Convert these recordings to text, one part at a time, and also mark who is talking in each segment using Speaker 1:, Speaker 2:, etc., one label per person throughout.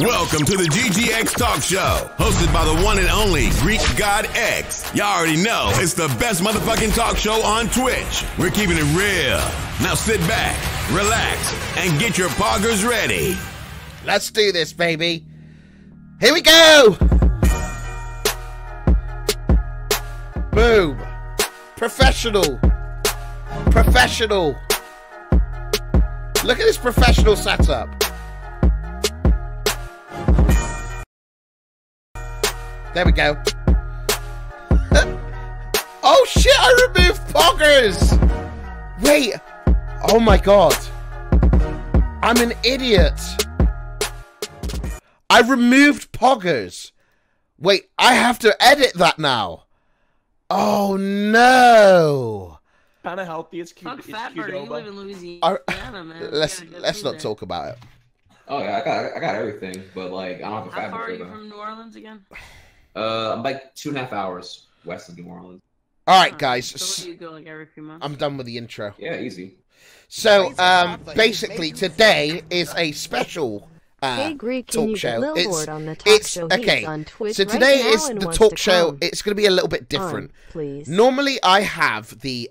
Speaker 1: Welcome to the GGX Talk Show, hosted by the one and only Greekgodx. Y'all already know it's the best motherfucking talk show on Twitch. We're keeping it real. Now sit back, relax, and get your poggers ready.
Speaker 2: Let's do this, baby. Here we go. Boom. Professional. Professional. Look at this professional setup. There we go. Oh shit, I removed poggers! Wait. Oh my god. I'm an idiot. I removed poggers. Wait, I have to edit that now. Oh no.
Speaker 3: Kind of healthy. It's cute.
Speaker 4: Fuck
Speaker 3: It's
Speaker 4: fat
Speaker 3: cute.
Speaker 4: burger. You live in Louisiana, man.
Speaker 2: Let's not talk about it.
Speaker 5: Oh yeah, I got everything, but like I don't have a
Speaker 4: How
Speaker 5: fat
Speaker 4: far are
Speaker 5: burger.
Speaker 4: you from New Orleans again?
Speaker 5: I'm like 2.5 hours west of New Orleans.
Speaker 2: All right, guys.
Speaker 4: So you go like every few months.
Speaker 2: I'm done with the intro.
Speaker 5: Yeah, easy.
Speaker 2: So, basically, today is a special
Speaker 6: Hey, Greek,
Speaker 2: talk
Speaker 6: can you
Speaker 2: show.
Speaker 6: Billboard on the talk show?
Speaker 2: Okay.
Speaker 6: On Twitch
Speaker 2: So
Speaker 6: right
Speaker 2: today
Speaker 6: now
Speaker 2: is
Speaker 6: and
Speaker 2: the
Speaker 6: wants
Speaker 2: talk
Speaker 6: to
Speaker 2: show.
Speaker 6: come.
Speaker 2: It's going to be a little bit different.
Speaker 6: Please.
Speaker 2: Normally, I have the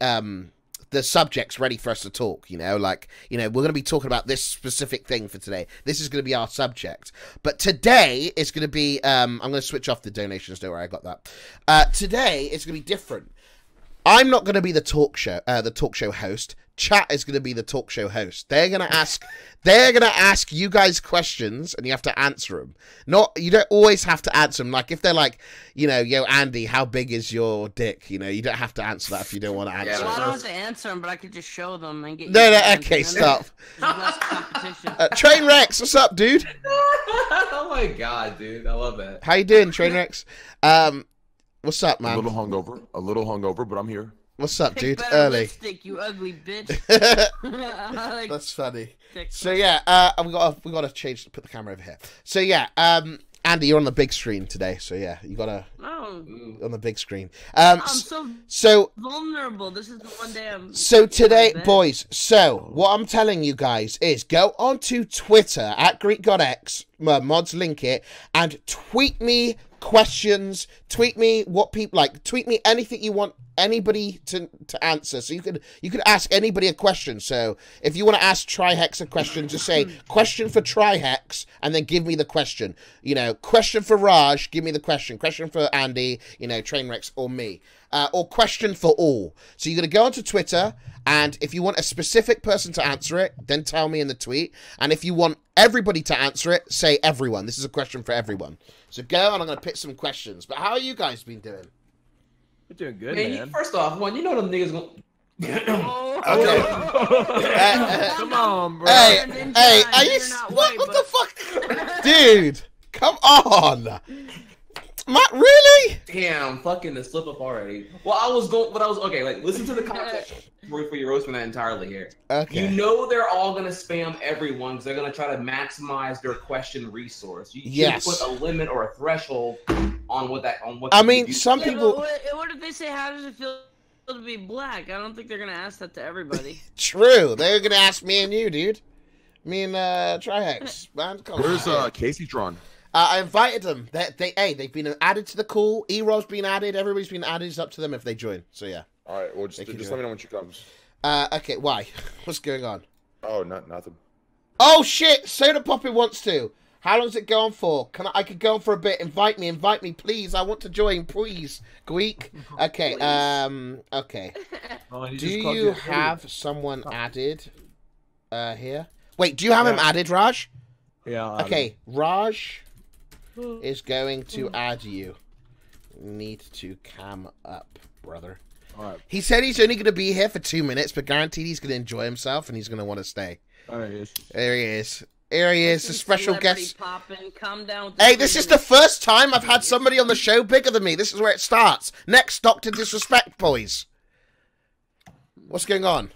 Speaker 2: subjects ready for us to talk. You know, like we're going to be talking about this specific thing for today. This is going to be our subject. But today is going to be. I'm going to switch off the donations. Don't worry, I got that. Today it's going to be different. I'm not going to be the talk show host. Chat is going to be the talk show host. They're going to ask you guys questions and you have to answer them. You don't always have to answer them. Like if they're like, yo, Andy, how big is your dick? You don't have to answer that if you don't want to answer
Speaker 4: Well, I
Speaker 2: it.
Speaker 4: don't have to answer them, but I could just show them and get.
Speaker 2: No, okay, stop.
Speaker 4: There's less competition.
Speaker 2: Trainwrecks, what's up, dude?
Speaker 5: Oh my god, dude, I love that.
Speaker 2: How you doing, Trainwrecks? What's up, man?
Speaker 7: A little hungover, but I'm here.
Speaker 2: What's up, dude?
Speaker 4: Better
Speaker 2: Early.
Speaker 4: Lipstick, you ugly bitch. Like,
Speaker 2: That's funny.
Speaker 4: dick.
Speaker 2: So yeah, we got to change. Put the camera over here. So yeah, Andy, you're on the big screen today. So yeah, you gotta
Speaker 4: No,
Speaker 2: on the big screen.
Speaker 4: I'm
Speaker 2: So
Speaker 4: so vulnerable. This is the one day I'm.
Speaker 2: so today,
Speaker 4: bed.
Speaker 2: boys. So what I'm telling you guys is go onto Twitter at Greekgodx. Mods link it and tweet me questions. Tweet me what people like. Tweet me anything you want anybody to answer. So you could ask anybody a question. So if you want to ask Trihex a question, just say question for Trihex and then give me the question. Question for Raj, give me the question. Question for Andy, Trainwrecks or me. Or question for all. So you're going to go onto Twitter, and if you want a specific person to answer it, then tell me in the tweet. And if you want everybody to answer it, say everyone. This is a question for everyone. So go, and I'm going to pick some questions. But how are you guys been doing?
Speaker 3: You're doing good,
Speaker 5: Man,
Speaker 3: man.
Speaker 5: first off, them niggas gonna.
Speaker 2: Okay.
Speaker 3: Come on, bro.
Speaker 2: Hey, are you...
Speaker 4: You're not
Speaker 2: What
Speaker 4: white,
Speaker 2: the fuck? Dude, come on. Matt, really?
Speaker 5: Damn, fucking the slip up already. Well, okay. Like, listen to the context before you roast me that entirely here.
Speaker 2: Okay.
Speaker 5: They're all gonna spam everyone because they're gonna try to maximize their question resource. You
Speaker 2: Yes.
Speaker 5: should put a limit or a threshold on what.
Speaker 2: I
Speaker 5: you
Speaker 2: mean,
Speaker 5: do.
Speaker 2: some
Speaker 4: Yeah,
Speaker 2: people...
Speaker 4: but what if they say, "How does it feel to be black?" I don't think they're gonna ask that to everybody.
Speaker 2: True. They're going to ask me and you, dude. Me and Trihex. Man, come
Speaker 7: Where's
Speaker 2: on.
Speaker 7: Kaceytron?
Speaker 2: I invited them. They've been added to the call. E-Rob's been added. Everybody's been added. It's up to them if they join. So yeah.
Speaker 7: All right, well, just
Speaker 2: can
Speaker 7: let
Speaker 2: do
Speaker 7: me know when she comes.
Speaker 2: Okay, why? What's going on?
Speaker 7: Oh, nothing.
Speaker 2: Oh shit! Sodapoppin wants to. How long's it going for? I could go on for a bit. Invite me, please. I want to join, please. Greek. Okay. Okay.
Speaker 3: Oh, he
Speaker 2: Do
Speaker 3: just called
Speaker 2: you
Speaker 3: a
Speaker 2: have someone added? Here. Wait. Do you have him added, Raj?
Speaker 3: Yeah.
Speaker 2: Okay, Raj is going to add you. Need to cam up, brother.
Speaker 3: All right.
Speaker 2: He said he's only going to be here for 2 minutes, but guaranteed he's going to enjoy himself and he's going to want to stay.
Speaker 3: There he is.
Speaker 2: There he is. Here he is, a special guest.
Speaker 4: Poppin', calm down.
Speaker 2: Hey, this is the first time I've had somebody on the show bigger than me. This is where it starts. Next, Dr. Disrespect, boys. What's going on?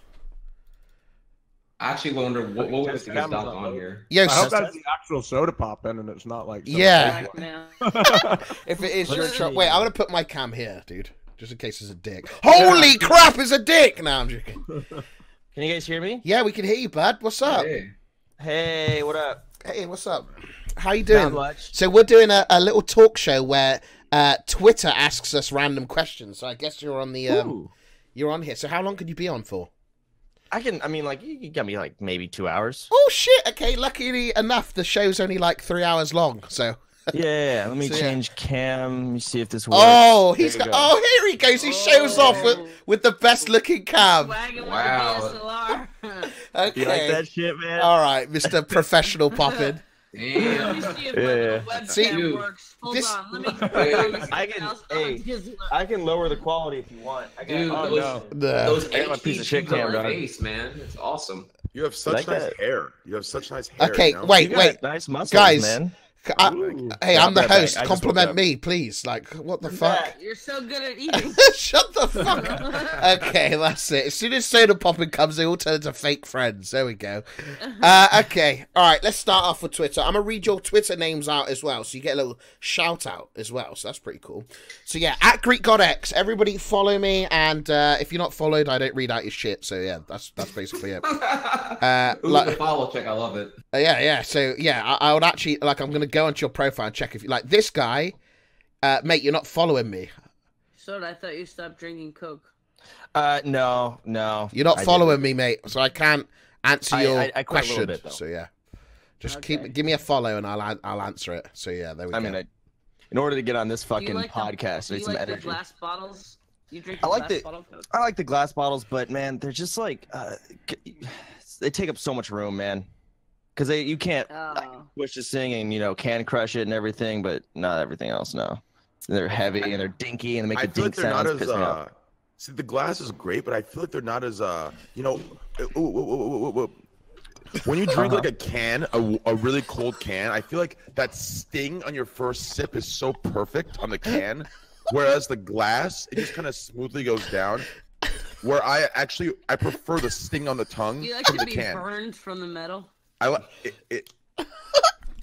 Speaker 5: I actually wonder what would this get on here.
Speaker 2: Yo,
Speaker 3: I hope that's the actual Sodapoppin and it's not like.
Speaker 2: Yeah.
Speaker 4: Now.
Speaker 2: If it is, you're in trouble. Wait, I'm going to put my cam here, dude. Just in case it's a dick. Holy crap, it's a dick! No, I'm joking.
Speaker 8: Can you guys hear me?
Speaker 2: Yeah, we can hear you, bud. What's up?
Speaker 5: Hey.
Speaker 8: Hey, what up?
Speaker 2: Hey, what's up? How you doing?
Speaker 8: Not much.
Speaker 2: So we're doing a little talk show where Twitter asks us random questions. So I guess you're on the you're on here. So how long could you be on for?
Speaker 8: I mean, like, you got me, like, maybe 2 hours.
Speaker 2: Oh, shit. Okay, luckily enough, the show's only like 3 hours long, so...
Speaker 8: Yeah, let me
Speaker 2: So, yeah.
Speaker 8: change cam. Let me see if this works.
Speaker 2: Oh, he's
Speaker 8: There
Speaker 2: got...
Speaker 8: we go.
Speaker 2: Oh, here he goes. He shows off with the best-looking cam.
Speaker 4: Wagging
Speaker 5: Wow.
Speaker 4: my DSLR.
Speaker 2: Okay.
Speaker 8: You like that shit, man?
Speaker 2: All right, Mr. Professional Poppin.
Speaker 4: Let me
Speaker 5: Damn.
Speaker 4: see if
Speaker 8: Yeah.
Speaker 4: my webcam
Speaker 2: See,
Speaker 4: works. Hold
Speaker 2: this-
Speaker 4: on. Let me put on this
Speaker 8: I can-
Speaker 4: else.
Speaker 8: hey,
Speaker 4: Just look.
Speaker 8: I can lower the quality if you want. I
Speaker 5: Dude,
Speaker 8: got,
Speaker 5: those, those
Speaker 8: I got my piece of shit
Speaker 5: HDs on
Speaker 8: cam
Speaker 5: your
Speaker 8: done.
Speaker 5: face, man. It's awesome.
Speaker 7: You have such
Speaker 8: Like
Speaker 7: nice
Speaker 8: that.
Speaker 7: hair. You have such nice hair.
Speaker 2: Okay,
Speaker 7: you know?
Speaker 2: wait,
Speaker 8: You got
Speaker 2: wait.
Speaker 8: nice muscles,
Speaker 2: Guys,
Speaker 8: man.
Speaker 7: Ooh.
Speaker 2: Hey,
Speaker 8: Yeah,
Speaker 2: I'm the
Speaker 8: right back.
Speaker 2: host.
Speaker 8: I just
Speaker 2: Compliment
Speaker 8: woke up.
Speaker 2: me, please. Like, what the fuck?
Speaker 4: You're so good at eating.
Speaker 2: Shut the fuck up. Okay, that's it. As soon as Sodapoppin comes, they all turn into fake friends. There we go. Okay, all right, let's start off with Twitter. I'm going to read your Twitter names out as well, so you get a little shout out as well, so that's pretty cool. So yeah, at Greekgodx, everybody follow me, and if you're not followed, I don't read out your shit, so yeah, that's basically it.
Speaker 5: Ooh,
Speaker 2: like-
Speaker 5: the follow check. I love it.
Speaker 2: Yeah. So yeah, I would actually like. I'm gonna go onto your profile and check if you like this guy, mate. You're not following me.
Speaker 4: Soda, I thought you stopped drinking Coke.
Speaker 8: No.
Speaker 2: You're not
Speaker 8: I
Speaker 2: following
Speaker 8: didn't.
Speaker 2: me, mate. So I can't answer
Speaker 8: I
Speaker 2: your
Speaker 8: quit a little
Speaker 2: question.
Speaker 8: bit, though.
Speaker 2: So yeah, just
Speaker 4: Okay.
Speaker 2: give me a follow and I'll answer it. So yeah, there we go.
Speaker 8: I mean, in order to get on this
Speaker 4: Do you
Speaker 8: fucking
Speaker 4: like
Speaker 8: podcast,
Speaker 4: do
Speaker 8: I
Speaker 4: you
Speaker 8: need some
Speaker 4: like the
Speaker 8: energy.
Speaker 4: glass bottles? You drink
Speaker 8: I
Speaker 4: the
Speaker 8: like
Speaker 4: glass
Speaker 8: the-
Speaker 4: bottle Coke?
Speaker 8: I like the glass bottles, but man, they're just like they take up so much room, man. Because you can't
Speaker 4: Oh.
Speaker 8: push this thing and can crush it and everything, but not everything else. No, they're heavy and they're dinky and they make
Speaker 7: I
Speaker 8: the
Speaker 7: feel like
Speaker 8: dink
Speaker 7: they're not
Speaker 8: sounds.
Speaker 7: as
Speaker 8: Piss me off.
Speaker 7: see, the glass is great, but I feel like they're not as when you drink like a can, a really cold can, I feel like that sting on your first sip is so perfect on the can, whereas the glass, it just kind of smoothly goes down. Where I prefer the sting on the tongue
Speaker 4: Do you like
Speaker 7: from
Speaker 4: to
Speaker 7: the
Speaker 4: be
Speaker 7: can.
Speaker 4: burned from the metal?
Speaker 7: I like it.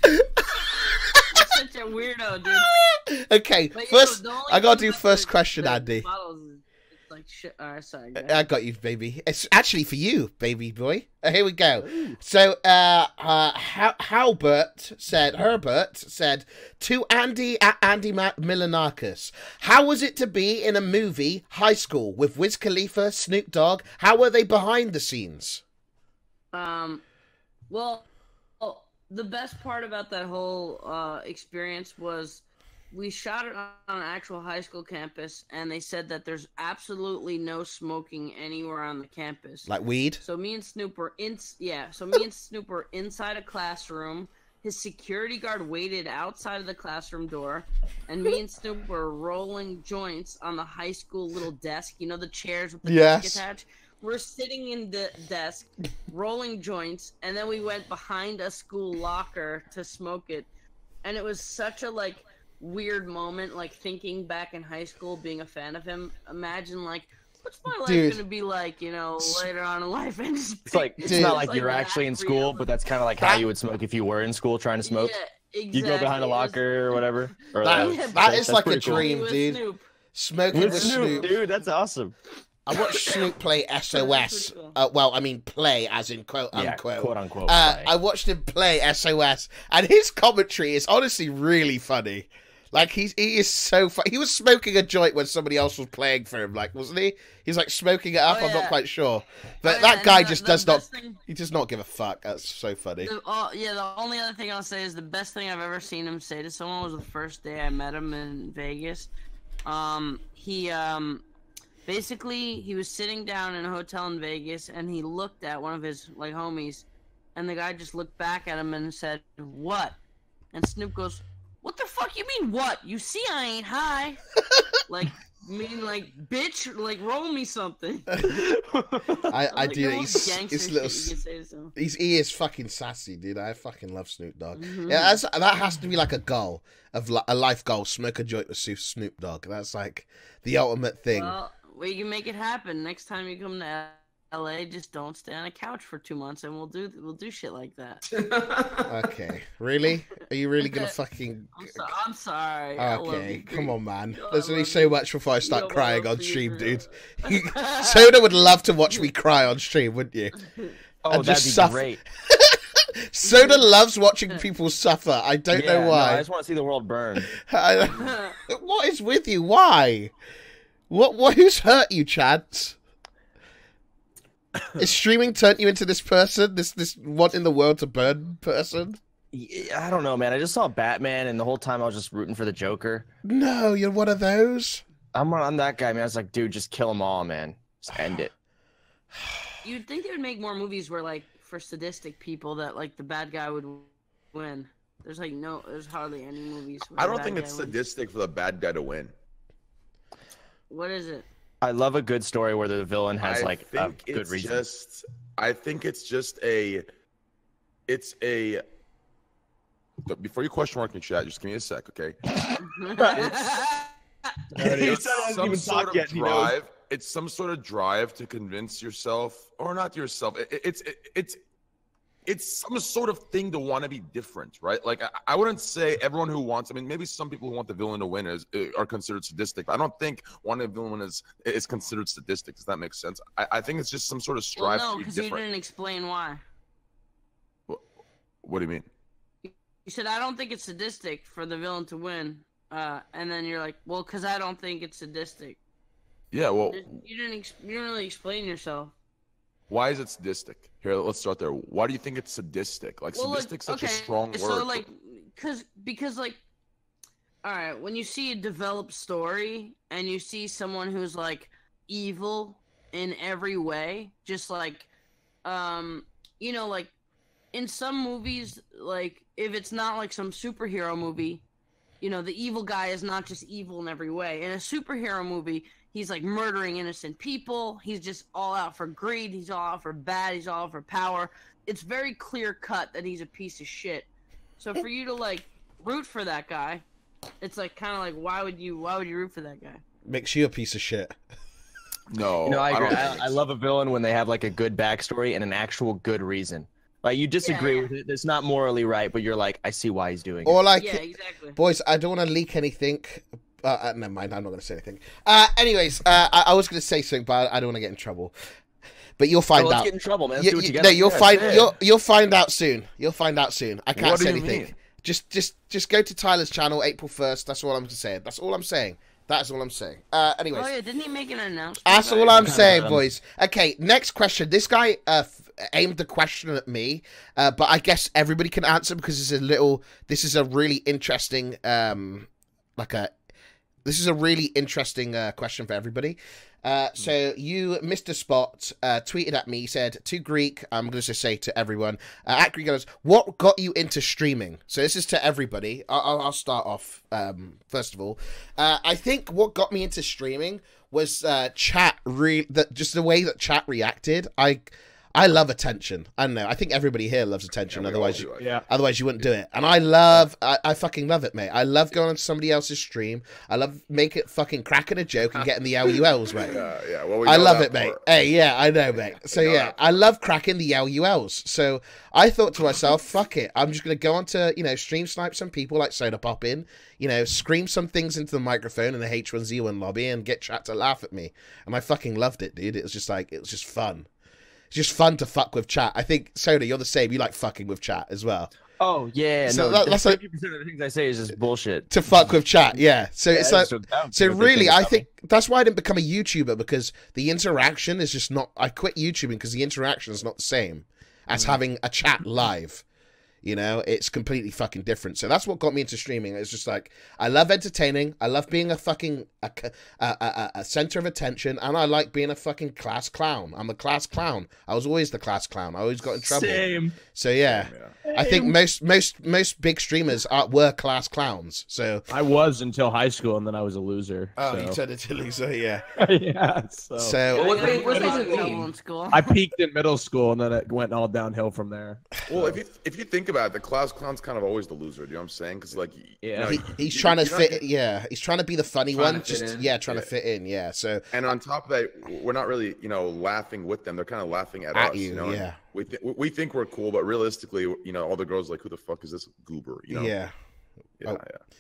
Speaker 4: You're such a weirdo, dude.
Speaker 2: Okay,
Speaker 4: But,
Speaker 2: first
Speaker 4: the only
Speaker 2: I gotta
Speaker 4: thing
Speaker 2: do
Speaker 4: about
Speaker 2: first
Speaker 4: the-
Speaker 2: question,
Speaker 4: the
Speaker 2: Andy.
Speaker 4: bottles is it's like shit. Alright, sorry. Go
Speaker 2: I
Speaker 4: ahead.
Speaker 2: got you, baby. It's actually for you, baby boy. Here we go. So, Herbert said to Andy at Andy Milonakis, how was it to be in a movie, High School, with Wiz Khalifa, Snoop Dogg? How were they behind the scenes?
Speaker 4: Well, the best part about that whole experience was we shot it on an actual high school campus, and they said that there's absolutely no smoking anywhere on the campus.
Speaker 2: Like weed?
Speaker 4: So me and Snoop were inside a classroom. His security guard waited outside of the classroom door, and me and Snoop were rolling joints on the high school little desk. You know, the chairs with the desk attached? We're sitting in the desk, rolling joints, and then we went behind a school locker to smoke it. And it was such a, weird moment, thinking back in high school, being a fan of him. Imagine, what's my life gonna be like, later on in life? And just
Speaker 8: It's not like you're actually in school, but that's kind of like how you would smoke if you were in school trying to smoke.
Speaker 4: Yeah, exactly.
Speaker 8: You go behind a locker or whatever. Or
Speaker 2: That is
Speaker 8: that's
Speaker 2: like a
Speaker 8: pretty cool.
Speaker 2: dream,
Speaker 4: With
Speaker 2: dude.
Speaker 4: Snoop.
Speaker 2: Smoking with Snoop.
Speaker 8: Dude, that's awesome.
Speaker 2: I watched Snoop play SOS.
Speaker 4: pretty
Speaker 2: Well, play as in quote unquote.
Speaker 8: Yeah, quote unquote.
Speaker 2: I watched him play SOS, and his commentary is honestly really funny. He is so funny. He was smoking a joint when somebody else was playing for him, wasn't he? He's smoking it up.
Speaker 4: Oh,
Speaker 2: I'm not
Speaker 4: yeah.
Speaker 2: quite sure, but
Speaker 4: Oh,
Speaker 2: that
Speaker 4: yeah,
Speaker 2: guy
Speaker 4: and
Speaker 2: just
Speaker 4: the
Speaker 2: does not.
Speaker 4: best thing-
Speaker 2: He does not give a fuck. That's so funny.
Speaker 4: The only other thing I'll say is the best thing I've ever seen him say to someone was the first day I met him in Vegas. Basically, he was sitting down in a hotel in Vegas, and he looked at one of his homies, and the guy just looked back at him and said, "What?" And Snoop goes, "What the fuck you mean what? You see I ain't high." Bitch, roll me something.
Speaker 2: I do.
Speaker 4: the most
Speaker 2: He's
Speaker 4: gangster
Speaker 2: little.
Speaker 4: shit you can say to someone.
Speaker 2: He is fucking sassy, dude. I fucking love Snoop Dogg.
Speaker 4: Mhm.
Speaker 2: Yeah, that has to be a goal of a life goal. Smoke a joint with Snoop Dogg. That's the ultimate thing.
Speaker 4: Well, we can make it happen. Next time you come to LA, just don't stay on a couch for 2 months, and we'll do shit like that.
Speaker 2: Okay, really? Are you really gonna fucking?
Speaker 4: I'm sorry. I love
Speaker 2: Okay,
Speaker 4: you,
Speaker 2: come on, man.
Speaker 4: I
Speaker 2: There's only
Speaker 4: love
Speaker 2: so
Speaker 4: you.
Speaker 2: much before I start
Speaker 4: know my
Speaker 2: crying
Speaker 4: love
Speaker 2: on
Speaker 4: for you,
Speaker 2: stream,
Speaker 4: for
Speaker 2: dude.
Speaker 4: real.
Speaker 2: Soda would love to watch me cry on stream, wouldn't you?
Speaker 8: Oh,
Speaker 2: And
Speaker 8: that'd
Speaker 2: just
Speaker 8: be
Speaker 2: suffer.
Speaker 8: great.
Speaker 2: Soda loves watching people suffer. I don't know
Speaker 8: No,
Speaker 2: why.
Speaker 8: I just want to see the world burn.
Speaker 2: What is with you? Why? What? Who's hurt you, Chance? Is streaming turned you into this person? This wanting the world to burn person?
Speaker 8: I don't know, man. I just saw Batman, and the whole time I was just rooting for the Joker.
Speaker 2: No, you're one of those.
Speaker 8: I'm that guy, man. I was like, dude, just kill them all, man. Just end it.
Speaker 4: You'd think they would make more movies where, like, for sadistic people that, like, the bad guy would win. There's hardly any movies where
Speaker 7: I
Speaker 4: the
Speaker 7: don't
Speaker 4: bad
Speaker 7: think
Speaker 4: guy
Speaker 7: it's
Speaker 4: wins.
Speaker 7: sadistic for the bad guy to win.
Speaker 4: What is it?
Speaker 8: I love a good story where the villain has
Speaker 7: I
Speaker 8: like a
Speaker 7: think
Speaker 8: good
Speaker 7: it's
Speaker 8: reason.
Speaker 7: I think it's just a. Before you question mark in chat, just give me a sec, okay? It's some sort of drive. It's some sort of drive to convince yourself, or not yourself. It's some sort of thing to want to be different, right? Like I wouldn't say everyone who wants. I mean, maybe some people who want the villain to win are considered sadistic. But I don't think wanting a villain is considered sadistic. Does that make sense? I think it's just some sort of strive
Speaker 4: Well, no,
Speaker 7: to be
Speaker 4: because you
Speaker 7: different.
Speaker 4: didn't explain why.
Speaker 7: What do you mean?
Speaker 4: You said, I don't think it's sadistic for the villain to win. And then you're like, well, because I don't think it's sadistic.
Speaker 7: Yeah, well,
Speaker 4: You didn't really explain yourself.
Speaker 7: why is it sadistic? Here, let's start there. Why do you think it's sadistic? Like,
Speaker 4: Well,
Speaker 7: sadistic's such a
Speaker 4: okay,
Speaker 7: strong word.
Speaker 4: So, like, because, like, all right, when you see a developed story and you see someone who's, like, evil in every way, just like, you know, like, in some movies, like, if it's not, like, some superhero movie, you know, the evil guy is not just evil in every way. In a superhero movie, he's, like, murdering innocent people. He's just all out for greed. He's all out for bad. He's all out for power. It's very clear-cut that he's a piece of shit. So for you to, like, root for that guy, it's, like, kind of like, why would you root for that guy?
Speaker 2: Makes you a piece of shit.
Speaker 7: No,
Speaker 8: You know, I agree.
Speaker 7: don't think
Speaker 8: I love a villain when they have like a good backstory and an actual good reason. Like you disagree with it, it's not morally right, but you're like, I see why he's doing it.
Speaker 2: Or like,
Speaker 4: Yeah, exactly.
Speaker 2: boys, I don't want to leak anything. Never mind, I'm not going to say anything. Anyways, I was going to say something, but I don't want to get in trouble. But you'll find
Speaker 8: let's
Speaker 2: out.
Speaker 8: get in trouble, man. Let's do what you
Speaker 2: No,
Speaker 8: gotta
Speaker 2: you'll
Speaker 8: do.
Speaker 2: find
Speaker 8: That's it.
Speaker 2: you'll find out soon. You'll find out soon. I can't
Speaker 7: What do
Speaker 2: say
Speaker 7: you
Speaker 2: anything.
Speaker 7: mean?
Speaker 2: Just go to Tyler's channel April 1st. That's all I'm saying. That's all I'm saying. That's all I'm saying. Anyways.
Speaker 4: Oh yeah, didn't he make an announcement?
Speaker 2: That's
Speaker 4: about
Speaker 2: all
Speaker 4: it?
Speaker 2: I'm saying, boys. Okay, next question. This guy aimed the question at me, but I guess everybody can answer because this is a really interesting, this is a really interesting question for everybody. So you, Mr. Spot, tweeted at me, said, to Greek, I'm going to just say to everyone, at Greekgodx, what got you into streaming? So this is to everybody. I'll start off, first of all. I think what got me into streaming was chat, just the way that chat reacted. I love attention. I don't know. I think everybody here loves attention.
Speaker 7: Yeah,
Speaker 2: otherwise,
Speaker 3: Yeah.
Speaker 2: you wouldn't do it. And I fucking love it, mate. I love going on somebody else's stream. I love fucking cracking a joke and getting the LULs, mate.
Speaker 7: Yeah. Well, we
Speaker 2: I
Speaker 7: know
Speaker 2: love
Speaker 7: that
Speaker 2: it, mate.
Speaker 7: part.
Speaker 2: Hey, yeah, I know, mate. So
Speaker 7: know
Speaker 2: yeah,
Speaker 7: that
Speaker 2: I love cracking the LULs. So I thought to myself, fuck it. I'm just gonna go on to, stream snipe some people like Sodapoppin, scream some things into the microphone in the H1Z1 lobby and get chat to laugh at me. And I fucking loved it, dude. It was just fun. It's just fun to fuck with chat. I think, Soda, you're the same. You like fucking with chat as well.
Speaker 8: Oh yeah,
Speaker 2: So
Speaker 8: no.
Speaker 2: that's like
Speaker 8: 50% of the things I say is just bullshit.
Speaker 2: to fuck with chat, yeah. So it's like, so really, I
Speaker 8: think
Speaker 2: think that's why I didn't become a YouTuber, because the interaction is just not. I quit YouTubing because the interaction is not the same as having a chat live. It's completely fucking different. So that's what got me into streaming. It's just like, I love entertaining. I love being a fucking a center of attention, and I like being a fucking class clown. I'm a class clown. I was always the class clown. I always got in trouble.
Speaker 8: Same.
Speaker 2: So yeah. I think most big streamers were class clowns. So
Speaker 3: I was until high school, and then I was a loser.
Speaker 2: you turned into a loser, yeah.
Speaker 3: Yeah. So
Speaker 2: So
Speaker 5: Well,
Speaker 4: I
Speaker 5: what does it
Speaker 4: got in
Speaker 5: mean?
Speaker 4: trouble in school.
Speaker 3: I peaked in middle school, and then it went all downhill from there.
Speaker 7: Well, if you think about it, the class clown's kind of always the loser. Do you know what I'm saying? Because like,
Speaker 3: Yeah.
Speaker 2: he's trying to fit. Yeah, he's trying to be the funny
Speaker 5: Trying
Speaker 2: one.
Speaker 5: to fit
Speaker 2: Just
Speaker 5: in.
Speaker 2: trying to fit in. Yeah. So
Speaker 7: And on top of that, we're not really, laughing with them. They're kind of laughing at us.
Speaker 2: you,
Speaker 7: and
Speaker 2: yeah.
Speaker 7: We think we're cool, but realistically, all the girls are like, who the fuck is this goober?
Speaker 2: yeah.
Speaker 7: Yeah.
Speaker 2: Oh.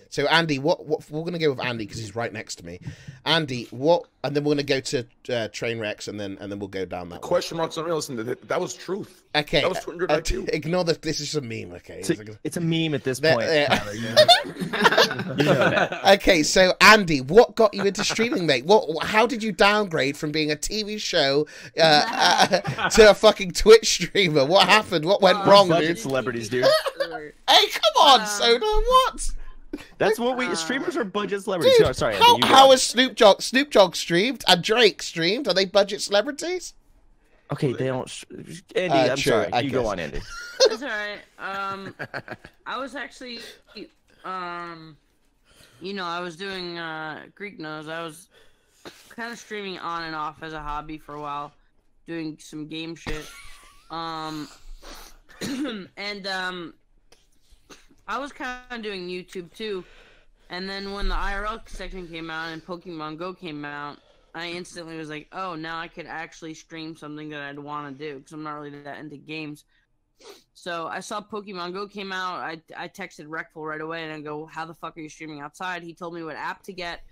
Speaker 2: So Andy, what we're gonna go with Andy because he's right next to me. Andy, what? And then we're gonna go to Trainwrecks, and then we'll go down that.
Speaker 7: Question marks unreal. Listen, that was truth.
Speaker 2: Okay.
Speaker 7: That was 200 IQ.
Speaker 2: Ignore that. This is a meme. Okay.
Speaker 8: It's a meme at this point. Tyler, you know that.
Speaker 2: Okay, so Andy, what got you into streaming, mate? How did you downgrade from being a TV show to a fucking Twitch streamer? What happened? What went wrong, dude?
Speaker 8: Celebrities, dude.
Speaker 2: Hey, come on, Soda. What?
Speaker 8: That's what we streamers are budget celebrities.
Speaker 2: Dude,
Speaker 8: Oh, sorry,
Speaker 2: how is Snoop Dogg streamed and Drake streamed? Are they budget celebrities?
Speaker 8: Okay, they don't. Andy, I'm
Speaker 2: true,
Speaker 8: sorry.
Speaker 2: I
Speaker 8: You go
Speaker 2: guess.
Speaker 8: on, Andy.
Speaker 4: That's alright. I was actually, I was doing Greekgodx. I was kind of streaming on and off as a hobby for a while, doing some game shit. I was kind of doing YouTube too, and then when the IRL section came out and Pokemon Go came out, I instantly was like, oh, now I could actually stream something that I'd want to do, because I'm not really that into games. So I saw Pokemon Go came out, I texted Reckful right away, and I go, how the fuck are you streaming outside? He told me what app to get,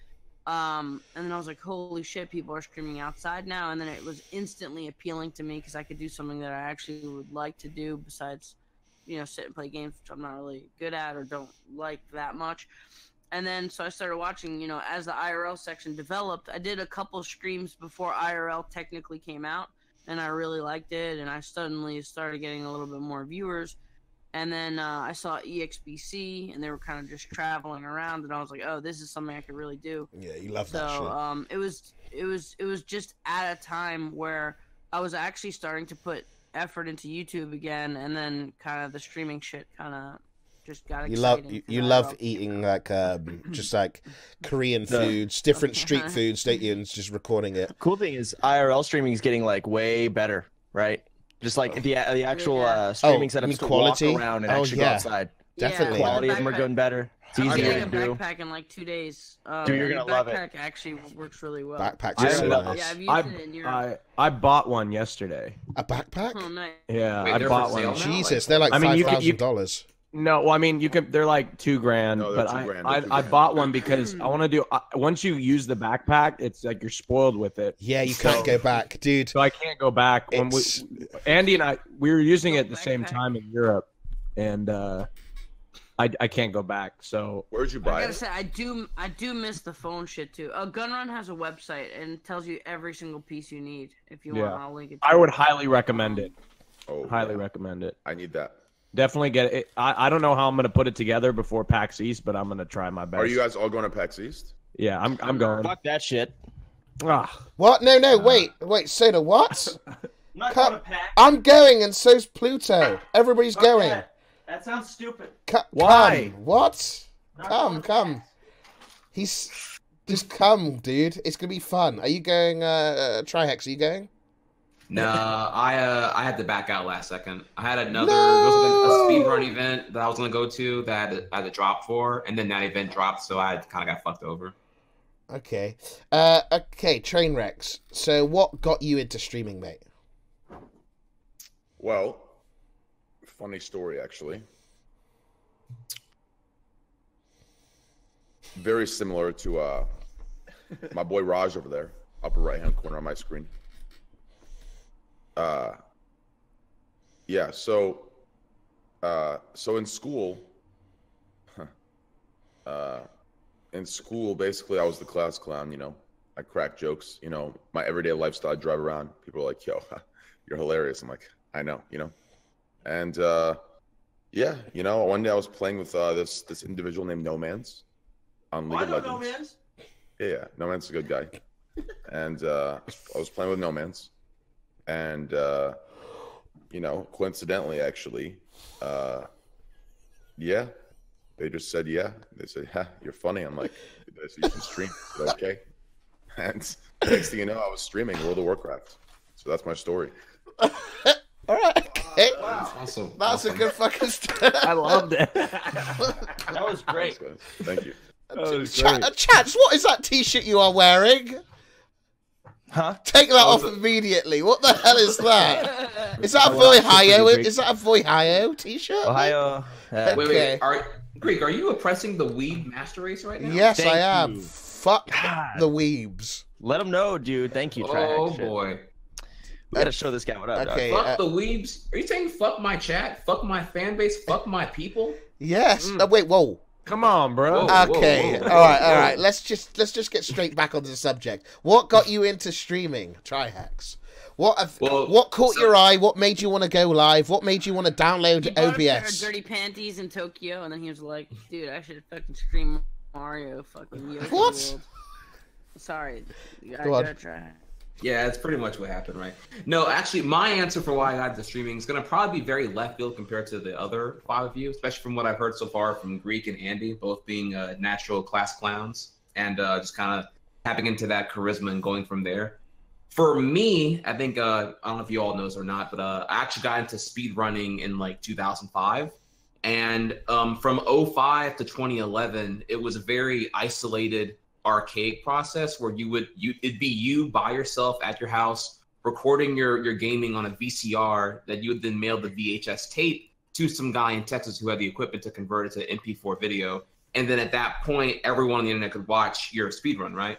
Speaker 4: and then I was like, holy shit, people are streaming outside now, and then it was instantly appealing to me, because I could do something that I actually would like to do besides sit and play games, which I'm not really good at or don't like that much. And then, so I started watching, as the IRL section developed. I did a couple streams before IRL technically came out, and I really liked it, and I suddenly started getting a little bit more viewers. And then I saw EXBC, and they were kind of just traveling around, and I was like, oh, this is something I could really do.
Speaker 2: Yeah, you love that
Speaker 4: shit. It was just at a time where I was actually starting to put effort into YouTube again, and then kind of the streaming shit kind of just got exciting.
Speaker 2: You love eating like just like Korean foods, different street foods, don't you? And just recording it.
Speaker 8: Cool thing is IRL streaming is getting like way better, right? Just like the actual streaming setups to
Speaker 2: quality?
Speaker 8: walk around and actually go outside.
Speaker 2: Definitely.
Speaker 8: Quality of them are getting better. It's
Speaker 4: I'm
Speaker 8: easier
Speaker 4: getting
Speaker 8: to
Speaker 4: a
Speaker 8: do.
Speaker 4: backpack in like 2 days.
Speaker 8: Dude, you're gonna love it.
Speaker 4: Backpack actually works really well.
Speaker 2: Backpacks are so nice.
Speaker 4: Yeah, I've used it in Europe.
Speaker 3: I bought one yesterday.
Speaker 2: A backpack?
Speaker 4: Oh, nice.
Speaker 3: Yeah,
Speaker 5: Wait,
Speaker 3: I
Speaker 5: they're
Speaker 3: bought
Speaker 5: for sale
Speaker 3: one.
Speaker 5: now?
Speaker 2: Jesus, they're like $5,000.
Speaker 3: No, well, I mean, you can. They're like $2,000,
Speaker 7: No, they're
Speaker 3: but
Speaker 7: $2,000,
Speaker 3: I bought one because I want to do. Once you use the backpack, it's like you're spoiled with it.
Speaker 2: Yeah, you can't go back, dude.
Speaker 3: So I can't go back. When Andy and we were using it at the same time in Europe, and I can't go back. So
Speaker 7: Where'd you
Speaker 4: I
Speaker 7: buy
Speaker 4: gotta
Speaker 7: it?
Speaker 4: say, I do miss the phone shit too. Gunrun has a website and tells you every single piece you need. If you want, I'll link it.
Speaker 3: I would highly recommend it.
Speaker 7: Oh,
Speaker 3: Highly
Speaker 7: yeah.
Speaker 3: recommend it.
Speaker 7: I need that.
Speaker 3: Definitely get it. I don't know how I'm gonna put it together before PAX East, but I'm gonna try my best.
Speaker 7: Are you guys all going to PAX East?
Speaker 3: Yeah, I'm going.
Speaker 8: Fuck that shit.
Speaker 2: What? No, wait, Soda, what?
Speaker 8: I'm not going to pack.
Speaker 2: I'm going, and so's Pluto. Everybody's going.
Speaker 8: That sounds stupid.
Speaker 3: Why?
Speaker 2: Come. What? Come. He's just come, dude. It's gonna be fun. Are you going? Trihex, are you going?
Speaker 5: No, I had to back out last second. I had another a speedrun event that I was gonna go to that I had to drop for, and then that event dropped, so I kind of got fucked over.
Speaker 2: Okay. Okay, Trainwrecks. So what got you into streaming, mate?
Speaker 7: Well, funny story, actually. Very similar to my boy Raj over there, upper right-hand corner on my screen. Yeah, so in school, basically I was the class clown, I crack jokes, my everyday lifestyle, I drive around, people are like, yo, you're hilarious. I'm like, I know, and yeah, one day I was playing with this individual named No Man's on League of Legends.
Speaker 8: No Man's?
Speaker 7: Yeah, No Man's a good guy. And I was playing with No Man's, and coincidentally, actually, yeah, they just said yeah. They said, "Yeah, you're funny." I'm like, "You should stream." Said, okay. And next thing you know, I was streaming World of Warcraft. So that's my story.
Speaker 2: All right. Okay.
Speaker 5: Wow. Awesome.
Speaker 2: That's a good fucking story.
Speaker 3: I loved it.
Speaker 8: That was great.
Speaker 7: Thank you.
Speaker 2: Chats, what is that T-shirt you are wearing?
Speaker 8: Huh?
Speaker 2: Take that off immediately. What the hell is that? Is that a Voihio? Is that a Voihio T-shirt?
Speaker 8: Ohio.
Speaker 2: Okay.
Speaker 5: Wait. Greek, are you oppressing the weeb master race right now?
Speaker 2: Yes,
Speaker 8: Thank
Speaker 2: I am.
Speaker 8: you.
Speaker 2: Fuck
Speaker 8: God.
Speaker 2: the weebs.
Speaker 8: Let them know, dude. Thank you, Trihex.
Speaker 5: Oh
Speaker 8: Shit.
Speaker 5: boy.
Speaker 8: We gotta show this guy what up,
Speaker 2: Okay.
Speaker 8: dog.
Speaker 5: Fuck the weebs. Are you saying fuck my chat? Fuck my fan base? Fuck my people?
Speaker 2: Yes. Wait. Whoa.
Speaker 3: Come on, bro.
Speaker 5: Whoa.
Speaker 2: Okay.
Speaker 5: whoa.
Speaker 2: All right. Let's just get straight back onto the subject. What got you into streaming, Trihex? What caught your eye? What made you want to go live? What made you want to download
Speaker 4: He bought a pair of
Speaker 2: OBS?
Speaker 4: dirty panties in Tokyo, and then he was like, "Dude, I should fucking stream Mario fucking Yoshi
Speaker 2: What?
Speaker 4: World." Sorry, I
Speaker 2: Go on.
Speaker 4: gotta try.
Speaker 5: Yeah, that's pretty much what happened, right? No, actually, my answer for why I got into streaming is going to probably be very left field compared to the other 5 of you, especially from what I've heard so far from Greek and Andy, both being natural class clowns and just kind of tapping into that charisma and going from there. For me, I think, I don't know if you all know this or not, but I actually got into speedrunning in like 2005. And from 05 to 2011, it was a very isolated, archaic process where it'd be you by yourself at your house recording your gaming on a VCR that you would then mail the VHS tape to some guy in Texas who had the equipment to convert it to MP4 video. And then at that point, everyone on the internet could watch your speedrun, right?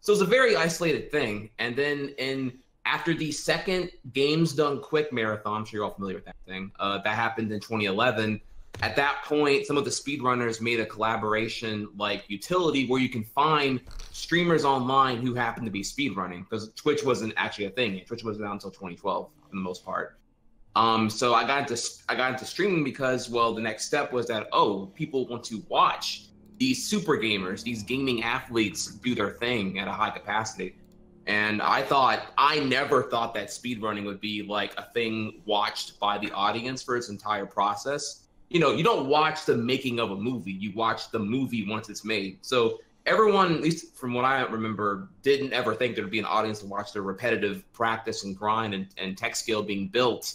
Speaker 5: So it was a very isolated thing. And then after the second Games Done Quick marathon, I'm sure you're all familiar with that thing, that happened in 2011. At that point, some of the speedrunners made a collaboration like utility where you can find streamers online who happen to be speedrunning, because Twitch wasn't actually a thing. Twitch wasn't out until 2012 for the most part. So I got into streaming because, well, the next step was that, people want to watch these super gamers, these gaming athletes do their thing at a high capacity. And I never thought that speedrunning would be like a thing watched by the audience for its entire process. You know, you don't watch the making of a movie, you watch the movie once it's made. So everyone, at least from what I remember, didn't ever think there'd be an audience to watch the repetitive practice and grind and tech skill being built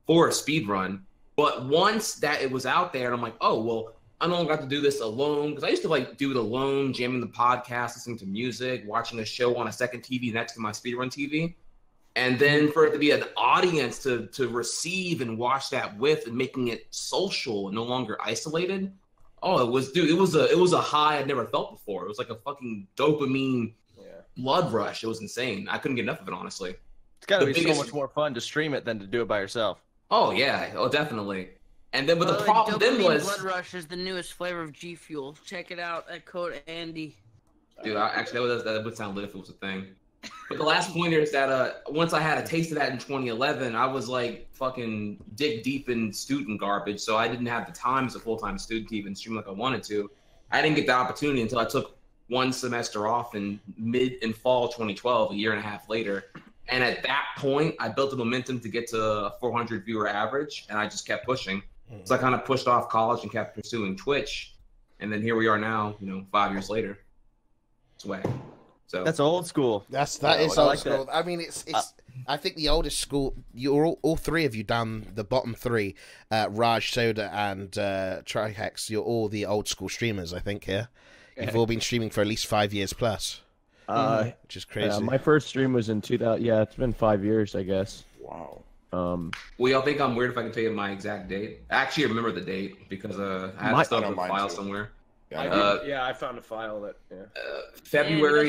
Speaker 5: for a speedrun. But once that it was out there, and I'm like, oh, well, I no longer have to do this alone, because I used to like do it alone, jamming the podcast, listening to music, watching a show on a second TV next to my speedrun TV. And then for it to be an audience to receive and watch that with, and making it social and no longer isolated. Oh, it was a high I'd never felt before. It was like a fucking dopamine blood rush. It was insane. I couldn't get enough of it, honestly.
Speaker 8: It's gotta be so much more fun to stream it than to do it by yourself.
Speaker 5: Oh yeah, definitely. And then, but the
Speaker 4: Well,
Speaker 5: problem then was,
Speaker 4: Blood Rush is the newest flavor of G Fuel. Check it out at code Andy.
Speaker 5: Dude, that would sound lit if it was a thing. But the last pointer is that once I had a taste of that in 2011, I was like fucking dig deep in student garbage, so I didn't have the time as a full-time student to even stream like I wanted to. I didn't get the opportunity until I took one semester off in fall 2012, a year and a half later. And at that point, I built the momentum to get to a 400 viewer average, and I just kept pushing. So I kind of pushed off college and kept pursuing Twitch, and then here we are now, 5 years later. Swag. So
Speaker 8: that's old school.
Speaker 2: That is old school. That. I mean, it's. I think the oldest school. You're all three of you down the bottom three, Raj, Soda, and Trihex. You're all the old school streamers. I think here. You've all been streaming for at least 5 years plus. Which is crazy.
Speaker 3: My first stream was in 2000. Yeah, it's been 5 years, I guess.
Speaker 7: Wow.
Speaker 5: Well, y'all think I'm weird if I can tell you my exact date? I actually remember the date because I had stuff in a file somewhere.
Speaker 3: I found a file that.
Speaker 5: February.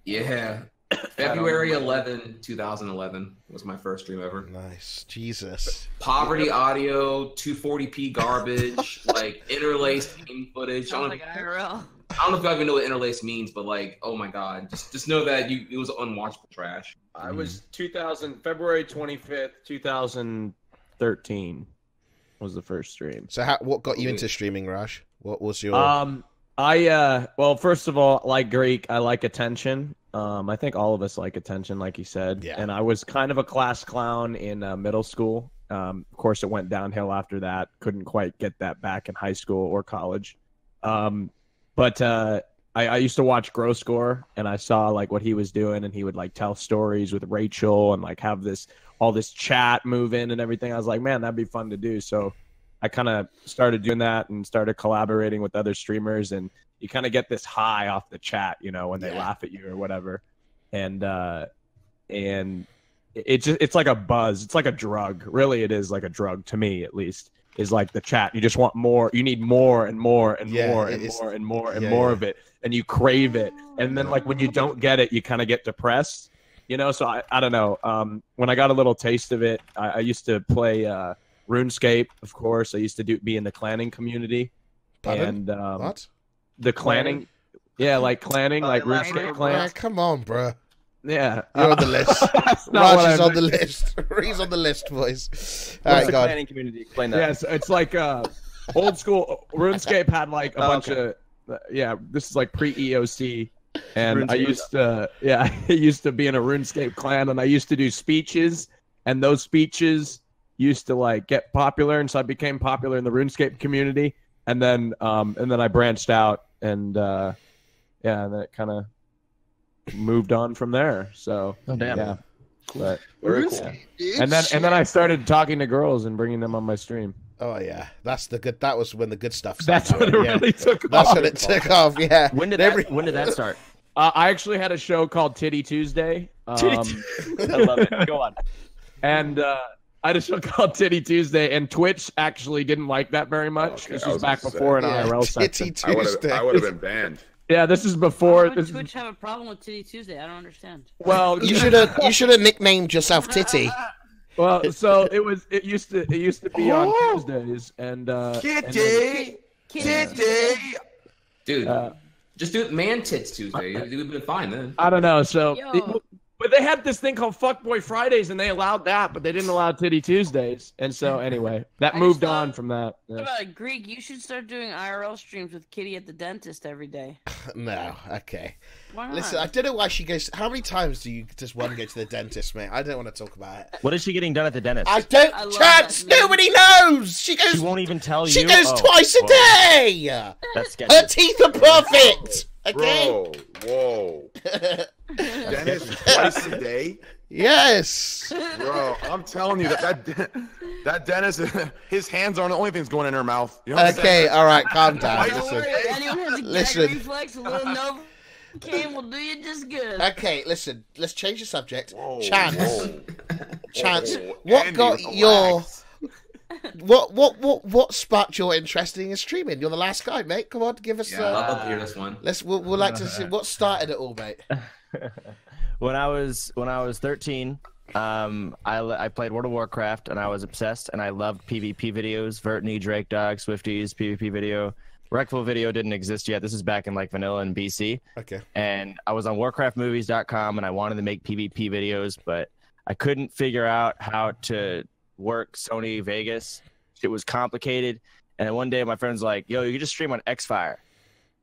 Speaker 4: Yeah.
Speaker 5: February 11, 2011 was my first stream ever.
Speaker 2: Nice. Jesus.
Speaker 5: Poverty audio, 240p garbage, like interlaced game footage.
Speaker 4: Sounds like IRL.
Speaker 5: I don't know if you even know what interlace means, but like, oh my god, just know that it was unwatchable trash.
Speaker 3: I was February 25th, 2013 was the first stream.
Speaker 2: So what got you into streaming, Raj? What was your?
Speaker 3: Well, first of all, like Greek, I like attention. I think all of us like attention, like you said.
Speaker 2: Yeah.
Speaker 3: And I was kind of a class clown in middle school. Of course, it went downhill after that. Couldn't quite get that back in high school or college. But I used to watch Grow Score, and I saw like what he was doing, and he would like tell stories with Rachel and like have all this chat move in and everything. I was like, man, that'd be fun to do. So I kind of started doing that and started collaborating with other streamers, and you kind of get this high off the chat, when they laugh at you or whatever. And it's like a buzz. It's like a drug. Really, it is like a drug to me, at least. is like the chat. You just want more. You need more and more and
Speaker 2: Yeah,
Speaker 3: more and
Speaker 2: it's-
Speaker 3: more and more and
Speaker 2: yeah,
Speaker 3: more
Speaker 2: yeah.
Speaker 3: of it, and you crave it. And then like when you don't get it, you kind of get depressed, you know. So I don't know. When I got a little taste of it, I used to play RuneScape, of course. I used to be in the clanning community.
Speaker 2: Pardon?
Speaker 3: And
Speaker 2: What?
Speaker 3: the clanning, yeah, like clanning, like
Speaker 4: elaborate
Speaker 3: RuneScape
Speaker 4: more.
Speaker 3: clans.
Speaker 2: Come on, bro.
Speaker 3: Yeah,
Speaker 2: You're on the list.
Speaker 3: That's not what
Speaker 2: Raj is
Speaker 3: I
Speaker 2: on the
Speaker 3: meant.
Speaker 2: list. He's on the list, boys. All
Speaker 8: What's
Speaker 2: right,
Speaker 8: the
Speaker 2: God.
Speaker 8: planning community? Explain that.
Speaker 3: Yeah, it's like old school RuneScape had like a bunch of this is like pre-EOC, and I used to I used to be in a RuneScape clan, and I used to do speeches, and those speeches used to like get popular, and so I became popular in the RuneScape community, and then I branched out, and and then it kind of moved on from there. So yeah, but
Speaker 7: Very cool.
Speaker 3: and then I started talking to girls and bringing them on my stream.
Speaker 2: Oh yeah, that's the good. That was when the good stuff
Speaker 3: That's
Speaker 2: started.
Speaker 3: when it
Speaker 2: yeah.
Speaker 3: really took
Speaker 2: That's
Speaker 3: off.
Speaker 2: when it took off. Yeah.
Speaker 8: When did
Speaker 2: Every-
Speaker 8: that start?
Speaker 3: I actually had a show called Titty Tuesday.
Speaker 8: I love it. Go on.
Speaker 3: And I had a show called Titty Tuesday, and Twitch actually didn't like that very much.
Speaker 7: Okay,
Speaker 3: This
Speaker 7: I
Speaker 3: was
Speaker 7: was
Speaker 3: back
Speaker 7: gonna say.
Speaker 3: before an
Speaker 2: Yeah,
Speaker 3: IRL
Speaker 2: Titty
Speaker 3: section.
Speaker 2: Tuesday.
Speaker 7: I would have been banned.
Speaker 3: Yeah, this is
Speaker 4: Why
Speaker 3: before.
Speaker 4: would
Speaker 3: This,
Speaker 4: Twitch have a problem with Titty Tuesday? I don't understand.
Speaker 3: well,
Speaker 2: You should have nicknamed yourself Titty.
Speaker 3: well, so it used to be on Tuesdays, and
Speaker 5: Kitty, dude,
Speaker 3: Uh,
Speaker 5: just do it man tits Tuesday. It would have been fine then.
Speaker 3: I don't know. So,
Speaker 4: Yo.
Speaker 3: but they had this thing called Fuckboy Fridays, and they allowed that, but they didn't allow Titty Tuesdays. And so, anyway, that
Speaker 4: I
Speaker 3: moved
Speaker 4: just
Speaker 3: on
Speaker 4: thought-
Speaker 3: from that.
Speaker 4: What
Speaker 3: Yeah.
Speaker 4: about Greek? You should start doing IRL streams with Kitty at the dentist every day.
Speaker 2: No, okay.
Speaker 4: Why not?
Speaker 2: Listen, I don't know why she goes. How many times do you just want to go to the dentist, mate? I don't want to talk about it.
Speaker 8: What is she getting done at the dentist?
Speaker 2: I don't.
Speaker 4: I love
Speaker 2: Chance.
Speaker 4: that, man.
Speaker 2: Nobody knows. She goes.
Speaker 8: She won't even tell
Speaker 2: She
Speaker 8: you.
Speaker 2: goes
Speaker 8: Oh,
Speaker 2: twice a
Speaker 8: whoa.
Speaker 2: day.
Speaker 8: That's sketchy.
Speaker 2: Her teeth are perfect. Okay.
Speaker 7: Bro, whoa. Dennis, twice a day?
Speaker 2: Yes.
Speaker 7: Bro, I'm telling you, that Dennis, his hands aren't the only things going in her mouth. You know what I'm
Speaker 2: Okay.
Speaker 7: saying?
Speaker 2: All right. Calm down.
Speaker 4: Don't
Speaker 2: Listen.
Speaker 4: worry, if anyone has a gag
Speaker 2: Listen.
Speaker 4: reflex, a little Novocaine will do you just good.
Speaker 2: Okay. Listen. Let's change the subject.
Speaker 7: Whoa,
Speaker 2: Chance.
Speaker 7: whoa.
Speaker 2: Chance.
Speaker 7: Whoa,
Speaker 2: What
Speaker 7: Andy,
Speaker 2: got
Speaker 7: relax.
Speaker 2: your? What sparked your interest in streaming? You're the last guy, mate. Come on, give us.
Speaker 5: Yeah, I'd love to hear this one.
Speaker 2: We'll like to see what started it all, mate.
Speaker 8: When I was 13, I played World of Warcraft and I was obsessed and I loved PvP videos, Vertney, Drake Dog, Swifties, PvP video. Rectful video didn't exist yet. This is back in like vanilla and BC.
Speaker 2: Okay.
Speaker 8: And I was on warcraftmovies.com and I wanted to make PvP videos, but I couldn't figure out how to work Sony Vegas. It was complicated. And then one day my friend's like, yo, you can just stream on Xfire.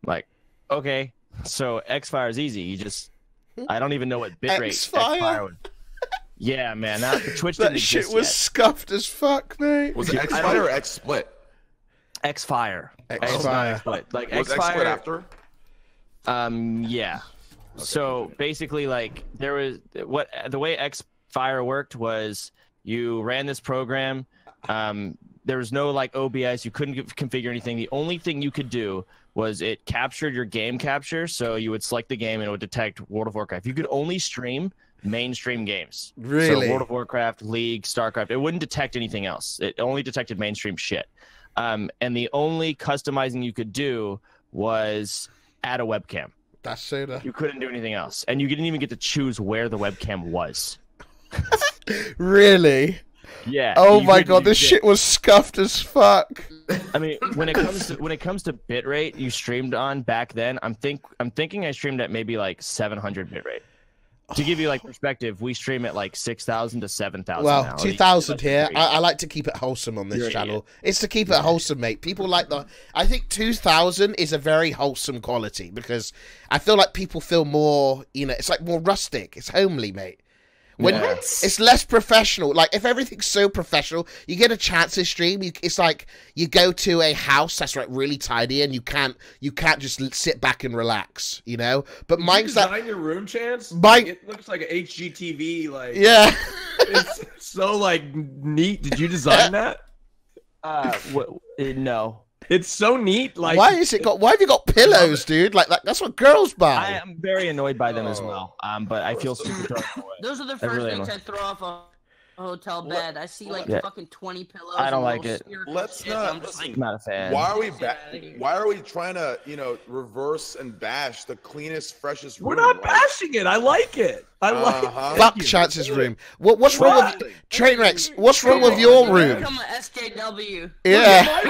Speaker 8: I'm like, okay. So Xfire is easy. You just, I don't even know what bitrate
Speaker 2: Xfire?
Speaker 8: would. Yeah, man. That, Twitch
Speaker 2: That
Speaker 8: didn't
Speaker 2: shit
Speaker 8: exist
Speaker 2: was
Speaker 8: yet.
Speaker 2: scuffed as fuck, mate.
Speaker 7: Was it X-Split or X-Split?
Speaker 8: Xfire.
Speaker 2: Xfire.
Speaker 8: Xfire. Like
Speaker 7: Was X-Split
Speaker 8: Xfire.
Speaker 7: after?
Speaker 8: Yeah. So basically, like there was the way Xfire worked was you ran this program. There was no like OBS. You couldn't configure anything. The only thing you could do was it captured your game capture. So you would select the game and it would detect World of Warcraft. You could only stream mainstream games.
Speaker 2: Really?
Speaker 8: So World of Warcraft, League, StarCraft. It wouldn't detect anything else. It only detected mainstream shit. And the only customizing you could do was add a webcam.
Speaker 2: That's soda.
Speaker 8: You couldn't do anything else. And you didn't even get to choose where the webcam was.
Speaker 2: Really?
Speaker 8: Yeah.
Speaker 2: Oh
Speaker 8: you
Speaker 2: my
Speaker 8: couldn't
Speaker 2: god,
Speaker 8: do
Speaker 2: this shit was scuffed as fuck.
Speaker 8: I mean, when it comes to bitrate you streamed on back then, I'm thinking I streamed at maybe like 700 bitrate. To give you like perspective, we stream at like 6,000 to 7,000
Speaker 2: Well,
Speaker 8: now.
Speaker 2: 2,000 here.
Speaker 8: Crazy.
Speaker 2: I like to keep it wholesome on this
Speaker 8: You're an
Speaker 2: channel.
Speaker 8: idiot.
Speaker 2: It's to keep it wholesome, mate. People like the. I think 2,000 is a very wholesome quality because I feel like people feel more. You know, it's like more rustic. It's homely, mate. When
Speaker 8: Yeah.
Speaker 2: it's less professional. Like if everything's so professional, you get a chance to stream. It's like you go to a house that's like really tidy, and you can't just sit back and relax. You know. But mine's that.
Speaker 3: Design your room, Chance.
Speaker 2: Mine-
Speaker 3: It looks like an HGTV. Like
Speaker 2: Yeah.
Speaker 3: it's so like neat. Did you design that?
Speaker 8: No.
Speaker 3: It's so neat. Like
Speaker 2: Why have you got pillows, dude? Like that's what girls
Speaker 8: I
Speaker 2: buy.
Speaker 8: am very annoyed by them as well. But I feel super thrown away.
Speaker 4: Those are the
Speaker 8: They're
Speaker 4: first
Speaker 8: really
Speaker 4: things I
Speaker 8: annoying.
Speaker 4: throw off a hotel bed. I see like fucking 20 pillows.
Speaker 8: I don't like it.
Speaker 7: Let's
Speaker 4: shit.
Speaker 7: not.
Speaker 4: I'm just like,
Speaker 8: Not a fan.
Speaker 7: Why are we trying to, reverse and bash the cleanest, freshest room?
Speaker 3: We're not bashing it. I like it. I like it.
Speaker 2: Fuck Chance's room. What's wrong with Trainwrecks? What's wrong with your room?
Speaker 4: Become a SJW.
Speaker 2: Yeah.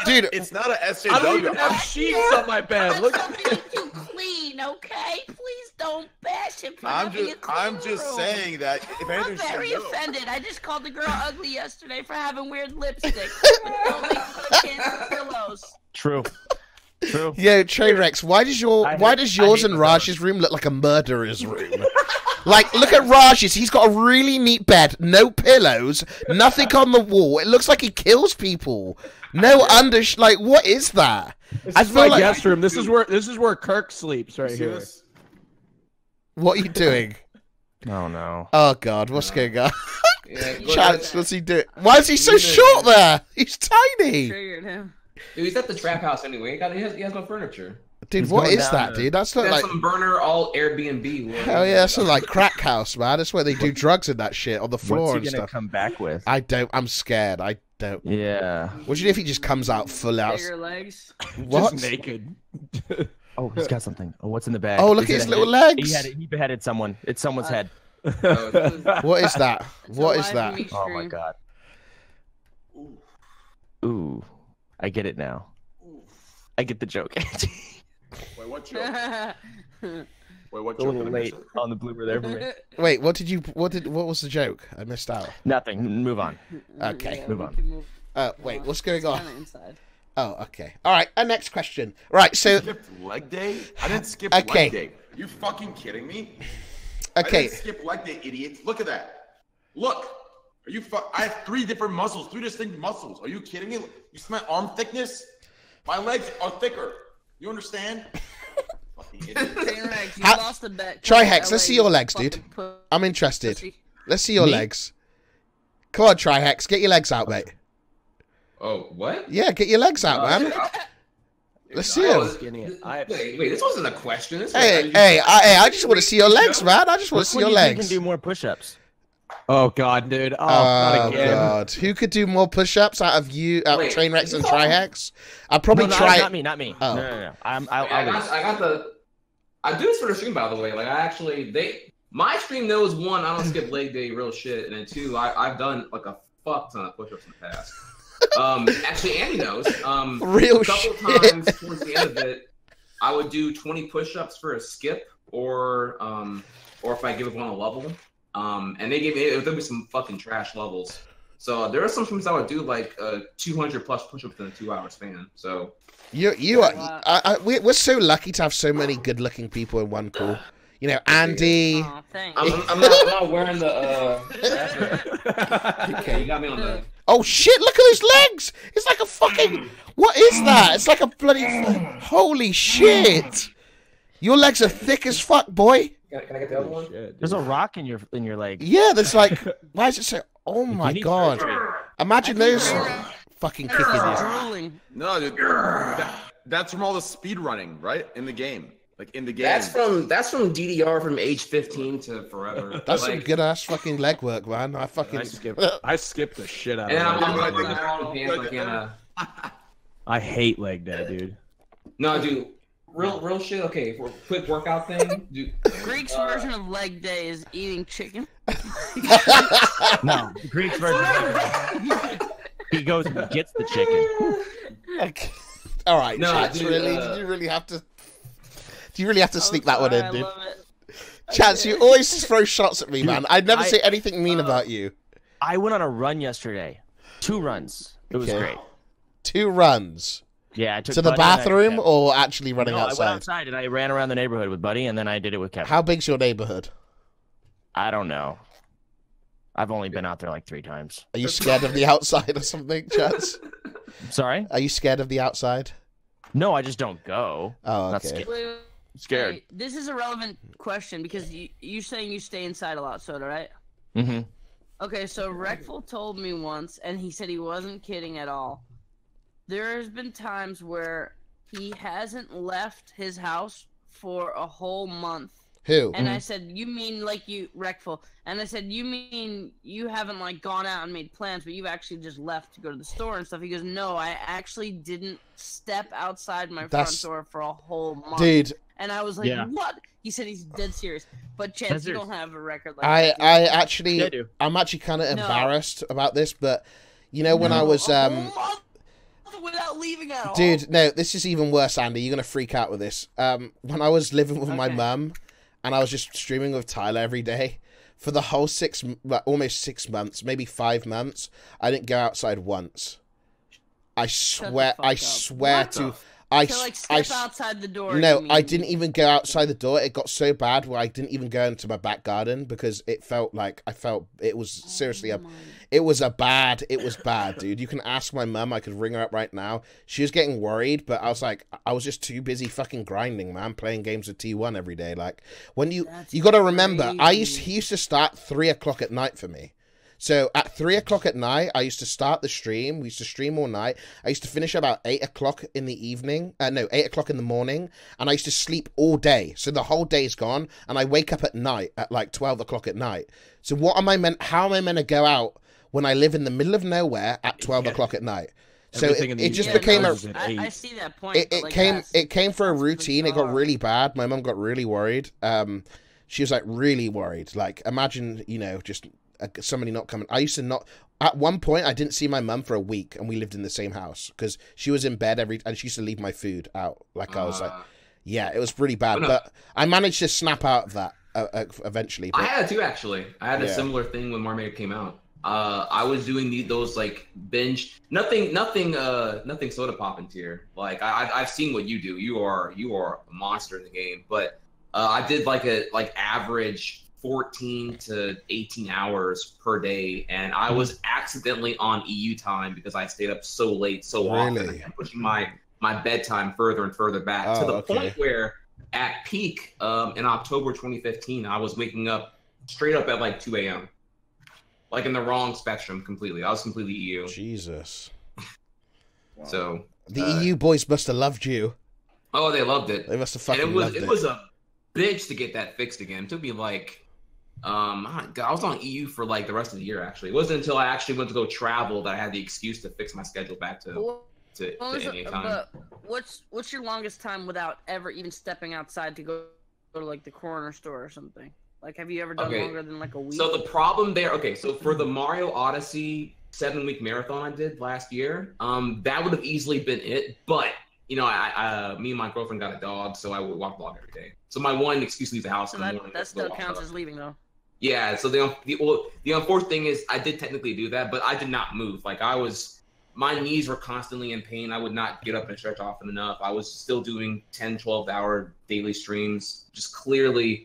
Speaker 2: Dude,
Speaker 7: It's not a SJW.
Speaker 3: I don't even have sheets on my bed. Look at me.
Speaker 4: Too clean, okay? Please don't bash him for
Speaker 7: I'm
Speaker 4: having a clean
Speaker 7: just
Speaker 4: room.
Speaker 7: saying that if
Speaker 4: I'm
Speaker 7: anything
Speaker 4: very
Speaker 7: should go.
Speaker 4: offended. I just called the girl ugly yesterday for having weird lipstick. Don't make fun of kids with pillows.
Speaker 8: True.
Speaker 2: Yo, Trainwrecks, why does yours and Raj's room look like a murderer's room? Like, look at Raj's. He's got a really neat bed, no pillows, nothing on the wall. It looks like he kills people. No like, what is that?
Speaker 3: This is my guest room. This is where Kirk sleeps right here.
Speaker 2: What are you doing?
Speaker 8: Oh no.
Speaker 2: Oh God, what's going on?
Speaker 5: Yeah,
Speaker 2: Chance, what's he doing? Why is he so short there? He's tiny.
Speaker 4: Triggered him.
Speaker 5: Dude, he's at the trap house anyway. He has no furniture.
Speaker 2: Dude, what is that, dude? That's not
Speaker 5: That's
Speaker 2: like
Speaker 5: some burner all Airbnb.
Speaker 2: hell yeah, that's not like crack house, man. That's where they do drugs and that shit on the floor
Speaker 8: What's
Speaker 2: and
Speaker 8: he gonna
Speaker 2: stuff.
Speaker 8: come back with?
Speaker 2: I'm scared. I don't.
Speaker 8: Yeah.
Speaker 2: What do you do if he just comes out full out?
Speaker 4: Bigger legs.
Speaker 2: What?
Speaker 3: Just naked.
Speaker 8: Oh, he's got something. Oh, what's in the bag?
Speaker 2: Oh, look
Speaker 8: Is
Speaker 2: at
Speaker 8: it
Speaker 2: his
Speaker 8: a
Speaker 2: little
Speaker 8: head?
Speaker 2: legs.
Speaker 8: He beheaded someone. It's someone's head.
Speaker 2: What is that? What is that?
Speaker 8: Oh my god. Ooh. I get it now. I get the joke.
Speaker 7: Wait, what joke? Wait, what
Speaker 8: A
Speaker 7: joke?
Speaker 8: little late on the blooper there for me.
Speaker 2: Wait, what was the joke? I missed out.
Speaker 8: Nothing. Move on.
Speaker 2: Okay.
Speaker 8: Move on.
Speaker 2: Wait, what's going on?
Speaker 4: Kinda inside.
Speaker 2: Oh, okay. All right, next question. Right, so
Speaker 7: Skipped leg day? I didn't skip
Speaker 2: Okay.
Speaker 7: leg day. You fucking kidding me?
Speaker 2: okay.
Speaker 7: I didn't skip leg day, idiot. Look at that. Look. Are you I have 3 different muscles, 3 distinct muscles. Are you kidding me? You see my arm thickness? My legs are thicker. You understand? Fucking idiot.
Speaker 4: Trainwrecks, you
Speaker 2: How-
Speaker 4: lost a bet.
Speaker 2: Trihex, let's see your legs, dude.
Speaker 4: Fucking
Speaker 2: I'm interested.
Speaker 4: pussy.
Speaker 2: Let's see your
Speaker 8: Me?
Speaker 2: legs. Come on, Trihex, get your legs out, mate.
Speaker 5: Oh, what?
Speaker 2: Yeah, get your legs out, man. Let's see them.
Speaker 5: Wait, this wasn't a question.
Speaker 2: I just want to see your legs, man. I just want to see your
Speaker 8: You
Speaker 2: legs.
Speaker 8: can do more push-ups.
Speaker 3: Oh god, dude. Oh, not
Speaker 2: Oh
Speaker 3: again.
Speaker 2: God! Who could do more push-ups out of you, out of
Speaker 5: Wait.
Speaker 2: Trainwrecks and Trihex? I'll probably try.
Speaker 8: Not me.
Speaker 2: Oh.
Speaker 8: No.
Speaker 5: I do this for the stream, by the way. Like, my stream knows, 1, I don't skip leg day, real shit, and then 2, I've done like a fuck ton of push-ups in the past. Actually, Andy knows.
Speaker 2: Real
Speaker 5: a couple
Speaker 2: shit.
Speaker 5: times towards the end of it, I would do 20 push-ups for a skip, or if I give one a level. And they gave me, there'd be some fucking trash levels. So there are some streams I would do like 200 plus push-ups in a 2-hour span. So
Speaker 2: we're so lucky to have so many good-looking people in one call. You know, Andy.
Speaker 4: Aw, thanks.
Speaker 5: I'm not wearing the. Okay, you got me on the.
Speaker 2: Oh shit! Look at his legs. It's like a fucking. What is that? It's like a bloody. Holy shit! Your legs are thick as fuck, boy.
Speaker 5: Can I get the other one?
Speaker 8: There's a rock in your leg.
Speaker 2: Yeah, there's like. Why is it so? Oh my
Speaker 8: need
Speaker 2: god!
Speaker 8: surgery.
Speaker 2: Imagine those fucking kicking you.
Speaker 4: Drooling.
Speaker 7: No, dude. That's from all the speed running, right? In the game. Like, in the game.
Speaker 5: That's from DDR from age 15 to forever.
Speaker 2: That's some
Speaker 5: like,
Speaker 2: good ass fucking leg work, man. I
Speaker 3: skipped the shit out
Speaker 5: And
Speaker 3: of
Speaker 5: I'm
Speaker 3: it.
Speaker 5: running around with pants like in a.
Speaker 3: I hate leg day, dude.
Speaker 5: No, dude. Real shit. Okay, for a quick workout thing. Dude,
Speaker 4: Greek's version of leg day is eating chicken.
Speaker 8: No, the Greek's version. He goes and gets the chicken.
Speaker 2: All right,
Speaker 5: No,
Speaker 2: Chance,
Speaker 5: dude,
Speaker 2: really? Do you really have to sneak that one in,
Speaker 4: I
Speaker 2: dude?
Speaker 4: love it.
Speaker 2: Chance, you always throw shots at me, man. I never say anything mean about you.
Speaker 8: I went on a run yesterday. 2 runs. It was
Speaker 2: Okay.
Speaker 8: great.
Speaker 2: 2 runs.
Speaker 8: Yeah, I took
Speaker 2: To the
Speaker 8: Buddy and I took
Speaker 2: bathroom
Speaker 8: Kevin.
Speaker 2: or actually running
Speaker 8: No, I went
Speaker 2: outside?
Speaker 8: outside and I ran around the neighborhood with Buddy, and then I did it with Kevin.
Speaker 2: How big's your neighborhood?
Speaker 8: I don't know. I've only been out there like 3 times.
Speaker 2: Are you scared of the outside or something, Chance?
Speaker 8: Sorry?
Speaker 2: Are you scared of the outside?
Speaker 8: No, I just don't go.
Speaker 2: Oh,
Speaker 8: Not
Speaker 2: okay.
Speaker 8: scared.
Speaker 4: Wait,
Speaker 8: Scared.
Speaker 4: wait, this is a relevant question because you're saying you stay inside a lot, Soda, right?
Speaker 8: Mm-hmm.
Speaker 4: Okay, so Reckful told me once, and he said he wasn't kidding at all. There has been times where he hasn't left his house for a whole month.
Speaker 2: Who?
Speaker 4: And I said, you mean like you, Wreckful. And I said, you mean you haven't like gone out and made plans, but you've actually just left to go to the store and stuff. He goes, no, I actually didn't step outside my front door for a whole month.
Speaker 2: Dude.
Speaker 4: And I was like, what? He said he's dead serious. But Chance, you don't have a record like that.
Speaker 2: I'm actually kind of embarrassed about this, but you know when I was
Speaker 4: without leaving at all.
Speaker 2: Dude, no, this is even worse, Andy. You're gonna freak out with this. When I was living with my mum, and I was just streaming with Tyler every day for the whole almost 6 months, maybe 5 months. I didn't go outside once. I swear to.
Speaker 4: Step outside the door.
Speaker 2: No, I didn't even go outside the door. It got so bad where I didn't even go into my back garden because it felt like it was seriously it was bad, dude. You can ask my mum. I could ring her up right now. She was getting worried, but I was like, I was just too busy fucking grinding, man, playing games with T1 every day. Like when you got to remember, he used to start 3 o'clock at night for me. So at 3 o'clock at night, I used to start the stream. We used to stream all night. I used to finish about 8 o'clock in the evening. 8 o'clock in the morning. And I used to sleep all day. So the whole day's gone. And I wake up at night at like 12 o'clock at night. So how am I meant to go out when I live in the middle of nowhere at 12 o'clock at night? So it just became
Speaker 4: I see that point.
Speaker 2: It came for a routine. It got really bad. My mum got really worried. She was like really worried. Like imagine, just somebody not coming. I used to not. At one point, I didn't see my mum for a week, and we lived in the same house because she was in bed and she used to leave my food out. Like I was like, yeah, it was pretty bad. But I managed to snap out of that eventually. But...
Speaker 5: I had to actually. I had a similar thing when Mermaid came out. I was doing those like binge. Nothing Sodapoppin tier. Like I've seen what you do. You are a monster in the game. But I did like average 14 to 18 hours per day, and I was accidentally on EU time because I stayed up so late so often. I kept pushing my bedtime further and further back to the point where at peak in October 2015 I was waking up straight up at like 2 a.m. like in the wrong spectrum completely. I was completely EU.
Speaker 2: Jesus.
Speaker 5: So
Speaker 2: the EU boys must have loved you.
Speaker 5: Oh, they loved it.
Speaker 2: They must have fucking loved it.
Speaker 5: It was a bitch to get that fixed again. It took me like I was on EU for like the rest of the year. Actually, it wasn't until I actually went to go travel that I had the excuse to fix my schedule back to any time.
Speaker 4: But what's your longest time without ever even stepping outside to go to like the corner store or something? Like, have you ever done longer than like a week?
Speaker 5: So the problem there, so for the Mario Odyssey 7-week marathon I did last year, that would have easily been it. But me and my girlfriend got a dog, so I would walk the dog every day. So my one excuse to leave the house in the morning.
Speaker 4: That still counts as leaving, though.
Speaker 5: Yeah. So the unfortunate thing is, I did technically do that, but I did not move. Like my knees were constantly in pain. I would not get up and stretch often enough. I was still doing 10, 12-hour daily streams, just clearly.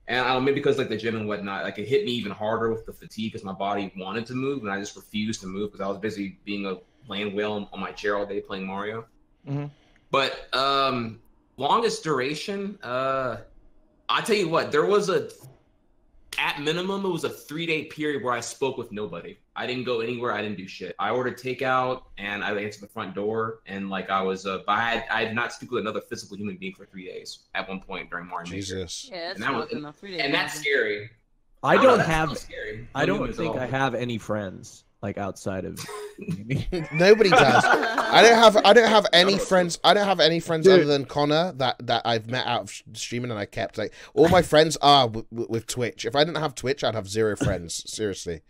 Speaker 5: And maybe because like the gym and whatnot, like it hit me even harder with the fatigue because my body wanted to move and I just refused to move because I was busy being a land whale on my chair all day playing Mario. Mm-hmm. But longest duration, I tell you what, there was at minimum, it was a 3-day period where I spoke with nobody. I didn't go anywhere. I didn't do shit. I ordered takeout and I answered the front door. And like I was, I had not spoken with another physical human being for 3 days at one point during Mario.
Speaker 2: Jesus.
Speaker 4: Yeah,
Speaker 5: that's scary.
Speaker 3: I don't think I have any friends like outside of
Speaker 2: nobody does. I don't have any friends. I don't have any friends other than Connor that I've met out of streaming and I kept. Like all my friends are with Twitch. If I didn't have Twitch, I'd have 0 friends. Seriously.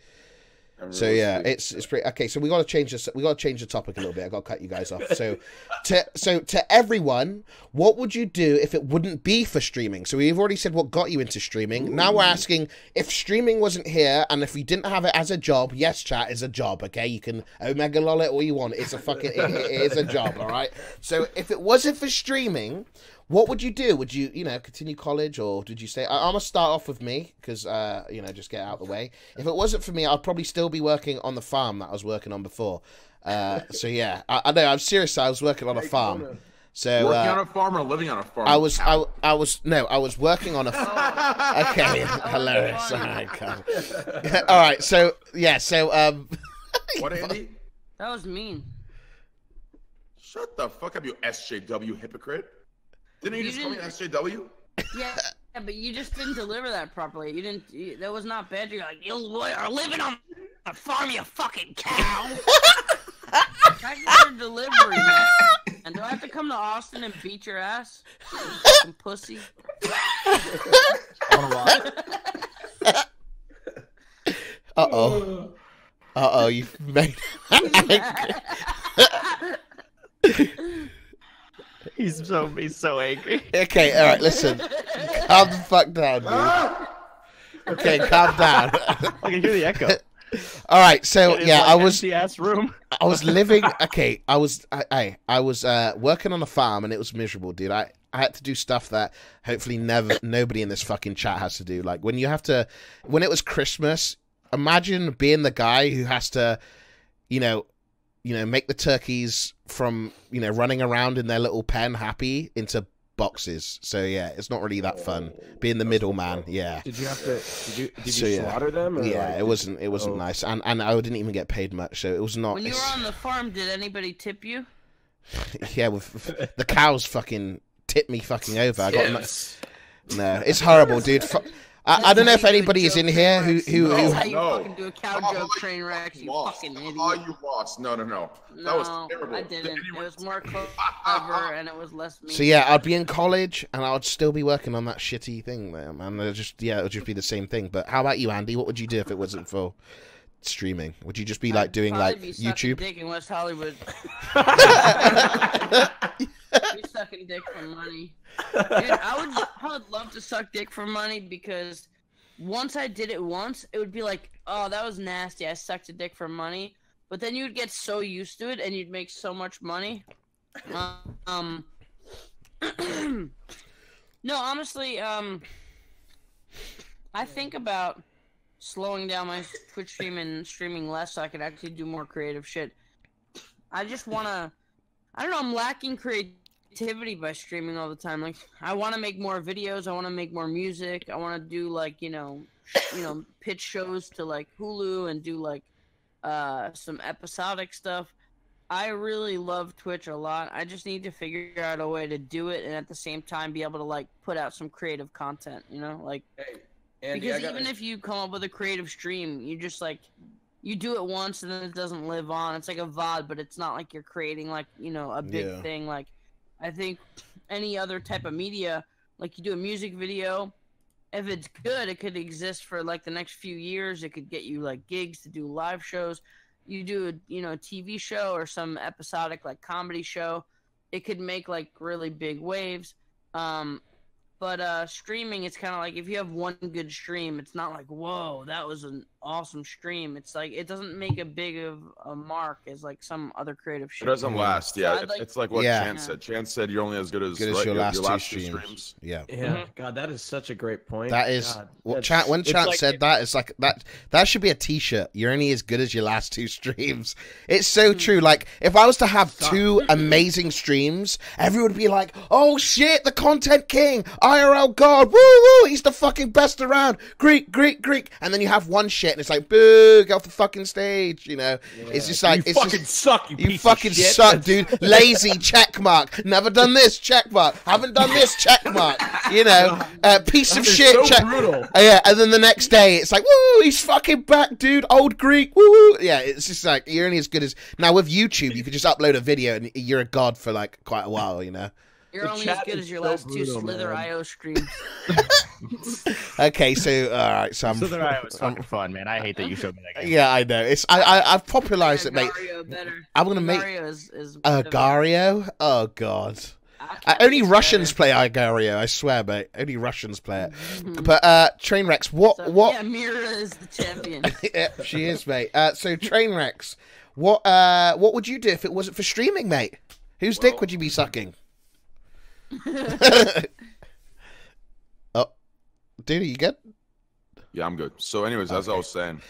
Speaker 2: So yeah, it's pretty okay. So we got to change this. We got to change the topic a little bit. I got to cut you guys off. So to everyone, what would you do if it wouldn't be for streaming? So we've already said what got you into streaming. Ooh. Now we're asking if streaming wasn't here and if we didn't have it as a job. Yes, chat is a job. Okay, you can Omega lol it all you want. It's a fucking it is a job. All right. So if it wasn't for streaming, what would you do? Would you, continue college or did you stay? I'm going to start off with me because, just get out of the way. If it wasn't for me, I'd probably still be working on the farm that I was working on before. So, yeah, I know, I'm serious. I was working on a farm. So
Speaker 7: working on a farm or living on a farm?
Speaker 2: I was working on a farm. Okay, hilarious. All right, all right, so, yeah, so,
Speaker 7: what, Andy?
Speaker 4: That was mean.
Speaker 7: Shut the fuck up, you SJW hypocrite. Didn't you just call me SJW?
Speaker 4: Yeah. Yeah, but you just didn't deliver that properly. You didn't. That was not bad. You're like, you are living on a farm, you fucking cow. Practice your delivery, man. And do I have to come to Austin and beat your ass? Some pussy.
Speaker 2: Uh-oh. Uh-oh, you've made
Speaker 8: He's so angry.
Speaker 2: Okay, all right, listen. Calm the fuck down, dude. Okay, calm down.
Speaker 8: I can hear the echo.
Speaker 2: All right, so yeah, I was
Speaker 8: empty-ass room.
Speaker 2: I was living. Okay, I was working on a farm and it was miserable, dude. I had to do stuff that hopefully nobody in this fucking chat has to do. Like when it was Christmas, imagine being the guy who has to, make the turkeys from, running around in their little pen happy into boxes. So yeah, it's not really that fun being the middleman. Yeah.
Speaker 3: Did you slaughter them? Or
Speaker 2: yeah, it wasn't nice, and I didn't even get paid much, so it was not.
Speaker 4: When you were on the farm, did anybody tip you?
Speaker 2: Yeah, with the cows fucking tipped me fucking over. I got no, it's horrible, dude. I don't know if anybody is in here who
Speaker 4: That's how you fucking do a cow joke, Trainwrecks, you fucking idiot.
Speaker 7: Oh, you lost. No. That was terrible.
Speaker 4: I didn't. It was more clever and it was less mean.
Speaker 2: So yeah, I'd be in college and I'd still be working on that shitty thing there, man. It would just be the same thing. But how about you, Andy? What would you do if it wasn't for streaming? Would you just be like doing like YouTube?
Speaker 4: Dick in West Hollywood. Be sucking dick for money. Dude, I would love to suck dick for money because once I did it once, it would be like, oh, that was nasty. I sucked a dick for money. But then you'd get so used to it and you'd make so much money. No, honestly, I think about slowing down my Twitch stream and streaming less so I could actually do more creative shit. I just wanna, I don't know, I'm lacking creativity by streaming all the time. Like, I want to make more videos, I want to make more music, I want to do like, pitch shows to like Hulu and do like some episodic stuff. I really love Twitch a lot. I just need to figure out a way to do it and at the same time be able to like put out some creative content, like Andy, because even if you come up with a creative stream, you just like you do it once and then it doesn't live on. It's like a VOD, but it's not like you're creating like, a big thing. Like I think any other type of media, like you do a music video, if it's good, it could exist for like the next few years. It could get you like gigs to do live shows. You do a TV show or some episodic like comedy show, it could make like really big waves. But streaming, it's kind of like if you have one good stream, it's not like, whoa, that was an awesome stream. It's like it doesn't make a big of a mark as like some other creative shit.
Speaker 7: It doesn't last. Yeah, so it's like what Chance said. Chance said you're only as good as
Speaker 2: your last two streams. Yeah.
Speaker 3: Yeah. God, that is such a great point.
Speaker 2: That is when Chance said that, it's like that should be a T-shirt. You're only as good as your last two streams. It's so true. Like if I was to have two amazing streams, everyone would be like, "Oh shit, the content king, IRL god, woo woo, he's the fucking best around, Greek." And then you have one shit, and it's like, boo, get off the fucking stage. It's just like
Speaker 3: you fucking suck.
Speaker 2: You fucking suck, dude. Lazy, check mark. Never done this, check mark. Haven't done this, check mark. Piece of shit.
Speaker 3: So
Speaker 2: check.
Speaker 3: Brutal.
Speaker 2: Yeah, and then the next day it's like, woo, he's fucking back, dude. Old Greek, woo woo. Yeah, it's just like you're only as good as. Now with YouTube, you could just upload a video and you're a god for like quite a while.
Speaker 4: You're only as good as your last two Slither IO streams.
Speaker 2: Okay, so all right, so
Speaker 8: Slither IO was fucking fun, man. I hate that you showed me that game.
Speaker 2: Yeah, I know. It's I've popularized it, mate.
Speaker 4: Better.
Speaker 2: I'm gonna make Agario. Oh god.
Speaker 4: Only
Speaker 2: Only Russians play Agario, I swear, mate. Only Russians play it. But Trainwrecks, what?
Speaker 4: Yeah, Mira is the champion.
Speaker 2: Yeah, she is, mate. So Trainwrecks, what would you do if it wasn't for streaming, mate? Whose dick would you be sucking? Oh, dude, are you good?
Speaker 7: Yeah, I'm good. So, anyways, as I was saying,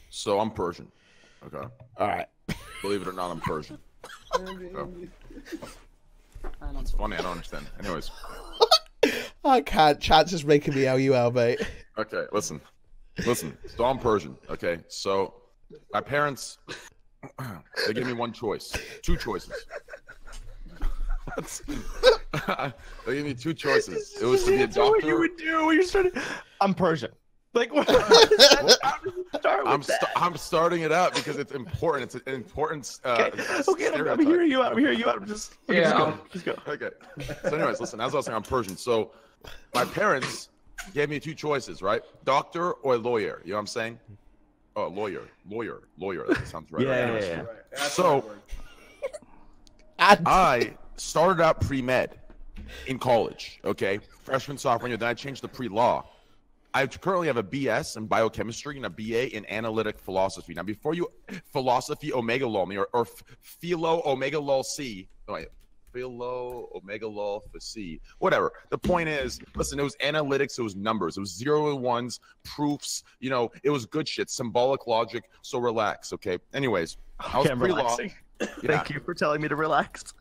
Speaker 7: so I'm Persian. Okay.
Speaker 2: All right.
Speaker 7: Believe it or not, I'm Persian. It's funny. I don't understand. Anyways.
Speaker 2: I can't. Chance is making me LUL, mate.
Speaker 7: Okay, listen. So I'm Persian. Okay, so my parents, they gave me one choice, two choices. They gave me two choices. It was to be a doctor.
Speaker 8: What you would do when you started? I'm Persian. Like what?
Speaker 7: I'm starting it out because it's important. It's an important.
Speaker 8: Okay, I'm hearing you out. I'm hearing you out. Just go.
Speaker 7: Okay. So, anyways, listen. As I was saying, I'm Persian. So, my parents gave me two choices, right? Doctor or lawyer. You know what I'm saying? Oh, lawyer. That sounds right.
Speaker 8: Yeah.
Speaker 7: So, I started out pre-med in college. Okay, freshman, sophomore year. Then I changed to pre-law. I currently have a BS in biochemistry and a BA in analytic philosophy. Now, before you philosophy omega lol me or philo omega lol c, philo omega lol for c, whatever. The point is, listen, it was analytics, it was numbers, it was 0 and 1s, proofs. You know, it was good shit, symbolic logic. So relax, okay. Anyways, I was pre-law.
Speaker 8: Thank you for telling me to relax.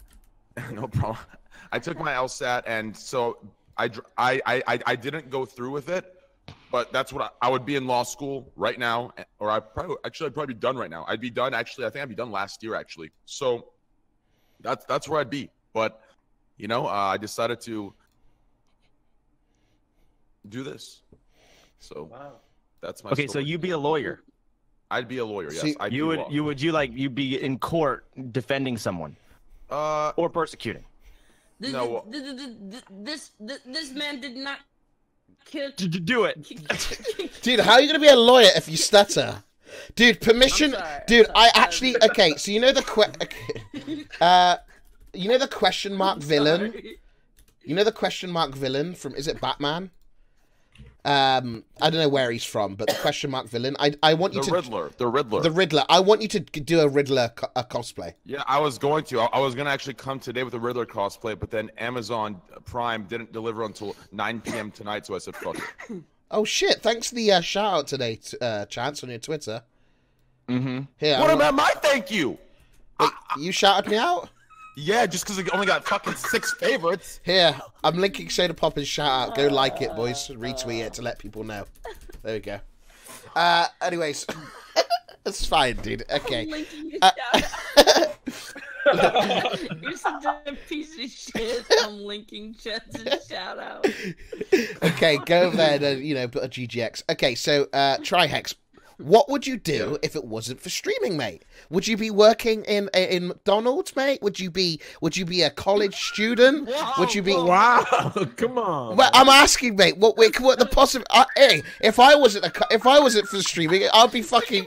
Speaker 7: No problem. I took my LSAT, and so I didn't go through with it. But that's what I would be in law school right now, or I'd probably be done right now. I'd be done, actually. I think I'd be done last year, actually. So that's where I'd be. But, you know, I decided to do this. So that's my story.
Speaker 8: So you'd be a lawyer.
Speaker 7: I'd be a lawyer, yes.
Speaker 2: See,
Speaker 8: you'd be in court defending someone or persecuting.
Speaker 4: This man did not
Speaker 8: do it.
Speaker 2: Dude, how are you gonna be a lawyer if you stutter? Dude, permission. Dude, I actually. Okay, so you know the question mark villain. You know the question mark villain from, is it Batman? I don't know where he's from, but the question mark villain. I want you to
Speaker 7: The Riddler.
Speaker 2: I want you to do a Riddler cosplay.
Speaker 7: Yeah, I was going to. I was gonna actually come today with a Riddler cosplay, but then Amazon Prime didn't deliver until 9 p.m. tonight, so I said fuck it.
Speaker 2: Oh shit! Thanks for the shout out today, Chance, on your Twitter.
Speaker 8: Mm-hmm.
Speaker 2: Here,
Speaker 7: what about my thank you?
Speaker 2: Wait, you shouted me out?
Speaker 7: Yeah, just because it only got fucking 6 favorites.
Speaker 2: Here, I'm linking Sodapoppin's shout out. Go like it, boys. Retweet it to let people know. There we go. Anyways, it's fine, dude. Okay.
Speaker 4: You're such a piece of shit. I'm linking Chet's shout out.
Speaker 2: Okay, go over there and, put a GGX. Okay, so, Trihex. What would you do if it wasn't for streaming, mate? Would you be working in McDonald's, mate? Would you be a college student? Would you be?
Speaker 3: Wow, come on.
Speaker 2: Well, I'm asking, mate. What the possible? Hey, if I wasn't for streaming, I'd be fucking.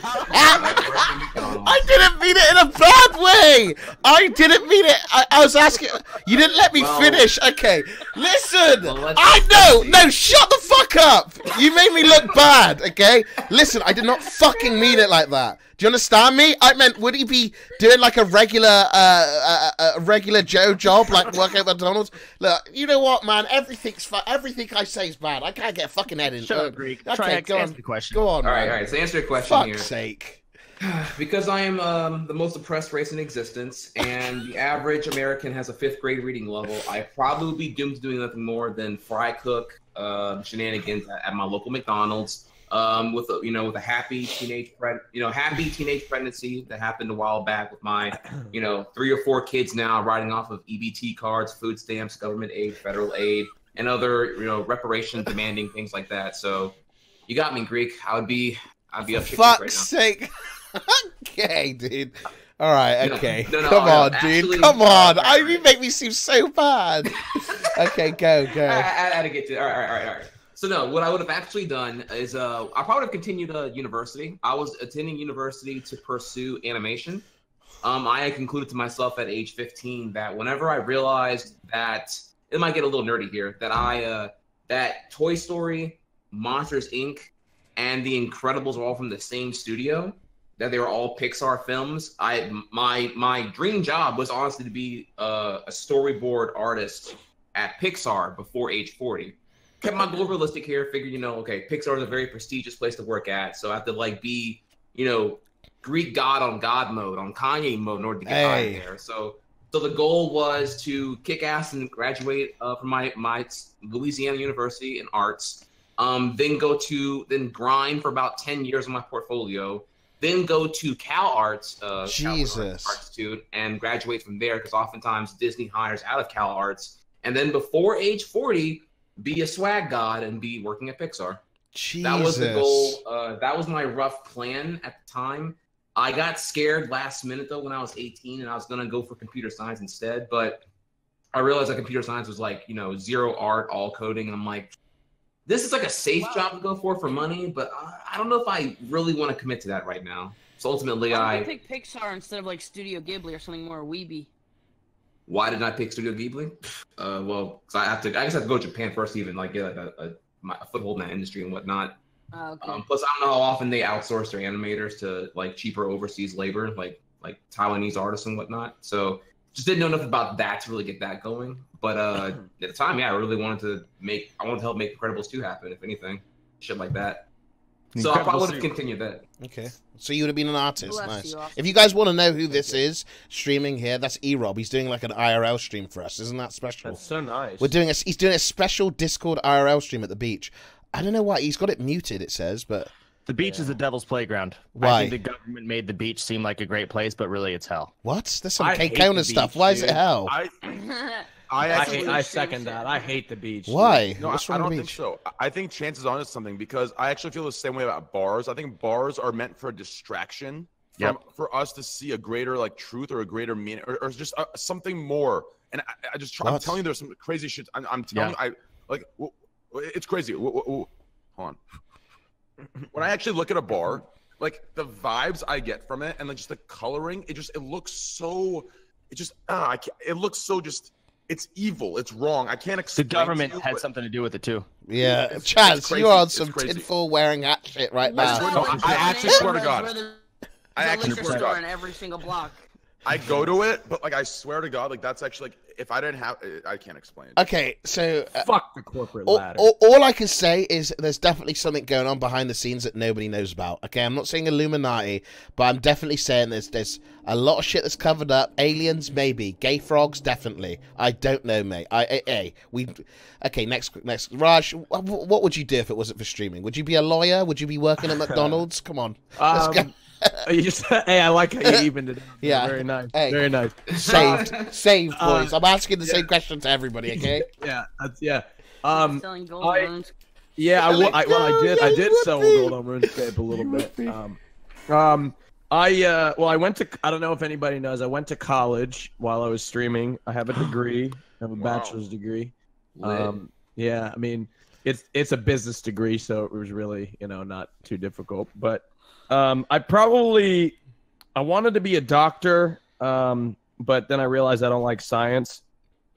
Speaker 2: I didn't mean it in a bad way. I didn't mean it. I was asking. You didn't let me finish. Okay, listen. I know. No, shut the fuck up. You made me look bad. Okay. Listen, I did not fucking mean it like that. Do you understand me? I meant, would he be doing like a regular Joe job, like working at McDonald's? Look, you know what, man? Everything's everything I say is bad. I can't get a fucking head in.
Speaker 8: Shut up, Greek.
Speaker 2: Okay, go on.
Speaker 8: The question.
Speaker 2: Go on.
Speaker 5: All right. So answer your question here.
Speaker 2: Fuck's sake.
Speaker 5: Because I am the most oppressed race in existence, and the average American has a 5th grade reading level, I probably would be doomed to doing nothing more than fry cook shenanigans at my local McDonald's. With a happy teenage pregnancy that happened a while back with my 3 or 4 kids now riding off of EBT cards, food stamps, government aid, federal aid, and other reparation demanding things like that. So you got me, Greek. I'd be up shit creek right now.
Speaker 2: Fuck's sake. Okay, dude. All right, okay.
Speaker 5: No,
Speaker 2: come on, dude. Come on. You make me seem so bad. Okay, go.
Speaker 5: I had to get to it. All right. So no, what I would have actually done is I probably would have continued university. I was attending university to pursue animation. I had concluded to myself at age 15 that whenever I realized that, it might get a little nerdy here, that that Toy Story, Monsters Inc., and The Incredibles are all from the same studio, that they were all Pixar films. My dream job was honestly to be a storyboard artist at Pixar before age 40. Kept my goal realistic here. Figured, okay, Pixar is a very prestigious place to work at, so I have to be, Greek god on God mode, on Kanye mode in order to get hired there. So the goal was to kick ass and graduate from my Louisiana University in arts. Then grind for about 10 years on my portfolio. then go to Cal Arts,
Speaker 2: Jesus,
Speaker 5: Art Institute, and graduate from there, because oftentimes Disney hires out of Cal Arts, and then before age 40, be a swag god and be working at Pixar.
Speaker 2: Jesus.
Speaker 5: That was the goal. That was my rough plan at the time. I got scared last minute though when I was 18, and I was gonna go for computer science instead, but I realized that computer science was like, you know, zero art, all coding, and I'm like, this is like a safe job to go for money, but I don't know if I really want to commit to that right now. So ultimately,
Speaker 4: Why did you pick Pixar instead of like Studio Ghibli or something more weeby?
Speaker 5: Why did I pick Studio Ghibli? Well, because I guess I have to go to Japan first to even like get like a foothold in that industry and whatnot.
Speaker 4: Okay.
Speaker 5: Plus, I don't know how often they outsource their animators to like cheaper overseas labor, like Taiwanese artists and whatnot. So just didn't know enough about that to really get that going. But at the time, yeah, I really wanted to help make Incredibles 2 happen, if anything, shit like that. So I probably would have continued that.
Speaker 2: Okay. So you would have been an artist. Nice.
Speaker 4: You,
Speaker 2: if you guys want to know who this is streaming here, that's E-Rob. He's doing like an IRL stream for us. Isn't that special?
Speaker 3: That's so nice.
Speaker 2: He's doing a special Discord IRL stream at the beach. I don't know why. He's got it muted, it says, but...
Speaker 8: The beach is the devil's playground.
Speaker 2: Why?
Speaker 8: I think the government made the beach seem like a great place, but really it's hell.
Speaker 2: What? There's some
Speaker 3: I hate
Speaker 2: Kona
Speaker 3: the
Speaker 2: stuff.
Speaker 3: beach,
Speaker 2: Why is
Speaker 3: dude.
Speaker 2: it hell?
Speaker 3: I second that. I hate the beach.
Speaker 2: Why?
Speaker 7: No,
Speaker 2: What's
Speaker 7: I
Speaker 2: wrong
Speaker 7: don't
Speaker 2: with the
Speaker 7: think
Speaker 2: beach?
Speaker 7: so. I think chances on is something, because I actually feel the same way about bars. I think bars are meant for a distraction for us to see a greater like truth or a greater meaning or just something more. And I just try. I'm telling you, there's some crazy shit. I'm telling you, it's crazy. Hold on. When I actually look at a bar, like the vibes I get from it and like just the coloring, it looks so. It looks so just. It's evil. It's wrong. I can't explain.
Speaker 8: The government had something to do with it too.
Speaker 2: Yeah,
Speaker 7: It's
Speaker 2: Chaz,
Speaker 7: crazy.
Speaker 2: you're on
Speaker 7: It's
Speaker 2: some
Speaker 7: crazy.
Speaker 2: tinfoil wearing hat shit right now.
Speaker 7: I actually swear to God. I actually
Speaker 4: liquor
Speaker 7: swear to
Speaker 4: store
Speaker 7: God.
Speaker 4: in every single block.
Speaker 7: I go to it, but like I swear to God, like that's actually like if I didn't have, I can't explain it.
Speaker 2: Okay, so
Speaker 3: Fuck the corporate ladder.
Speaker 2: all I can say is there's definitely something going on behind the scenes that nobody knows about. Okay, I'm not saying Illuminati, but I'm definitely saying there's a lot of shit that's covered up. Aliens, maybe. Gay frogs, definitely. I don't know, mate. Okay, next, Raj. What would you do if it wasn't for streaming? Would you be a lawyer? Would you be working at McDonald's? Come on, let's go.
Speaker 3: Hey, I like how you evened it out.
Speaker 2: Yeah.
Speaker 3: Very nice.
Speaker 2: Hey.
Speaker 3: Very nice.
Speaker 2: Saved, boys. I'm asking the same question to everybody. Okay.
Speaker 3: Yeah.
Speaker 4: Selling gold runes.
Speaker 3: Yeah. I did sell gold on RuneScape a little bit. I went to. I don't know if anybody knows. I went to college while I was streaming. I have a degree. I have a bachelor's degree. Yeah. I mean, it's a business degree, so it was really not too difficult. But I wanted to be a doctor, but then I realized I don't like science,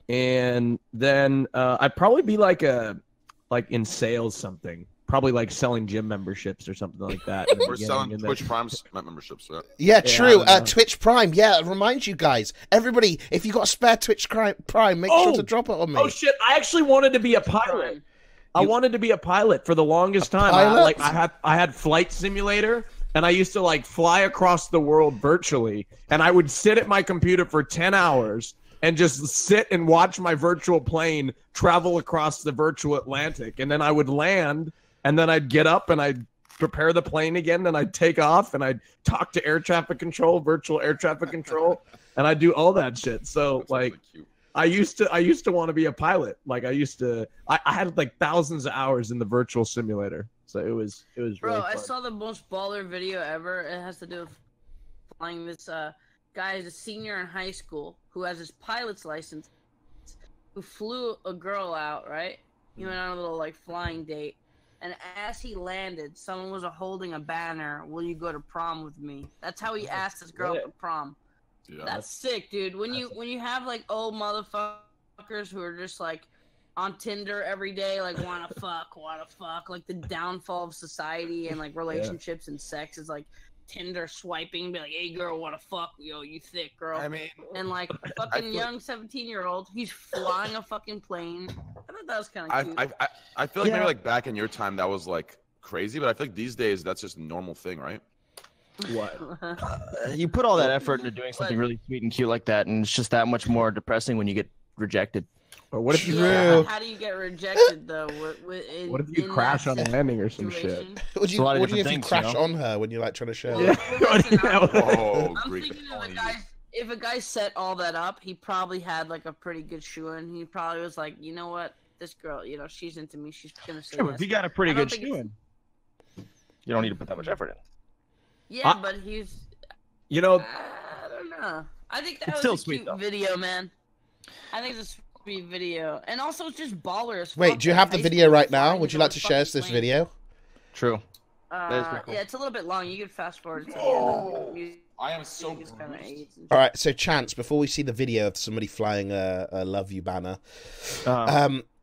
Speaker 3: and then I'd probably be like in sales something, probably like selling gym memberships or something like that.
Speaker 7: We're selling Twitch Prime memberships.
Speaker 2: Yeah, true. Twitch Prime. Yeah, remind you guys, everybody, if you got a spare Twitch Prime, make sure to drop it on me.
Speaker 3: Oh shit! I actually wanted to be a pilot. I wanted to be a pilot for the longest time. I had Flight Simulator, and I used to like fly across the world virtually, and I would sit at my computer for 10 hours and just sit and watch my virtual plane travel across the virtual Atlantic, and then I would land, and then I'd get up and I'd prepare the plane again, and I'd take off, and I'd talk to air traffic control, virtual air traffic control, and I'd do all that shit. So like.
Speaker 7: Really cute.
Speaker 3: I used to want to be a pilot. Like I had like thousands of hours in the virtual simulator. So it was
Speaker 4: Bro,
Speaker 3: really
Speaker 4: I
Speaker 3: fun.
Speaker 4: saw the most baller video ever. It has to do with flying. This guy is a senior in high school who has his pilot's license, who flew a girl out, right? He went on a little like flying date. And as he landed, someone was holding a banner, "Will you go to prom with me?" That's how he asked this girl to prom.
Speaker 7: Yeah.
Speaker 4: That's sick, dude. When you have like old motherfuckers who are just like on Tinder every day, like wanna fuck, like the downfall of society and like relationships and sex is like Tinder swiping, be like, "Hey girl, wanna fuck? Yo, you thick girl."
Speaker 7: I mean,
Speaker 4: and like a fucking young 17-year-old, he's flying a fucking plane. I thought that was kind of cute.
Speaker 7: I feel like maybe like back in your time that was like crazy, but I feel like these days that's just a normal thing, right?
Speaker 3: What?
Speaker 8: You put all that effort into doing something really sweet and cute like that, and it's just that much more depressing when you get rejected.
Speaker 3: But what if you
Speaker 2: True.
Speaker 4: How do you get rejected though?
Speaker 3: what if you crash on a landing or some shit?
Speaker 2: Would you,
Speaker 8: a lot of
Speaker 2: what if you
Speaker 8: different
Speaker 2: crash
Speaker 8: things, you
Speaker 2: on her when you're like trying to show?
Speaker 3: Yeah.
Speaker 7: Oh,
Speaker 4: I'm
Speaker 7: Greek.
Speaker 4: thinking if a guy set all that up, he probably had like a pretty good shoe in. He probably was like, you know what, this girl, you know, she's into me. She's gonna say
Speaker 8: Sure,
Speaker 4: yes.
Speaker 8: if you got a pretty
Speaker 4: I don't
Speaker 8: good
Speaker 4: think
Speaker 8: shoe in, you don't need to put that much effort in.
Speaker 4: Yeah, but he's.
Speaker 3: You know,
Speaker 4: I don't know. I think that
Speaker 8: It's
Speaker 4: was
Speaker 8: still
Speaker 4: a
Speaker 8: sweet,
Speaker 4: cute
Speaker 8: though.
Speaker 4: video, man. I think it's a sweet video, and also it's just baller as fuck.
Speaker 2: Wait, do you
Speaker 4: that
Speaker 2: have the
Speaker 4: high
Speaker 2: video
Speaker 4: school
Speaker 2: right now?
Speaker 4: flying
Speaker 2: Would
Speaker 4: is
Speaker 2: you like
Speaker 4: always
Speaker 2: to share us
Speaker 4: fucking
Speaker 2: this
Speaker 4: lame.
Speaker 2: video?
Speaker 8: True. is pretty cool.
Speaker 4: Yeah, it's a little bit long. You can fast forward to the end. Music
Speaker 5: I am so
Speaker 4: is kind of aids and
Speaker 2: All right, so Chance, before we see the video of somebody flying a "Love You" banner,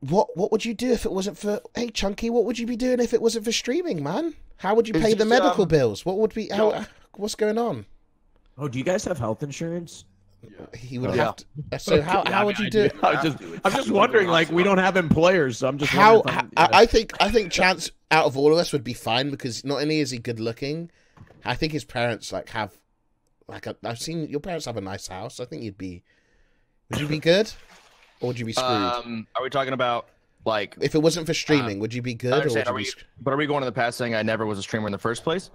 Speaker 2: what would you do if it wasn't for? Hey, Chunky, what would you be doing if it wasn't for streaming, man? How would you
Speaker 8: It's
Speaker 2: pay the
Speaker 8: just,
Speaker 2: medical bills? What would be? What's going on?
Speaker 3: oh, do you guys have health insurance?
Speaker 2: He would
Speaker 8: Yeah.
Speaker 2: have to. So how would you do it?
Speaker 3: I'm just wondering. Like, we don't have employers, so I'm just
Speaker 2: How
Speaker 3: wondering
Speaker 2: I think Chance out of all of us would be fine because not only is he good looking, I think his parents like have like I've seen your parents have a nice house. I think you'd be. Would you be good, or would you be screwed?
Speaker 8: Are we talking about like?
Speaker 2: If it wasn't for streaming, would you be
Speaker 8: I
Speaker 2: good, or would
Speaker 8: understand.
Speaker 2: you
Speaker 8: Are
Speaker 2: be?
Speaker 8: we, but are we going to the past saying I never was a streamer in the first place?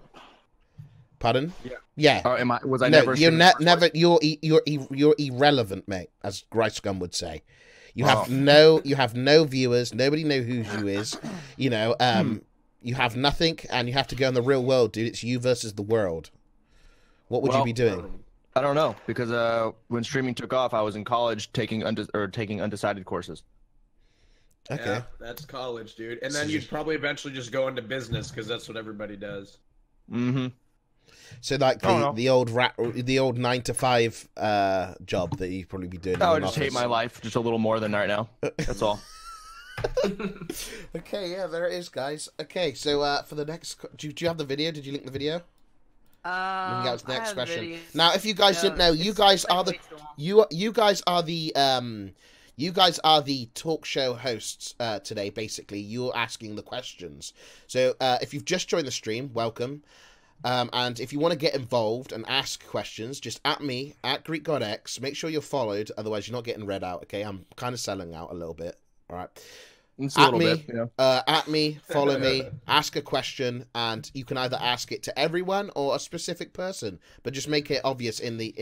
Speaker 2: Pardon? Yeah.
Speaker 8: Or am I? Was I
Speaker 2: No,
Speaker 8: never? A
Speaker 2: you're
Speaker 8: streamer in the first
Speaker 2: never.
Speaker 8: place?
Speaker 2: You're irrelevant, mate, as Greekgodx would say. You have no viewers. Nobody know who you is. You know, you have nothing, and you have to go in the real world, dude. It's you versus the world. What would you be doing?
Speaker 8: I don't know because when streaming took off, I was in college taking undecided courses.
Speaker 2: Okay.
Speaker 9: Yeah, that's college, dude. And then you'd probably eventually just go into business because that's what everybody does.
Speaker 8: Mm-hmm.
Speaker 2: So like the old 9-to-5 job that you'd probably be doing.
Speaker 8: I would just hate my life just a little more than right now. That's all.
Speaker 2: Okay, yeah, there it is, guys. Okay, so for the next, do you have the video? Did you link the video? We can get to the next question. Now, if you guys didn't know, you guys are the talk show hosts today. Basically, you're asking the questions. So if you've just joined the stream, welcome. And if you want to get involved and ask questions, just at me at Greekgodx. Make sure you're followed, otherwise you're not getting read out. Okay, I'm kind of selling out a little bit. All right. At me, follow me, ask a question, and you can either ask it to everyone or a specific person, but just make it obvious in the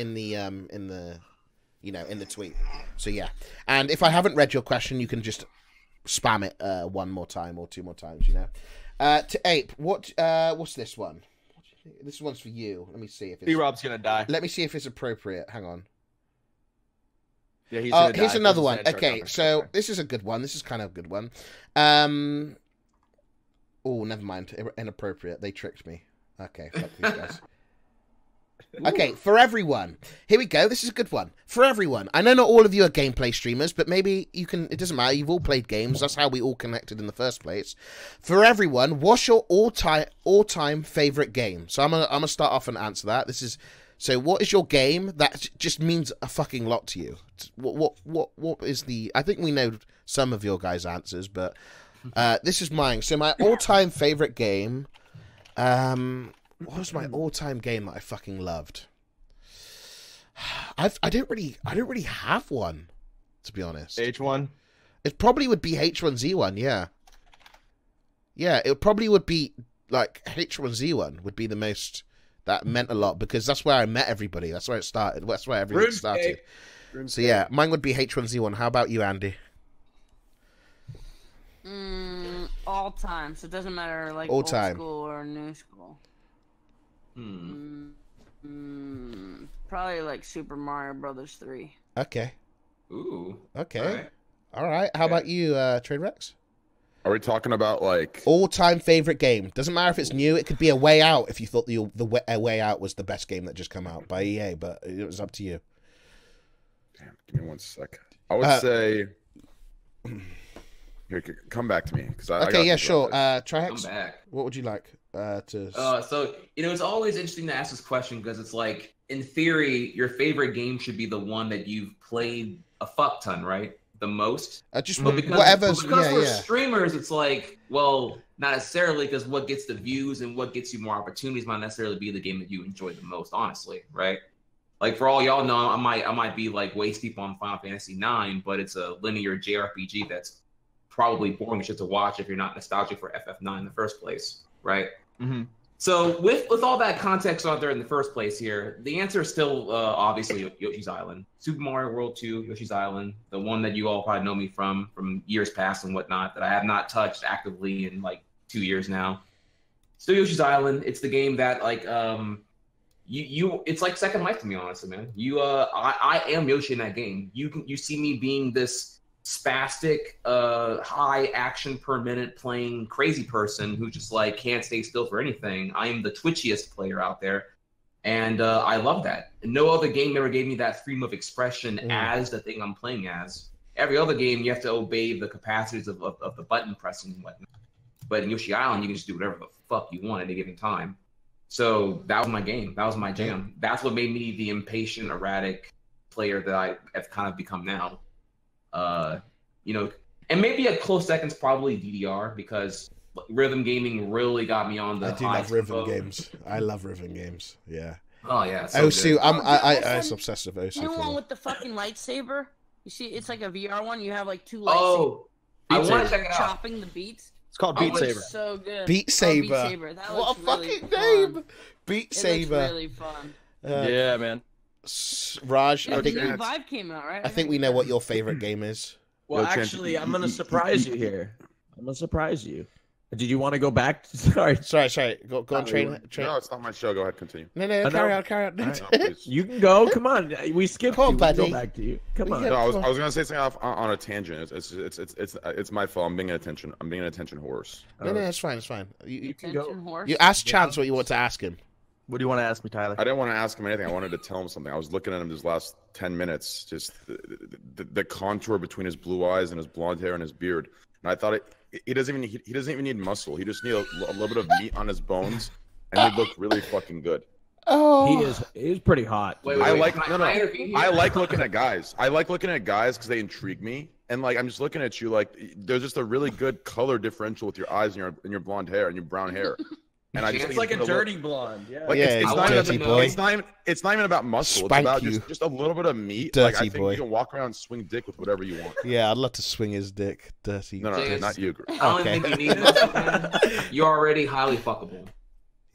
Speaker 2: tweet. So yeah, and if I haven't read your question, you can just spam it one more time or two more times. You know, to Ape, what's this one? This one's for you. Let me see if it's.
Speaker 8: B-Rob's gonna die.
Speaker 2: Let me see if it's appropriate. Hang on.
Speaker 8: Yeah, he's
Speaker 2: oh, here's another one. Okay, so this is a good one. This is kind of a good one. Oh, never mind. Inappropriate. They tricked me. Okay, fuck these guys. Okay, for everyone. Here we go. This is a good one. For everyone. I know not all of you are gameplay streamers, but maybe you can... It doesn't matter. You've all played games. That's how we all connected in the first place. For everyone, what's your all-time favorite game? So I'm gonna start off and answer that. This is... So what is your game that just means a fucking lot to you? What is the... I think we know some of your guys' answers, but this is mine. So my all-time favorite game... what was my all-time game that I fucking loved? I don't really have one, to be honest.
Speaker 8: H1?
Speaker 2: It probably would be H1Z1, yeah. Yeah, it probably would be, like, H1Z1 would be the most... That meant a lot, because that's where I met everybody. That's where it started. That's where everything started. So, yeah, mine would be H1Z1. How about you, Andy?
Speaker 4: All time, so it doesn't matter, like,
Speaker 2: all
Speaker 4: old
Speaker 2: time.
Speaker 4: School or new school. Probably, like, Super Mario Brothers 3.
Speaker 2: Okay.
Speaker 5: Ooh.
Speaker 2: Okay. All right. How about you, Trainwrecks?
Speaker 7: Are we talking about like
Speaker 2: all-time favorite game? Doesn't matter if it's new. It could be A Way Out if you thought the Way Out was the best game that just come out by EA, but it was up to you.
Speaker 7: Damn, give me 1 sec. I would say. Here, come back to me because I.
Speaker 2: Okay, yeah, sure.
Speaker 5: Come
Speaker 2: Trihex,
Speaker 5: back.
Speaker 2: what would you like to?
Speaker 5: So it's always interesting to ask this question because it's like, in theory, your favorite game should be the one that you've played a fuck ton, right? The most.
Speaker 2: Just
Speaker 5: because
Speaker 2: whatever's.
Speaker 5: We're streamers, it's like, well, not necessarily, because what gets the views and what gets you more opportunities might necessarily be the game that you enjoy the most, honestly, right? Like for all y'all know, I might be like waist deep on Final Fantasy IX, but it's a linear JRPG that's probably boring shit to watch if you're not nostalgic for FF9 in the first place, right?
Speaker 3: Mm-hmm.
Speaker 5: So with all that context out there in the first place here, the answer is still obviously Yoshi's Island. Super Mario World 2, Yoshi's Island, the one that you all probably know me from years past and whatnot, that I have not touched actively in like 2 years now. Still Yoshi's Island. It's the game that like it's like Second Life to me, honestly, man. I am Yoshi in that game. You see me being this spastic, high action per minute playing crazy person who just like can't stay still for anything. I am the twitchiest player out there, and I love that. No other game ever gave me that freedom of expression as the thing I'm playing as. Every other game, you have to obey the capacities of the button pressing and whatnot. But in Yoshi Island, you can just do whatever the fuck you want at any given time. So that was my game. That was my jam. That's what made me the impatient, erratic player that I have kind of become now. You know, and maybe a close second's probably DDR, because rhythm gaming really got me on the.
Speaker 2: I do love rhythm games. I love rhythm games. Yeah.
Speaker 5: Oh yeah.
Speaker 2: So Osu, I'm obsessed with Osu.
Speaker 4: You know one with the fucking lightsaber? You see, it's like a VR one. You have like 2 lightsabers.
Speaker 5: Oh, I want to check it out.
Speaker 4: Chopping the beats.
Speaker 8: It's called Beat Saber.
Speaker 4: So good.
Speaker 2: Beat Saber.
Speaker 4: Oh, Beat Saber. That
Speaker 2: what a
Speaker 4: really
Speaker 2: fucking
Speaker 4: fun.
Speaker 2: name! Beat
Speaker 4: It
Speaker 2: Saber.
Speaker 4: looks really fun.
Speaker 8: Yeah, man.
Speaker 2: Raj, I
Speaker 4: The
Speaker 2: think
Speaker 4: new Vive came out, right?
Speaker 2: I think we know what your favorite game is.
Speaker 3: Well, actually, I'm gonna surprise you here. I'm gonna surprise you. Did you want to go back? Sorry.
Speaker 2: Go on, train.
Speaker 7: No, it's not my show. Go ahead, continue.
Speaker 2: No, carry on.
Speaker 7: No, please.
Speaker 3: You can go. Come on. We skipped
Speaker 2: Come on,
Speaker 3: you.
Speaker 2: buddy.
Speaker 3: We'll go back to you. Come on.
Speaker 7: No, I was gonna say something off on a tangent. It's my fault. I'm being an attention horse.
Speaker 2: No, it's fine.
Speaker 3: You can go.
Speaker 4: Horse.
Speaker 2: You ask Chance what you want to ask him.
Speaker 8: What do you want to ask me, Tyler?
Speaker 7: I didn't want to ask him anything. I wanted to tell him something. I was looking at him these last 10 minutes, just the contour between his blue eyes and his blonde hair and his beard. And I thought he doesn't even need muscle. He just needs a little bit of meat on his bones, and he'd look really fucking good.
Speaker 2: Oh,
Speaker 3: he is pretty hot.
Speaker 7: I like looking at guys. I like looking at guys because they intrigue me. And like I'm just looking at you, like there's just a really good color differential with your eyes and your blonde hair and your brown hair. And I just
Speaker 9: It's like a dirty blonde. Yeah.
Speaker 7: Like
Speaker 2: it's
Speaker 7: not
Speaker 2: dirty
Speaker 7: even,
Speaker 2: boy.
Speaker 7: It's not even about muscle.
Speaker 2: Spank
Speaker 7: it's about
Speaker 2: you.
Speaker 7: just a little bit of meat.
Speaker 2: Dirty
Speaker 7: like I think
Speaker 2: boy.
Speaker 7: you can walk around and swing dick with whatever you want.
Speaker 2: Yeah, I'd love to swing his dick. Dirty.
Speaker 7: No, not you.
Speaker 5: I don't
Speaker 2: Okay.
Speaker 5: think you need muscle, man. You're already highly fuckable.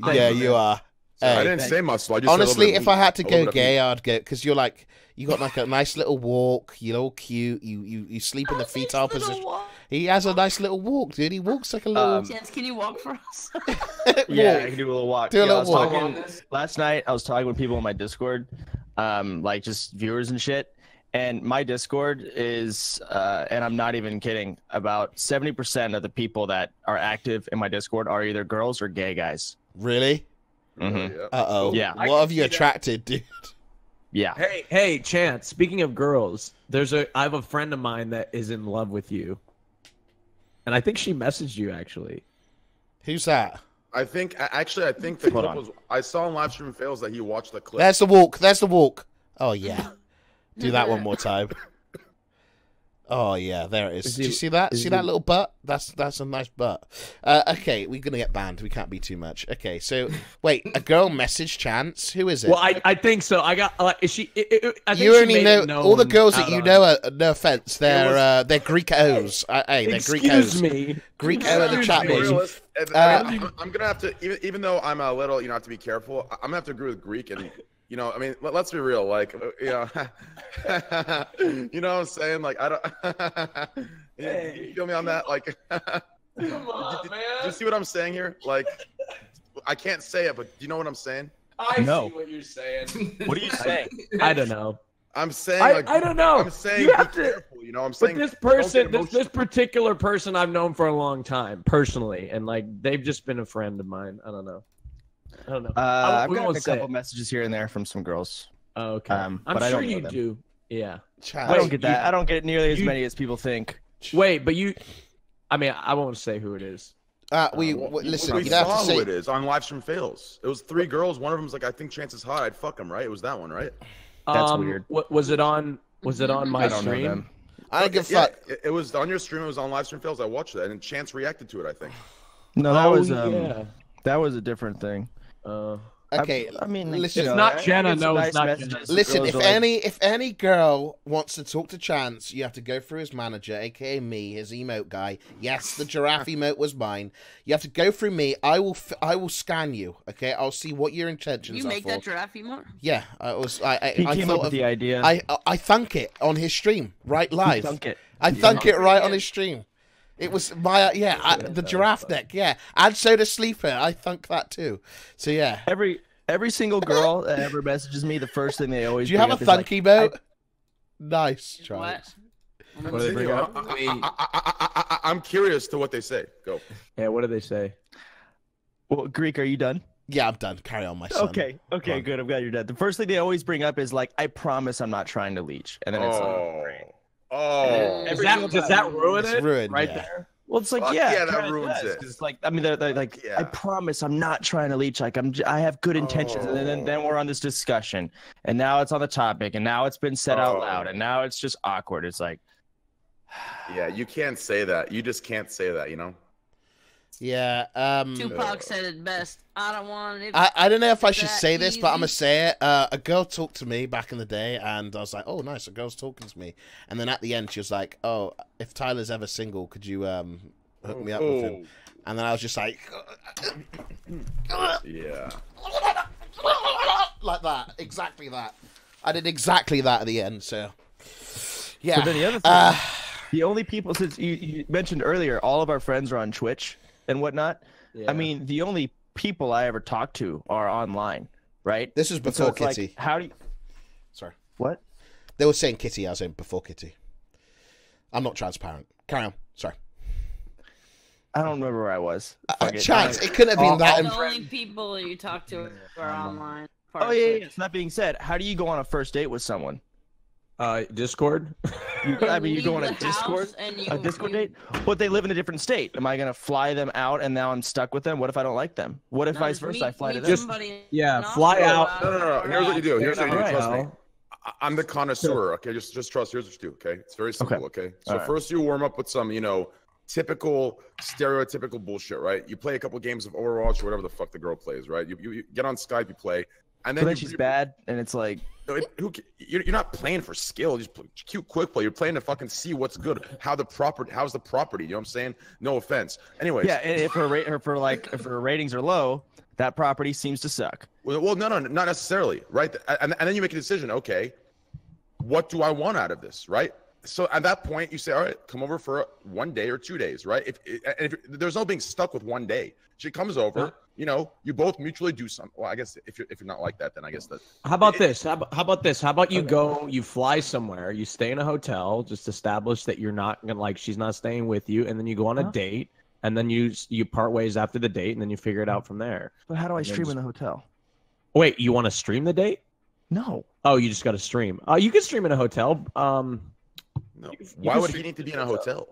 Speaker 2: Yeah, you are.
Speaker 7: I didn't say muscle. I just
Speaker 2: Honestly,
Speaker 7: said
Speaker 2: if I had to
Speaker 7: a little
Speaker 2: go
Speaker 7: bit of
Speaker 2: gay, I'd go because you're like you got like a nice little walk. You're all cute. You sleep in the fetal position. He has a nice little walk, dude. He walks like a little.
Speaker 4: Chance, can you walk for us?
Speaker 8: Yeah, I can do a little walk.
Speaker 2: Do a
Speaker 8: Yeah, I
Speaker 2: little
Speaker 8: was
Speaker 2: walk.
Speaker 8: talking- last night, I was talking with people on my Discord, like just viewers and shit. And my Discord is, and I'm not even kidding, about 70% of the people that are active in my Discord are either girls or gay guys.
Speaker 2: Really?
Speaker 8: Mm-hmm.
Speaker 7: Yeah.
Speaker 2: Uh-oh.
Speaker 8: Yeah.
Speaker 2: What have you attracted, dude?
Speaker 8: Yeah.
Speaker 3: Hey, Chance. Speaking of girls, I have a friend of mine that is in love with you, and I think she messaged you actually.
Speaker 2: Who's that?
Speaker 7: I think the clip was. I saw on live stream fails that he watched the clip.
Speaker 2: There's the walk. Oh, yeah. Do that one more time. Oh, yeah, there it is. Do you see that? See that little butt? That's a nice butt. Okay, we're going to get banned. We can't be too much. Okay, so, wait, a girl message Chance? Who is it?
Speaker 3: Well, I think so. I got, is she, I think
Speaker 2: you
Speaker 3: she
Speaker 2: only
Speaker 3: made
Speaker 2: know,
Speaker 3: it
Speaker 2: all the
Speaker 3: known
Speaker 2: girls that
Speaker 3: out
Speaker 2: you
Speaker 3: on-
Speaker 2: know are, no offense, they're Greek O's. Hey, they're Greek O's.
Speaker 3: Excuse me.
Speaker 2: Greek O in the chat
Speaker 7: Be
Speaker 2: room.
Speaker 7: realist. I'm gonna have to, even though I'm a little, have to be careful. I'm gonna have to agree with Greek, and I mean, let's be real. Like, you know what I'm saying? Like, I don't. You feel me on that? Like,
Speaker 9: Come on, man.
Speaker 7: do you see what I'm saying here? Like, I can't say it, but do you know what I'm saying?
Speaker 9: I
Speaker 8: No.
Speaker 9: see what you're saying.
Speaker 8: What are you saying?
Speaker 3: I don't know.
Speaker 7: I'm saying, like,
Speaker 3: I don't know.
Speaker 7: I'm saying,
Speaker 3: You have
Speaker 7: be
Speaker 3: to-
Speaker 7: careful. I'm
Speaker 3: But
Speaker 7: saying,
Speaker 3: this
Speaker 7: don't
Speaker 3: person,
Speaker 7: get
Speaker 3: this
Speaker 7: emotional.
Speaker 3: particular person, I've known for a long time personally, and like they've just been a friend of mine. I don't know.
Speaker 8: I've
Speaker 3: we
Speaker 8: got
Speaker 3: won't
Speaker 8: a
Speaker 3: say
Speaker 8: couple
Speaker 3: it.
Speaker 8: messages here and there from some girls.
Speaker 3: Oh, okay.
Speaker 8: but
Speaker 3: I'm
Speaker 8: I
Speaker 3: sure
Speaker 8: don't know
Speaker 3: you
Speaker 8: them.
Speaker 3: do. Yeah.
Speaker 2: Chance.
Speaker 8: I don't get that. I don't get nearly as
Speaker 3: you-
Speaker 8: many as people think.
Speaker 3: Wait, but you. I mean, I won't say who it is.
Speaker 2: Listen,
Speaker 7: We
Speaker 2: you'd have to
Speaker 7: saw
Speaker 2: say
Speaker 7: who it is on live stream fails. It was 3 girls. One of them was like, I think Chance is hot. I'd fuck him, right? It was that one, right?
Speaker 8: That's weird.
Speaker 3: Was it on? Was it on my
Speaker 8: I don't know
Speaker 3: stream?
Speaker 8: them.
Speaker 2: I don't give a
Speaker 7: Yeah,
Speaker 2: fuck.
Speaker 7: it was on your stream. It was on live stream fails. I watched it, and Chance reacted to it. I think.
Speaker 8: No, that
Speaker 3: Oh,
Speaker 8: was
Speaker 3: yeah.
Speaker 8: that was a different thing.
Speaker 2: Okay,
Speaker 8: I mean,
Speaker 2: listen.
Speaker 3: It's not Jenna.
Speaker 8: it's
Speaker 3: No,
Speaker 8: nice
Speaker 3: it's not
Speaker 8: messages.
Speaker 3: Jenna.
Speaker 2: Listen,
Speaker 8: Girls
Speaker 2: if
Speaker 8: are like,
Speaker 2: any girl wants to talk to Chance, you have to go through his manager, aka me, his emote guy. Yes, the giraffe emote was mine. You have to go through me. I will scan you. Okay, I'll see what your intentions
Speaker 4: You
Speaker 2: are
Speaker 4: make
Speaker 2: for.
Speaker 4: that giraffe emote?
Speaker 2: Yeah,
Speaker 8: he
Speaker 2: I
Speaker 8: came
Speaker 2: thought
Speaker 8: up with
Speaker 2: of
Speaker 8: the idea.
Speaker 2: I thunk it on his stream right live.
Speaker 8: Thunk it.
Speaker 2: I thunk it right on his stream. It was my the giraffe deck. Yeah, and Soda Sleeper. I thunk that too. So yeah.
Speaker 8: Every single girl that ever messages me, the first thing they always
Speaker 2: Do you have a
Speaker 8: bring up
Speaker 2: thunk
Speaker 8: is like,
Speaker 2: emote? Nice,
Speaker 4: What?
Speaker 2: Charles.
Speaker 3: What do they bring up?
Speaker 7: I'm curious to what they say. Go.
Speaker 3: Yeah, what do they say?
Speaker 8: Well, Greek, are you done?
Speaker 2: Yeah, I'm done. Carry on, my son.
Speaker 8: Okay, good. I'm glad you're done. The first thing they always bring up is like, "I promise I'm not trying to leech," and then it's like,
Speaker 3: Does that ruin
Speaker 2: It's
Speaker 3: it?
Speaker 2: ruined,
Speaker 3: right
Speaker 2: yeah.
Speaker 3: there.
Speaker 8: well, it's like,
Speaker 7: Fuck
Speaker 8: yeah,
Speaker 7: yeah, that
Speaker 8: kinda
Speaker 7: ruins
Speaker 8: does,
Speaker 7: it.
Speaker 8: 'cause it's like, I mean, they're like,
Speaker 7: Yeah.
Speaker 8: "I promise I'm not trying to leech. Like, I have good intentions," and then we're on this discussion, and now it's on the topic, and now it's been said out loud, and now it's just awkward. It's like,
Speaker 7: Yeah, you can't say that. You just can't say that. You know.
Speaker 2: Yeah.
Speaker 4: Tupac said it best. I don't want it.
Speaker 2: I don't know if I should
Speaker 4: that
Speaker 2: say this, but I'm gonna
Speaker 4: easy.
Speaker 2: say it. A girl talked to me back in the day, and I was like, "Oh, nice, a girl's talking to me." And then at the end, she was like, "Oh, if Tyler's ever single, could you hook me up with him?" And then I was just like,
Speaker 7: Yeah.
Speaker 2: like that, exactly that. I did exactly that at the end. So, yeah.
Speaker 8: But then the other thing, the only people, since you mentioned earlier, all of our friends are on Twitch and whatnot.
Speaker 3: Yeah.
Speaker 8: I mean, the only people I ever talk to are online, right?
Speaker 2: This was
Speaker 8: And
Speaker 2: before
Speaker 8: it's like,
Speaker 2: Kitty.
Speaker 8: how do you?
Speaker 2: Sorry,
Speaker 8: What?
Speaker 2: they were saying Kitty. I was saying before Kitty. I'm not transparent. Carry on. Sorry.
Speaker 8: I don't remember where I was. Fuck it.
Speaker 2: Chance, it couldn't have been that.
Speaker 4: The only people you talk to are online.
Speaker 8: Oh yeah. So that being said, how do you go on a first date with someone?
Speaker 3: Discord.
Speaker 8: I mean, you
Speaker 4: leave
Speaker 8: go on
Speaker 4: the
Speaker 8: a Discord,
Speaker 4: house and
Speaker 8: a Discord date, but they live in a different state. Am I gonna fly them out and now I'm stuck with them? What if I don't like them? What if vice versa? I fly to them.
Speaker 3: Fly out.
Speaker 7: No. Here's what you do. Here's what you do.
Speaker 3: Right.
Speaker 7: Trust me. I'm the connoisseur. Okay, just trust. Here's what you do. Okay, it's very simple. Okay, so
Speaker 8: Alright.
Speaker 7: first you warm up with some, typical stereotypical bullshit, right? You play a couple games of Overwatch or whatever the fuck the girl plays, right? You get on Skype, you play, and
Speaker 8: But
Speaker 7: then
Speaker 8: then she's bad, and it's like,
Speaker 7: you're not playing for skill. Just cute quick play. You're playing to fucking see what's good. How's the property? You know what I'm saying? No offense. Anyways.
Speaker 8: yeah. And if her ratings are low, that property seems to suck.
Speaker 7: Well, no, not necessarily, right? And then you make a decision. Okay, what do I want out of this, right? So at that point, you say, all right, come over for 1 day or 2 days, right? If there's no being stuck with 1 day. She comes over, you both mutually do something. Well, I guess if you're not like that, then I guess that.
Speaker 3: How about this? How about this? How about you go, you fly somewhere, you stay in a hotel, just establish that you're not gonna she's not staying with you, and then you go on a date, and then you part ways after the date, and then you figure it out from there.
Speaker 8: But how do I
Speaker 3: And then
Speaker 8: stream in the hotel?
Speaker 3: Wait, you want to stream the date?
Speaker 8: No.
Speaker 3: Oh, you just got to stream. You can stream in a hotel.
Speaker 7: No. Why would he need to be in a hotel?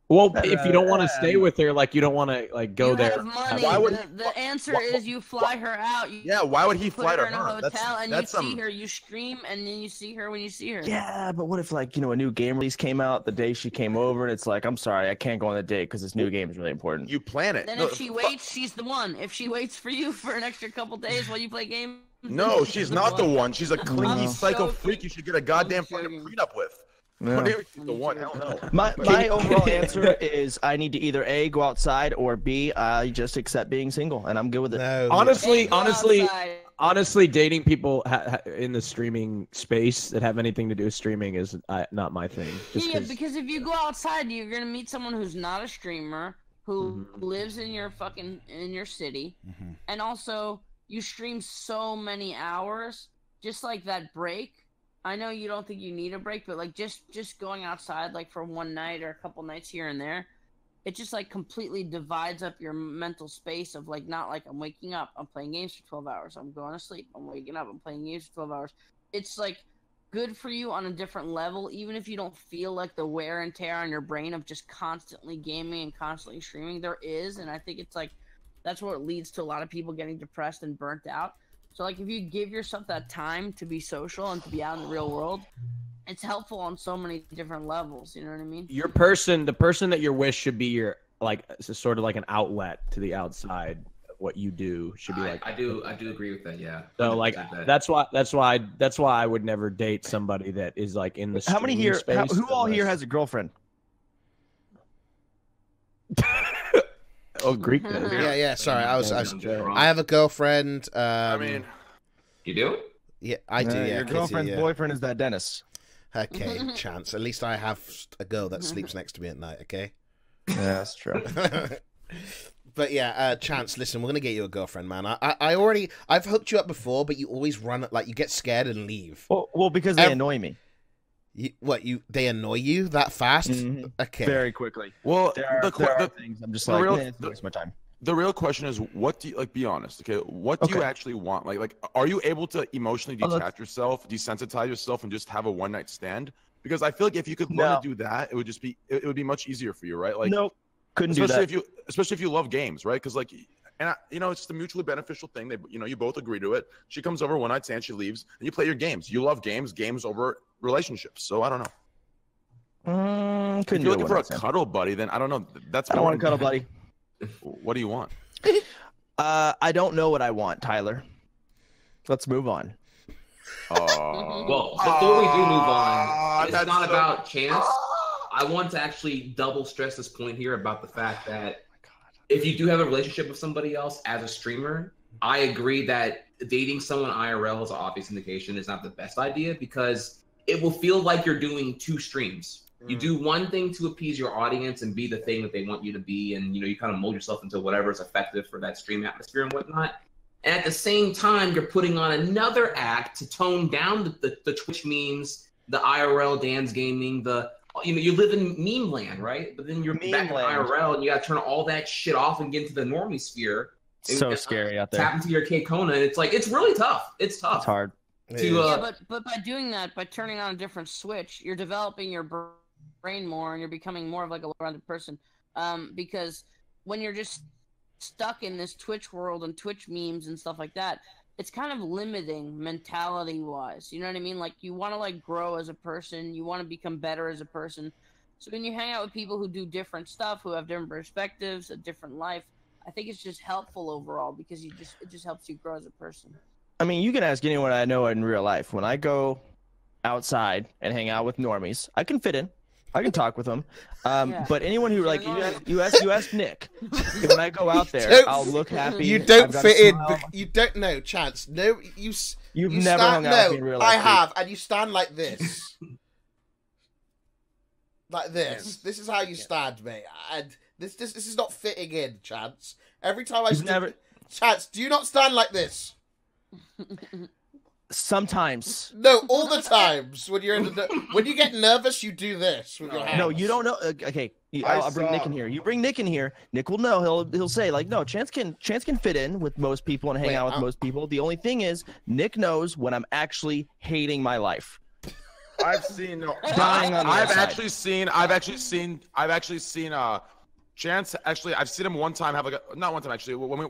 Speaker 3: Well, if you don't want to stay with her, you don't want to go
Speaker 4: You
Speaker 3: there.
Speaker 4: have money.
Speaker 7: Why would
Speaker 4: the answer is you fly her out.
Speaker 7: Yeah, why would he
Speaker 4: put
Speaker 7: fly to
Speaker 4: her in a
Speaker 7: her?
Speaker 4: hotel and
Speaker 7: That's
Speaker 4: you see her. You stream and then you see her when you see her.
Speaker 8: Yeah, but what if a new game release came out the day she came over, and it's like, I'm sorry, I can't go on the date because this new game is really important.
Speaker 7: You plan it.
Speaker 4: Then
Speaker 7: No,
Speaker 4: if she waits, she's the one. If she waits for you for an extra couple days while you play games.
Speaker 7: No, she's not the one. She's a clingy
Speaker 4: I'm
Speaker 7: psycho
Speaker 4: joking.
Speaker 7: freak you should get a goddamn
Speaker 4: I'm
Speaker 7: fucking
Speaker 4: joking.
Speaker 7: prenup with.
Speaker 8: Yeah.
Speaker 7: What is the one? Hell no.
Speaker 8: My overall answer is I need to either A, go outside, or B, I just accept being single, and I'm good with it.
Speaker 2: No.
Speaker 3: Honestly,
Speaker 4: Go outside.
Speaker 3: dating people in the streaming space that have anything to do with streaming is not my thing. Just
Speaker 4: Yeah, because if you go outside, you're gonna meet someone who's not a streamer, who
Speaker 3: Mm-hmm.
Speaker 4: lives in your city, and also you stream so many hours. Just like that break. I know you don't think you need a break, but just going outside for one night or a couple nights here and there, it just completely divides up your mental space of not I'm waking up, I'm playing games for 12 hours, I'm going to sleep, I'm waking up, I'm playing games for 12 hours. It's good for you on a different level, even if you don't feel the wear and tear on your brain of just constantly gaming and constantly streaming. There is, and I think it's that's what leads to a lot of people getting depressed and burnt out. So if you give yourself that time to be social and to be out in the real world, it's helpful on so many different levels. You know what I mean?
Speaker 3: the person that you're with should be your sort of an outlet to the outside what you do should be like.
Speaker 5: I do agree with that. Yeah.
Speaker 3: So like that's why I would never date somebody that is like in the.
Speaker 8: How many here?
Speaker 3: Space
Speaker 8: Who all here has a girlfriend?
Speaker 3: Oh, Greek does.
Speaker 2: Yeah. Sorry, I have a girlfriend.
Speaker 7: I mean,
Speaker 5: you do?
Speaker 2: Yeah, I do. Yeah,
Speaker 8: Your girlfriend's boyfriend is that Dennis.
Speaker 2: Okay, Chance. At least I have a girl that sleeps next to me at night. Okay.
Speaker 8: Yeah, that's true.
Speaker 2: But yeah, Chance. Listen, we're gonna get you a girlfriend, man. I've hooked you up before, but you always run like you get scared and leave.
Speaker 8: Well, because they annoy me.
Speaker 2: They annoy you that fast?
Speaker 8: Mm-hmm.
Speaker 2: Okay.
Speaker 8: Very quickly.
Speaker 7: Well,
Speaker 8: there are things I'm just like, it's waste my time.
Speaker 7: The real question is, what do you like? Be honest, okay? What do you actually want? Like, are you able to emotionally detach yourself, desensitize yourself, and just have a one-night stand? Because I feel like if you could learn to do that, it would be much easier for you, right? Like,
Speaker 8: nope, couldn't do that.
Speaker 7: Especially if you love games, right? Because like, it's just a mutually beneficial thing. You both agree to it. She comes over one night stand, she leaves, and you play your games. You love games over relationships. So I don't know. If you're looking for a cuddle buddy, then I don't know. I
Speaker 8: don't want a cuddle buddy.
Speaker 7: What do you want?
Speaker 8: I don't know what I want, Tyler. Let's move on.
Speaker 5: Well, before we do move on, it's not about chance. I want to actually double stress this point here about the fact that if you do have a relationship with somebody else as a streamer, I agree that dating someone IRL is an obvious indication is not the best idea because it will feel like you're doing two streams. You do one thing to appease your audience and be the thing that they want you to be, and you kind of mold yourself into whatever is effective for that stream atmosphere and whatnot. And at the same time, you're putting on another act to tone down the Twitch memes, the IRL dance gaming, you live in meme land, right? But then you're back in IRL and you got to turn all that shit off and get into the normie sphere.
Speaker 8: So scary out there.
Speaker 5: Tap into your K-Kona. And it's like, it's really tough. It's tough.
Speaker 8: It's hard.
Speaker 4: But by doing that, by turning on a different switch, you're developing your brain more and you're becoming more of like a well-rounded person. Because when you're just stuck in this Twitch world and Twitch memes and stuff like that, it's kind of limiting mentality-wise. You know what I mean? Like, you want to, like, grow as a person. You want to become better as a person. So when you hang out with people who do different stuff, who have different perspectives, a different life, I think it's just helpful overall because it just helps you grow as a person.
Speaker 8: I mean, you can ask anyone I know in real life. When I go outside and hang out with normies, I can fit in. I can talk with them. But anyone who, like, you ask Nick. When I go out there, I'll look happy.
Speaker 2: You don't fit in. You don't know, Chance. No, you've
Speaker 8: never hung out with me in real life.
Speaker 2: I have, and you stand like this. Like this. This is how you stand, mate. And this is not fitting in, Chance. Every time Chance, do you not stand like this?
Speaker 8: Sometimes.
Speaker 2: No, all the times. When you get nervous, you do this with your hands.
Speaker 8: No, you don't know. Okay, I'll bring Nick in here. You bring Nick in here. Nick will know. He'll say like, no, Chance can fit in with most people and hang out with most people. The only thing is, Nick knows when I'm actually hating my life.
Speaker 7: I've seen.
Speaker 8: Dying on the
Speaker 7: I've
Speaker 8: inside.
Speaker 7: actually seen. Chance, actually, I've seen him one time have like not one time actually. When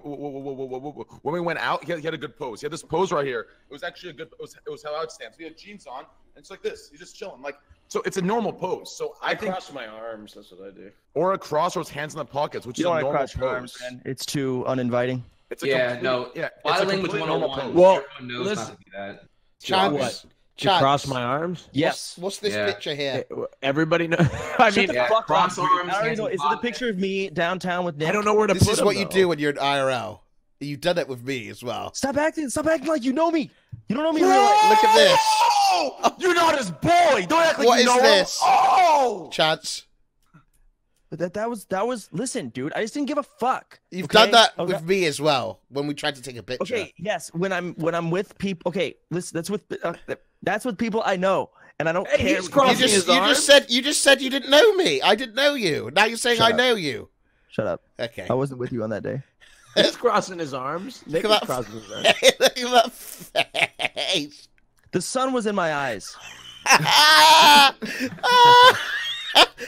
Speaker 7: we went out, he had a good pose. He had this pose right here. It was actually a good. It was how I would stand. So he had jeans on, and it's like this. He's just chilling, like so. It's a normal pose. So I think
Speaker 9: cross my arms. That's what I do.
Speaker 7: Or a cross, or his hands in the pockets, which is a normal pose.
Speaker 8: Your arms, man. It's too uninviting.
Speaker 7: It's a
Speaker 5: body language 101.
Speaker 3: Well,
Speaker 5: listen,
Speaker 2: Chance.
Speaker 3: To cross my arms?
Speaker 8: Yes.
Speaker 2: What's this picture here?
Speaker 3: Everybody knows. I mean,
Speaker 5: cross arms.
Speaker 8: I already know. Is it a picture of me downtown with Nick?
Speaker 3: I don't know where to put
Speaker 2: This is what you do when you're in IRL. You've done it with me as well.
Speaker 8: Stop acting like you know me. You don't know me in real life.
Speaker 2: Look at this.
Speaker 7: Oh, you're not his boy. Don't act like
Speaker 2: What
Speaker 7: you know
Speaker 2: is this?
Speaker 7: him. Oh,
Speaker 2: Chance.
Speaker 8: But that was. Listen, dude. I just didn't give a fuck.
Speaker 2: You've done that with me as well when we tried to take a picture.
Speaker 8: Okay. Yes. When I'm with people. Okay. Listen. That's with people I know, and I don't care.
Speaker 2: You just said you didn't know me. I didn't know you. Now you're saying I know you.
Speaker 8: Shut up.
Speaker 2: Okay.
Speaker 8: I wasn't with you on that day.
Speaker 3: He's crossing his arms.
Speaker 2: Look at that face.
Speaker 8: The sun was in my eyes.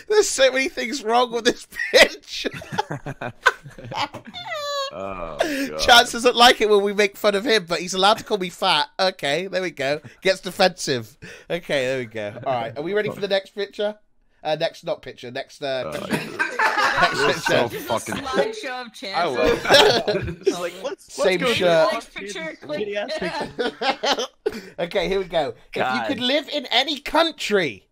Speaker 2: There's so many things wrong with this pitch. Chance doesn't like it when we make fun of him, but he's allowed to call me fat. Okay, there we go. Gets defensive. Okay, there we go. All right, are we ready for the next picture? Next question.
Speaker 7: So
Speaker 4: Just
Speaker 7: fucking.
Speaker 4: a slideshow of
Speaker 7: I love
Speaker 4: chances.
Speaker 8: It's like, let's
Speaker 2: Same
Speaker 8: go
Speaker 2: shirt.
Speaker 4: Next picture, click.
Speaker 8: Shitty-ass picture.
Speaker 2: Okay, here we go. If you
Speaker 8: God.
Speaker 2: could live in any country,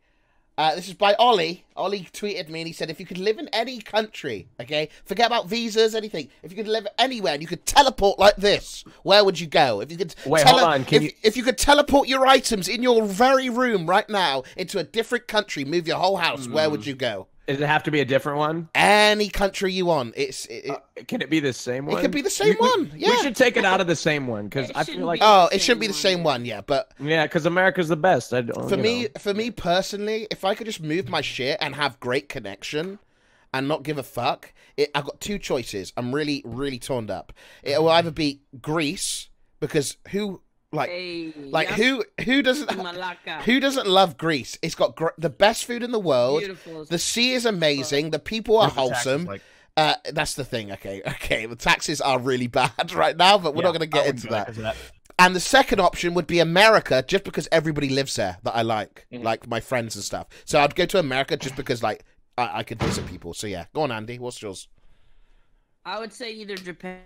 Speaker 2: this is by Ollie. Ollie tweeted me and he said, if you could live in any country, okay, forget about visas, anything. If you could live anywhere and you could teleport like this, where would you go? If you could,
Speaker 3: Wait, hold on.
Speaker 2: if you could teleport your items in your very room right now into a different country, move your whole house, where would you go?
Speaker 3: Does it have to be a different one?
Speaker 2: Any country you want.
Speaker 3: Can it be the same one?
Speaker 2: It could be the same one. Yeah.
Speaker 3: We should take it out of the same one because I feel like.
Speaker 2: Oh, it shouldn't be the same one. Yeah, but
Speaker 3: Yeah, because America's the best. I don't,
Speaker 2: for me personally, if I could just move my shit and have great connection and not give a fuck, I've got two choices. I'm really, really torn up. It will either be Greece, because who doesn't love Greece? It's got the best food in the world.
Speaker 4: Beautiful.
Speaker 2: The sea is amazing. The people are wholesome.
Speaker 7: Like,
Speaker 2: That's the thing. Okay. The taxes are really bad right now, but we're not going to get into that. And the second option would be America, just because everybody lives there that I like my friends and stuff. So I'd go to America just because, like, I could visit people. So yeah, go on, Andy. What's yours?
Speaker 4: I would say either Japan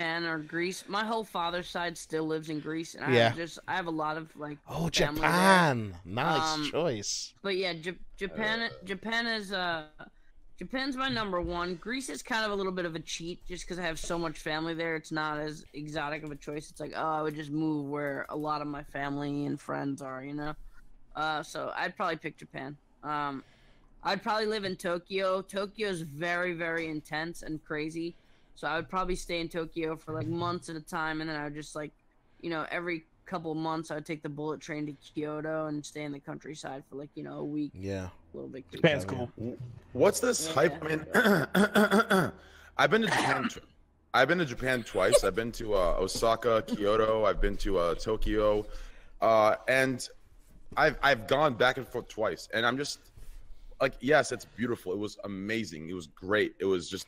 Speaker 4: or Greece. My whole father's side still lives in Greece, and I have a lot of like.
Speaker 2: Oh,
Speaker 4: family
Speaker 2: Japan!
Speaker 4: there.
Speaker 2: Nice choice.
Speaker 4: But yeah, Japan's my number one. Greece is kind of a little bit of a cheat, just because I have so much family there. It's not as exotic of a choice. It's like, oh, I would just move where a lot of my family and friends are, you know. So I'd probably pick Japan. I'd probably live in Tokyo. Tokyo is very, very intense and crazy. So I would probably stay in Tokyo for like months at a time, and then I would just like, you know, every couple of months I would take the bullet train to Kyoto and stay in the countryside for like, you know, a week.
Speaker 2: Yeah.
Speaker 4: A little bit.
Speaker 8: Japan's cool.
Speaker 7: what's this hype? I mean, I've been to Japan. I've been to Japan twice. I've been to Osaka, Kyoto. I've been to Tokyo, and I've gone back and forth twice, and I'm just like, yes, it's beautiful. It was amazing. It was great. It was just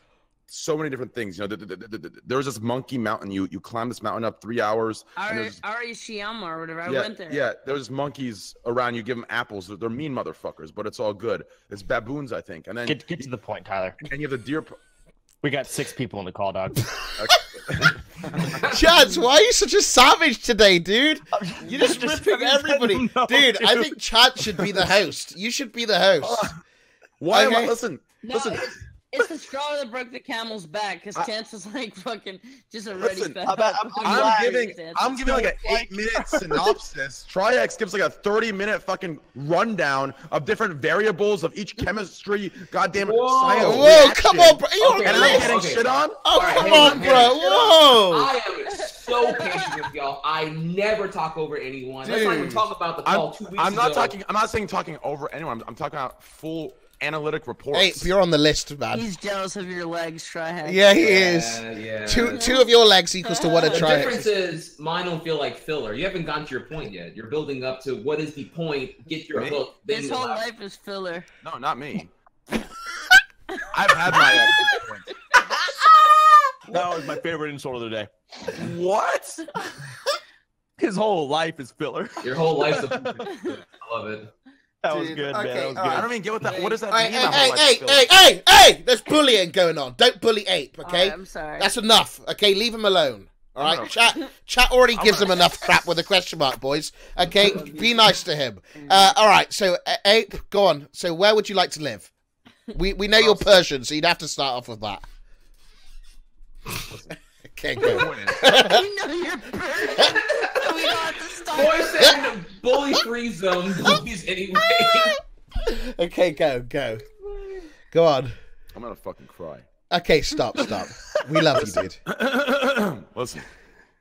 Speaker 7: so many different things. You know, there was this monkey mountain. You climb this mountain up 3 hours.
Speaker 4: Arishiyama or whatever. I
Speaker 7: Yeah,
Speaker 4: went there.
Speaker 7: yeah. There's monkeys around. You give them apples. They're mean motherfuckers, but it's all good. It's baboons, I think. And then
Speaker 8: Get to the point, Tyler.
Speaker 7: and you have the deer.
Speaker 8: We got 6 people in the call, dog.
Speaker 2: Chaz, why are you such a savage today, dude? You're just ripping everybody. Dude, I think Chad should be the host. You should be the host.
Speaker 7: Why am I?
Speaker 2: Okay.
Speaker 7: Listen.
Speaker 4: It's the straw that broke the camel's back, because Chance was like fucking just already.
Speaker 7: Listen,
Speaker 8: I'm
Speaker 7: giving like an 8-minute synopsis. Trihex gives like a 30-minute fucking rundown of different variables of each chemistry. Goddamn science.
Speaker 2: Whoa, come on, bro.
Speaker 7: And I'm getting shit on.
Speaker 2: Oh, come on, bro. Whoa.
Speaker 5: I am so patient with y'all. I never talk over anyone. Let's not even talk about the call 2 weeks ago.
Speaker 7: I'm not saying talking over anyone. I'm talking about full analytic reports.
Speaker 2: Hey, you're on the list, man.
Speaker 4: He's jealous of your legs, Trihex.
Speaker 2: Yeah, he is.
Speaker 5: Yeah.
Speaker 2: Two of your legs equals to one of
Speaker 5: The
Speaker 2: Trihex.
Speaker 5: difference is mine don't feel like filler. You haven't gotten to your point yet. You're building up to what is the point. Get your hook. Then
Speaker 4: His whole life is filler.
Speaker 7: No, not me. I've had my points.
Speaker 8: That was my favorite insult of the day.
Speaker 7: What?
Speaker 8: His whole life is filler.
Speaker 5: Your whole life's a I love it.
Speaker 8: That was good, man. That was good.
Speaker 7: I don't even get what that. What does that
Speaker 2: Hey,
Speaker 7: mean?
Speaker 2: hey! There's bullying going on. Don't bully Ape, okay?
Speaker 4: Right, I'm sorry.
Speaker 2: That's enough, okay? Leave him alone. All right, chat already gives him enough crap with a question mark, boys. Okay, be nice to him. All right, so Ape, go on. So where would you like to live? We know you're Persian, so you'd have to start off with that. Okay, go.
Speaker 4: We know you're Persian. We don't have to stop.
Speaker 5: Boy said bully free zone. Bullies anyway.
Speaker 2: Okay, go. Go on.
Speaker 7: I'm gonna fucking cry.
Speaker 2: Okay, stop. We love you, dude.
Speaker 7: Listen.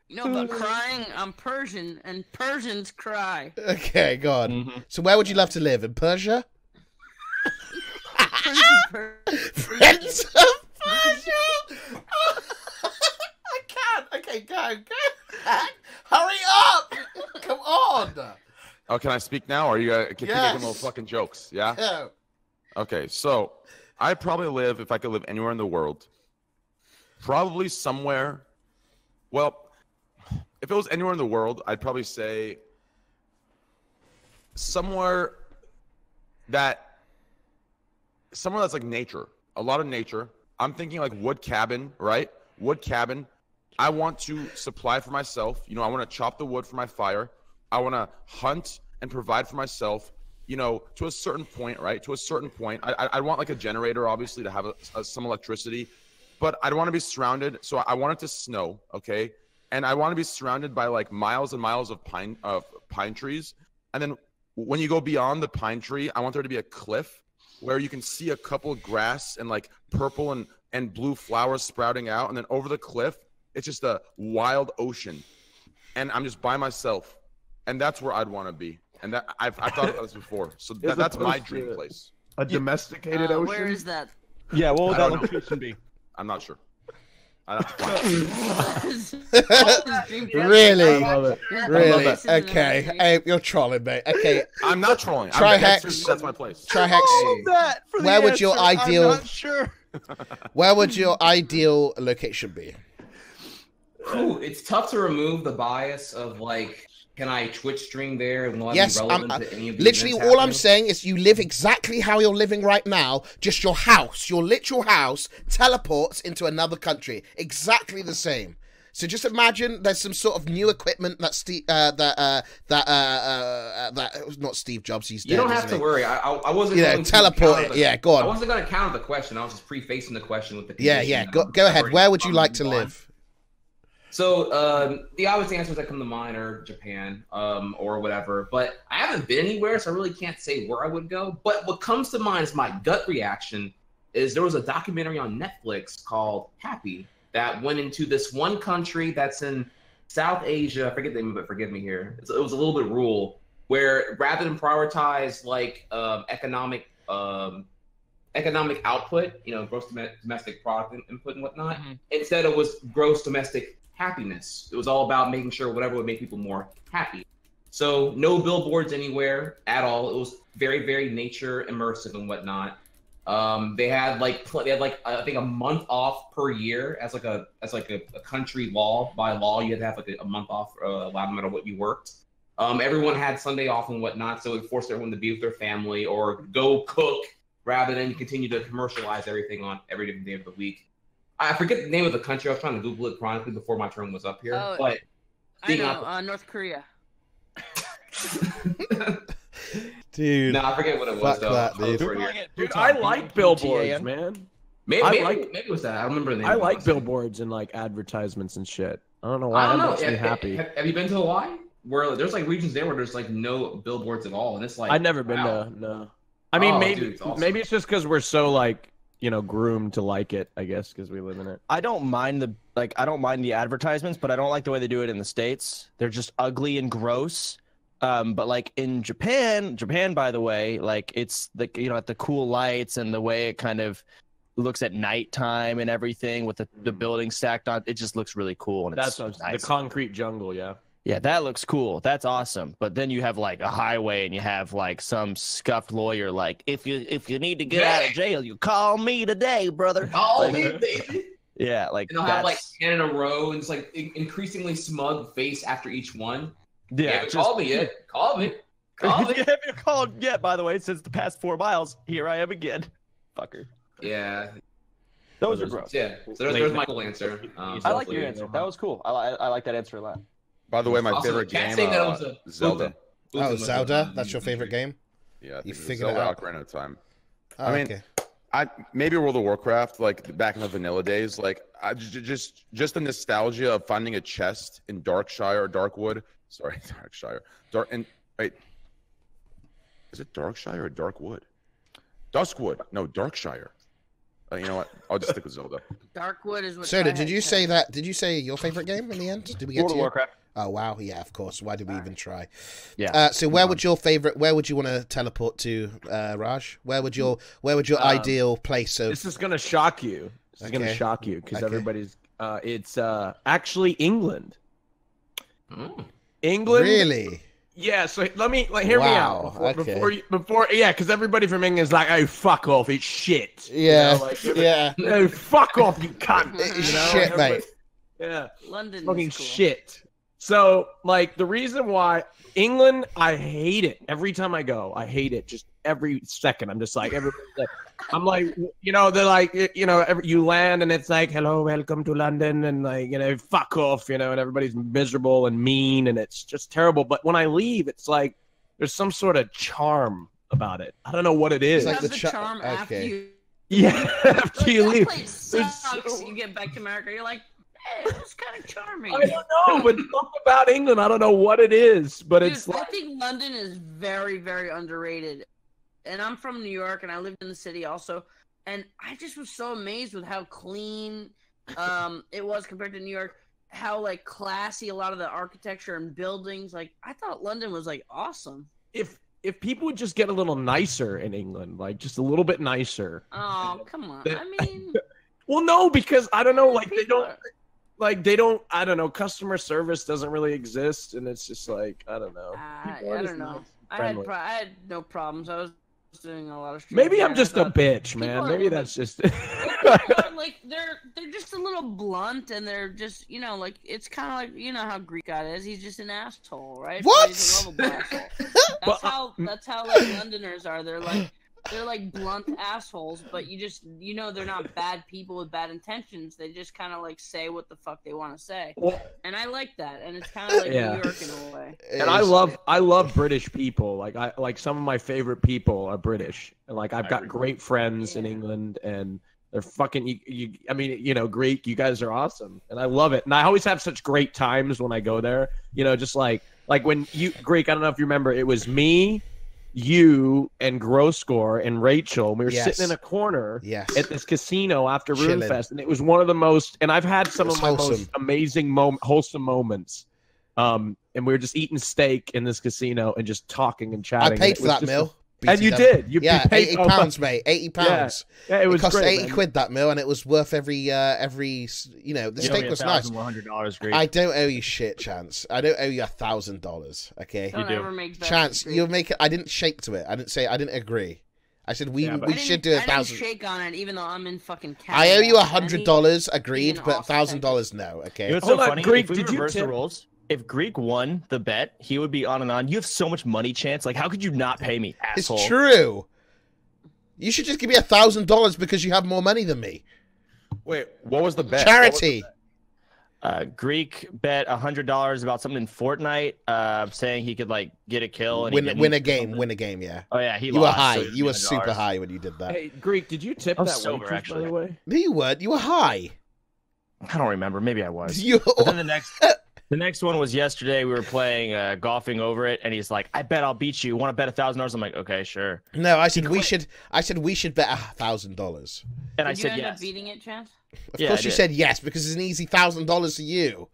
Speaker 4: You know about crying? I'm Persian, and Persians cry.
Speaker 2: Okay, go on. So where would you love to live? In Persia? Prince of Persia? I can't. Okay, go. Hurry up! Come on.
Speaker 7: Oh, can I speak now, or are you can you
Speaker 2: Yes.
Speaker 7: make little fucking jokes? Yeah.
Speaker 2: Yeah.
Speaker 7: Okay, so I'd probably live, if I could live anywhere in the world, probably somewhere. Well, if it was anywhere in the world, I'd probably say somewhere that's like nature. a lot of nature. I'm thinking like wood cabin, right? Wood cabin. I want to supply for myself. You know, I want to chop the wood for my fire. I want to hunt and provide for myself. You know, to a certain point, right? To a certain point, I want like a generator, obviously, to have some electricity, but I want to be surrounded. So I want it to snow, okay? And I want to be surrounded by like miles and miles of pine trees. And then when you go beyond the pine tree, I want there to be a cliff where you can see a couple of grass and like purple and blue flowers sprouting out. And then over the cliff, it's just a wild ocean. And I'm just by myself. And that's where I'd want to be. And that I've thought about this before. So that's my dream place.
Speaker 3: A domesticated ocean?
Speaker 4: Where is that?
Speaker 8: Yeah, what would that location be?
Speaker 7: I'm not sure. I have to find
Speaker 2: Really?
Speaker 3: I love it.
Speaker 2: Really?
Speaker 3: I love it.
Speaker 2: Okay. Hey, you're trolling, mate. Okay.
Speaker 7: I'm not trolling.
Speaker 2: Trihex.
Speaker 7: That's my place.
Speaker 2: Trihex. Where would your ideal?
Speaker 8: I'm not sure.
Speaker 2: Where would your ideal location be?
Speaker 5: Ooh, it's tough to remove the bias of like, can I Twitch stream there and will I
Speaker 2: Yes,
Speaker 5: be relevant to any of the
Speaker 2: literally
Speaker 5: events
Speaker 2: all I'm
Speaker 5: happening?
Speaker 2: saying is you live exactly how you're living right now, just your house, your literal house, teleports into another country. Exactly the same. So just imagine there's some sort of new equipment that that was not Steve Jobs. He's dead.
Speaker 5: You don't have
Speaker 2: isn't
Speaker 5: to
Speaker 2: he?
Speaker 5: worry. I wasn't.
Speaker 2: You know,
Speaker 5: going to
Speaker 2: teleport
Speaker 5: counter
Speaker 2: it.
Speaker 5: the-
Speaker 2: Yeah, go on.
Speaker 5: I wasn't going to counter the question. I was just prefacing the question with the
Speaker 2: Yeah,
Speaker 5: condition
Speaker 2: yeah.
Speaker 5: that
Speaker 2: Go
Speaker 5: I'm
Speaker 2: ahead.
Speaker 5: covering
Speaker 2: Where would you
Speaker 5: from
Speaker 2: like to
Speaker 5: on.
Speaker 2: live?
Speaker 5: So the obvious answers that come to mind are Japan, or whatever. But I haven't been anywhere, so I really can't say where I would go. But what comes to mind is my gut reaction is there was a documentary on Netflix called Happy that went into this one country that's in South Asia. I forget the name of it. Forgive me here. It was a little bit rural, where rather than prioritize like economic output, you know, gross domestic product input and whatnot, instead it was gross domestic happiness. It was all about making sure whatever would make people more happy. So no billboards anywhere at all. It was very, very nature immersive and whatnot. They had like I think a month off per year as a country law. By law, you had to have like a month off no matter what you worked. Everyone had Sunday off and whatnot, so it forced everyone to be with their family or go cook rather than continue to commercialize everything on every different day of the week. I forget the name of the country. I was trying to Google it chronically before my turn was up here.
Speaker 4: Oh,
Speaker 5: but
Speaker 4: I know, North Korea.
Speaker 2: Dude.
Speaker 5: No, I forget what it was,
Speaker 2: Fuck
Speaker 5: though.
Speaker 2: that, dude.
Speaker 3: Dude, I like billboards, man.
Speaker 5: Maybe
Speaker 3: it
Speaker 5: was that. I don't remember the name.
Speaker 3: I like billboards and like advertisements and shit. I don't know why.
Speaker 5: I don't
Speaker 3: That
Speaker 5: know.
Speaker 3: makes me happy.
Speaker 5: Have you been to Hawaii? Where there's like regions there where there's like no billboards at all, and it's like
Speaker 3: I've never been to. No. I mean, maybe
Speaker 5: dude, it's awesome.
Speaker 3: maybe it's just because we're so like, you know, groomed to like it. I guess because we live in it.
Speaker 8: I don't mind the advertisements, but I don't like the way they do it in the States. They're just ugly and gross. But like in Japan, by the way, like it's the, you know, the cool lights and the way it kind of looks at nighttime and everything with the building stacked on. It just looks really cool. And
Speaker 3: That's
Speaker 8: it's
Speaker 3: the
Speaker 8: nice.
Speaker 3: concrete jungle. Yeah.
Speaker 8: Yeah, that looks cool. That's awesome. But then you have like a highway and you have like some scuffed lawyer like, if you need to get out of jail, you call me today, brother.
Speaker 5: Call me, baby.
Speaker 8: Yeah, like
Speaker 5: and they'll have like 10 in a row, and it's like increasingly smug face after each one.
Speaker 8: Yeah,
Speaker 5: call me yet? Call me. Call me.
Speaker 8: You haven't called yet, by the way, since the past 4 miles. Here I am again. Fucker.
Speaker 5: Yeah.
Speaker 8: Those are gross.
Speaker 5: Yeah. So there's my cool answer.
Speaker 8: I like your answer. That was cool. I like that answer a lot.
Speaker 7: By the way, my
Speaker 5: Also,
Speaker 7: favorite
Speaker 5: can't
Speaker 7: game,
Speaker 5: say that was a
Speaker 7: Zelda.
Speaker 2: Oh, Zelda? That's your favorite game?
Speaker 7: Yeah, I
Speaker 2: You
Speaker 7: think
Speaker 2: figured it
Speaker 7: Zelda
Speaker 2: out.
Speaker 7: Ocarina of Time.
Speaker 2: Oh,
Speaker 7: I mean,
Speaker 2: okay.
Speaker 7: maybe World of Warcraft, like back in the vanilla days, like just the nostalgia of finding a chest in Darkwood. Sorry, wait, is it Darkshire or Darkwood? Duskwood, no, Darkshire. You know what? I'll just stick with Zelda.
Speaker 4: Darkwood is what.
Speaker 2: Soda, did
Speaker 4: Trihex
Speaker 2: you say
Speaker 4: has.
Speaker 2: that? Did you say your favorite game in the end? Did we get
Speaker 8: World
Speaker 2: to
Speaker 8: of
Speaker 2: you?
Speaker 8: Warcraft.
Speaker 2: Oh wow, yeah, of course. Why did we even try?
Speaker 8: Yeah.
Speaker 2: So where would you want to teleport to, Raj? Where would your ideal place of?
Speaker 3: This is gonna shock you. This is gonna
Speaker 2: Okay.
Speaker 3: shock you because
Speaker 2: Okay.
Speaker 3: everybody's. It's actually England. England.
Speaker 2: Really?
Speaker 3: Yeah. So let me hear me
Speaker 2: Wow,
Speaker 3: out
Speaker 2: okay.
Speaker 3: before. Yeah, because everybody from England is like, "Oh, fuck off! It's shit."
Speaker 2: Yeah,
Speaker 3: You know, like,
Speaker 2: yeah.
Speaker 3: No, fuck off, you cunt.
Speaker 2: It's
Speaker 3: You know,
Speaker 2: shit,
Speaker 3: everybody-
Speaker 2: mate.
Speaker 3: Yeah.
Speaker 4: London
Speaker 3: Fucking
Speaker 4: is cool.
Speaker 3: shit. So, like, the reason why England, I hate it. Every time I go, I hate it. Just every second. I'm just like, everybody's like, I'm like, you know, they're like, you know, you land and it's like, hello, welcome to London. And like, you know, fuck off, you know, and everybody's miserable and mean and it's just terrible. But when I leave, it's like, there's some sort of charm about it. I don't know what it is.
Speaker 2: It's like
Speaker 4: the charm after you.
Speaker 3: Yeah, after you leave.
Speaker 4: That place sucks. You get back to America, you're like, hey, it's kind of charming.
Speaker 3: I don't know, but something about England, I don't know what it is, but
Speaker 4: Dude,
Speaker 3: it's like...
Speaker 4: I think London is very, very underrated. And I'm from New York, and I lived in the city also. And I just was so amazed with how clean it was compared to New York. How, like, classy a lot of the architecture and buildings. Like, I thought London was, like, awesome.
Speaker 3: If people would just get a little nicer in England, like, just a little bit nicer.
Speaker 4: Oh, come on. I mean...
Speaker 3: Well, no, because, I don't know, like, they don't, I don't know, customer service doesn't really exist, and it's just like, I don't know.
Speaker 4: I don't know. I had no problems. I was doing a lot of
Speaker 3: Maybe I'm just a bitch, man. Maybe that's just...
Speaker 4: like, they're just a little blunt, and they're just, you know, like, it's kind of like, you know how Greekgodx is. He's just an asshole, right?
Speaker 2: What?
Speaker 4: He's a lovable asshole. That's how, like, Londoners are. They're like blunt assholes, but you know they're not bad people with bad intentions. They just kind of like say what the fuck they want to say, and I like that. And it's kind of like New York in a way.
Speaker 3: And I love British people. Like some of my favorite people are British, and like I've got great friends in England, and they're fucking. I mean, you know, Greek. You guys are awesome, and I love it. And I always have such great times when I go there. You know, just like when you Greek. I don't know if you remember. It was me, you and Groscore and Rachel. We were sitting in a corner at this casino after RuneFest, and it was one of the most. And I've had some of my most amazing, wholesome moments. And we were just eating steak in this casino and just talking and chatting.
Speaker 2: I paid for that meal.
Speaker 3: And you did. You
Speaker 2: paid £80, mate. £80.
Speaker 3: Yeah, it was
Speaker 2: cost
Speaker 3: great,
Speaker 2: 80 quid that meal, and it was worth every you know, the steak was nice.
Speaker 8: $100, Greek.
Speaker 2: I don't owe you shit, Chance. I don't owe you $1,000. Okay,
Speaker 4: don't ever make
Speaker 2: Chance, you make it. I didn't shake to it. I didn't agree. I said we should do 1,000.
Speaker 4: I didn't shake on it, even though I'm in fucking Canada.
Speaker 2: I owe you $100, agreed, but $1,000 no. Okay.
Speaker 8: You know what's so funny? Greek, if we reverse the roles, if Greek won the bet, he would be on and on. You have so much money, Chance. Like, how could you not pay me, asshole?
Speaker 2: It's true. You should just give me $1,000 because you have more money than me.
Speaker 7: Wait, what was the bet?
Speaker 2: Charity.
Speaker 8: Greek bet $100 about something in Fortnite, saying he could like get a kill and
Speaker 2: win a game. Yeah.
Speaker 8: Oh yeah, you
Speaker 2: were high. You were super high when you did that.
Speaker 3: Hey, Greek, did you tip that
Speaker 8: sober,
Speaker 3: waitress,
Speaker 8: actually?
Speaker 3: By the way?
Speaker 2: No, you weren't. You were high.
Speaker 8: I don't remember. Maybe I was. But then the next one was yesterday. We were playing golfing over it, and he's like, "I bet I'll beat you. Want to bet $1,000?" I'm like, "Okay, sure."
Speaker 2: No, I said we should. I said we should bet $1,000.
Speaker 8: And I said
Speaker 4: yes. Did you end
Speaker 8: yes.
Speaker 4: up beating it, Chance?
Speaker 2: Of course you said yes because it's an easy $1,000 to you.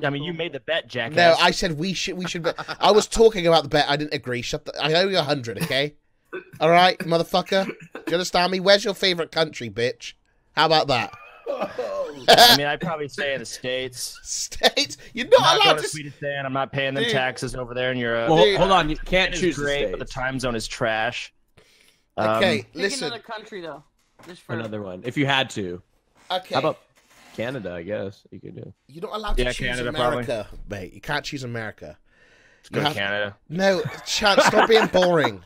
Speaker 8: I mean, you made the bet, jackass.
Speaker 2: No, I said we should bet. I was talking about the bet. I didn't agree. I owe you 100. Okay. All right, motherfucker. Do you understand me? Where's your favorite country, bitch? How about that?
Speaker 8: I mean, I'd probably stay in the States.
Speaker 2: States? You're not allowed to.
Speaker 8: Sweden. I'm not paying them taxes over there in Europe.
Speaker 3: Well, hold on. You can't choose
Speaker 8: great, but the time zone is trash.
Speaker 2: Okay,
Speaker 4: pick
Speaker 2: listen.
Speaker 4: another country though. Just for
Speaker 3: another one, if you had to.
Speaker 2: Okay.
Speaker 3: How about Canada? I guess you could do.
Speaker 2: You're not allowed to choose
Speaker 8: Canada,
Speaker 2: America, mate. You can't choose America.
Speaker 8: Let's go to Canada.
Speaker 2: No, Chance, stop being boring.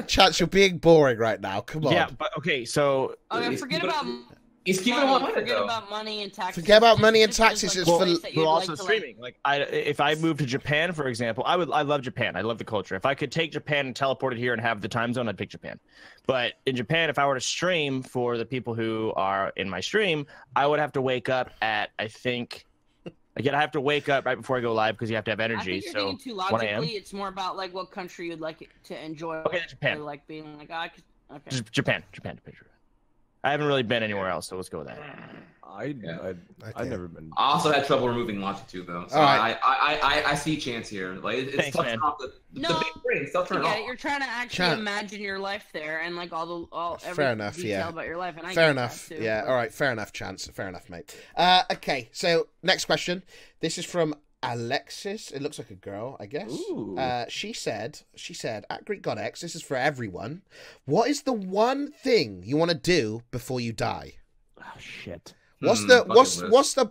Speaker 2: Chance, you're being boring right now. Come on.
Speaker 8: Yeah, but okay, so
Speaker 4: forget about.
Speaker 5: He's keeping
Speaker 4: Forget about money and taxes.
Speaker 2: Forget about money and taxes.
Speaker 4: It's
Speaker 8: well, also streaming. Like, if I moved to Japan, for example, I love Japan. I love the culture. If I could take Japan and teleport it here and have the time zone, I'd pick Japan. But in Japan, if I were to stream for the people who are in my stream, I would have to wake up at, I think, again, I have to wake up right before I go live because you have to have energy.
Speaker 4: I think you're
Speaker 8: so
Speaker 4: thinking too logically. It's more about like what country you'd like to enjoy.
Speaker 8: Okay, Japan.
Speaker 4: Like being like, okay.
Speaker 8: Just Japan to picture. I haven't really been anywhere else, so let's go with that.
Speaker 3: I've never been.
Speaker 5: I also had trouble removing longitude though, so I see chance here. Like it's
Speaker 8: Thanks,
Speaker 5: tough
Speaker 8: man.
Speaker 5: The big brain, still turn off.
Speaker 4: You're trying to actually imagine your life there and like every
Speaker 2: fair enough,
Speaker 4: detail about your life. And
Speaker 2: fair enough, yeah. All right, fair enough, Chance. Fair enough, mate. Okay, so next question. This is from Alexis. It looks like a girl, I guess. She said at Greekgodx, this is for everyone. What is the one thing you want to do before you die?
Speaker 3: Oh shit.
Speaker 2: What's the?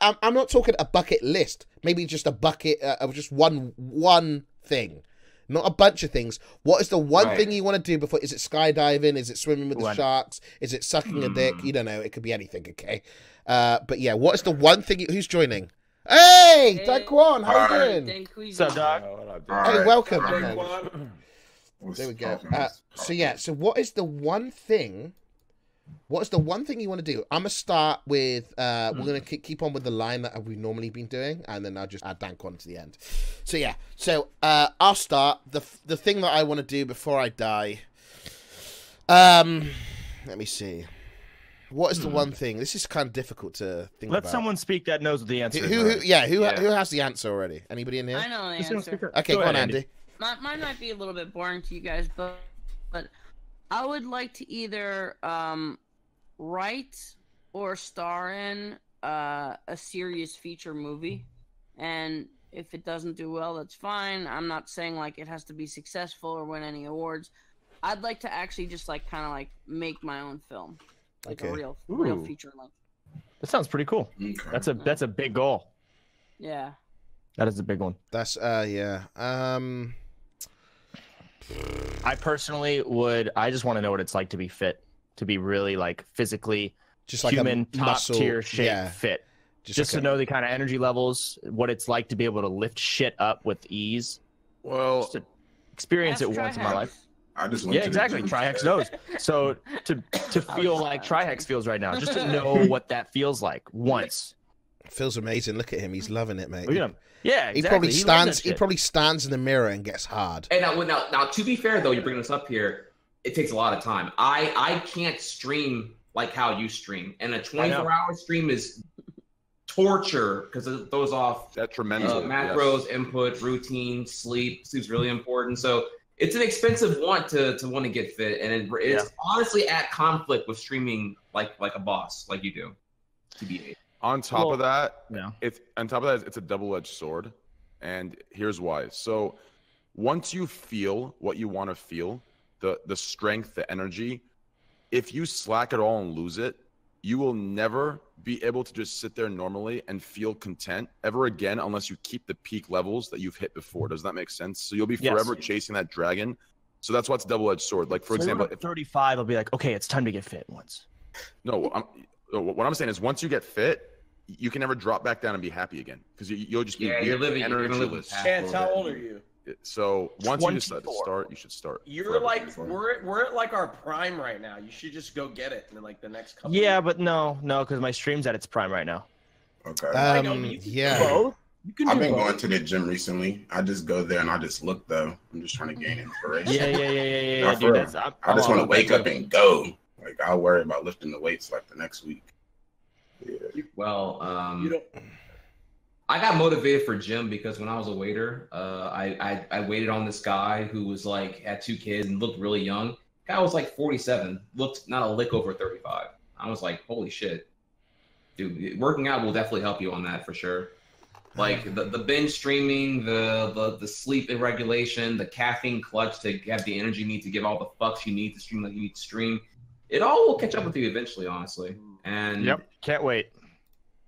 Speaker 2: I'm not talking a bucket list. Maybe just a bucket of just one thing, not a bunch of things. What is the one thing you want to do before? Is it skydiving? Is it swimming with the sharks? Is it sucking a dick? You don't know. It could be anything. Okay. But yeah, what is the one thing? Who's joining? Hey, Dankquan, how you doing?
Speaker 8: What's up, dog?
Speaker 2: Hey, welcome. There we go. So what is the one thing? What is the one thing you want to do? I'm gonna start with. We're gonna keep on with the line that we've normally been doing, and then I'll just add Dankquan to the end. So yeah. So I'll start the thing that I want to do before I die. Let me see. What is the one thing? This is kind of difficult to think about.
Speaker 8: Let someone speak that knows the answer.
Speaker 2: Who has the answer already? Anybody in here?
Speaker 4: I know the answer.
Speaker 2: Okay, go on, Andy.
Speaker 4: Mine might be a little bit boring to you guys, but I would like to either write or star in a serious feature movie, and if it doesn't do well, that's fine. I'm not saying like it has to be successful or win any awards. I'd like to actually just like kind of like make my own film, like a real feature length.
Speaker 8: That sounds pretty cool. Okay. That's a big goal.
Speaker 4: Yeah.
Speaker 8: That is a big one.
Speaker 2: That's yeah.
Speaker 8: I personally would. I just want to know what it's like to be fit, to be really like physically, just like human top tier shape fit. Just to know the kind of energy levels, what it's like to be able to lift shit up with ease.
Speaker 7: Well,
Speaker 8: just to experience it once in my life.
Speaker 10: I just went to
Speaker 8: exactly. Trihex knows. So to feel like Trihex feels right now, just to know what that feels like once.
Speaker 2: It feels amazing. Look at him. He's loving it, mate.
Speaker 8: Look at him. Yeah, exactly.
Speaker 2: He probably stands in the mirror and gets hard.
Speaker 5: And now, to be fair though, you're bringing this up here. It takes a lot of time. I can't stream like how you stream, and a 24-hour stream is torture because it throws off
Speaker 7: detrimental
Speaker 5: macros, input, routine, sleep. Sleep's really important. So it's an expensive want to want to get fit, and it's honestly at conflict with streaming like a boss, like you do. TBA.
Speaker 7: On top of that, it's a double-edged sword, and here's why. So once you feel what you want to feel, the strength, the energy, if you slack at all and lose it, you will never be able to just sit there normally and feel content ever again unless you keep the peak levels that you've hit before. Does that make sense? So you'll be forever chasing that dragon. So that's why it's a double-edged sword. Like, for example,
Speaker 8: at 35, I'll be like, okay, it's time to get fit once.
Speaker 7: No, what I'm saying is once you get fit, you can never drop back down and be happy again because you'll just be
Speaker 5: you're living
Speaker 7: energyless.
Speaker 9: Chance, how old are you?
Speaker 7: So once you decide to start, you should start.
Speaker 9: You're like we're at like our prime right now. You should just go get it in like the next couple.
Speaker 8: Yeah, but no, because my stream's at its prime right now.
Speaker 10: Okay.
Speaker 2: Yeah.
Speaker 10: I've been going to the gym recently. I just go there and I just look though. I'm just trying to gain inspiration.
Speaker 8: Yeah.
Speaker 10: Dude, I just want to wake up and go. Like I'll worry about lifting the weights like the next week. Yeah.
Speaker 5: Well, I got motivated for gym because when I was a waiter, I waited on this guy who was like had 2 kids and looked really young. Guy was like 47, looked not a lick over 35. I was like, holy shit, dude! Working out will definitely help you on that for sure. Like the binge streaming, the sleep irregulation, the caffeine clutch to have the energy you need to give all the fucks you need to stream like you need to stream. It all will catch up with you eventually, honestly. And
Speaker 8: can't wait.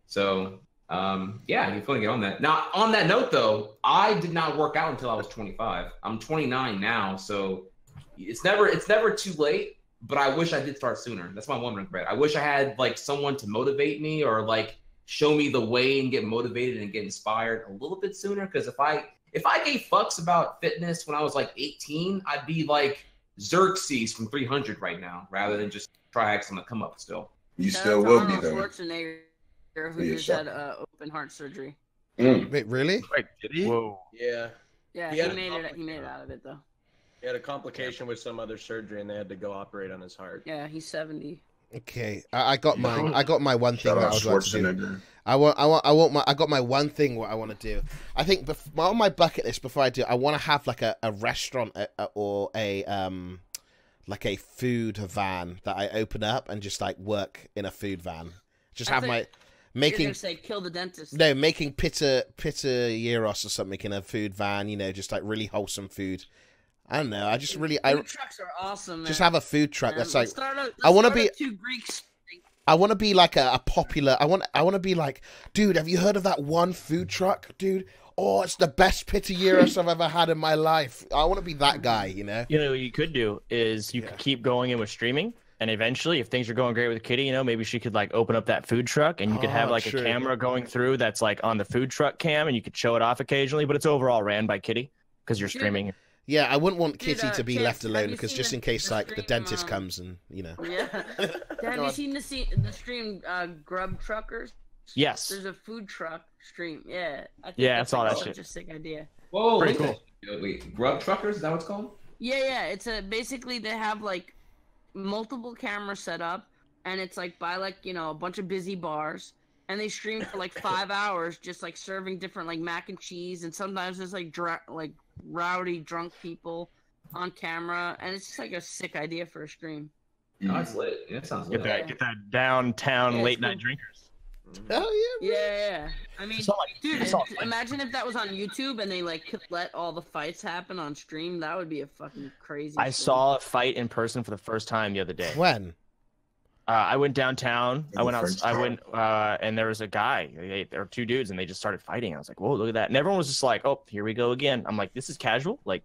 Speaker 5: So, you're feeling get on that. Now, on that note, though, I did not work out until I was 25. I'm 29 now, so it's never too late. But I wish I did start sooner. That's my one regret. I wish I had like someone to motivate me or like show me the way and get motivated and get inspired a little bit sooner. Because if I gave fucks about fitness when I was like 18, I'd be like Xerxes from 300 right now, rather than just Trihex on the come up still.
Speaker 10: You still will be
Speaker 4: though. Schwarzenegger, who just had open heart surgery.
Speaker 2: Wait, really?
Speaker 8: Wait, did he?
Speaker 9: Whoa. Yeah.
Speaker 4: Yeah, he made it out of it though.
Speaker 9: He had a complication with some other surgery, and they had to go operate on his heart.
Speaker 4: Yeah, he's 70.
Speaker 2: Okay, I got my one thing that I was about to do. I got my one thing what I want to do. I think on my bucket list before I do, I want to have like a restaurant or like a food van that I open up and just like work in a food van. Just have my making.
Speaker 4: You're gonna say kill the dentist.
Speaker 2: No, making pita gyros or something in a food van. You know, just like really wholesome food. I don't know. I just really
Speaker 4: food trucks are awesome. Man.
Speaker 2: Just have a food truck. That's like
Speaker 4: I
Speaker 2: want to be.
Speaker 4: 2 Greeks.
Speaker 2: I want to be like a popular. I want to be like, dude. Have you heard of that one food truck, dude? Oh, it's the best pitahieros I've ever had in my life. I want to be that guy, you know.
Speaker 8: You know what you could do is you could keep going in with streaming, and eventually, if things are going great with Kitty, you know, maybe she could like open up that food truck, and you could have like a camera going through that's like on the food truck cam, and you could show it off occasionally, but it's overall ran by Kitty because you're streaming.
Speaker 2: Yeah, I wouldn't want Kitty to be left alone because just in case like the dentist comes and you know.
Speaker 4: Yeah. Have you seen the stream Grub Truckers?
Speaker 8: Yes.
Speaker 4: There's a food truck stream. Yeah.
Speaker 8: I saw that shit.
Speaker 4: Such a sick idea.
Speaker 5: Whoa,
Speaker 8: pretty cool.
Speaker 5: Wait, Grub Truckers? Is that what it's called?
Speaker 4: Yeah. It's basically they have like multiple cameras set up, and it's like by like a bunch of busy bars, and they stream for like 5 hours, just like serving different like mac and cheese, and sometimes there's like rowdy drunk people on camera, and it's just like a sick idea for a stream.
Speaker 5: Oh, it's lit. Yeah, it sounds lit.
Speaker 8: Get that downtown late night drinkers.
Speaker 2: Oh yeah.
Speaker 4: Yeah. I mean, dude, imagine if that was on YouTube and they like could let all the fights happen on stream. That would be a fucking crazy.
Speaker 8: I saw a fight in person for the first time the other day.
Speaker 2: When?
Speaker 8: I went downtown. I went and there was a guy. There were two dudes, and they just started fighting. I was like, "Whoa, look at that!" And everyone was just like, "Oh, here we go again." I'm like, "This is casual. Like,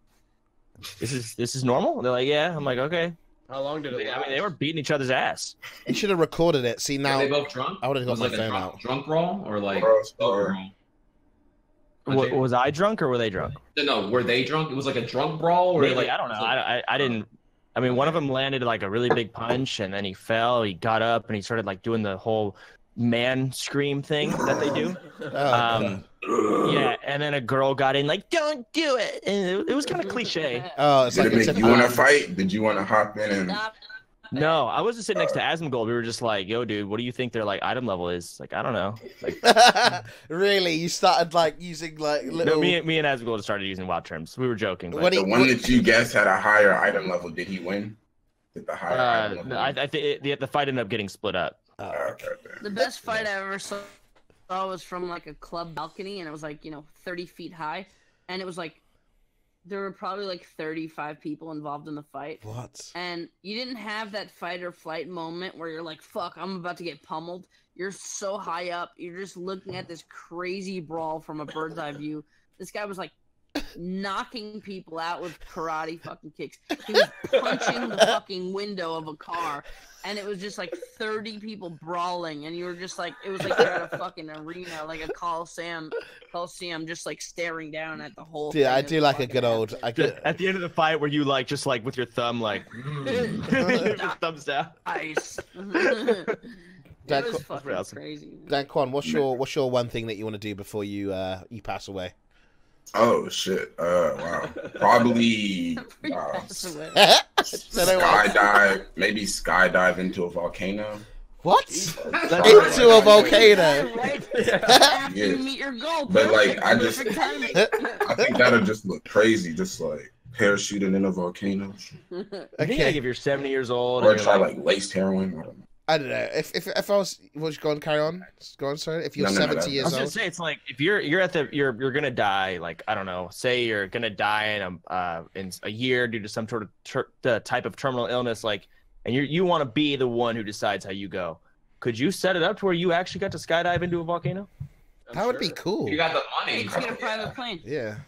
Speaker 8: this is normal." They're like, "Yeah." I'm like, "Okay."
Speaker 9: How long did it last?
Speaker 8: I mean, they were beating each other's ass.
Speaker 2: You should have recorded it. See now.
Speaker 5: Were they both drunk?
Speaker 2: I would have got my
Speaker 5: like
Speaker 2: phone out.
Speaker 5: Drunk brawl or like
Speaker 10: Or
Speaker 8: Was I drunk or were they drunk?
Speaker 5: No, were they drunk? It was like a drunk brawl, or
Speaker 8: Maybe,
Speaker 5: like
Speaker 8: I don't know. I didn't. I mean, one of them landed like a really big punch, and then he fell. He got up and he started like doing the whole man scream thing that they do. Yeah, and then a girl got in like, "Don't do it," and it was kind of cliche.
Speaker 2: Oh, it's like
Speaker 10: did it make you want to fight? Did you want to hop in and?
Speaker 8: No, I was just sitting next to Asmongold. We were just like, "Yo, dude, what do you think their like item level is?" Like, I don't know. Like,
Speaker 2: really, you started like using like little.
Speaker 8: No, me and Asmongold started using wild terms. We were joking. But...
Speaker 10: The one that you guessed had a higher item level, did he win? Did the higher item level?
Speaker 8: No, I think the fight ended up getting split up.
Speaker 10: Okay.
Speaker 4: The best fight I ever saw was from like a club balcony, and it was like 30 feet high, and it was like there were probably like 35 people involved in the fight.
Speaker 2: What?
Speaker 4: And you didn't have that fight or flight moment where you're like, "Fuck, I'm about to get pummeled." You're so high up, you're just looking at this crazy brawl from a bird's eye view. This guy was like knocking people out with karate fucking kicks. He was punching the fucking window of a car, and it was just like 30 people brawling, and you were just like, it was like you're at a fucking arena, like a coliseum, just like staring down at the whole
Speaker 2: Dude,
Speaker 4: thing.
Speaker 2: I do like a good old.
Speaker 8: At the end of the fight, where you like just like with your thumb like just thumbs down.
Speaker 4: Ice. It was fucking crazy.
Speaker 2: Dankquan, what's your one thing that you want to do before you pass away?
Speaker 10: Oh shit! Wow. Probably skydive. Maybe skydive into a volcano.
Speaker 2: What? Into a volcano?
Speaker 10: Yeah.
Speaker 4: You meet your goal.
Speaker 10: But like, I think that'll just look crazy. Just like parachuting in a volcano.
Speaker 8: Okay. I think like if you're 70 years old,
Speaker 10: or try like laced heroin.
Speaker 2: I don't know. If I was go on, carry on. Go on, sorry. If you're 70 years old.
Speaker 8: I was gonna say it's like if you're gonna die, like I don't know, say you're gonna die in a year due to some sort of type of terminal illness, like, and you want to be the one who decides how you go. Could you set it up to where you actually got to skydive into a volcano?
Speaker 2: That would be cool.
Speaker 5: You got the money.
Speaker 4: You get a private plane.
Speaker 2: Yeah.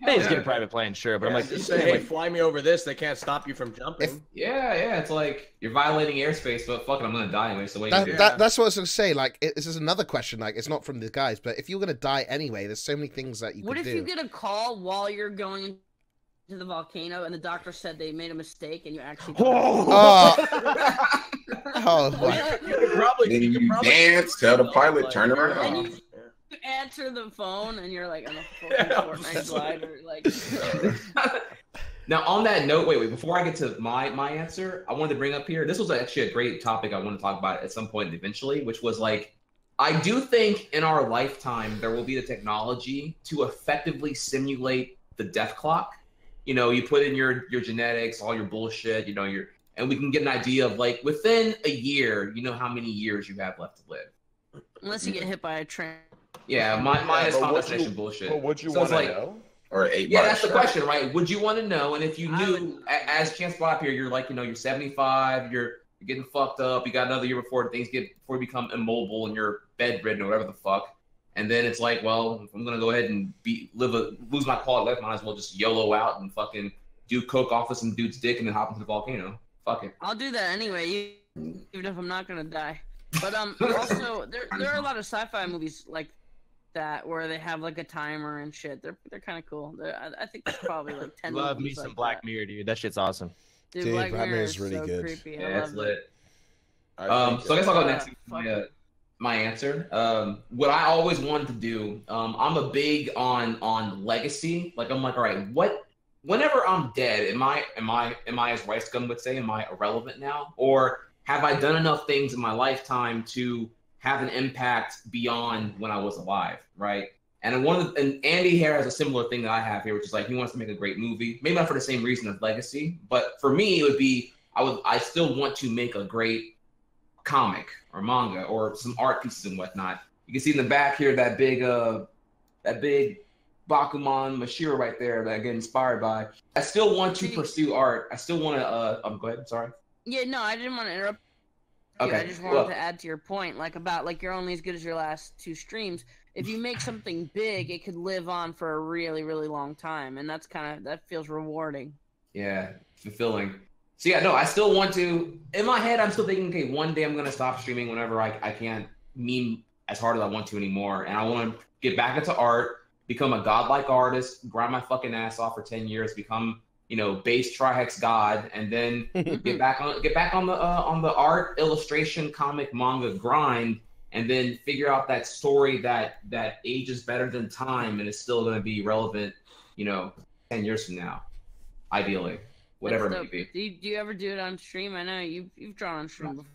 Speaker 8: They just get a private plane, sure, but I'm like,
Speaker 9: just saying, like, fly me over this. They can't stop you from jumping.
Speaker 5: Yeah, it's like you're violating airspace, but fuck it, I'm gonna die anyway. So wait.
Speaker 2: That's what I was gonna say. Like, this is another question. Like, it's not from the guys, but if you're gonna die anyway, there's so many things that you
Speaker 4: What
Speaker 2: could do.
Speaker 4: if you get a call while you're going to the volcano and the doctor said they made a mistake and you actually?
Speaker 10: You could probably dance. Tell the pilot turn around.
Speaker 4: You answer the phone and you're like on a fucking Fortnite glider, like.
Speaker 5: Now, on that note, wait, before I get to my answer, I wanted to bring up here. This was actually a great topic I want to talk about at some point eventually, which was like, I do think in our lifetime there will be the technology to effectively simulate the death clock. You put in your genetics, all your bullshit, and we can get an idea of like within a year, how many years you have left to live.
Speaker 4: Unless you get hit by a train.
Speaker 5: Yeah, mine is compensation bullshit.
Speaker 7: But would you want to know?
Speaker 10: Or 8
Speaker 5: Yeah, that's the question, right? Would you want to know? And if you knew, as Chance brought up here, you're like, you're 75, you're you're getting fucked up. You got another year before before you become immobile and you're bedridden or whatever the fuck. And then it's like, well, if I'm gonna go ahead and lose my quality of life, might as well just YOLO out and fucking do coke off of some dude's dick and then hop into the volcano. Fuck it.
Speaker 4: I'll do that anyway, even if I'm not gonna die. But also there are a lot of sci-fi movies like that where they have like a timer and shit. They're kind of cool. I think there's probably like 10.
Speaker 8: Love me some Black Mirror, dude. That shit's awesome.
Speaker 4: Dude, Black Mirror
Speaker 2: is really
Speaker 4: so
Speaker 2: good.
Speaker 4: Creepy.
Speaker 5: Yeah, it's lit.
Speaker 7: I
Speaker 5: So I guess I'll go next to my answer. What I always wanted to do, I'm a big on legacy. Like I'm like, all right, whenever I'm dead, am I as Rice Gum would say, am I irrelevant now? Or have I done enough things in my lifetime to have an impact beyond when I was alive, right? And and Andy here has a similar thing that I have here, which is like he wants to make a great movie, maybe not for the same reason as legacy, but for me it would be I still want to make a great comic or manga or some art pieces and whatnot. You can see in the back here that big Bakuman Mashiro right there that I get inspired by. I still want to pursue art. I still want to go ahead, sorry.
Speaker 4: Yeah, no, I didn't want to interrupt.
Speaker 5: Okay.
Speaker 4: I just wanted to add to your point, like about like you're only as good as your last 2 streams. If you make something big, it could live on for a really, really long time, and that feels rewarding.
Speaker 5: Yeah, fulfilling. So yeah, no, I still want to. In my head, I'm still thinking, okay, one day I'm gonna stop streaming whenever I can't meme as hard as I want to anymore, and I want to get back into art, become a godlike artist, grind my fucking ass off for 10 years, become base Trihex god, and then get back on the art, illustration, comic, manga grind, and then figure out that story that ages better than time and is still going to be relevant, 10 years from now, ideally, whatever it may be.
Speaker 4: Do you ever do it on stream? I know you've drawn on stream before.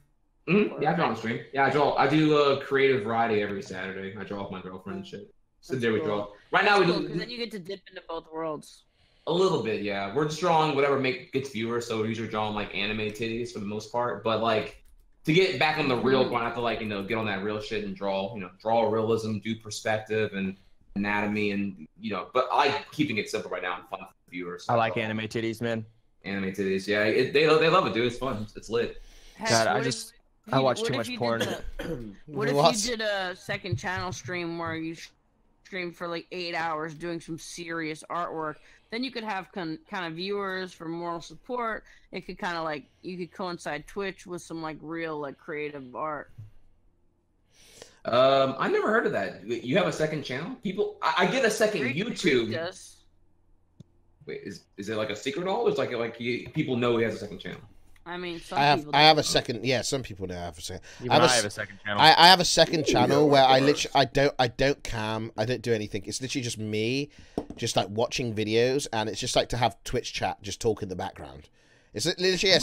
Speaker 5: Mm-hmm. Yeah, I draw on stream. Yeah, I do a creative variety every Saturday. I draw with my girlfriend and shit. So there we draw. Right now we do.
Speaker 4: Because then you get to dip into both worlds.
Speaker 5: A little bit, yeah. We're just drawing whatever gets viewers, so we're usually drawing like anime titties for the most part. But like to get back on the real grind, I have to like get on that real shit and draw realism, do perspective and anatomy, and But I like keeping it simple right now and fun for the viewers.
Speaker 8: I like anime titties, man.
Speaker 5: Anime titties, yeah. They love it, dude. It's fun. It's lit.
Speaker 8: God, I watch too much porn.
Speaker 4: What if you did a second channel stream where you stream for like 8 hours doing some serious artwork? Then you could have kind of viewers for moral support. It could kind of like you could coincide Twitch with some like real like creative art.
Speaker 5: I never heard of that. You have a second channel? People, I get a second YouTube.
Speaker 4: Does.
Speaker 5: Wait, is it like a secret all? It's like people know he has a second channel.
Speaker 4: I mean,
Speaker 2: I have a second. Yeah, some people know I have a second.
Speaker 8: I have a second channel.
Speaker 2: I have a second channel where I don't cam. I don't do anything. It's literally just me, just like watching videos, and it's just like to have Twitch chat, just talk in the background. It's literally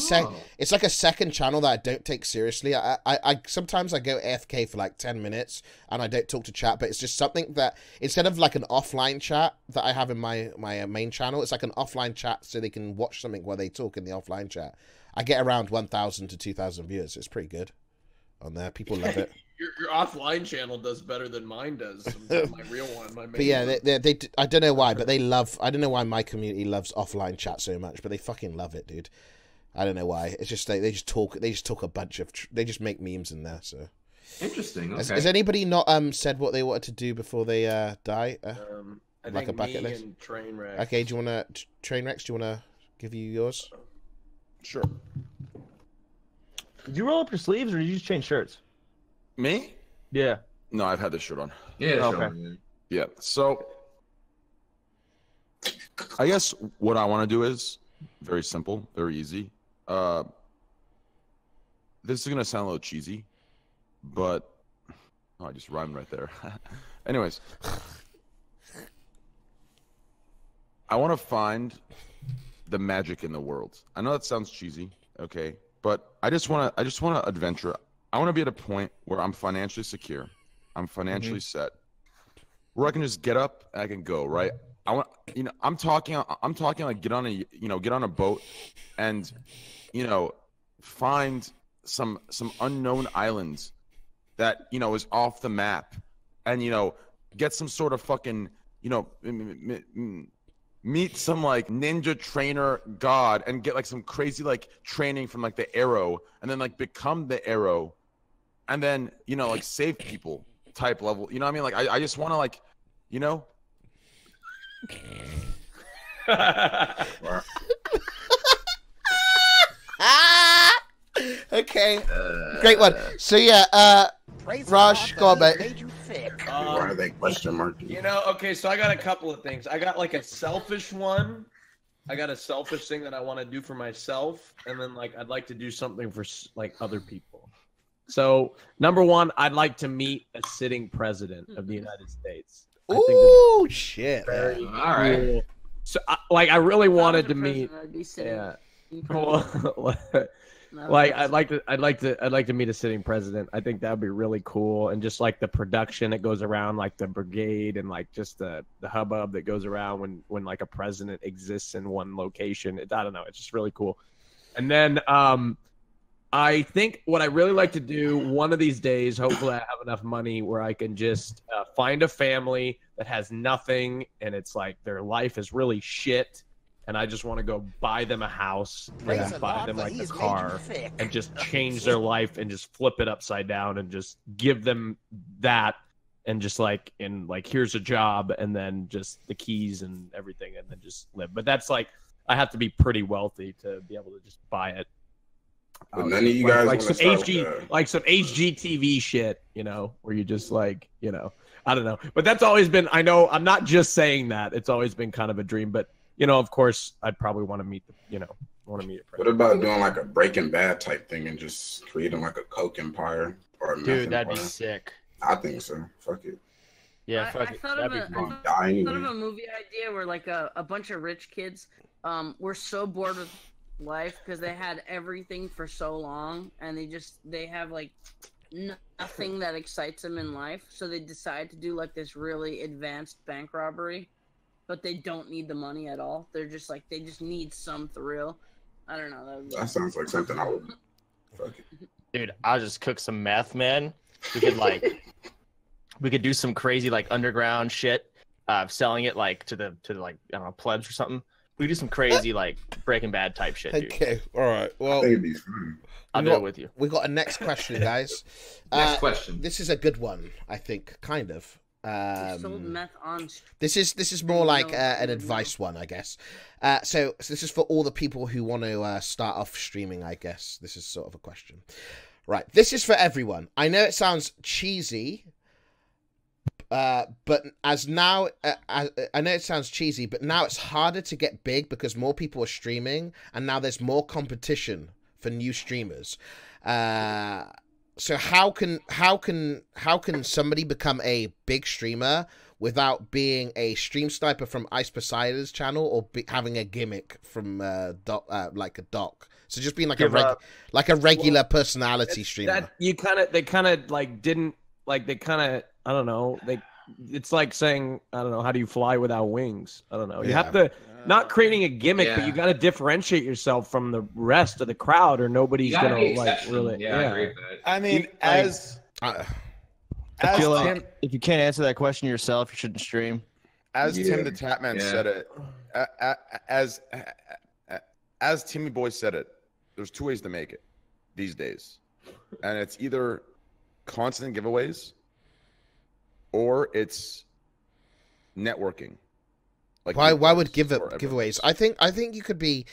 Speaker 2: it's like a second channel that I don't take seriously. I sometimes I go AFK for like 10 minutes and I don't talk to chat, but it's just something that instead of like an offline chat that I have in my main channel, it's like an offline chat so they can watch something while they talk in the offline chat. I get around 1,000 to 2,000 viewers. It's pretty good on there. People love it.
Speaker 9: Your offline channel does better than mine does. My real one, my main.
Speaker 2: But yeah, they I don't know why, but they love. I don't know why my community loves offline chat so much, but they fucking love it, dude. I don't know why. It's just they just talk. They just talk a bunch of. They just make memes in there. So
Speaker 5: interesting. Okay.
Speaker 2: Has anybody not said what they wanted to do before they die?
Speaker 9: I
Speaker 2: like
Speaker 9: think
Speaker 2: a bucket list.
Speaker 9: And Trainwrecks.
Speaker 2: Okay. Do you want to Trainwrecks? Do you want to give you yours?
Speaker 7: Sure.
Speaker 8: Did you roll up your sleeves or did you just change shirts?
Speaker 7: Me?
Speaker 8: Yeah.
Speaker 7: No, I've had this shirt on.
Speaker 5: Yeah.
Speaker 8: Okay.
Speaker 5: Sure.
Speaker 7: Yeah. So, I guess what I want to do is very simple, very easy. This is gonna sound a little cheesy, but I just rhymed right there. Anyways, I want to find the magic in the world. I know that sounds cheesy, okay, but I just want to adventure. I want to be at a point where I'm financially secure, I'm financially set, where I can just get up and I can go, right? I want, I'm talking like get on a boat and, find some unknown islands that, is off the map and, get some sort of fucking, meet some like ninja trainer god and get like some crazy like training from like the arrow, and then like become the arrow, and then like save people type level. You know what I mean? Like I just want to like,
Speaker 2: Okay, great one. So yeah, Raj, go on, mate.
Speaker 10: Why are they question marking?
Speaker 9: Okay, so I got a couple of things. I got like a selfish one. I got a selfish thing that I want to do for myself, and then like I'd like to do something for like other people. So number one, I'd like to meet a sitting president of the United States.
Speaker 2: Ooh, shit!
Speaker 9: Very
Speaker 5: all right.
Speaker 9: Cool. So I really wanted to meet.
Speaker 4: Yeah.
Speaker 9: Like I'd like to meet a sitting president. I think that'd be really cool, and just like the production that goes around, like the brigade, and like just the hubbub that goes around when like a president exists in one location. I don't know. It's just really cool. And then I think what I really like to do one of these days, hopefully I have enough money where I can just find a family that has nothing, and it's like their life is really shit. And I just want to go buy them a house and buy them like a car and just change their life and just flip it upside down and just give them that and just like, and like, here's a job and then just the keys and everything and then just live. But that's like, I have to be pretty wealthy to be able to just buy it.
Speaker 10: But none of you guys
Speaker 9: like some HGTV shit, where you just like, I don't know. But that's always been, I know I'm not just saying that. It's always been kind of a dream, but of course, I'd probably want to meet a president.
Speaker 10: What about doing like a Breaking Bad type thing and just creating like a Coke empire or a meth
Speaker 8: Dude, that'd be
Speaker 10: empire?
Speaker 8: sick.
Speaker 10: I think so. Fuck it.
Speaker 8: Yeah,
Speaker 4: I thought of a movie idea where like a bunch of rich kids were so bored with life because they had everything for so long, and they have like nothing that excites them in life, so they decide to do like this really advanced bank robbery. But they don't need the money at all. They're just like, they just need some thrill. I don't know.
Speaker 10: That sounds like something I would. Fuck it.
Speaker 8: Dude, I'll just cook some meth, man. We could do some crazy like underground shit, selling it like to the like I don't know, plebs or something. We do some crazy like Breaking Bad type shit, dude.
Speaker 2: Okay, all right. Well,
Speaker 8: I'll do it with you.
Speaker 2: We got a next question, guys.
Speaker 5: Next question.
Speaker 2: This is a good one, I think, kind of.
Speaker 4: Sold meth on.
Speaker 2: This is more like an advice one, I guess. So this is for all the people who want to start off streaming, I guess. This is sort of a question. Right. This is for everyone. I know it sounds cheesy, but I know it sounds cheesy, but now it's harder to get big because more people are streaming, and now there's more competition for new streamers. So how can somebody become a big streamer without being a stream sniper from Ice Poseidon's channel or having a gimmick from like a doc? So just being like a regular personality streamer.
Speaker 9: I don't know. It's like saying, I don't know, how do you fly without wings? I don't know. You have to not creating a gimmick, but you got to differentiate yourself from the rest of the crowd, or nobody's gonna like really.
Speaker 5: Yeah, I agree with that.
Speaker 11: I mean,
Speaker 8: I feel like if you can't answer that question yourself, you shouldn't stream.
Speaker 7: As Tim the Tapman said it, as Timmy Boy said it, there's two ways to make it these days, and it's either constant giveaways or it's networking.
Speaker 2: Like why would giveaways? I think you could be.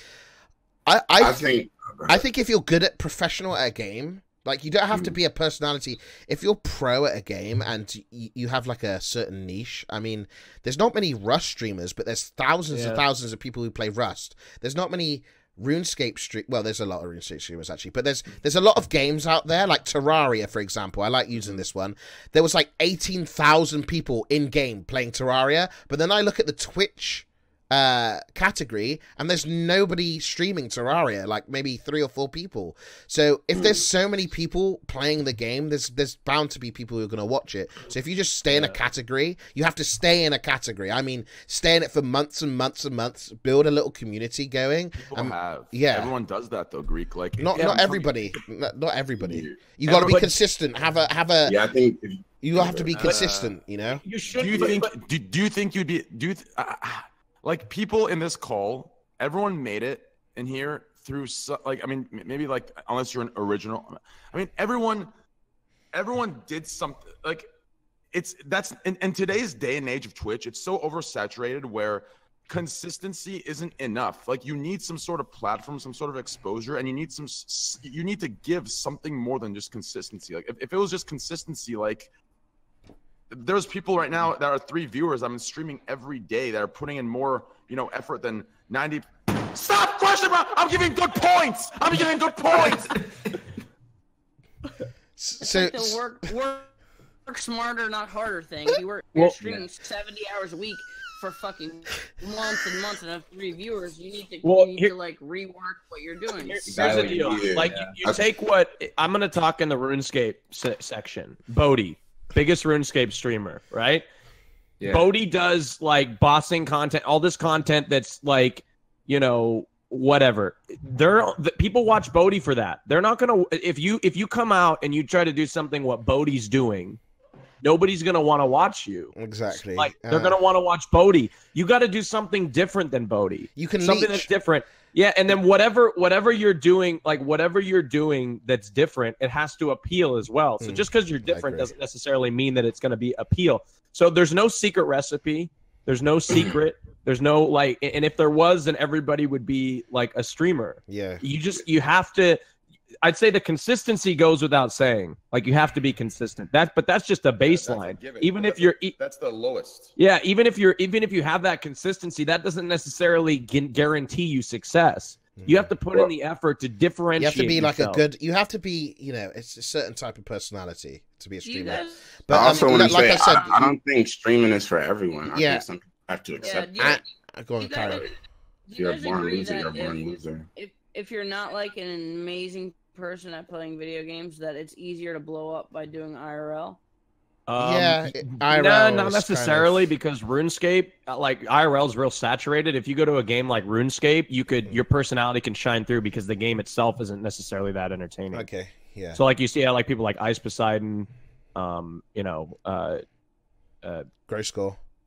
Speaker 2: I think if you're good at professional at a game, like you don't have to be a personality. If you're pro at a game and you have like a certain niche, I mean, there's not many Rust streamers, but there's thousands and thousands of people who play Rust. There's not many RuneScape well, there's a lot of RuneScape streamers actually, but there's a lot of games out there like Terraria, for example. I like using this one. There was like 18,000 people in game playing Terraria, but then I look at the Twitch category and there's nobody streaming Terraria, like maybe 3 or 4 people. So if there's so many people playing the game, there's bound to be people who are going to watch it. So if you just stay in a category, you have to stay in a category. I mean, stay in it for months and months and months, build a little community going.
Speaker 7: Everyone does that though, Greek. Like
Speaker 2: not everybody. Not everybody. You got to be consistent. Have a
Speaker 10: I think
Speaker 2: you have to be consistent, you know.
Speaker 7: You should. Do you think you'd be
Speaker 11: like people in this call, everyone made it in here through like, I mean, maybe like unless you're an original. I mean, everyone did something. Like that's in today's day and age of Twitch, it's so oversaturated where consistency isn't enough. Like you need some sort of platform, some sort of exposure, and you need to give something more than just consistency. Like if it was just consistency, like there's people right now that are 3 viewers. I'm streaming every day that are putting in more, effort than 90. Stop question, bro. I'm giving good points.
Speaker 2: So
Speaker 4: the work smarter, not harder thing. You're streaming 70 hours a week for fucking months and months and have 3 viewers. You need to like rework what you're doing.
Speaker 9: Here's the deal. Like you take what I'm gonna talk in the RuneScape section. Bodhi, biggest RuneScape streamer, right? Yeah. Bodhi does like bossing content, all this content that's like, whatever. People watch Bodhi for that. They're not gonna if you come out and you try to do something what Bodhi's doing, nobody's gonna want to watch you.
Speaker 2: Exactly.
Speaker 9: Like they're gonna want to watch Bodhi. You got to do something different than Bodhi.
Speaker 2: You can
Speaker 9: something that's different. Yeah, and then whatever you're doing, that's different, it has to appeal as well. So just because you're different doesn't necessarily mean that it's going to be appeal. So there's no secret recipe. There's no secret. There's no like, and if there was, then everybody would be like a streamer.
Speaker 2: Yeah.
Speaker 9: You have to. I'd say the consistency goes without saying. Like you have to be consistent. But that's just a baseline. Even if you're
Speaker 7: that's the lowest.
Speaker 9: Yeah, even if you have that consistency, that doesn't necessarily guarantee you success. You have to put in the effort to differentiate.
Speaker 2: You have to be
Speaker 9: yourself.
Speaker 2: like you have to be, it's a certain type of personality to be a streamer.
Speaker 10: But I also want to say,
Speaker 2: I said,
Speaker 10: I don't think streaming is for everyone. I think some people have to accept that.
Speaker 2: Go on, Tyler.
Speaker 10: If you're a born loser, you're a born loser.
Speaker 4: If you're not like an amazing person at playing video games, that it's easier to blow up by doing IRL.
Speaker 2: IRL
Speaker 9: not necessarily because RuneScape, like IRL is real saturated. If you go to a game like RuneScape, your personality can shine through because the game itself isn't necessarily that entertaining.
Speaker 2: Okay, yeah.
Speaker 9: So like you see, like people like Ice Poseidon,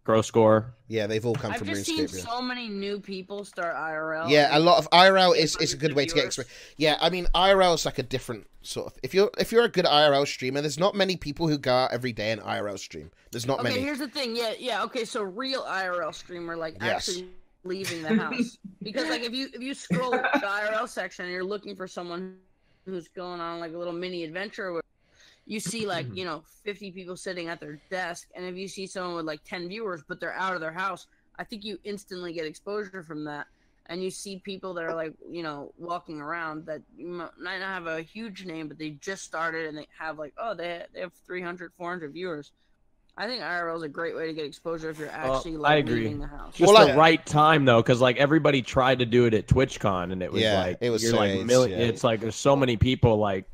Speaker 9: Grow Score.
Speaker 2: Yeah, they've all come from RuneScape.
Speaker 4: I've just seen so many new people start IRL.
Speaker 2: Yeah, a lot of IRL is a good way to get experience. Yeah, I mean IRL is like a different sort of. If you're a good IRL streamer, there's not many people who go out every day and IRL stream. There's not many.
Speaker 4: Okay, here's the thing. Yeah. Okay, so real IRL streamer, like actually leaving the house, because like if you scroll the IRL section and you're looking for someone who's going on like a little mini adventure. You see like, 50 people sitting at their desk, and if you see someone with like 10 viewers, but they're out of their house, I think you instantly get exposure from that. And you see people that are like, walking around that might not have a huge name, but they just started and they have like, they have 300, 400 viewers. I think IRL is a great way to get exposure if you're actually leaving the house.
Speaker 9: Just the right time though, because like everybody tried to do it at TwitchCon, and it was it's like there's so many people like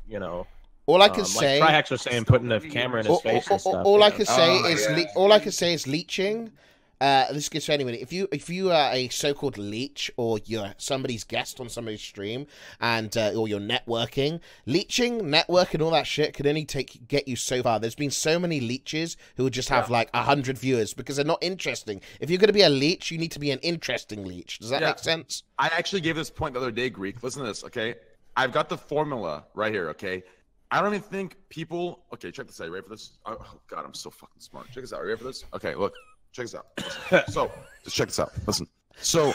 Speaker 2: All I can say,
Speaker 9: like Trihex was saying, putting the camera in his face and stuff.
Speaker 2: All I can say is leeching. This goes for anyone. If you are a so-called leech, or you're somebody's guest on somebody's stream, and or you're networking, leeching, network, and all that shit can only get you so far. There's been so many leeches who would just have like 100 viewers because they're not interesting. If you're going to be a leech, you need to be an interesting leech. Does that make sense?
Speaker 11: I actually gave this point the other day, Greek. Listen to this, okay? I've got the formula right here, okay? I don't even think people... Okay, check this out. You ready for this? Oh, God, I'm so fucking smart. Check this out. Are you ready for this? Okay, look. Check this out. Listen. So, just check this out. Listen. So...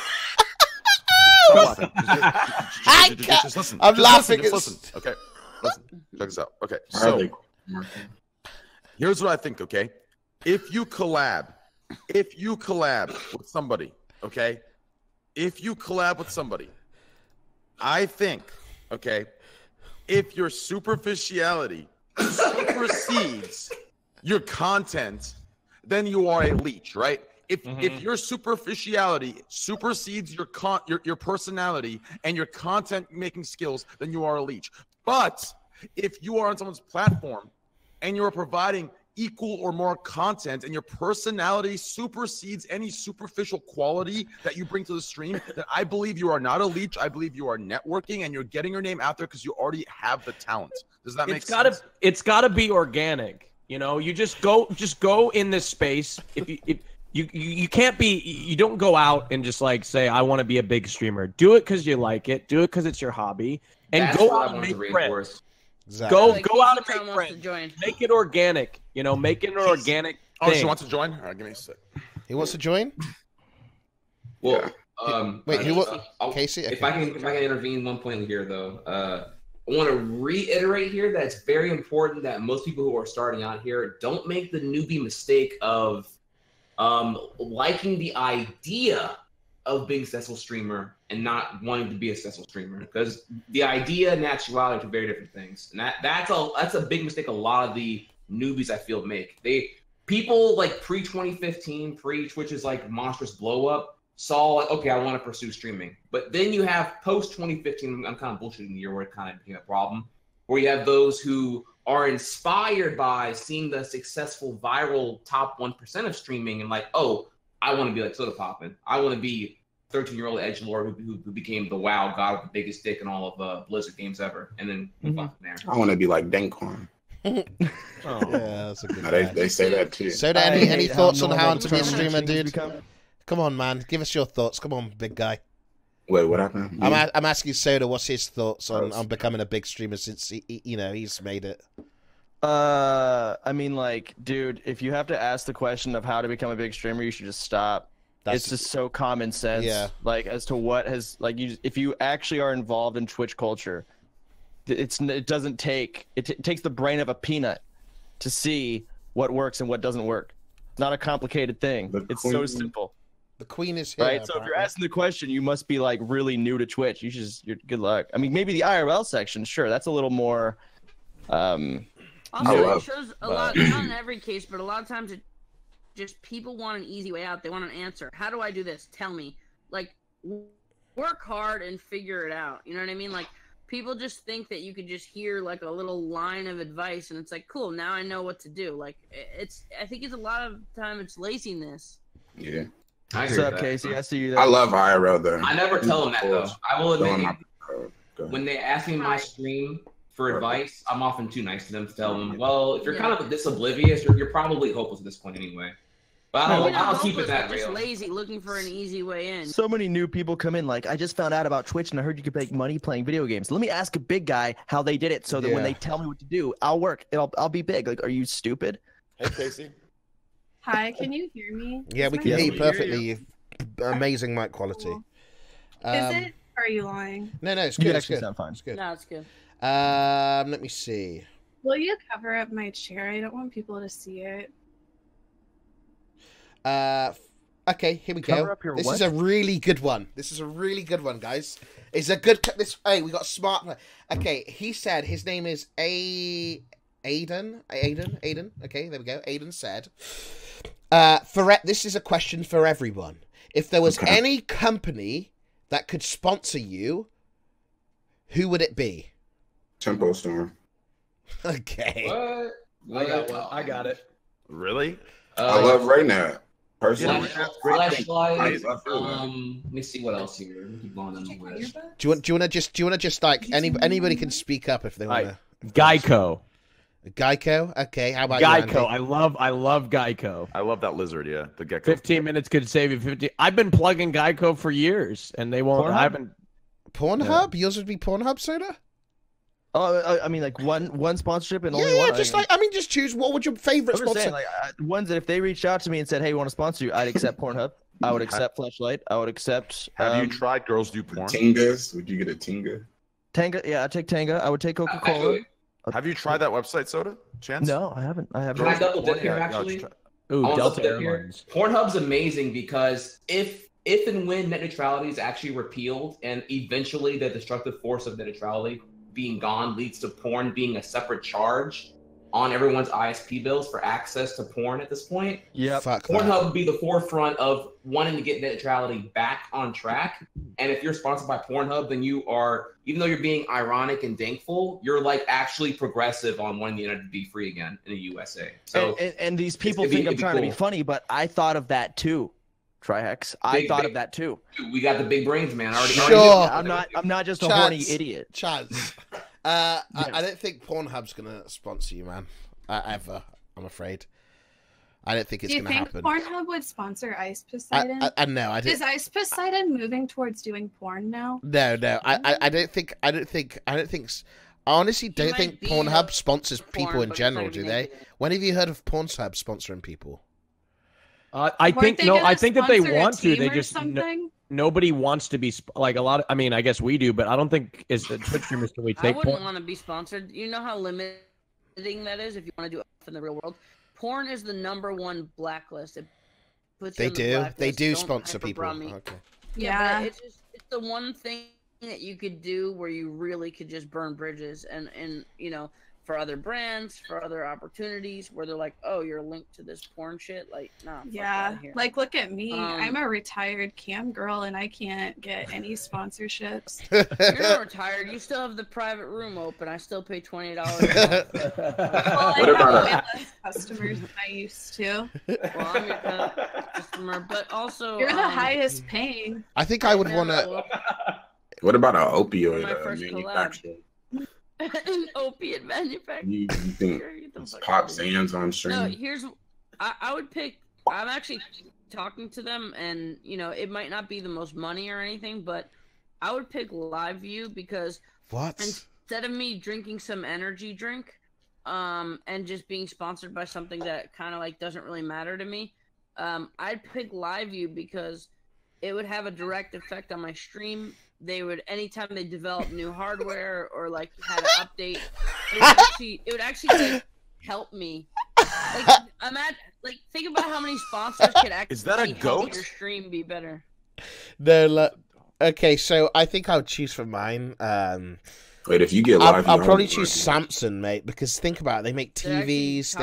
Speaker 11: Just listen.
Speaker 2: I'm laughing.
Speaker 11: Just listen. Okay, listen. Check this out. Okay, so... Here's what I think, okay? If you collab with somebody, okay? If you collab with somebody, I think, okay... If your superficiality supersedes your content, then you are a leech, right? If your superficiality supersedes your personality and your content making skills, then you are a leech. But if you are on someone's platform and you are providing equal or more content and your personality supersedes any superficial quality that you bring to the stream, then I believe you are not a leech. I believe you are networking and you're getting your name out there because you already have the talent. Does that make sense? It's
Speaker 9: gotta be organic. You just go in this space. If you can't be. You don't go out and just like say I want to be a big streamer. Do it because you like it. Do it because it's your hobby, and
Speaker 5: That's
Speaker 9: go
Speaker 5: what I
Speaker 9: out and
Speaker 5: wanted
Speaker 9: make
Speaker 5: to
Speaker 9: friends.
Speaker 5: reinforce.
Speaker 2: Exactly.
Speaker 9: Go out and
Speaker 4: Kaceytron
Speaker 9: make
Speaker 4: wants to
Speaker 9: friends.
Speaker 4: join.
Speaker 9: Make it organic. You know, make it an organic.
Speaker 11: Oh,
Speaker 9: thing.
Speaker 11: she wants to join? All right, give me a sec.
Speaker 2: He wants to join?
Speaker 5: Well,
Speaker 2: Wait, who? Casey?
Speaker 5: If I can intervene one point here though, I want to reiterate here that it's very important that most people who are starting out here don't make the newbie mistake of liking the idea of being a successful streamer and not wanting to be a successful streamer, because the idea and actuality are two very different things, and that's a big mistake a lot of the newbies I feel make. People like pre 2015, pre Twitch's like monstrous blow up, saw like, okay, I want to pursue streaming. But then you have post 2015, I'm kind of bullshitting the year where it kind of became a problem, where you have those who are inspired by seeing the successful viral top 1% of streaming and like, oh, I want to be like Sodapoppin. I want to be 13-year-old edgelord who became the WoW god with the biggest dick in all of Blizzard games ever, and then move on from there.
Speaker 10: I want to be like Dankquan.
Speaker 2: Yeah, that's a good
Speaker 10: No,
Speaker 2: one.
Speaker 10: they say that too.
Speaker 2: So, any thoughts on how to be a streamer, dude? Come on, man. Give us your thoughts. Come on, big guy.
Speaker 10: Wait, what happened?
Speaker 2: I'm asking Soda what's his thoughts on becoming a big streamer since he's made it.
Speaker 8: I mean, like, dude, if you have to ask the question of how to become a big streamer, you should just stop. It's just so common sense.
Speaker 2: Yeah.
Speaker 8: Like, as to what has, like, if you actually are involved in Twitch culture, it doesn't take, it takes the brain of a peanut to see what works and what doesn't work. It's not a complicated thing. It's so simple.
Speaker 2: The queen is here.
Speaker 8: Right. So if you're asking the question, you must be like really new to Twitch. You're good luck. I mean, maybe the IRL section, sure, that's a little more.
Speaker 4: Also, it shows a lot, not in every case, but a lot of times it just people want an easy way out. They want an answer. How do I do this? Tell me. Like, work hard and figure it out. You know what I mean? Like, people just think that you could just hear like a little line of advice and it's like, cool, now I know what to do. Like, I think it's a lot of time it's laziness.
Speaker 10: Yeah.
Speaker 8: What's up, Casey? I see you there.
Speaker 10: I love IRL though.
Speaker 5: I never tell them that though. I will admit, when they ask me in my stream for advice, I'm often too nice to them to tell them, well, if you're kind of this oblivious, you're probably hopeless at this point anyway. But I'll keep it that real.
Speaker 4: Just lazy, looking for an easy way in.
Speaker 8: So many new people come in like, I just found out about Twitch and I heard you could make money playing video games. Let me ask a big guy how they did it so that when they tell me what to do, I'll work. I'll be big. Like, are you stupid?
Speaker 11: Hey, Casey.
Speaker 12: Hi, can you hear me?
Speaker 2: Yeah, we can hear you perfectly. Amazing mic quality.
Speaker 12: Cool. Is it? Or are you lying?
Speaker 2: No, it's good. It's good.
Speaker 8: Sound fine.
Speaker 2: It's good.
Speaker 4: No, it's good.
Speaker 2: Let me see.
Speaker 12: Will you cover up my chair? I don't want people to see it.
Speaker 2: Okay, here we go. This is a really good one. Guys. It's a good. Hey, we got a smart. Okay, he said his name is Aiden. Okay, there we go. Aiden said. This is a question for everyone. If there was any company that could sponsor you, who would it be?
Speaker 10: Tempo Storm.
Speaker 2: Okay.
Speaker 5: What?
Speaker 9: I got it.
Speaker 11: Really?
Speaker 10: I love Raynat. Personally.
Speaker 5: Flashlight. Let me see what else here. Let me keep going on the list.
Speaker 2: Do you want to just like anybody can speak up if they want to.
Speaker 9: Geico.
Speaker 2: Geico? Okay, how about
Speaker 9: Geico?
Speaker 2: You,
Speaker 9: I love Geico.
Speaker 11: I love that lizard, yeah. The gecko.
Speaker 9: 15 minutes could save you 50. I've been plugging Geico for years and they won't. I haven't.
Speaker 2: Pornhub? Yeah. Yours would be Pornhub, Soda?
Speaker 8: Oh, I mean, like one sponsorship and only one.
Speaker 2: Yeah, just choose. What would your favorite sponsor?
Speaker 8: Saying, like, ones that if they reached out to me and said, "Hey, we want to sponsor you," I'd accept Pornhub. I would accept Flashlight. I would accept.
Speaker 11: Have you tried Girls Do Porn?
Speaker 10: Tingas? Would you get a Tinga?
Speaker 8: Tanga, yeah, I'd take Tanga. I would take Coca-Cola.
Speaker 11: Have you tried that website, Soda? Chance?
Speaker 8: No, I haven't.
Speaker 5: Can I double dip here, actually?
Speaker 9: Delta Airlines.
Speaker 5: Pornhub's amazing because if and when net neutrality is actually repealed and eventually the destructive force of net neutrality being gone leads to porn being a separate charge on everyone's ISP bills for access to porn at this point.
Speaker 8: Yeah,
Speaker 5: Pornhub would be the forefront of wanting to get net neutrality back on track. And if you're sponsored by Pornhub, then you are, even though you're being ironic and thankful, you're like actually progressive on wanting the internet to be free again in the USA. So
Speaker 8: and these people think I'm trying to be funny, but I thought of that too. Trihex. I thought of that too.
Speaker 5: We got the big brains, man.
Speaker 8: I'm not just a horny idiot.
Speaker 2: Chance. I don't think Pornhub's gonna sponsor you, man. Ever, I'm afraid. I don't think it's going to happen.
Speaker 12: Do you think Pornhub would sponsor Ice Poseidon?
Speaker 2: No, I don't.
Speaker 12: Is Ice Poseidon moving towards doing porn now?
Speaker 2: No. I don't think. I honestly don't think Pornhub sponsors people in general, do they? When have you heard of Pornhub sponsoring people?
Speaker 9: I think that they want to. They just nobody wants to be like a lot of. I mean, I guess we do, but I don't think is the Twitch streamers can we take.
Speaker 4: I wouldn't want to be sponsored. You know how limiting that is if you want to do it in the real world. Porn is the #1 blacklist. It puts
Speaker 2: they
Speaker 4: you on the
Speaker 2: do.
Speaker 4: blacklist.
Speaker 2: They do
Speaker 4: Don't
Speaker 2: sponsor people.
Speaker 4: hyperbrom me.
Speaker 2: Okay.
Speaker 12: Yeah.
Speaker 4: It's the one thing that you could do where you really could just burn bridges and you know, for other brands, for other opportunities where they're like, oh, you're linked to this porn shit. Like, nah.
Speaker 12: Yeah. Like, look at me. I'm a retired cam girl and I can't get any sponsorships.
Speaker 4: You're not retired. You still have the private room open. I still pay $20.
Speaker 12: Well, I have way less customers than I used to.
Speaker 4: Well, I'm your customer, but also
Speaker 12: you're the highest paying.
Speaker 2: I think I would want to.
Speaker 10: What about an opioid
Speaker 4: manufacturer? An opiate manufacturer.
Speaker 10: You think pop Zans on stream?
Speaker 4: No, here's I would pick. I'm actually talking to them, and you know, it might not be the most money or anything, but I would pick Live View because instead of me drinking some energy drink, and just being sponsored by something that kind of like doesn't really matter to me, I'd pick Live View because it would have a direct effect on my stream. They would, anytime they develop new hardware or like had an update, it would actually like, help me. Like think about how many sponsors could actually help your stream be better.
Speaker 2: No, okay, so I think I would choose for mine.
Speaker 10: Wait, if you get live,
Speaker 2: I'll probably choose Samsung, mate, because think about it. They make TVs,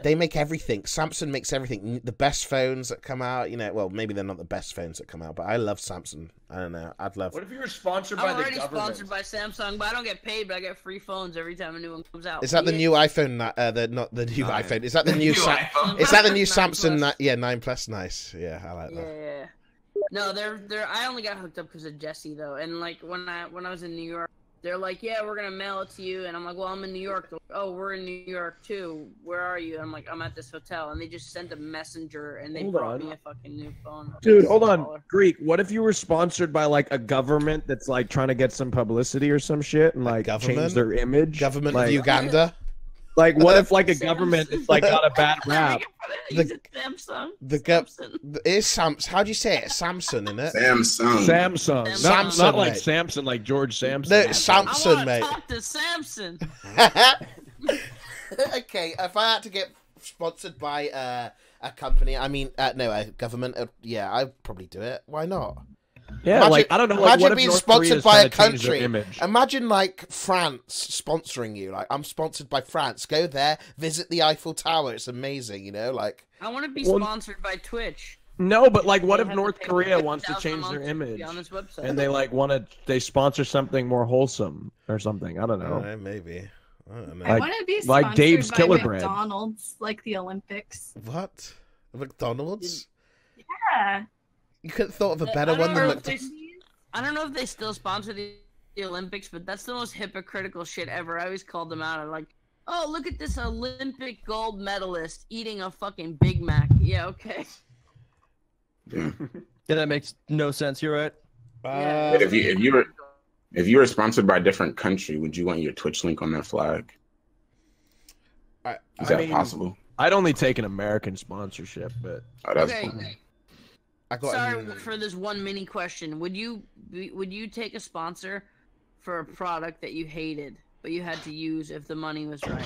Speaker 2: they make everything. Samsung makes everything. The best phones that come out, you know, well, maybe they're not the best phones that come out, but I love Samsung. I don't know. I'd love.
Speaker 9: What if you were sponsored by the government?
Speaker 4: I'm already sponsored by Samsung, but I don't get paid, but I get free phones every time a new one comes out.
Speaker 2: Is that the new iPhone? Not the new iPhone. Is that the new Is that the new Samsung? Yeah, 9 Plus. Nice. Yeah, I like that.
Speaker 4: Yeah. No, they're. I only got hooked up because of Jesse though, and like when I was in New York. They're like, yeah, we're going to mail it to you. And I'm like, well, I'm in New York. They're like, oh, we're in New York, too. Where are you? And I'm like, I'm at this hotel. And they just sent a messenger, and they brought me a fucking new phone.
Speaker 9: Dude, hold on. Greek, what if you were sponsored by, like, a government that's, like, trying to get some publicity or some shit and, like, change their image?
Speaker 2: Government of Uganda?
Speaker 9: Like, what if, like, a government is, like, got a bad rap?
Speaker 4: Samsung.
Speaker 2: How do you say it? Samsung, isn't it?
Speaker 10: Samsung.
Speaker 9: Not like Samson, like George Samson.
Speaker 2: No, Samsung, mate.
Speaker 4: I want to talk to Samson.
Speaker 2: Okay, if I had to get sponsored by a company, I mean, no, a government, yeah, I'd probably do it. Why not?
Speaker 9: Yeah, imagine, like I don't know. Like,
Speaker 2: imagine
Speaker 9: what if
Speaker 2: being
Speaker 9: North
Speaker 2: sponsored
Speaker 9: Korea's
Speaker 2: by a
Speaker 9: trying to change their
Speaker 2: country.
Speaker 9: image?
Speaker 2: Imagine like France sponsoring you. Like, I'm sponsored by France. Go there, visit the Eiffel Tower. It's amazing, you know. Like,
Speaker 4: I want to be sponsored by Twitch.
Speaker 9: No, but like, what if North Korea wants to change their image and they like they sponsor something more wholesome or something? I don't know.
Speaker 2: Maybe. I don't know.
Speaker 12: I want to be sponsored
Speaker 9: like Dave's
Speaker 12: by
Speaker 9: Killer Bread.
Speaker 12: McDonald's, like the Olympics.
Speaker 2: What? McDonald's?
Speaker 12: Yeah.
Speaker 2: You could have thought of a better one than McDonald's.
Speaker 4: I don't know if they still sponsor the Olympics, but that's the most hypocritical shit ever. I always called them out. I'm like, oh, look at this Olympic gold medalist eating a fucking Big Mac. Yeah, okay.
Speaker 8: Yeah, that makes no sense. You're right.
Speaker 10: If you were sponsored by a different country, would you want your Twitch link on that flag? Is that possible?
Speaker 9: I'd only take an American sponsorship, but
Speaker 10: that's
Speaker 4: okay. Sorry for this one mini question. Would you take a sponsor for a product that you hated, but you had to use if the money was right?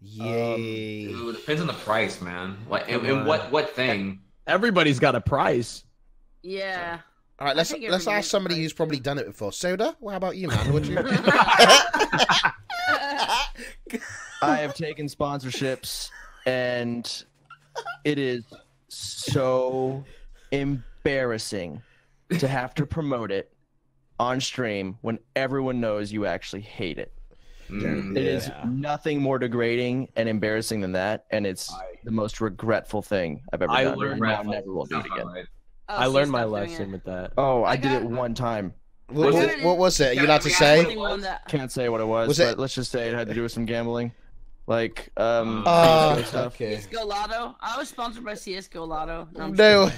Speaker 2: Yay!
Speaker 5: Dude, depends on the price, man. Like, and what thing?
Speaker 9: Everybody's got a price.
Speaker 4: Yeah.
Speaker 2: All right, let's ask somebody who's probably done it before. Soda, what about you, man? Would you?
Speaker 8: I have taken sponsorships, and it is so embarrassing to have to promote it on stream when everyone knows you actually hate it. It is nothing more degrading and embarrassing than that, and it's the most regretful thing I've ever done. And I never will do it again.
Speaker 9: I learned my lesson with that.
Speaker 8: Oh, I did it one time.
Speaker 2: What was it? Are you allowed to say?
Speaker 8: Can't say what it was, but let's just say it had to do with some gambling. like
Speaker 2: Oh,
Speaker 8: stuff.
Speaker 2: okay.
Speaker 4: CS:GO Lotto. I was sponsored by CS:GO Lotto. No. I'm
Speaker 2: No.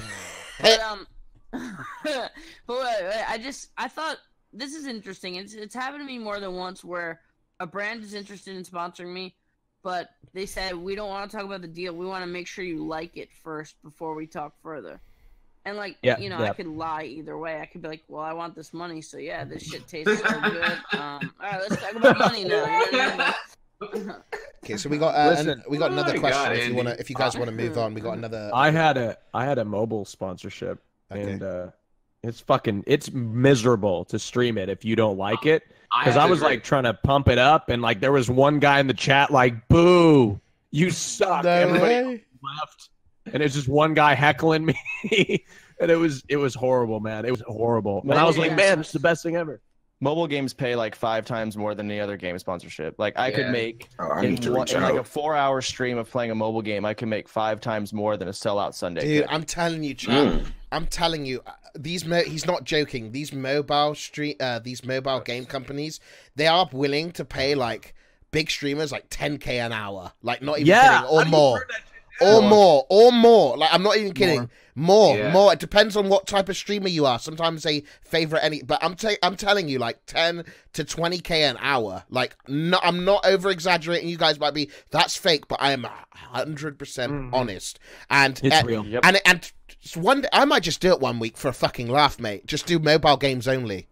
Speaker 4: But I thought this is interesting. It's happened to me more than once where a brand is interested in sponsoring me, but they said we don't want to talk about the deal. We want to make sure you like it first before we talk further. And like, I could lie either way. I could be like, well, I want this money, so yeah, this shit tastes so good. All right, let's talk about money now.
Speaker 2: Okay, so we got another question. If you guys wanna move on, we got another.
Speaker 9: I had a mobile sponsorship, and it's miserable to stream it if you don't like it. Because I was like trying to pump it up, and like there was one guy in the chat like, "Boo, you suck." Everybody left, and it's just one guy heckling me, and it was horrible, man. It was horrible. And I was like, "Man, it's the best thing ever."
Speaker 8: Mobile games pay like 5 times more than any other game sponsorship. Like I could make in like a 4-hour stream of playing a mobile game, I could make 5 times more than a sellout Sunday.
Speaker 2: Dude, I'm telling you, Chad. I'm telling you, he's not joking. These mobile game companies, they are willing to pay like big streamers like 10K an hour, like not even kidding, or more. Or more. Like, I'm not even kidding. More. It depends on what type of streamer you are. Sometimes they favorite but I'm telling you, like 10 to 20K an hour. Like, no, I'm not over exaggerating. You guys might be, that's fake, but I am 100% honest. And
Speaker 9: it's real. Yep.
Speaker 2: And one day, I might just do it one week for a fucking laugh, mate. Just do mobile games only.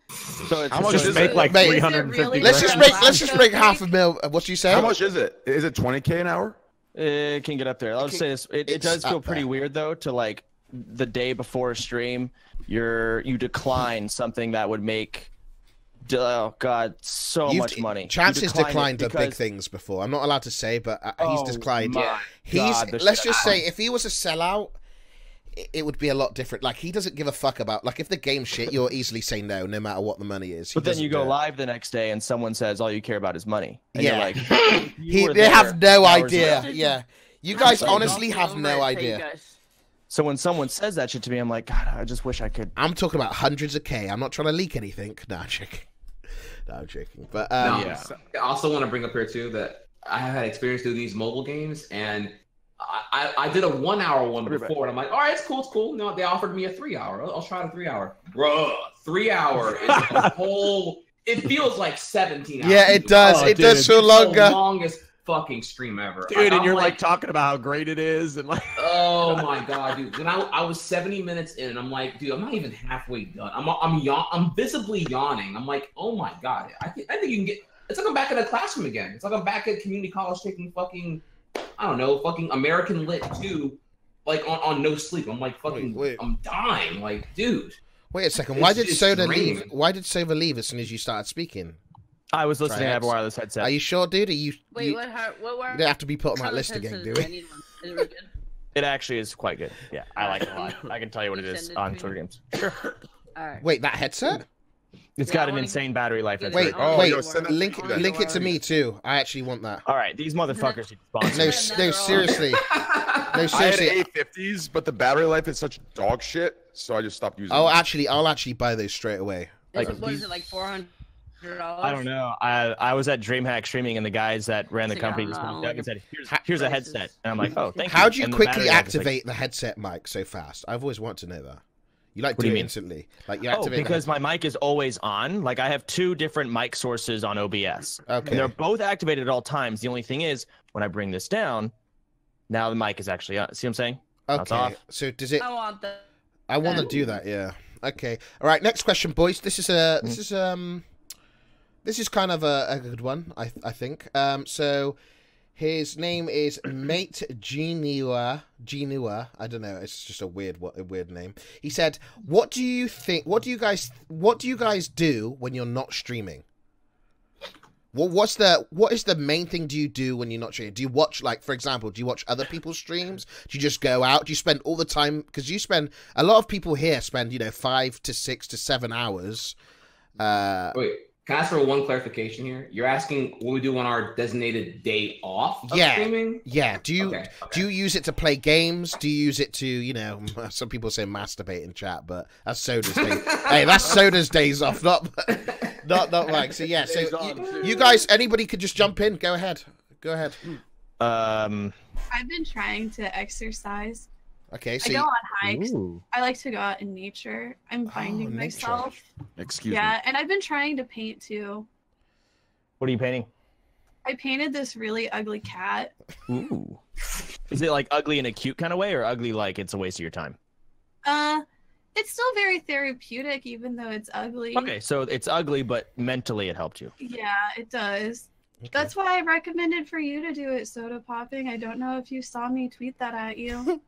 Speaker 8: So it's
Speaker 9: how much just make like 350.
Speaker 4: Really?
Speaker 2: Let's just make half a mil. What do you say?
Speaker 11: How much is it? Is it 20K an hour?
Speaker 8: It can get up there. I'll say this. It does feel pretty weird though to like the day before a stream, you decline something that would make so much money.
Speaker 2: Chance has declined the big things before. I'm not allowed to say, but he's declined. Let's just say if he was a sellout, it would be a lot different. Like, he doesn't give a fuck about, like, if the game's shit, you'll easily say no matter what the money is.
Speaker 8: But then you go live the next day and someone says all you care about is money. And you're like,
Speaker 2: they have no idea. Yeah. You guys honestly have no idea.
Speaker 8: So when someone says that shit to me, I'm like, God, I just wish I could.
Speaker 2: I'm talking about hundreds of K. I'm not trying to leak anything. No, I'm joking. But
Speaker 5: I also want to bring up here too that I had experience doing these mobile games, and I did a 1-hour one before, and I'm like, all right, it's cool. No, they offered me a 3-hour. I'll try a 3-hour. Bro, 3-hour is a whole. It feels like 17 hours.
Speaker 2: Yeah, it does. It does feel longer.
Speaker 5: The longest fucking stream ever,
Speaker 9: dude. And you're like talking about how great it is, and like,
Speaker 5: oh my god, dude. And I was 70 minutes in, and I'm like, dude, I'm not even halfway done. I'm visibly yawning. I'm like, oh my god, I think you can get. It's like I'm back in a classroom again. It's like I'm back at community college taking fucking. I don't know, fucking American Lit 2, like on no sleep. I'm like fucking, I'm dying. Like, dude.
Speaker 2: Wait a second. Why did Soda leave? Why did Soda leave as soon as you started speaking?
Speaker 8: I was listening. I have a wireless headset.
Speaker 2: Are you sure, dude?
Speaker 4: Wait, what?
Speaker 2: You don't have to be put on that list again, do we?
Speaker 8: It actually is quite good. Yeah, I like it a lot. I can tell you what it is on Twitter games. Sure.
Speaker 4: All right.
Speaker 2: Wait, that headset?
Speaker 8: It's got an insane battery life.
Speaker 2: Wait, link it to me too. I actually want that.
Speaker 8: All right, these motherfuckers need sponsors.
Speaker 2: No, seriously. No, seriously.
Speaker 11: I had A50s, but the battery life is such dog shit, so I just stopped using them.
Speaker 2: I'll actually buy those straight away.
Speaker 4: Like, what is it, like $400?
Speaker 8: I don't know. I was at DreamHack streaming, and the guys that ran the company just went up and said, "Here's a headset," and I'm like, "Oh, thank you."
Speaker 2: How'd you quickly activate the headset mic so fast? I've always wanted to know that. You like do it instantly, like you activate.
Speaker 8: Because my mic is always on. Like I have 2 different mic sources on OBS.
Speaker 2: Okay.
Speaker 8: And they're both activated at all times. The only thing is, when I bring this down, now the mic is actually on. See what I'm saying?
Speaker 2: Okay. So does it?
Speaker 4: I want that.
Speaker 2: I want to do that. Yeah. Okay. All right. Next question, boys. This is kind of a good one, I think. So his name is Mate Genua. I don't know. It's just a weird name. He said, "What do you think? What do you guys do when you're not streaming? What is the main thing do you do when you're not streaming? Do you watch, like, for example, do you watch other people's streams? Do you just go out? Do you spend all the time? Because a lot of people here spend 5 to 6 to 7 hours.
Speaker 5: Wait. Can I ask for one clarification here? You're asking what we do on our designated day off of streaming?
Speaker 2: Yeah. Do you use it to play games? Do you use it to, some people say masturbate in chat, but that's Soda's day. Hey, that's Soda's days off, not Mike. So yeah, so you guys, anybody could just jump in. Go ahead. Go ahead.
Speaker 12: I've been trying to exercise.
Speaker 2: Okay, so
Speaker 12: I go on hikes. I like to go out in nature. I'm finding
Speaker 2: nature.
Speaker 12: myself.
Speaker 7: Excuse me.
Speaker 12: Yeah, and I've been trying to paint too.
Speaker 8: What are you painting?
Speaker 12: I painted this really ugly cat.
Speaker 8: Ooh. Is it like ugly in a cute kind of way, or ugly like it's a waste of your time?
Speaker 12: It's still very therapeutic, even though it's ugly.
Speaker 8: Okay, so it's ugly, but mentally it helped you.
Speaker 12: Yeah, it does. Okay. That's why I recommended for you to do it, Sodapoppin. I don't know if you saw me tweet that at you.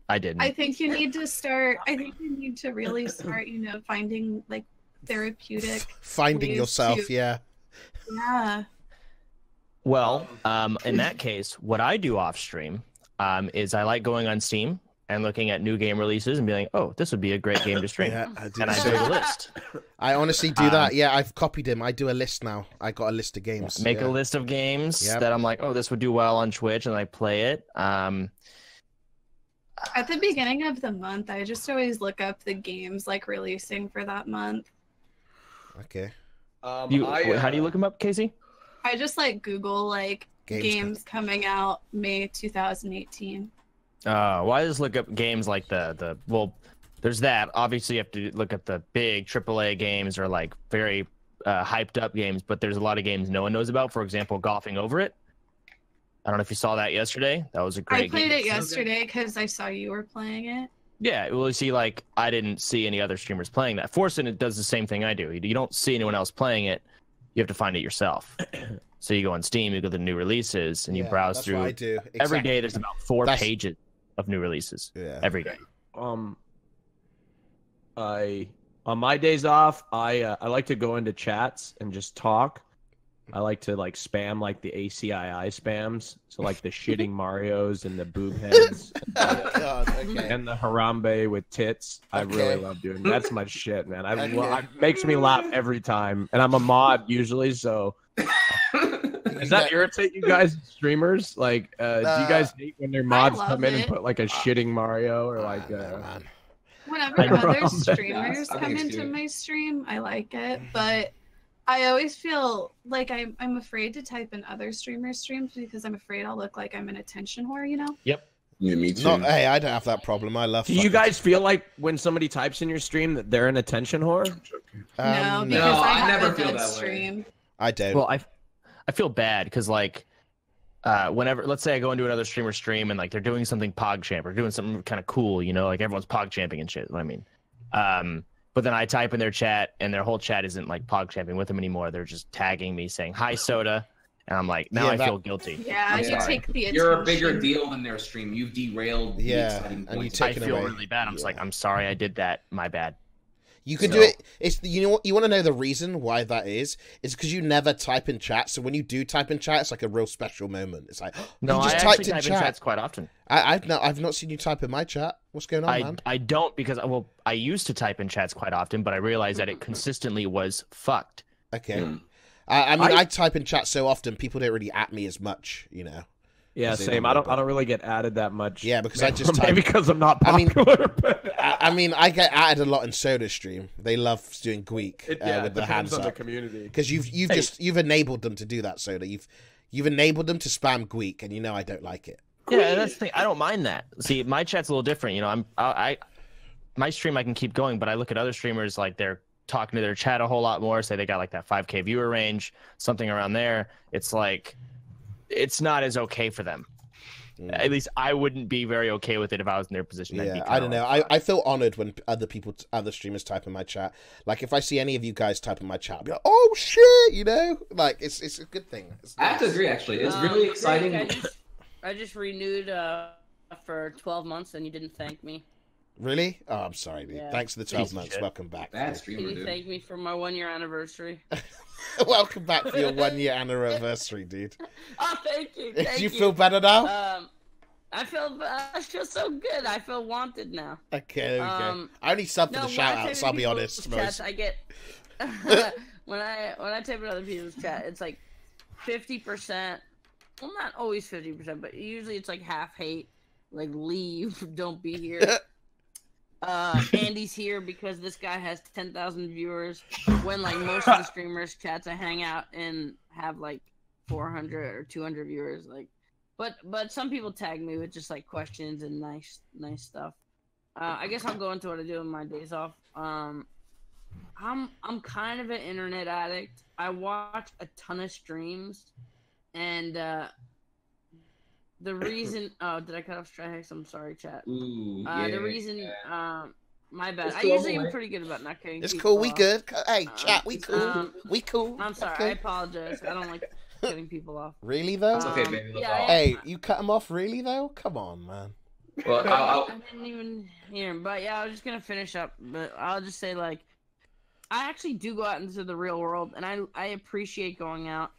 Speaker 8: I didn't.
Speaker 12: I think you need to start. I think you need to really start, finding like therapeutic.
Speaker 2: Finding yourself, yeah.
Speaker 12: Yeah.
Speaker 8: Well, in that case, what I do off stream is I like going on Steam and looking at new game releases and being like, oh, this would be a great game to stream.
Speaker 2: Yeah,
Speaker 8: I make a list.
Speaker 2: I honestly do that. Yeah, I've copied him. I do a list now. I got a list of games.
Speaker 8: Make a list of games that I'm like, oh, this would do well on Twitch, and I play it.
Speaker 12: At the beginning of the month, I just always look up the games like releasing for that month.
Speaker 2: Okay.
Speaker 8: How do you look them up, Casey?
Speaker 12: I just like Google like games coming out May 2018.
Speaker 8: Well, I just look up games like well, there's that. Obviously, you have to look at the big AAA games or like very hyped up games, but there's a lot of games no one knows about. For example, Golfing Over It. I don't know if you saw that yesterday. That was a great game.
Speaker 12: I played it yesterday because I saw you were playing it.
Speaker 8: Yeah, well, you see, like, I didn't see any other streamers playing that. Forsen, it does the same thing I do. You don't see anyone else playing it. You have to find it yourself. So you go on Steam, you go to the new releases, and you browse through.
Speaker 2: What I do. Exactly.
Speaker 8: Every day there's about 4 pages of new releases.
Speaker 2: Yeah.
Speaker 8: Every day.
Speaker 9: On my days off, I like to go into chats and just talk. I like to like spam like the ACII spams, so like the shitting Marios and the boob heads and the Harambe with tits. I really love doing that's my shit, man. It makes me laugh every time, and I'm a mod usually, so. Does that irritate you guys, streamers? Like, do you guys hate when their mods come in and put like a shitting Mario or like?
Speaker 12: Whenever other streamers come into my stream, I like it, but I always feel like I'm afraid to type in other streamers' streams because I'm afraid I'll look like I'm an attention whore,
Speaker 8: Yep.
Speaker 10: Yeah, me too.
Speaker 2: Hey, I don't have that problem. I love.
Speaker 9: Do you guys feel like when somebody types in your stream that they're an attention whore?
Speaker 12: No, because I never feel that stream.
Speaker 2: Way. I don't.
Speaker 8: Well, I feel bad because like whenever, let's say I go into another streamer stream and like they're doing something PogChamp or doing something kind of cool, like everyone's PogChamping and shit. I mean, but then I type in their chat and their whole chat isn't like PogChamping with them anymore. They're just tagging me saying hi Soda, and I'm like, now I feel guilty.
Speaker 12: Yeah, you take the attention.
Speaker 5: You're a bigger deal than their stream. You've derailed. The exciting points.
Speaker 8: I feel really bad. I'm just like, I'm sorry I did that. My bad.
Speaker 2: You can do it. It's you know what you want to know the reason why that is because you never type in chat. So when you do type in chat, it's like a real special moment. It's like
Speaker 8: no,
Speaker 2: you just
Speaker 8: I
Speaker 2: typed
Speaker 8: actually type in chats quite often.
Speaker 2: I've not seen you type in my chat. What's going on, man?
Speaker 8: I don't because I used to type in chats quite often, but I realized that it consistently was fucked.
Speaker 2: Okay. I mean, I type in chat so often, people don't really at me as much,
Speaker 9: Yeah, same. I don't really get added that much.
Speaker 2: Yeah, because I just type...
Speaker 9: because I'm not popular.
Speaker 2: I mean, I get added a lot in Soda Stream. They love doing Greek with the hands up.
Speaker 9: The community.
Speaker 2: Because you've enabled them to do that, Soda. You've enabled them to spam Greek, and I don't like it.
Speaker 8: Yeah, that's the thing. I don't mind that. See, my chat's a little different. My stream I can keep going, but I look at other streamers like they're talking to their chat a whole lot more. Say they got like that 5K viewer range, something around there. It's like. It's not as okay for them. At least I wouldn't be very okay with it if I was in their position.
Speaker 2: Yeah, I don't know. I feel honored when other streamers type in my chat. Like if I see any of you guys type in my chat, I'll be like, oh shit, like it's a good thing.
Speaker 5: I have to agree. Actually, it's really exciting.
Speaker 4: I just renewed for 12 months, and you didn't thank me.
Speaker 2: Really? Oh, I'm sorry, dude. Yeah. Thanks for the 12 months. Welcome back.
Speaker 5: Bad streamer,
Speaker 4: dude. Can you thank me for my 1-year anniversary?
Speaker 2: Welcome back for your 1-year anniversary, dude.
Speaker 4: Oh, thank you.
Speaker 2: Do you feel better now?
Speaker 4: I feel so good. I feel wanted now.
Speaker 2: Okay, there we go. I only sub for the shout-outs, I'll be honest.
Speaker 4: Chats, I get when I type in other people's chat, it's like 50%. Well, not always 50%, but usually it's like half hate, like leave, don't be here. Andy's here because this guy has 10,000 viewers. When like most of the streamers chats I hang out and have like 400 or 200 viewers. Like, but some people tag me with just like questions and nice stuff. I guess I'll go into what I do on my days off. I'm kind of an internet addict. I watch a ton of streams, and the reason did I cut off Trihex? I'm sorry, chat.
Speaker 5: Ooh,
Speaker 4: the reason my bad. I usually am pretty good about not cutting.
Speaker 2: It's
Speaker 4: people
Speaker 2: cool. We
Speaker 4: off.
Speaker 2: good. Hey, chat. We cool. We cool.
Speaker 4: I'm sorry.
Speaker 2: Okay.
Speaker 4: I apologize. I don't like cutting people off.
Speaker 2: Really though?
Speaker 5: It's okay, baby. Look
Speaker 4: yeah,
Speaker 5: off.
Speaker 2: Hey, you cut them off really though? Come on, man.
Speaker 5: Well,
Speaker 4: I didn't even hear him, but yeah, I was just gonna finish up. But I'll just say, like, I actually do go out into the real world, and I appreciate going out.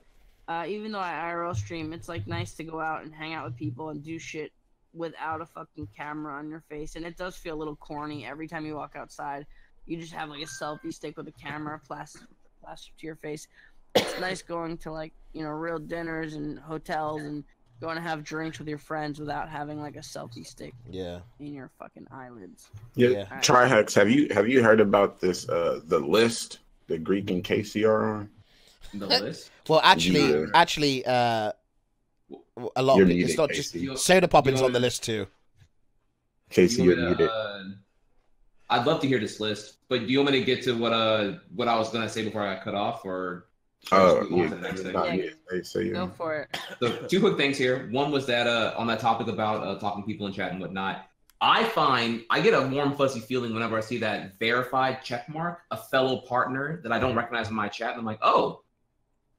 Speaker 4: Even though I IRL stream, it's like nice to go out and hang out with people and do shit without a fucking camera on your face. And it does feel a little corny every time you walk outside. You just have like a selfie stick with a camera plastered to your face. It's nice going to like, you know, real dinners and hotels and going to have drinks with your friends without having like a selfie stick in your fucking eyelids.
Speaker 10: Yeah. Trihex, have you heard about this the list that Greek and Casey are on?
Speaker 5: The list?
Speaker 2: Well, actually, a lot of people. It's not just Sodapoppin's on the list too.
Speaker 10: Casey, you're muted.
Speaker 5: I'd love to hear this list, but do you want me to get to what I was gonna say before I got cut off, or?
Speaker 10: Oh,
Speaker 4: Go for it.
Speaker 5: So, two quick things here. One was that on that topic about talking to people in chat and whatnot. I find I get a warm, fuzzy feeling whenever I see that verified check mark, a fellow partner that I don't recognize in my chat, and I'm like, oh.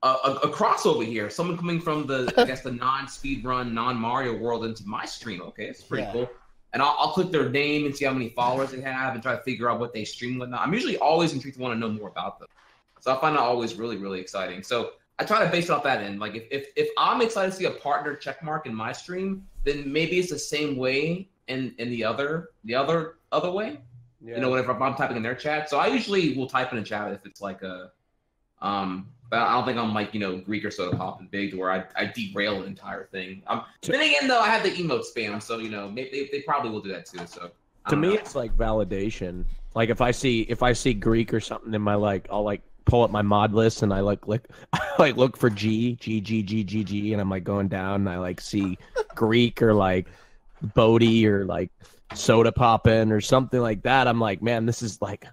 Speaker 5: A crossover here. Someone coming from the, I guess, the non-speedrun, non-Mario world into my stream. Okay, it's pretty cool. And I'll click their name and see how many followers they have and try to figure out what they stream and whatnot. I'm usually always intrigued to want to know more about them. So I find that always really, really exciting. So I try to base it off that end. Like if I'm excited to see a partner check mark in my stream, then maybe it's the same way in the other way. Yeah. You know, whenever I'm typing in their chat. So I usually will type in a chat if it's like a but I don't think I'm like, you know, Greek or Sodapoppin big to where I derail an entire thing. Then again, though, I have the emote spam, so you know, maybe they probably will do that too. So
Speaker 9: to me, it's like validation. Like if I see Greek or something in my I'll like pull up my mod list and I look for G, and I'm like going down and I like see Greek or like Bodhi or like Sodapoppin or something like that. I'm like, man, this is like,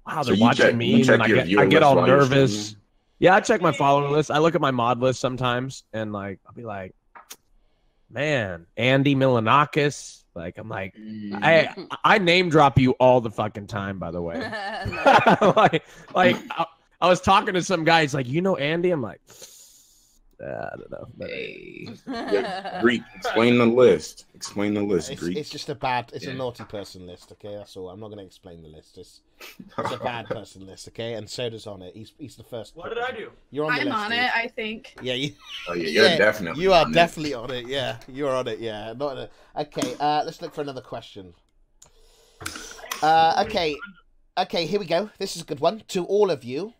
Speaker 9: wow, they're watching me, and I get all nervous. Yeah, I check my follower list. I look at my mod list sometimes, and like I'll be like, man, Andy Milonakis. Like I'm like, I name drop you all the fucking time, by the way. I was talking to some guy. He's like, you know Andy? I'm like, I don't know.
Speaker 10: Hey. Greek, explain the list. Explain the list, Greek.
Speaker 2: It's just a naughty person list, okay? That's all. I'm not going to explain the list. It's a bad person list, okay? And Soda's on it. He's the first.
Speaker 8: What did I do?
Speaker 2: You're on the list.
Speaker 12: I'm on it, I think.
Speaker 2: Yeah,
Speaker 10: you're definitely.
Speaker 2: You are definitely on it. Yeah, you're on it. Yeah, not on it. Okay, let's look for another question. Okay, here we go. This is a good one. To all of you,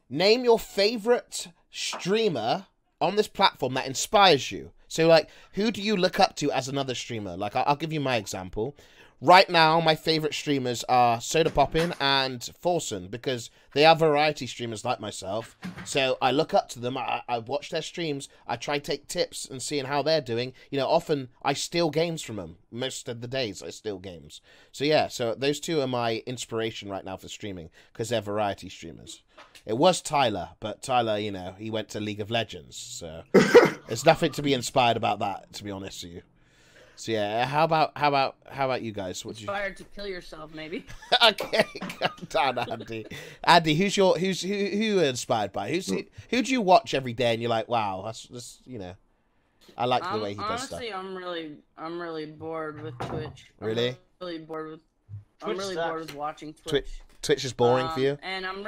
Speaker 2: name your favorite streamer on this platform that inspires you. So, like, who do you look up to as another streamer? Like, I'll give you my example. Right now, my favorite streamers are Sodapoppin and Forsen because they are variety streamers like myself. So I look up to them. I watch their streams. I try to take tips and seeing how they're doing. You know, often I steal games from them. Most of the days I steal games. So yeah, so those two are my inspiration right now for streaming because they're variety streamers. It was Tyler, but Tyler, you know, he went to League of Legends. So there's nothing to be inspired about that, to be honest with you. So yeah, how about you guys? What
Speaker 4: Inspired to kill yourself, maybe.
Speaker 2: Okay, calm down, Andy. Andy, who you inspired by? Who do you watch every day and you're like, wow, that's you know, I like the way he does stuff.
Speaker 4: Honestly, I'm really bored with Twitch.
Speaker 2: Really?
Speaker 4: I'm really bored with watching Twitch.
Speaker 2: Twitch is boring for you?
Speaker 4: And I'm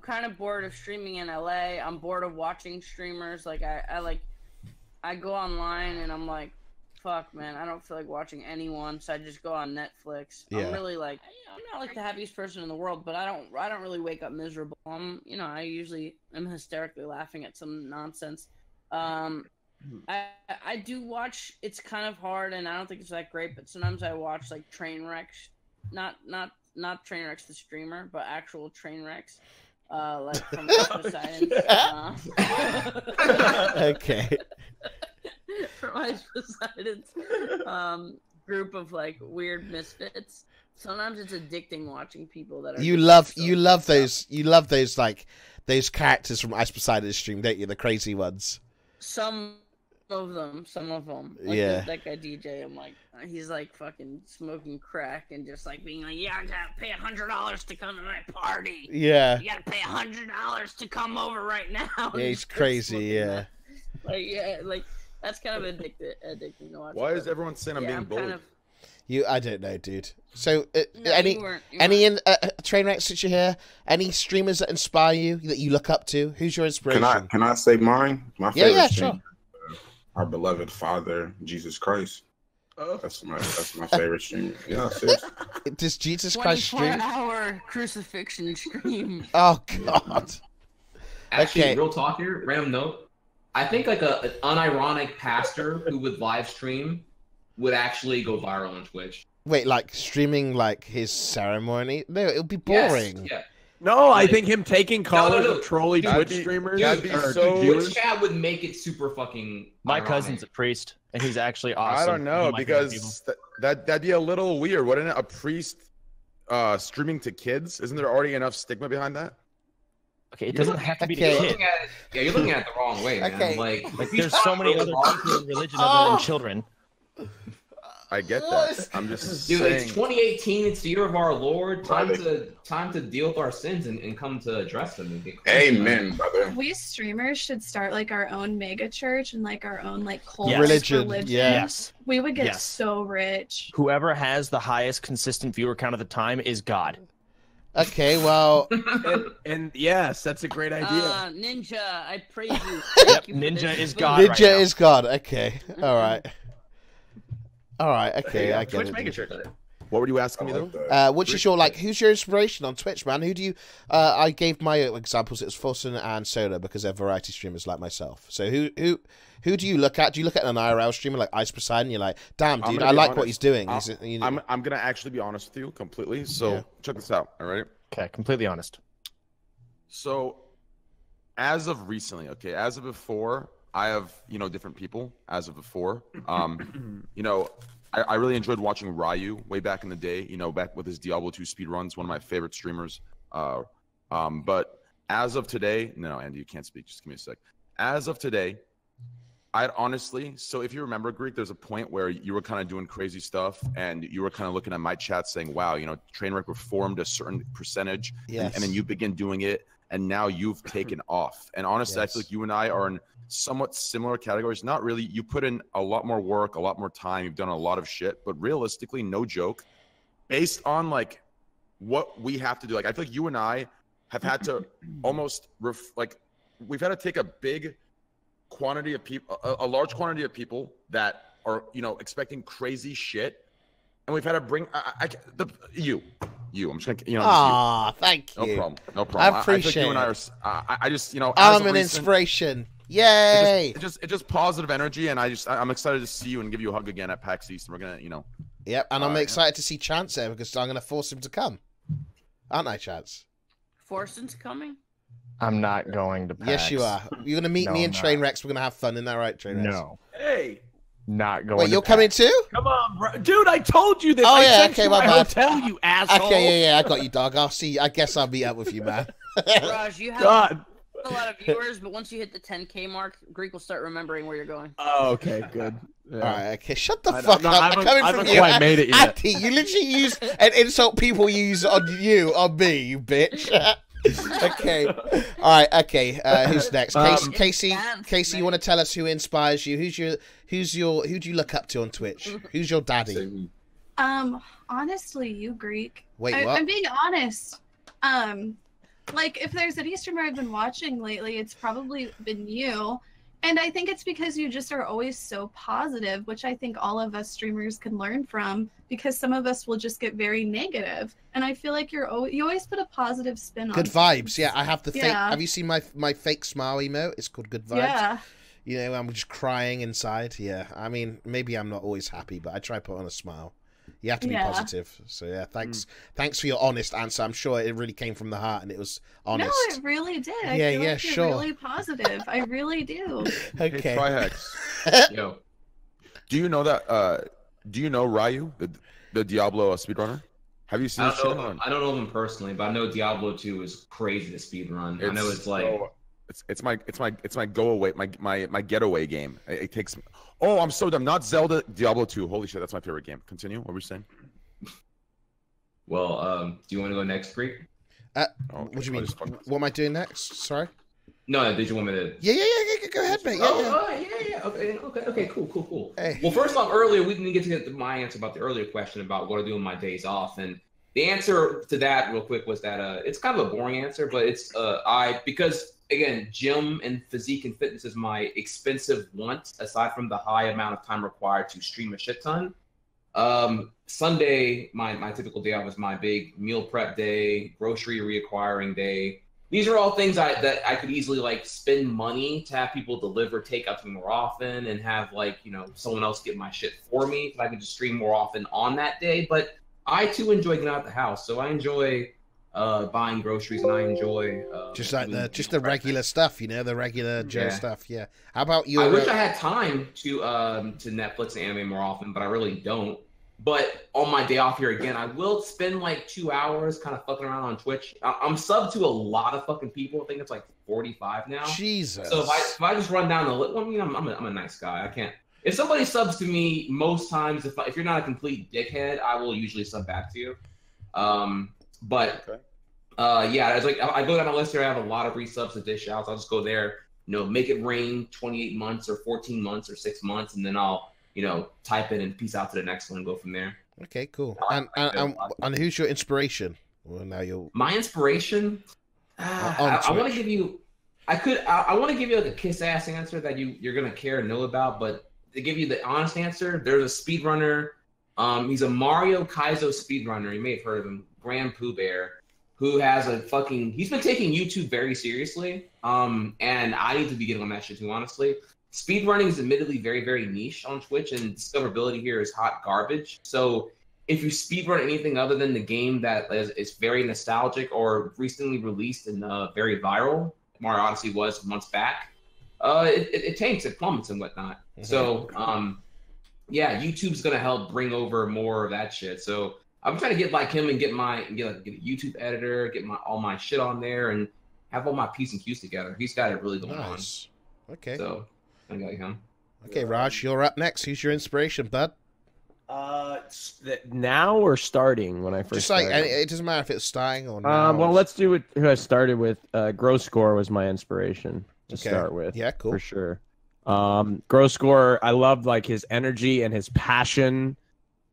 Speaker 4: kind of bored of streaming in LA. I'm bored of watching streamers. Like I go online and I'm like, fuck, man, I don't feel like watching anyone, so I just go on Netflix. Yeah. I'm really like, I'm not like the happiest person in the world, but I don't really wake up miserable. I usually am hysterically laughing at some nonsense. I do watch. It's kind of hard, and I don't think it's that great, but sometimes I watch like Trainwrecks, not Trainwrecks the streamer, but actual Trainwrecks. like from Extra Science.
Speaker 2: Okay.
Speaker 4: From Extra Science, group of like weird misfits. Sometimes it's addicting watching people that are.
Speaker 2: You love those like those characters from Ice Poseidon's stream, don't you? The crazy ones.
Speaker 4: Some of them. Like
Speaker 2: yeah.
Speaker 4: That guy DJ, I'm like, he's like fucking smoking crack and just like being like, yeah, I gotta pay $100 to come to my party.
Speaker 2: Yeah.
Speaker 4: You gotta pay $100 to come over right now.
Speaker 2: Yeah, he's crazy. Yeah.
Speaker 4: Like that's kind of addicting to watch.
Speaker 11: Why is everyone saying I'm being bullied?
Speaker 2: I don't know, dude. So,
Speaker 4: No,
Speaker 2: any
Speaker 4: you weren't.
Speaker 2: Trainwrecks that you hear? Any streamers that inspire you, that you look up to? Who's your inspiration?
Speaker 10: Can I say mine? My favorite
Speaker 2: yeah,
Speaker 10: stream,
Speaker 2: sure.
Speaker 10: Our beloved Father, Jesus Christ. Oh. That's my favorite stream. Yeah, seriously.
Speaker 2: Does Jesus Christ stream?
Speaker 4: 24-hour crucifixion stream.
Speaker 2: Oh God.
Speaker 5: Actually, real talk here. Random note. I think like an unironic pastor who would live stream would actually go viral on Twitch.
Speaker 2: Wait, like streaming like his ceremony? No, it'll be boring.
Speaker 5: Yes, yeah.
Speaker 9: No, I think him taking callers of trolly Twitch
Speaker 5: Dude,
Speaker 9: streamers.
Speaker 5: Twitch chat would make it super fucking.
Speaker 8: My
Speaker 5: ironic.
Speaker 8: cousin's a priest, and he's actually awesome.
Speaker 11: I don't know because that'd be a little weird, wouldn't it? A priest streaming to kids? Isn't there already enough stigma behind that?
Speaker 8: Okay, it doesn't have to be
Speaker 5: You're
Speaker 8: to
Speaker 5: looking at it, you're looking at it the wrong way, man.
Speaker 2: Okay.
Speaker 5: Like
Speaker 8: there's so many other people in religion other than children.
Speaker 11: I get that. I'm just
Speaker 5: Dude,
Speaker 11: saying.
Speaker 5: it's 2018. It's the year of our Lord. Time to deal with our sins and come to address them.
Speaker 10: Amen, brother.
Speaker 12: We streamers should start like our own mega church and like our own like cult
Speaker 2: religion.
Speaker 8: Yes.
Speaker 12: We would get so rich.
Speaker 8: Whoever has the highest consistent viewer count at the time is God.
Speaker 2: Okay, well,
Speaker 9: and yes, that's a great idea.
Speaker 4: Ninja, I praise you.
Speaker 8: Yep, Ninja is God.
Speaker 2: Ninja
Speaker 8: right now.
Speaker 2: is God. Okay, all right. Okay, I get
Speaker 11: Twitch
Speaker 2: it.
Speaker 11: mega church. What were you asking me though?
Speaker 2: Which is your who's your inspiration on Twitch, man? Who do you? I gave my examples. It was Fulson and Soda because they're variety streamers like myself. So who do you look at? Do you look at an IRL streamer like Ice Poseidon? You're like, damn, dude, I like what he's doing.
Speaker 11: I'm gonna actually be honest with you completely. So check this out. All right.
Speaker 8: Okay, completely honest.
Speaker 11: So, as of recently, as of before, I have different people. As of before, I really enjoyed watching Ryu way back in the day. Back with his Diablo 2 speedruns, one of my favorite streamers. But as of today, no, Andy, you can't speak. Just give me a sec. As of today, I'd honestly, so if you remember, Greek, there's a point where you were kind of doing crazy stuff and you were kind of looking at my chat saying, wow, Trainwreck reformed a certain percentage.
Speaker 2: Yes.
Speaker 11: And then you begin doing it. And now you've taken off. And honestly, I feel like you and I are in somewhat similar categories. Not really. You put in a lot more work, a lot more time. You've done a lot of shit. But realistically, no joke, based on like what we have to do. Like I feel like you and I have had to almost we've had to take a big quantity of people, a large quantity of people that are expecting crazy shit, and we've had to bring you. I'm just gonna,
Speaker 2: Aw, thank you.
Speaker 11: No problem.
Speaker 2: I appreciate
Speaker 11: you and I are. I just,
Speaker 2: I'm an inspiration. Yay!
Speaker 11: It's just positive energy, and I'm excited to see you and give you a hug again at PAX East. And we're gonna,
Speaker 2: Yep, and I'm excited to see Chance there because I'm gonna force him to come, aren't I, Chance?
Speaker 4: Force him to coming?
Speaker 8: I'm not going to PAX.
Speaker 2: Yes, you are. You're gonna meet me and Trainwrecks. We're gonna have fun. Isn't that right, Trainwrecks?
Speaker 9: No. Hey.
Speaker 8: Not going.
Speaker 2: Wait, you're coming too?
Speaker 9: Come on, bro. Dude, I told you this.
Speaker 2: Oh,
Speaker 9: I
Speaker 2: yeah,
Speaker 9: sent
Speaker 2: okay,
Speaker 9: you
Speaker 2: my
Speaker 9: my
Speaker 2: bad.
Speaker 9: hotel, you asshole.
Speaker 2: Okay, yeah, I got you, dog. I'll see. I guess I'll meet up with you, man.
Speaker 4: Raj, you have a lot of viewers, but once you hit the 10K mark, Greek will start remembering where you're going.
Speaker 9: Oh, okay, good. Yeah.
Speaker 2: All right, okay. Shut the fuck up.
Speaker 9: I haven't quite made it yet.
Speaker 2: Atty, you literally use an insult people use on me, you bitch. Okay. All right. Okay. Who's next? Casey. Casey, you want to tell us who inspires you? Who do you look up to on Twitch? Who's your daddy?
Speaker 12: Honestly, you, Greek.
Speaker 2: Wait, what?
Speaker 12: I'm being honest. Like if there's any streamer I've been watching lately, it's probably been you. And I think it's because you just are always so positive, which I think all of us streamers can learn from, because some of us will just get very negative. And I feel like you always put a positive spin on
Speaker 2: Good vibes. Yeah, I have the fake.
Speaker 12: Yeah.
Speaker 2: Have you seen my fake smile emote? It's called Good Vibes. Yeah. I'm just crying inside. Yeah. I mean, maybe I'm not always happy, but I try to put on a smile. You have to be positive. So yeah, thanks for your honest answer. I'm sure it really came from the heart and it was honest.
Speaker 12: No, it really did. I
Speaker 2: Yeah,
Speaker 12: feel
Speaker 2: yeah,
Speaker 12: like
Speaker 2: sure.
Speaker 12: You're really positive. I really do.
Speaker 2: Okay.
Speaker 11: Hey, Trihex.
Speaker 5: Yo.
Speaker 11: Do you know that? Do you know Ryu, the Diablo speedrunner? Have you seen his channel?
Speaker 5: I don't know him personally, but I know Diablo 2 is crazy to speedrun. I know it's like
Speaker 11: it's my go away my getaway game. It takes. Oh, I'm so dumb. Not Zelda, Diablo 2. Holy shit, that's my favorite game. Continue. What were you saying?
Speaker 5: Well, do you want to go next, Greek?
Speaker 2: What do you mean? What am I doing next? Sorry.
Speaker 5: No, did you want me to?
Speaker 2: Yeah. Go ahead, mate.
Speaker 5: Yeah. Okay. Cool.
Speaker 2: Hey.
Speaker 5: Well, first off, earlier we didn't get to get my answer about the earlier question about what I do on my days off, and the answer to that, real quick, was that it's kind of a boring answer, but it's because again, gym and physique and fitness is my expensive want, aside from the high amount of time required to stream a shit ton. Sunday, my typical day off is my big meal prep day, grocery reacquiring day. These are all things that I could easily like spend money to have people deliver takeout to me more often and have like, you know, someone else get my shit for me so I can just stream more often on that day. But I too enjoy getting out of the house. So I enjoy buying groceries and I enjoy
Speaker 2: just the regular stuff, you know, the regular Joe stuff. Yeah. How about you?
Speaker 5: I wish I had time to Netflix and anime more often, but I really don't. But on my day off here again, I will spend like 2 hours kind of fucking around on Twitch. I'm sub to a lot of fucking people. I think it's like 45 now.
Speaker 2: Jesus.
Speaker 5: So if I just run down the list, well, I mean, I'm a nice guy. I can't. If somebody subs to me, most times, if you're not a complete dickhead, I will usually sub back to you. Yeah, it's like I go down the list here. I have a lot of resubs to dish out. So I'll just go there, you know, make it rain 28 months or 14 months or 6 months, and then I'll, you know, type it and peace out to the next one and go from there.
Speaker 2: Okay, cool. And who's your inspiration? Well, now
Speaker 5: my inspiration. I want to give you. I want to give you like a kiss ass answer that you're gonna care and know about, but to give you the honest answer, there's a speedrunner. He's a Mario Kaizo speedrunner. You may have heard of him, Grand Pooh Bear, who has he's been taking YouTube very seriously. And I need to be getting on that shit too, honestly. Speedrunning is admittedly very, very niche on Twitch, and discoverability here is hot garbage. So if you speedrun anything other than the game that is very nostalgic or recently released and very viral, Mario Odyssey was months back, it tanks, it plummets and whatnot. Mm-hmm. So, yeah, YouTube's going to help bring over more of that shit. So I'm trying to get like him and get a YouTube editor, get all my shit on there, and have all my P's and Q's together. He's got it really going on.
Speaker 2: Okay.
Speaker 5: So I got him.
Speaker 2: Okay, Raj, you're up next. Who's your inspiration, bud?
Speaker 9: Now or starting when I first started?
Speaker 2: It doesn't matter if it's starting or now.
Speaker 9: Well, let's do it. Who I started with. Gross Score was my inspiration to start with.
Speaker 2: Yeah, cool.
Speaker 9: For sure. Gross Score, I loved like his energy and his passion,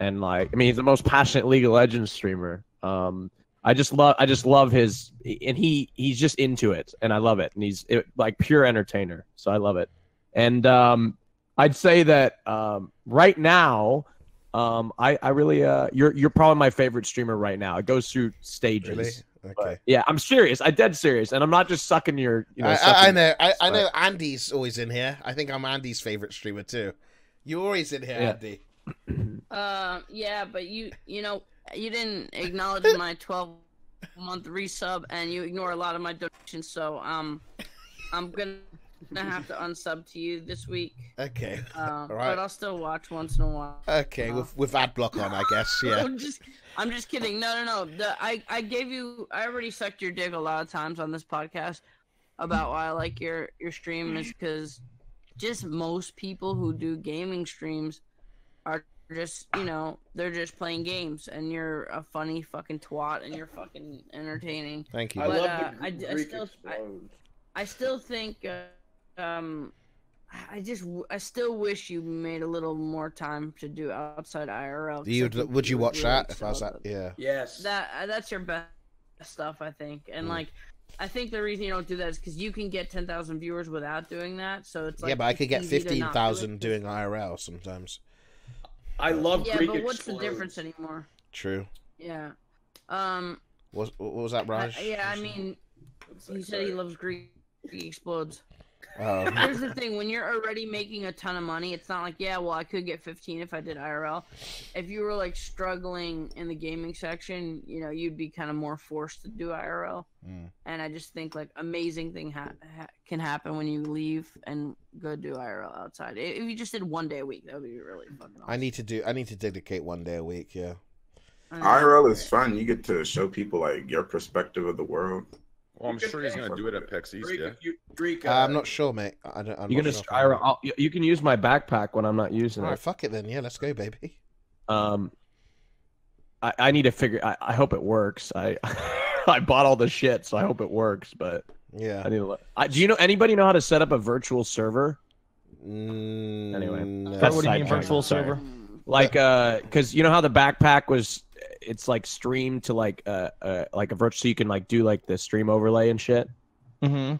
Speaker 9: and like, I mean, he's the most passionate League of Legends streamer. I just love his, and he's just into it, and I love it, and he's like pure entertainer, so I love it. And I'd say that right now, I really you're probably my favorite streamer right now. It goes through stages.
Speaker 2: Really? Okay.
Speaker 9: But, yeah, I'm serious. I'm dead serious, and I'm not just sucking your.
Speaker 2: I know Andy's always in here. I think I'm Andy's favorite streamer too. You're always in here, Andy.
Speaker 4: Yeah, but you know, you didn't acknowledge my 12-month resub, and you ignore a lot of my donations. So I'm gonna have to unsub to you this week.
Speaker 2: Okay. All right.
Speaker 4: But I'll still watch once in a while.
Speaker 2: Okay, with ad block on, I guess. Yeah.
Speaker 4: I'm just kidding. No. I already sucked your dick a lot of times on this podcast about why I like your stream is because just most people who do gaming streams are just, you know, they're just playing games, and you're a funny fucking twat, and you're fucking entertaining.
Speaker 2: Thank you.
Speaker 4: But,
Speaker 2: I love
Speaker 4: the Greek I still think I still wish you made a little more time to do outside IRL.
Speaker 2: Would you watch that if I was that? Yeah.
Speaker 4: Yes. That's your best stuff, I think. And like, I think the reason you don't do that is because you can get 10,000 viewers without doing that. So it's like,
Speaker 2: yeah, but I could get 15,000 doing IRL sometimes.
Speaker 9: I love Greek
Speaker 4: but what's the difference anymore?
Speaker 2: True.
Speaker 4: Yeah.
Speaker 2: What was that, Raj?
Speaker 4: I mean, he said he loves Greek Explodes. Here's the thing: when you're already making a ton of money, it's not like, yeah, well, I could get 15 if I did IRL. If you were like struggling in the gaming section, you know, you'd be kind of more forced to do IRL. And I just think like amazing thing can happen when you leave and go do IRL outside. If you just did 1 day a week, that would be really fucking awesome.
Speaker 2: I need to dedicate 1 day a week. Yeah.
Speaker 10: IRL is fun. You get to show people like your perspective of the world.
Speaker 11: Well, I'm sure he's gonna do it at PAX East.
Speaker 5: Greek,
Speaker 2: I'm not sure, mate.
Speaker 9: You're gonna IRL. You can use my backpack when I'm not using it.
Speaker 2: All right, fuck it then. Yeah, let's go, baby.
Speaker 9: I need to figure. I hope it works. I I bought all the shit, so I hope it works. But
Speaker 2: yeah,
Speaker 9: I need to look. Do anybody know how to set up a virtual server?
Speaker 2: Anyway,
Speaker 8: what do you mean virtual server?
Speaker 9: Like, because you know how the backpack was. It's like streamed to like a virtual, so you can like do like the stream overlay and shit.
Speaker 8: Mm-hmm.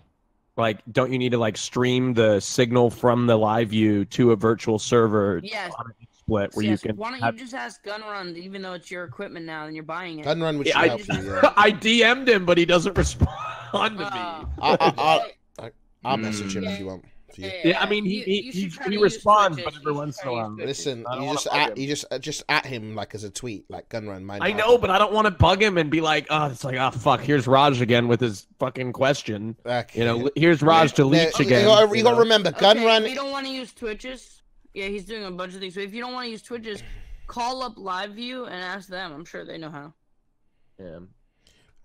Speaker 9: Like, don't you need to like stream the signal from the live view to a virtual server?
Speaker 4: Yes.
Speaker 9: On a split where you can.
Speaker 4: Why don't you just ask Gunrun, even though it's your equipment now and you're buying it?
Speaker 2: Gunrun would help you. Yeah.
Speaker 9: I DM'd him, but he doesn't respond to me.
Speaker 2: I'll message him if you want.
Speaker 9: Yeah, I mean he responds, but every once in a while.
Speaker 2: Listen, you just at him like as a tweet, like Gunrun.
Speaker 9: I know, but I don't want to bug him and be like, oh, it's like, oh fuck, here's Raj again with his fucking question. Okay. You know, here's Raj to leech again.
Speaker 2: You got to remember, Gunrun.
Speaker 4: If you don't want to use Twitches, yeah, he's doing a bunch of things. So if you don't want to use Twitches, call up LiveView and ask them. I'm sure they know how.
Speaker 9: Yeah.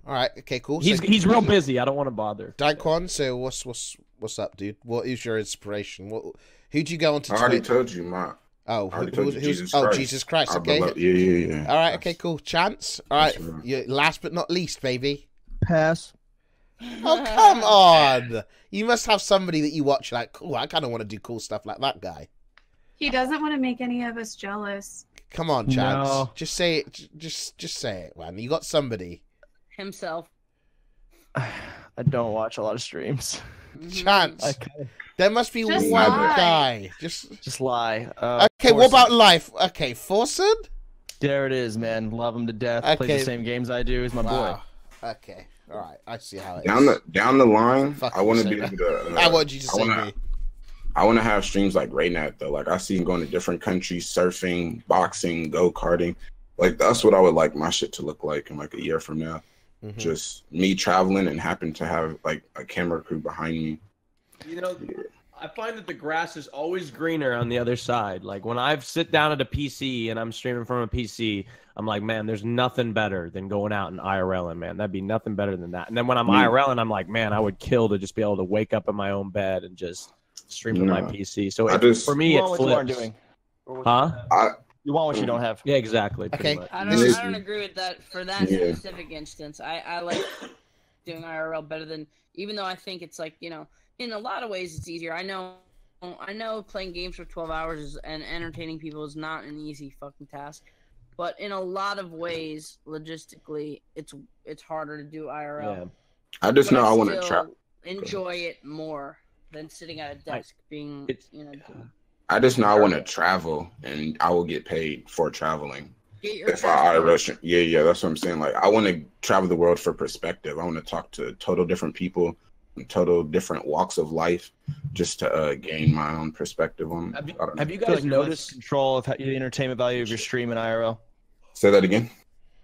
Speaker 2: All right. Okay. Cool.
Speaker 9: He's real busy. I don't want to bother.
Speaker 2: Dankquan, so what's up, dude? What is your inspiration? Who'd you go on to?
Speaker 10: I already told you, Mark.
Speaker 2: Oh,
Speaker 10: Jesus Christ.
Speaker 2: Jesus Christ. Okay.
Speaker 10: Yeah.
Speaker 2: All right. Okay. Cool. Chance. All right. Last but not least, baby.
Speaker 8: Pass.
Speaker 2: Oh, come on! You must have somebody that you watch like, cool. I kind of want to do cool stuff like that guy.
Speaker 12: He doesn't want to make any of us jealous.
Speaker 2: Come on, Chance.
Speaker 9: No.
Speaker 2: Just say it. Just say it, man. You got somebody.
Speaker 4: Himself.
Speaker 8: I don't watch a lot of streams.
Speaker 2: Chance. There must be one guy.
Speaker 8: Just lie.
Speaker 2: Okay, what about life? Okay, Forsen?
Speaker 8: There it is, man. Love him to death.
Speaker 2: Okay.
Speaker 8: Plays the same games I do. He's my boy.
Speaker 2: Okay, all right. I see how it is.
Speaker 10: Down the line, I want to be able to.
Speaker 2: I want you to say me.
Speaker 10: I want to have streams like Raynat though. Like I see him going to different countries, surfing, boxing, go karting. Like that's what I would like my shit to look like in like a year from now. Just me traveling and happen to have like a camera crew behind me.
Speaker 9: You know, I find that the grass is always greener on the other side. Like when I sit down at a PC and I'm streaming from a PC, I'm like, man, there's nothing better than going out and IRLing, man. That'd be nothing better than that. And then when I'm IRLing, I'm like, man, I would kill to just be able to wake up in my own bed and just stream from my PC. So for me, it flips. Huh?
Speaker 8: You want what you don't have.
Speaker 9: Yeah, exactly.
Speaker 2: Okay.
Speaker 4: I don't agree with that for that specific instance. I like doing IRL better than, even though I think it's like, you know, in a lot of ways it's easier. I know playing games for 12 hours and entertaining people is not an easy fucking task. But in a lot of ways, logistically, it's harder to do IRL.
Speaker 10: Yeah. I just know I want to try.
Speaker 4: Enjoy it more than sitting at a desk being, you know.
Speaker 10: I just know I want to travel, and I will get paid for traveling. If I rush, yeah, that's what I'm saying. Like, I want to travel the world for perspective. I want to talk to total different people, total different walks of life, just to gain my own perspective on.
Speaker 8: Have you guys noticed control of the entertainment value of your stream in IRL?
Speaker 10: Say that again.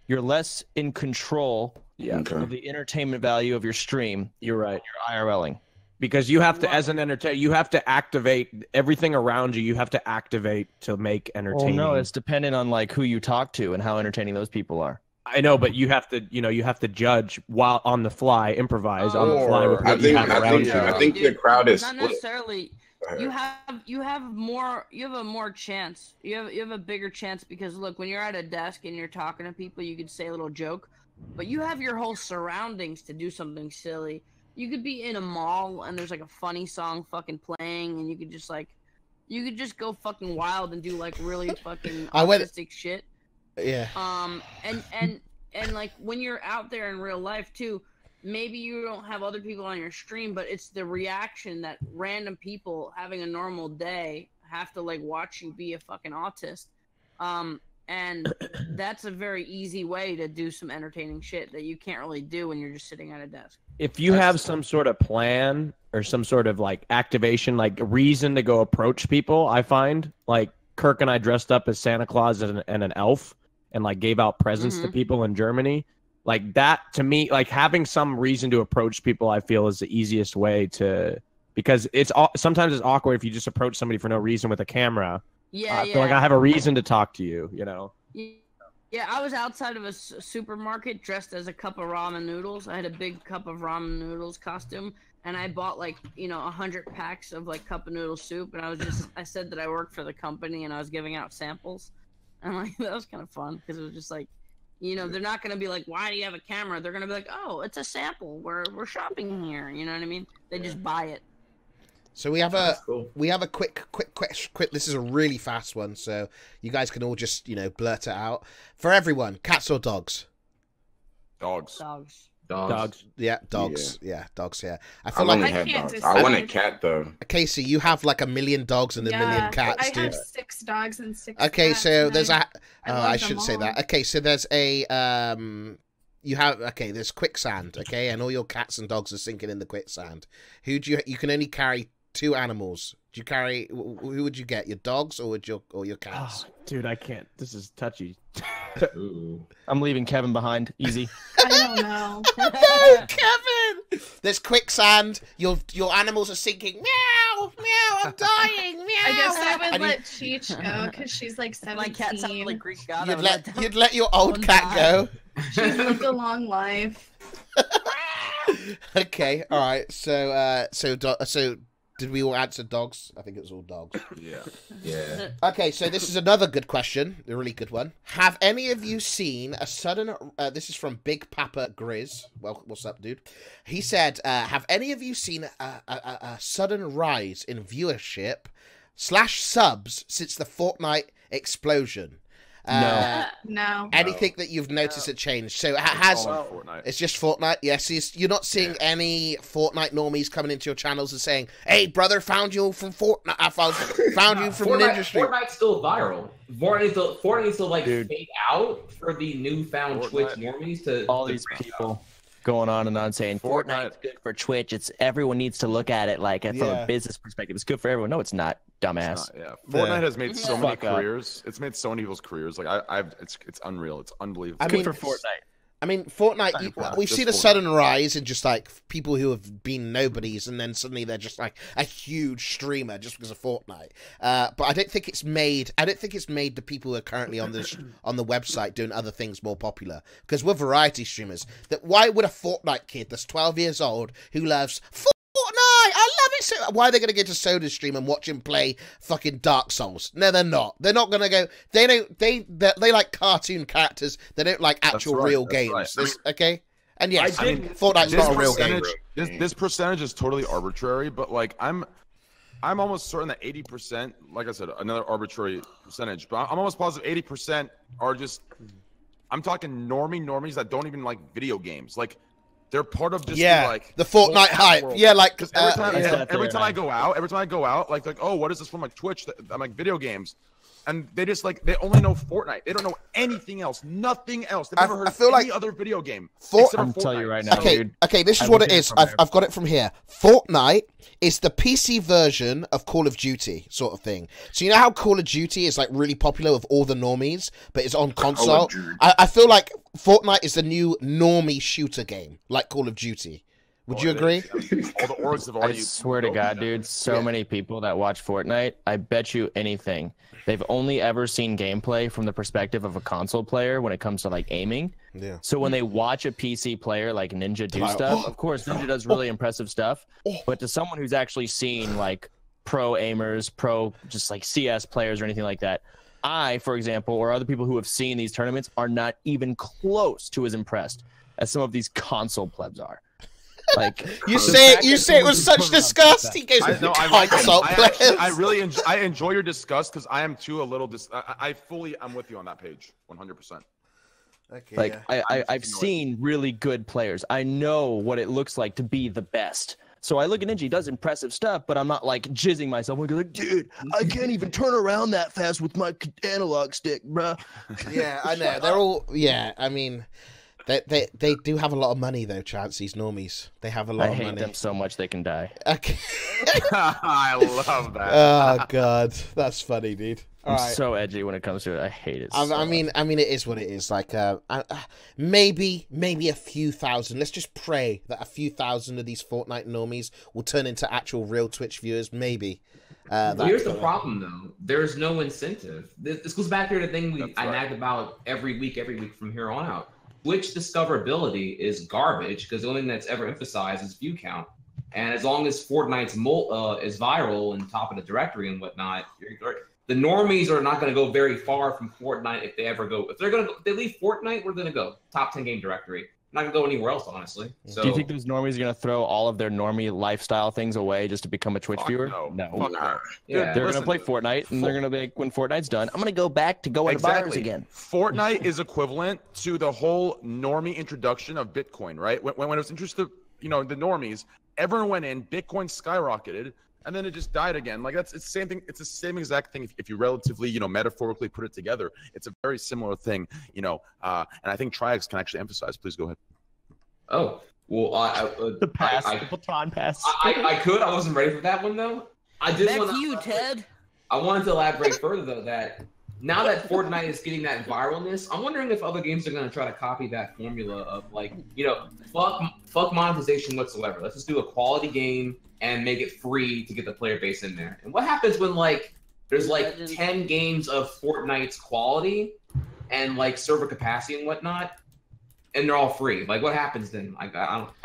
Speaker 8: You're less in control of the entertainment value of your stream.
Speaker 9: You're right.
Speaker 8: You're IRLing.
Speaker 9: Because you have to, as an entertainer, you have to activate everything around you. You have to activate to make entertaining.
Speaker 8: Well, no, it's dependent on like who you talk to and how entertaining those people are.
Speaker 9: I know, but you have to, you have to judge while on the fly, imprise on the fly with what you have around you.
Speaker 10: I think the crowd is
Speaker 4: not necessarily. You have a more chance. You have a bigger chance because look, when you're at a desk and you're talking to people, you could say a little joke, but you have your whole surroundings to do something silly. You could be in a mall and there's like a funny song fucking playing and you could just go fucking wild and do like really fucking autistic shit.
Speaker 2: Yeah.
Speaker 4: And like when you're out there in real life too, maybe you don't have other people on your stream, but it's the reaction that random people having a normal day have to like watch you be a fucking autist. And that's a very easy way to do some entertaining shit that you can't really do when you're just sitting at a desk.
Speaker 9: If you have some sort of plan or some sort of like activation, like reason to go approach people. I find like Kirk and I dressed up as Santa Claus and an elf and like gave out presents to people in Germany. Like that to me, like having some reason to approach people, I feel is the easiest way to, because sometimes it's awkward if you just approach somebody for no reason with a camera.
Speaker 4: Yeah,
Speaker 9: I feel like I have a reason to talk to you, you know?
Speaker 4: Yeah, I was outside of a supermarket dressed as a cup of ramen noodles. I had a big cup of ramen noodles costume, and I bought like, 100 packs of like cup of noodle soup, and I said that I worked for the company and I was giving out samples. And like that was kind of fun because it was just like, they're not going to be like, why do you have a camera? They're going to be like, oh, it's a sample. We're shopping here. You know what I mean? They just buy it.
Speaker 2: So we have a quick. This is a really fast one, so you guys can all just blurt it out. For everyone, cats or dogs?
Speaker 5: Dogs.
Speaker 2: Yeah, dogs. Yeah, dogs. Yeah.
Speaker 10: I want a cat though.
Speaker 2: Casey, you have like 1 million dogs and 1 million cats.
Speaker 12: I have 6 dogs and 6.
Speaker 2: Okay,
Speaker 12: cats,
Speaker 2: so there's
Speaker 12: I
Speaker 2: shouldn't say that. Okay, so there's a there's quicksand. Okay, and all your cats and dogs are sinking in the quicksand. You can only carry 2 animals. Do you carry? Who would you get? Your dogs or your cats?
Speaker 9: Oh, dude, I can't. This is touchy.
Speaker 8: I'm leaving Kevin behind. Easy.
Speaker 12: I don't know.
Speaker 2: No, Kevin. There's quicksand. Your animals are sinking. Meow, meow. I'm dying. Meow.
Speaker 12: I guess I would let Cheech go because she's like 17.
Speaker 4: My cat sounds like Greekgodx.
Speaker 2: You'd let your old cat go.
Speaker 12: She's lived a long life.
Speaker 2: Okay. All right. So did we all answer dogs? I think it was all dogs.
Speaker 5: Yeah.
Speaker 2: Okay, so this is another good question, a really good one. Have any of you seen a sudden? This is from Big Papa Grizz. Well, what's up, dude? He said, "Have any of you seen a sudden rise in viewership / subs since the Fortnite explosion?"
Speaker 12: No.
Speaker 2: Anything that you've noticed a change? So it's just Fortnite. Yes, you're not seeing any Fortnite normies coming into your channels and saying, "Hey, brother, found you from Fortnite. I found you from Ninja Street."
Speaker 5: Fortnite's still viral. Fortnite's still like fade out for the newfound Twitch normies to
Speaker 8: all these people going on and on saying Fortnite's good for Twitch. Everyone needs to look at it like from a business perspective. It's good for everyone. No, it's not, dumbass.
Speaker 11: It's not, Fortnite has made so many careers. It's made so many people's careers. Like it's unreal. It's unbelievable.
Speaker 8: Good for Fortnite.
Speaker 2: I mean, Fortnite, we've seen a sudden rise in just like people who have been nobodies and then suddenly they're just like a huge streamer just because of Fortnite. But I don't think it's made the people who are currently on the website doing other things more popular, because we're variety streamers. Why would a Fortnite kid that's 12 years old who loves Fortnite, I love it so, why are they going to go to Soda stream and watch him play fucking Dark Souls? No, they're not. They're not going to go. They like cartoon characters. They don't like actual real games.
Speaker 11: Right.
Speaker 2: Okay? And yes, Fortnite's not a real game.
Speaker 11: This percentage is totally arbitrary, but like I'm almost certain that 80%, like I said, another arbitrary percentage, but I'm almost positive 80% are just, I'm talking normies that don't even like video games. Like, they're part of just
Speaker 2: the Fortnite hype.
Speaker 11: World.
Speaker 2: Yeah, like
Speaker 11: every time I go out, like oh, what is this from, like Twitch? I'm like video games, and they just like they only know Fortnite. They don't know anything else, nothing else. They've never heard of any other video game.
Speaker 8: I'm telling you right now, dude.
Speaker 2: Okay, this is what it is. I've got it from here. Fortnite is the PC version of Call of Duty, sort of thing. So you know how Call of Duty is like really popular with all the normies, but it's on console. I feel like Fortnite is the new normie shooter game, like Call of Duty. Would you agree?
Speaker 8: I swear to God, dude, so many people that watch Fortnite, I bet you anything, they've only ever seen gameplay from the perspective of a console player when it comes to like aiming.
Speaker 2: Yeah.
Speaker 8: So when they watch a PC player like Ninja do stuff, of course Ninja does really impressive stuff, but to someone who's actually seen like pro aimers, just like CS players or anything like that, I, for example, or other people who have seen these tournaments are not even close to as impressed as some of these console plebs are. Like
Speaker 2: you say it was such disgust. He goes,
Speaker 11: I enjoy your disgust because I am too a little I'm with you on that page 100%.
Speaker 8: Okay, like I've seen really good players. I know what it looks like to be the best. So I look at Ninja, he does impressive stuff, but I'm not like jizzing myself. I'm like, dude, I can't even turn around that fast with my analog stick, bruh.
Speaker 2: Yeah, I know. They're all, I mean, They do have a lot of money though, Chance. These normies, they have a lot of money.
Speaker 8: I hate them so much they can die.
Speaker 2: Okay.
Speaker 11: I love that.
Speaker 2: Oh god, that's funny, dude.
Speaker 8: I'm so edgy when it comes to it. I hate it.
Speaker 2: I mean, it is what it is. Like, maybe a few thousand. Let's just pray that a few thousand of these Fortnite normies will turn into actual real Twitch viewers. Maybe.
Speaker 5: Here's the problem, though. There's no incentive. This goes back to the thing I nagged about every week from here on out. Twitch discoverability is garbage because the only thing that's ever emphasized is view count. And as long as Fortnite's is viral and top of the directory and whatnot, the normies are not going to go very far from Fortnite if they ever go. If they leave Fortnite, we're going to go top 10 game directory. Not going to go anywhere else, honestly. So,
Speaker 8: do you think those normies are going to throw all of their normie lifestyle things away just to become a Twitch viewer?
Speaker 11: No.
Speaker 8: Yeah, they're going to play Fortnite, and they're going to be when Fortnite's done, I'm going to go back to going to bars again.
Speaker 11: Fortnite is equivalent to the whole normie introduction of Bitcoin, right? When it was introduced to, the normies, everyone went in, Bitcoin skyrocketed, and then it just died again. Like it's the same thing. It's the same exact thing. If you relatively, metaphorically put it together, it's a very similar thing, and I think Trihex can actually emphasize. Please go ahead.
Speaker 5: Oh, well,
Speaker 8: the baton pass.
Speaker 5: I could. I wasn't ready for that one though. I did.
Speaker 4: Back to you, Ted.
Speaker 5: I wanted to elaborate further though that now that Fortnite is getting that viralness, I'm wondering if other games are going to try to copy that formula of fuck monetization whatsoever. Let's just do a quality game and make it free to get the player base in there. And what happens when there's 10 games of Fortnite's quality and server capacity and whatnot, and they're all free? What happens then?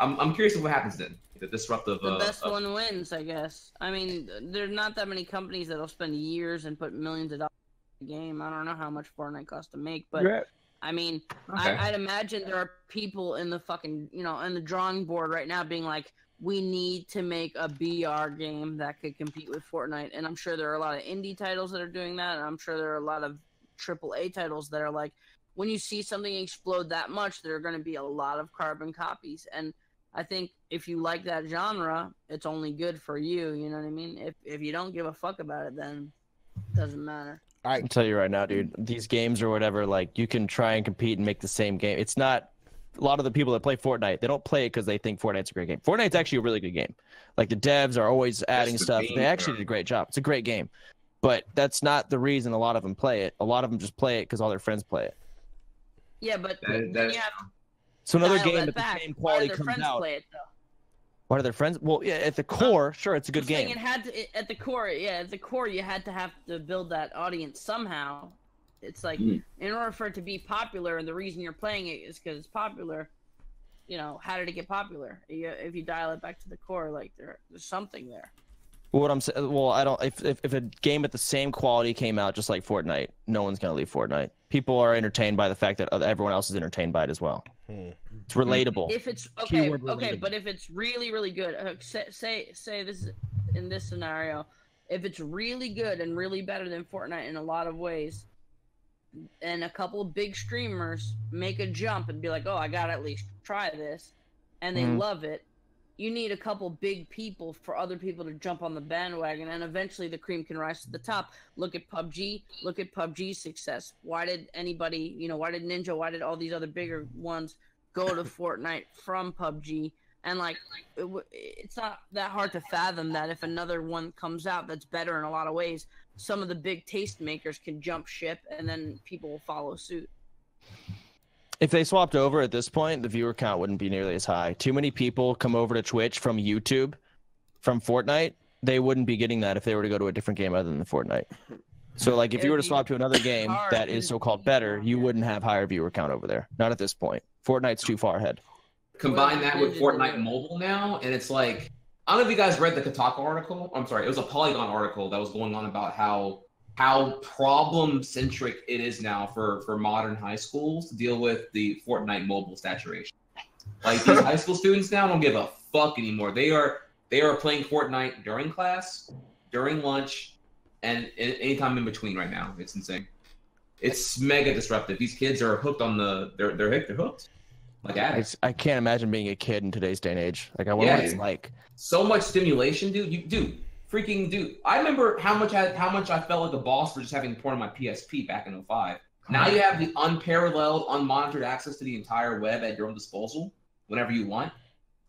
Speaker 5: I'm curious of what happens then. The disruptive.
Speaker 4: The best one wins, I guess. I mean, there's not that many companies that'll spend years and put millions of dollars in a game. I don't know how much Fortnite costs to make, but I mean, okay. I'd imagine there are people in the fucking, in the drawing board right now being like, we need to make a BR game that could compete with Fortnite. And I'm sure there are a lot of indie titles that are doing that. And I'm sure there are a lot of AAA titles that are like, when you see something explode that much, there are going to be a lot of carbon copies. And I think if you like that genre, it's only good for you. You know what I mean? If you don't give a fuck about it, then it doesn't matter.
Speaker 8: I can tell you right now, dude, these games or whatever, you can try and compete and make the same game. It's not a lot of the people that play Fortnite, they don't play it because they think Fortnite's a great game. Fortnite's actually a really good game. The devs are always adding stuff. They actually did a great job. It's a great game. But that's not the reason a lot of them play it. A lot of them just play it because all their friends play it.
Speaker 4: Yeah, but
Speaker 8: so another game at the same quality comes out. Why do their friends? Well, yeah, at the core, sure, it's a good game.
Speaker 4: At the core, you had to have to build that audience somehow. It's in order for it to be popular, and the reason you're playing it is because it's popular. How did it get popular? If you dial it back to the core, there's something there.
Speaker 8: What I'm saying, I don't. If a game at the same quality came out just like Fortnite, no one's gonna leave Fortnite. People are entertained by the fact that everyone else is entertained by it as well. It's relatable.
Speaker 4: If it's okay, but if it's really, really good, say this in this scenario, if it's really good and really better than Fortnite in a lot of ways, and a couple of big streamers make a jump and be like, oh, I gotta at least try this, and they love it. You need a couple big people for other people to jump on the bandwagon, and eventually the cream can rise to the top. Look at PUBG. Look at PUBG's success. Why did anybody, why did Ninja, why did all these other bigger ones go to Fortnite from PUBG? And it's not that hard to fathom that if another one comes out that's better in a lot of ways, some of the big taste makers can jump ship, and then people will follow suit.
Speaker 8: If they swapped over at this point, the viewer count wouldn't be nearly as high. Too many people come over to Twitch from YouTube, from Fortnite. They wouldn't be getting that if they were to go to a different game other than Fortnite. So, if you were to swap to another game that is so-called better, you wouldn't have higher viewer count over there. Not at this point. Fortnite's too far ahead.
Speaker 5: Combine that with Fortnite Mobile now, and it's I don't know if you guys read the Kotaku article. I'm sorry, it was a Polygon article that was going on about how problem-centric it is now for modern high schools to deal with the Fortnite mobile saturation. These high school students now don't give a fuck anymore. They are playing Fortnite during class, during lunch, and anytime in between right now. It's insane. It's mega disruptive. These kids are hooked on they're hooked. Like addicts.
Speaker 8: I can't imagine being a kid in today's day and age. I wonder what it's like.
Speaker 5: So much stimulation, dude. Freaking dude! I remember how much I felt like a boss for just having porn on my PSP back in 2005. Now you have the unparalleled, unmonitored access to the entire web at your own disposal whenever you want,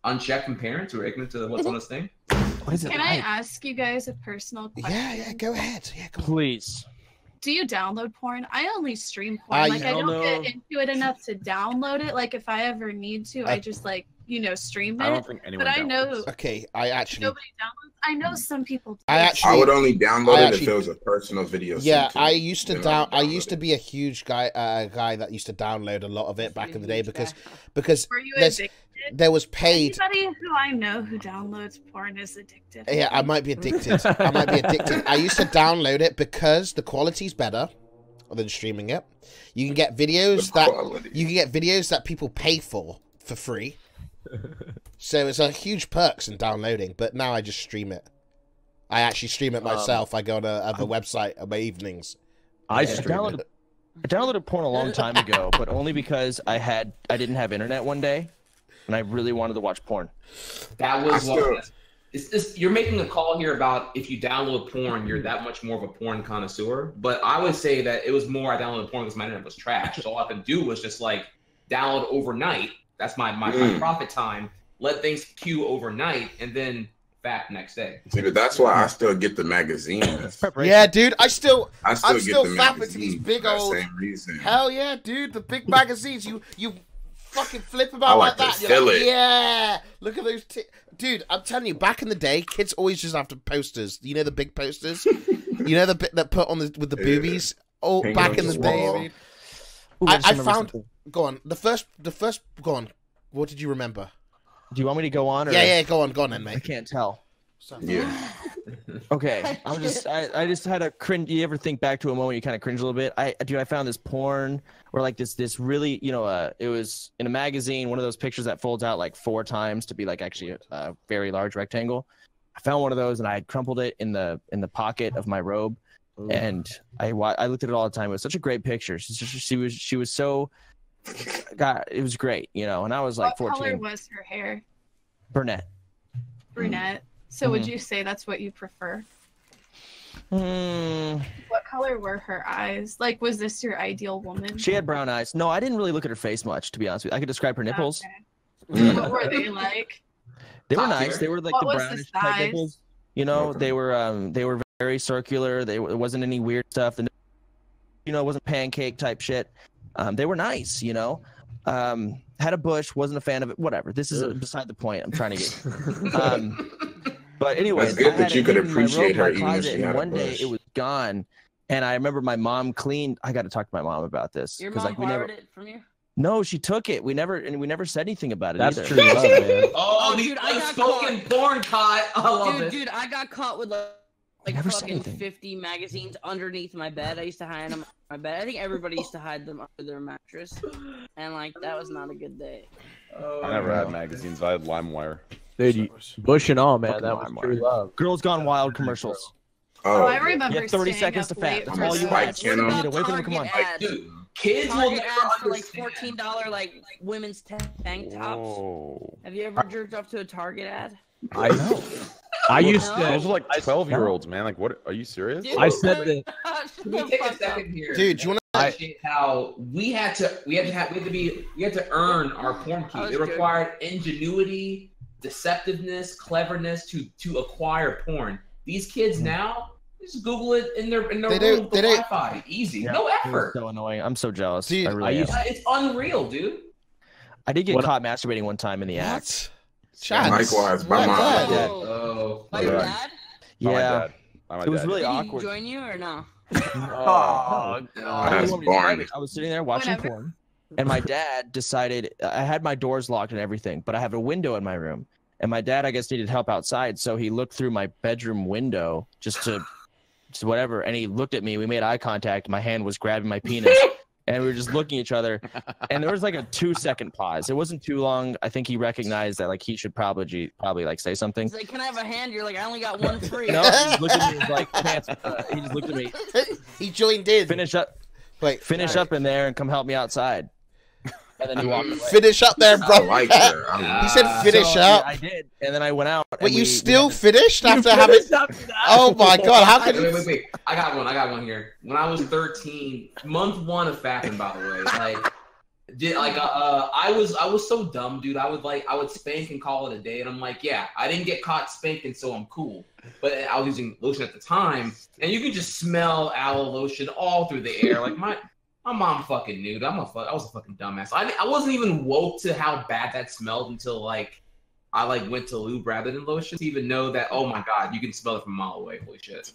Speaker 5: unchecked from parents who are ignorant to what's on this thing.
Speaker 12: Can I ask you guys a personal question?
Speaker 2: Yeah, go ahead. Yeah, go on.
Speaker 8: Please.
Speaker 12: Do you download porn? I only stream porn. Like, I don't get into it enough to download it. Like, if I ever need to, I just, like, you know, stream it.
Speaker 11: I don't think anyone
Speaker 12: But I know...
Speaker 11: downloads.
Speaker 2: Okay, I actually...
Speaker 12: Nobody downloads? I know some people do.
Speaker 10: I would only download it if it was a personal video.
Speaker 2: Yeah, I used to I used to be a huge guy that used to download a lot of it back in the day because
Speaker 12: Were you addicted?
Speaker 2: there was paid.
Speaker 12: Anybody who I know who downloads porn is addicted.
Speaker 2: Yeah, I might be addicted. I used to download it because the quality's better than streaming it. You can get videos that people pay for free. So it's a huge perks in downloading, but now I just stream it. I actually stream it myself. I go on a website on my evenings.
Speaker 8: I downloaded porn a long time ago, but only because I didn't have internet one day, and I really wanted to watch porn.
Speaker 5: That was what. You're making a call here about if you download porn, you're that much more of a porn connoisseur. But I would say that it was more I downloaded porn because my internet was trash. So all I could do was just like download overnight. That's my profit time. Let things queue overnight and then back next day.
Speaker 10: See, but that's why I still get the magazines.
Speaker 2: Yeah, dude, I'm still
Speaker 10: get the
Speaker 2: fapping to these big old.
Speaker 10: Same reason.
Speaker 2: Hell yeah, dude, the big magazines. You fucking flip about
Speaker 10: like
Speaker 2: that. You're like, yeah, look at those. Dude, I'm telling you, back in the day, kids always just after posters. You know the big posters. You know the bit that put on with the boobies. Oh,
Speaker 10: Hanging
Speaker 2: back
Speaker 10: on
Speaker 2: in the
Speaker 10: the
Speaker 2: day.
Speaker 10: wall.
Speaker 2: I mean,
Speaker 8: Ooh,
Speaker 2: I found. Go on. The first. Go on. What did you remember?
Speaker 8: Do you want me to go on? Or...
Speaker 2: Yeah, go on, then, mate.
Speaker 8: I can't tell.
Speaker 10: Yeah.
Speaker 8: Okay. I just had a cringe. You ever think back to a moment you kind of cringe a little bit? I found this porn or like this really, you know, it was in a magazine, one of those pictures that folds out like 4 times to be like actually a very large rectangle. I found one of those and I had crumpled it in the pocket of my robe. Ooh. And I looked at it all the time. It was such a great picture. She was so, God, it was great, you know. And I was like 14.
Speaker 12: What color was her hair?
Speaker 8: Brunette.
Speaker 12: Brunette. So would you say that's what you prefer? What color were her eyes? Like, was this your ideal woman?
Speaker 8: She had brown eyes. No, I didn't really look at her face much, to be honest with you. I could describe her nipples.
Speaker 12: Okay. What were they like?
Speaker 8: They were nice. They were like
Speaker 12: what
Speaker 8: the
Speaker 12: was
Speaker 8: brownish
Speaker 12: the
Speaker 8: type
Speaker 12: size?
Speaker 8: nipples. You know, they were very circular. It wasn't any weird stuff. It wasn't pancake type shit. They were nice, you know. Had a bush, wasn't a fan of it. Whatever. This is beside the point. I'm trying to get. But anyway,
Speaker 10: it's good that you could appreciate her even if she had
Speaker 8: one day it was gone, and I remember my mom cleaned. I got to talk to my mom about this.
Speaker 4: Your mom borrowed it from you?
Speaker 8: No, she took it. We never said anything about it.
Speaker 9: That's
Speaker 8: either.
Speaker 9: true love, man.
Speaker 5: Oh,
Speaker 4: dude,
Speaker 5: the
Speaker 4: I got
Speaker 5: unspoken porn caught. I love it.
Speaker 4: Dude, I got caught with like
Speaker 8: never said
Speaker 4: fucking
Speaker 8: anything.
Speaker 4: 50 magazines underneath my bed. I used to hide them on my bed. I think everybody used to hide them under their mattress, and like that was not a good day.
Speaker 11: I never had magazines. I had LimeWire.
Speaker 9: Dude, Bush and all, man.
Speaker 11: Fucking
Speaker 9: That was
Speaker 11: LimeWire.
Speaker 9: true love.
Speaker 8: Girls Gone Wild commercials.
Speaker 12: Oh, I remember.
Speaker 8: You have 30
Speaker 12: staying
Speaker 8: seconds
Speaker 12: up
Speaker 8: to fat.
Speaker 12: late
Speaker 8: That's
Speaker 12: for
Speaker 8: all you
Speaker 12: that.
Speaker 8: want.
Speaker 10: Spike
Speaker 8: Get away from them. Come on.
Speaker 4: Target ads.
Speaker 5: Dude, kids will
Speaker 4: Target
Speaker 5: never
Speaker 4: ads for like
Speaker 5: understand.
Speaker 4: $14 like women's tank tops.
Speaker 11: Whoa.
Speaker 4: Have you ever jerked off to a Target ad?
Speaker 9: I know. I used to.
Speaker 11: Those are like 12-year-olds, man. Like, what? Are you serious?
Speaker 4: Dude,
Speaker 9: I said that.
Speaker 5: Can we take a second here?
Speaker 2: Dude, do you want
Speaker 5: Appreciate how we had to earn our porn key. It required ingenuity, deceptiveness, cleverness to acquire porn. These kids now just Google it in their room with Wi-Fi. Easy, no effort.
Speaker 8: So annoying. I'm so jealous.
Speaker 2: Dude,
Speaker 8: I really am.
Speaker 5: It's unreal, dude.
Speaker 8: I did get caught masturbating one time in the act.
Speaker 2: Chance.
Speaker 10: Likewise, by my
Speaker 5: Oh,
Speaker 4: Like your dad?
Speaker 8: Yeah. It was really
Speaker 4: Did he
Speaker 8: awkward.
Speaker 4: join you or no?
Speaker 8: Oh,
Speaker 10: That's boring.
Speaker 8: I was sitting there watching porn, and my dad decided I had my doors locked and everything, but I have a window in my room, and my dad, I guess, needed help outside, so he looked through my bedroom window just whatever, and he looked at me. We made eye contact. My hand was grabbing my penis, and we were just looking at each other, and there was like a 2-second pause. It wasn't too long. I think he recognized that like he should probably like say something.
Speaker 4: He's like, "Can I have a hand?" You're like, "I only got one free."
Speaker 8: No, he just looked at me and was like, "Pants." He just looked at me.
Speaker 2: He joined in.
Speaker 8: Finish up in there and come help me outside. And then he walked away.
Speaker 2: Finish up there, bro.
Speaker 10: I like her.
Speaker 2: He said finish
Speaker 8: So,
Speaker 2: up.
Speaker 8: I did, and then I went out.
Speaker 2: But
Speaker 8: and
Speaker 2: you
Speaker 8: we
Speaker 2: still
Speaker 8: had-
Speaker 2: finished after having... Oh my god, how could you...
Speaker 5: Wait. I got one here. When I was 13, month 1 of fapping, by the way, I was so dumb, dude. I would spank and call it a day, and I'm like, yeah, I didn't get caught spanking, so I'm cool. But I was using lotion at the time, and you can just smell aloe lotion all through the air. Like my mom fucking knew. I was a fucking dumbass. I wasn't even woke to how bad that smelled until I went to lube rather than lotion to even know that, oh my god, you can smell it from a mile away. Holy shit.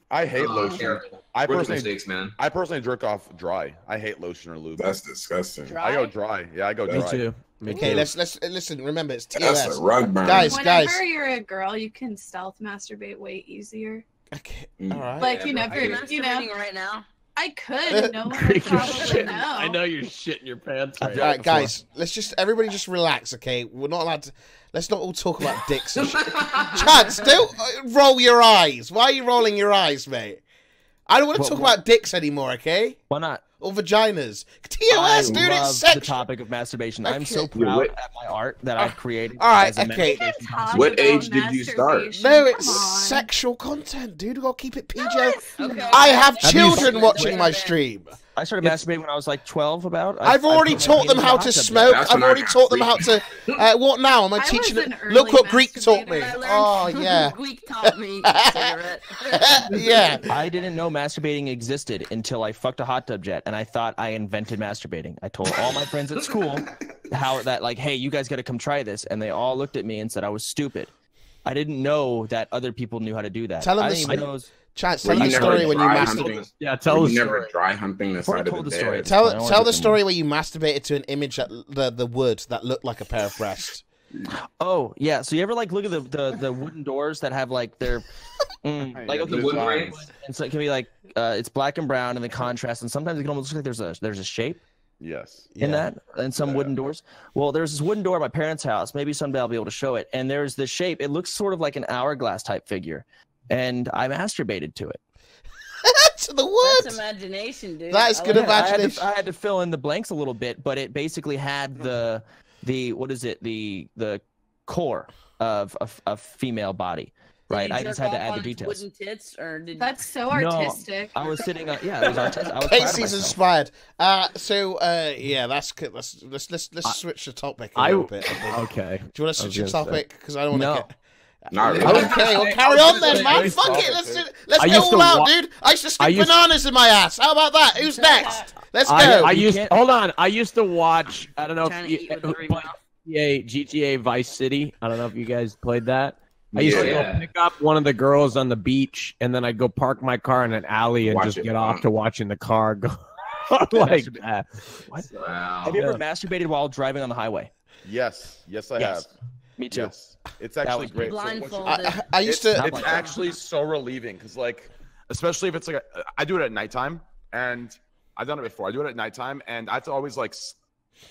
Speaker 7: I hate lotion.
Speaker 5: Terrible.
Speaker 7: I
Speaker 5: Mistakes, man.
Speaker 7: personally jerk off dry. I hate lotion or lube.
Speaker 10: That's disgusting.
Speaker 7: I go dry. Yeah, I go dry.
Speaker 8: Me too.
Speaker 2: Okay, let's listen. Remember, it's TOS.
Speaker 10: That's a rug burn.
Speaker 2: Guys.
Speaker 12: Whenever you're a girl, you can stealth masturbate way easier.
Speaker 2: Okay, all right.
Speaker 12: Like you
Speaker 4: Are you
Speaker 12: never,
Speaker 4: masturbating right now?
Speaker 12: I could. No one would probably know.
Speaker 9: I know you're shitting your pants right
Speaker 2: All right, guys, everybody just relax, okay? We're not allowed to, let's not all talk about dicks and shit. Chance, don't roll your eyes. Why are you rolling your eyes, mate? I don't want to talk about dicks anymore, okay?
Speaker 8: Why not?
Speaker 2: Or vaginas. TOS, dude,
Speaker 8: love
Speaker 2: it's sexual.
Speaker 8: the topic of masturbation.
Speaker 2: Okay.
Speaker 8: I'm so proud at my art that I've created.
Speaker 2: All right,
Speaker 8: as a
Speaker 2: okay.
Speaker 8: meditation
Speaker 10: What age did you start?
Speaker 2: No, it's sexual content, dude. We gotta keep it PG.
Speaker 4: Okay.
Speaker 2: I have
Speaker 8: Have you
Speaker 2: children
Speaker 8: seen-
Speaker 2: watching my stream.
Speaker 8: I started masturbating when I was like 12.
Speaker 2: I've already taught them how to smoke.
Speaker 10: That's
Speaker 2: I've
Speaker 10: when I
Speaker 2: already
Speaker 10: got
Speaker 2: taught them how to. What now? Am I
Speaker 12: I
Speaker 2: teaching
Speaker 12: was
Speaker 2: them?
Speaker 12: an
Speaker 2: Look
Speaker 12: early
Speaker 2: what Greek taught me.
Speaker 12: masturbator.
Speaker 2: Oh yeah,
Speaker 4: Greek taught me cigarette.
Speaker 2: yeah.
Speaker 8: I didn't know masturbating existed until I fucked a hot tub jet, and I thought I invented masturbating. I told all my friends at school hey, you guys got to come try this, and they all looked at me and said I was stupid. I didn't know that other people knew how to do that.
Speaker 2: Tell them
Speaker 8: I
Speaker 2: the
Speaker 8: didn't even know.
Speaker 2: Chance,
Speaker 10: Were
Speaker 2: tell the
Speaker 10: you never
Speaker 2: story when you
Speaker 10: dry
Speaker 2: masturbated.
Speaker 10: humping?
Speaker 9: Yeah, tell us.
Speaker 10: You never dry humping the
Speaker 8: Before I
Speaker 10: side of
Speaker 8: told
Speaker 10: the
Speaker 8: the story,
Speaker 10: bed.
Speaker 8: I don't
Speaker 2: Tell
Speaker 8: want
Speaker 2: the
Speaker 8: to-
Speaker 2: story where you masturbated to an image that the wood that looked like a pair of breasts.
Speaker 8: Oh yeah, so you ever look at the wooden doors that have their
Speaker 5: The wooden frames?
Speaker 8: and so it can be it's black and brown and the contrast, and sometimes it can almost look like there's a shape
Speaker 7: Yes.
Speaker 8: in that and some wooden doors. Well, there's this wooden door at my parents' house. Maybe someday I'll be able to show it. And there's this shape. It looks sort of like an hourglass type figure, and I masturbated to it.
Speaker 2: To the wood.
Speaker 4: That's imagination, dude.
Speaker 2: That is
Speaker 4: I
Speaker 2: good
Speaker 4: like that.
Speaker 2: imagination.
Speaker 8: I had to fill in the blanks a little bit, but it basically had the what is it, the core of a female body, right?
Speaker 4: Did you
Speaker 8: I just
Speaker 4: jerk
Speaker 8: had to
Speaker 4: off
Speaker 8: add the
Speaker 4: on
Speaker 8: details.
Speaker 4: Wooden tits, or did
Speaker 12: That's so
Speaker 8: No,
Speaker 12: artistic.
Speaker 8: I was sitting on, yeah, it was artistic. I was proud of
Speaker 2: Casey's
Speaker 8: myself.
Speaker 2: inspired. Yeah, that's good. Let's switch the topic a little bit. I think.
Speaker 9: Okay.
Speaker 2: Do you want to switch the
Speaker 9: gonna say.
Speaker 2: topic? Because I don't want to
Speaker 8: No.
Speaker 2: get.
Speaker 10: Not really.
Speaker 2: Okay, well, carry on then, man. Fuck it. Let's
Speaker 9: I
Speaker 2: go
Speaker 9: used to
Speaker 2: all out,
Speaker 9: wa-
Speaker 2: dude. I used to
Speaker 9: I
Speaker 2: stick
Speaker 9: used-
Speaker 2: bananas in my ass. How about that? Who's next? Let's go.
Speaker 9: I
Speaker 8: You
Speaker 9: used
Speaker 8: can't-
Speaker 9: hold on. I used to watch. I don't know
Speaker 4: Trying
Speaker 9: if
Speaker 4: to
Speaker 9: you
Speaker 4: eat with the remote.
Speaker 9: GTA Vice City. I don't know if you guys played that. I used to
Speaker 5: Yeah.
Speaker 9: go pick up one of the girls on the beach, and then I'd go park my car in an alley and
Speaker 10: Watch
Speaker 9: just
Speaker 10: it,
Speaker 9: get off
Speaker 10: huh?
Speaker 9: to watching the car go like that.
Speaker 5: Wow.
Speaker 8: Have you ever masturbated while driving on the highway?
Speaker 7: Yes. Yes, I
Speaker 8: Yes.
Speaker 7: have.
Speaker 8: Me too.
Speaker 7: Yes. It's actually
Speaker 8: was
Speaker 7: great. So
Speaker 4: blindfolded.
Speaker 2: I used to.
Speaker 7: it's actually so relieving because especially if it's I do it at nighttime, and I've done it before. I do it at nighttime, and I have to always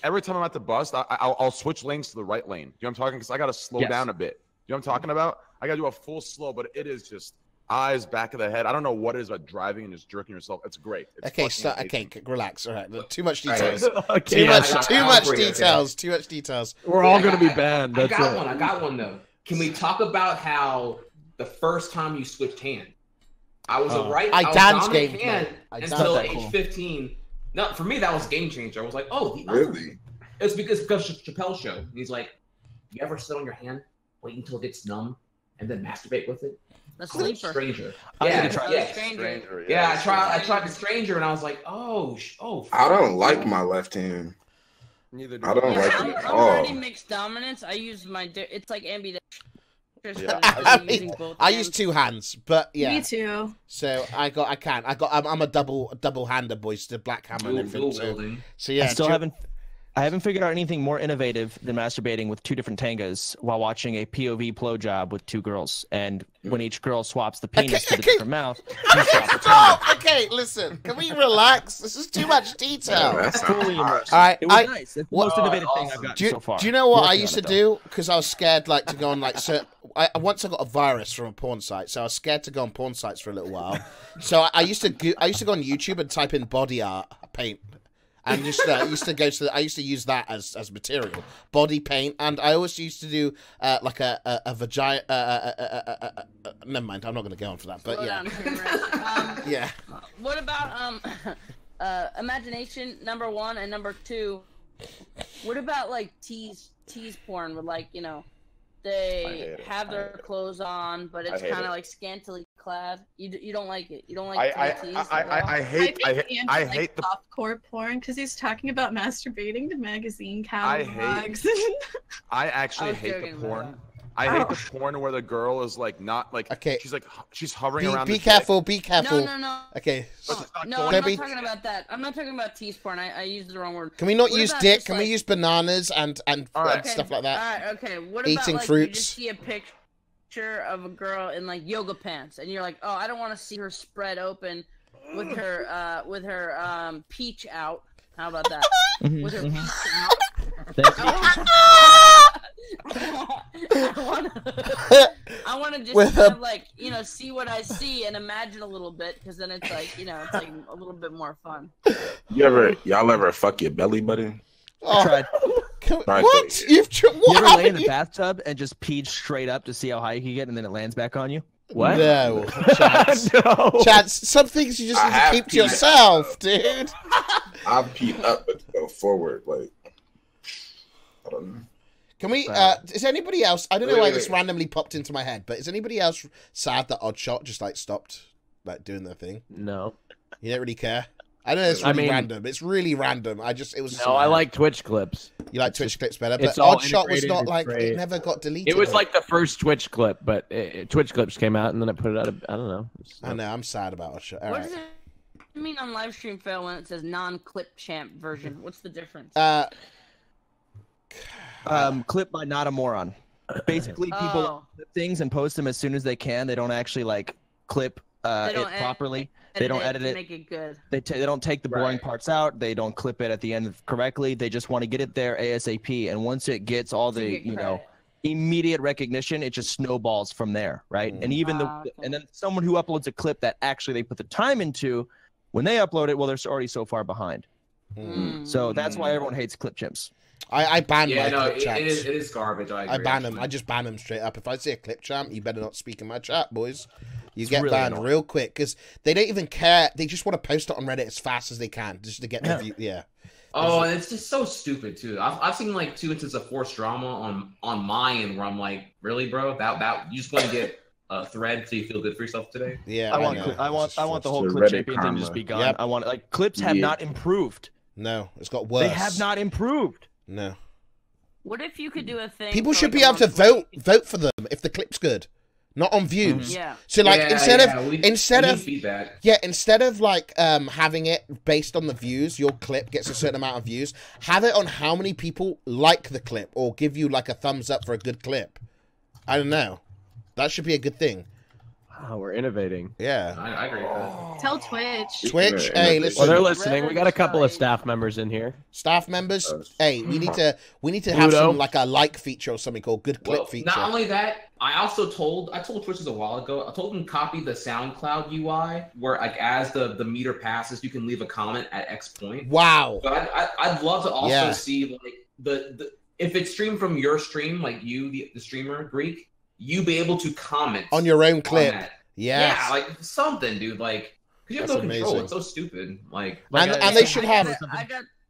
Speaker 7: every time I'm at the bus, I'll switch lanes to the right lane. You know what I'm talking? Because I got to slow
Speaker 8: Yes.
Speaker 7: down a bit. You know what I'm talking about? I got to do a full slow, but it is just eyes, back of the head. I don't know what it is about driving and just jerking yourself. It's great. It's
Speaker 2: Okay,
Speaker 7: fucking
Speaker 2: okay,
Speaker 7: amazing.
Speaker 2: relax. All right, too much
Speaker 5: All right.
Speaker 2: details.
Speaker 9: Okay,
Speaker 2: Too
Speaker 9: yeah,
Speaker 2: much details. Too much details.
Speaker 9: We're all gonna be banned.
Speaker 5: I
Speaker 9: That's
Speaker 5: got
Speaker 9: it.
Speaker 5: one. I got one though. Can we talk about how the first time you switched hand? I was
Speaker 2: I
Speaker 5: was
Speaker 2: dance
Speaker 5: dominant
Speaker 2: gamed,
Speaker 5: hand
Speaker 2: man. I
Speaker 5: until
Speaker 2: dance-
Speaker 5: age
Speaker 8: cool.
Speaker 5: 15. No, for me that was a game changer. I was like, oh, the other.
Speaker 10: Really?
Speaker 5: It's because Chappelle show. And he's like, you ever sit on your hand, wait until it gets numb, and then masturbate with it?
Speaker 4: The sleeper.
Speaker 5: Stranger.
Speaker 8: I
Speaker 5: Yeah,
Speaker 8: need to try
Speaker 5: yeah.
Speaker 4: Stranger.
Speaker 5: Yeah, I tried the stranger, and I was like, oh.
Speaker 10: I don't like my left hand.
Speaker 7: Neither do
Speaker 10: I don't
Speaker 4: Yeah,
Speaker 10: like
Speaker 4: I'm,
Speaker 10: it at
Speaker 4: I'm
Speaker 10: all.
Speaker 4: already mixed dominance. I use it's like ambidextrous.
Speaker 7: Yeah.
Speaker 4: I'm using both
Speaker 2: I
Speaker 4: hands.
Speaker 2: use two hands, but yeah.
Speaker 12: Me too.
Speaker 2: So I'm a double hander, boys. The black hammer and everything.
Speaker 5: Dual
Speaker 2: So,
Speaker 5: wielding.
Speaker 2: so yeah.
Speaker 8: I haven't figured out anything more innovative than masturbating with two different tangas while watching a POV blowjob with two girls. And when each girl swaps the penis to the different mouth, you swap the
Speaker 2: Stop! Okay, listen. Can we relax? This is too much detail.
Speaker 10: That's not
Speaker 8: fully
Speaker 10: hard.
Speaker 8: immersed.
Speaker 2: All right,
Speaker 8: It was nice. It's the most innovative thing I've gotten
Speaker 2: Do you,
Speaker 8: so far.
Speaker 2: do you know what I
Speaker 8: Working
Speaker 2: used
Speaker 8: on
Speaker 2: to
Speaker 8: it, though.
Speaker 2: do? Because I was scared, to go on once I got a virus from a porn site, so I was scared to go on porn sites for a little while. So I used to go on YouTube and type in body art paint, And just I used to use that as material, body paint, and I always used to do like a vagina. Never mind, I'm not going to go on for that. But yeah, yeah.
Speaker 4: What about imagination #1 and #2? What about like tease porn with like they have their clothes on, but it's kind of like scantily clad. You don't like it. You don't like
Speaker 11: I hate the
Speaker 12: softcore porn because he's talking about masturbating to magazine catalogs.
Speaker 11: I actually hate the porn. I hate the porn where the girl is like not like she's hovering around.
Speaker 2: Be careful. Be careful.
Speaker 4: No.
Speaker 2: Okay.
Speaker 4: No, I'm not talking about that. I'm not talking about tease porn. I used the wrong word.
Speaker 2: Can we not use dick? Can we use bananas and stuff like that?
Speaker 4: All right. Okay. What
Speaker 2: eating
Speaker 4: about
Speaker 2: fruits?
Speaker 4: You just see a picture of a girl in like yoga pants, and you're like, oh, I don't want to see her spread open with her peach out. How about that? With her peach out. I want to just kind of like see what I see and imagine a little bit, because then it's like it's like a little bit more fun.
Speaker 10: Y'all ever fuck your belly button?
Speaker 2: Oh.
Speaker 8: Tried.
Speaker 2: What?
Speaker 8: You ever lay in the bathtub and just peed straight up to see how high you can get, and then it lands back on you?
Speaker 9: What?
Speaker 2: No, Chance. Chance, some things you just need to keep to yourself, dude.
Speaker 10: I've peed up but go forward, like I don't know.
Speaker 2: Can we? Is anybody else? I don't know why this randomly popped into my head, but is anybody else sad that Oddshot just like stopped like doing their thing?
Speaker 9: No,
Speaker 2: you don't really care. I know it's really random. It's really random. It was.
Speaker 9: No, I like Twitch clips.
Speaker 2: You like Twitch clips better, but Oddshot was not like it never got deleted.
Speaker 9: It was like the first Twitch clip, but Twitch clips came out and then I put it out. I don't know.
Speaker 2: I know. I'm sad about Oddshot. All
Speaker 4: what
Speaker 2: right.
Speaker 4: does it mean on live stream fail when it says non-clip champ version? What's the difference?
Speaker 8: Clip by not a moron. Basically, people clip things and post them as soon as they can. They don't actually like clip it properly. They don't edit it.
Speaker 4: Make it good.
Speaker 8: They don't take the boring parts out. They don't clip it at the end correctly. They just want to get it there ASAP. And once it gets all the immediate recognition, it just snowballs from there, right? And even and then someone who uploads a clip that actually they put the time into, when they upload it, well, they're already so far behind. So that's why everyone hates clip chimps.
Speaker 2: I ban my
Speaker 5: clip
Speaker 2: champs.
Speaker 5: It is garbage. I
Speaker 2: ban them. I just ban them straight up. If I see a clip champ, you better not speak in my chat, boys. You get
Speaker 8: really
Speaker 2: banned
Speaker 8: annoying.
Speaker 2: real quick because they don't even care. They just want to post it on Reddit as fast as they can just to get the view. Yeah.
Speaker 5: Oh, and it's just so stupid too. I've seen like 2 instances of forced drama on my end where I'm like, really, bro? That you just want to get a thread so you feel good for yourself today?
Speaker 2: Yeah.
Speaker 8: I want the whole clip champion thing to just be gone.
Speaker 2: Yep.
Speaker 8: I want like clips have not improved.
Speaker 2: No, it's got worse.
Speaker 8: They have not improved.
Speaker 2: No.
Speaker 4: What if you could do a thing?
Speaker 2: People should be able to vote for them if the clip's good, not on views.
Speaker 4: Yeah.
Speaker 2: So like instead of like having it based on the views, your clip gets a certain amount of views. Have it on how many people like the clip or give you like a thumbs up for a good clip. I don't know. That should be a good thing.
Speaker 9: Wow, we're innovating.
Speaker 2: Yeah.
Speaker 5: I agree with that.
Speaker 12: Tell Twitch.
Speaker 2: Twitch, hey, listen.
Speaker 9: Well, they're listening. We got a couple of staff members in here.
Speaker 2: Staff members, hey, we need to have some like a like feature or something called good clip feature.
Speaker 5: Not only that, I told Twitch this a while ago. I told them to copy the SoundCloud UI where like as the meter passes, you can leave a comment at X point.
Speaker 2: Wow.
Speaker 5: But I'd love to also see like the if it's streamed from your stream, like you the streamer Greek, you be able to comment
Speaker 2: on your own clip.
Speaker 5: Yeah, like something, dude. Like, cause you have no control.
Speaker 2: Amazing.
Speaker 5: It's so stupid. Like,
Speaker 2: and they should have.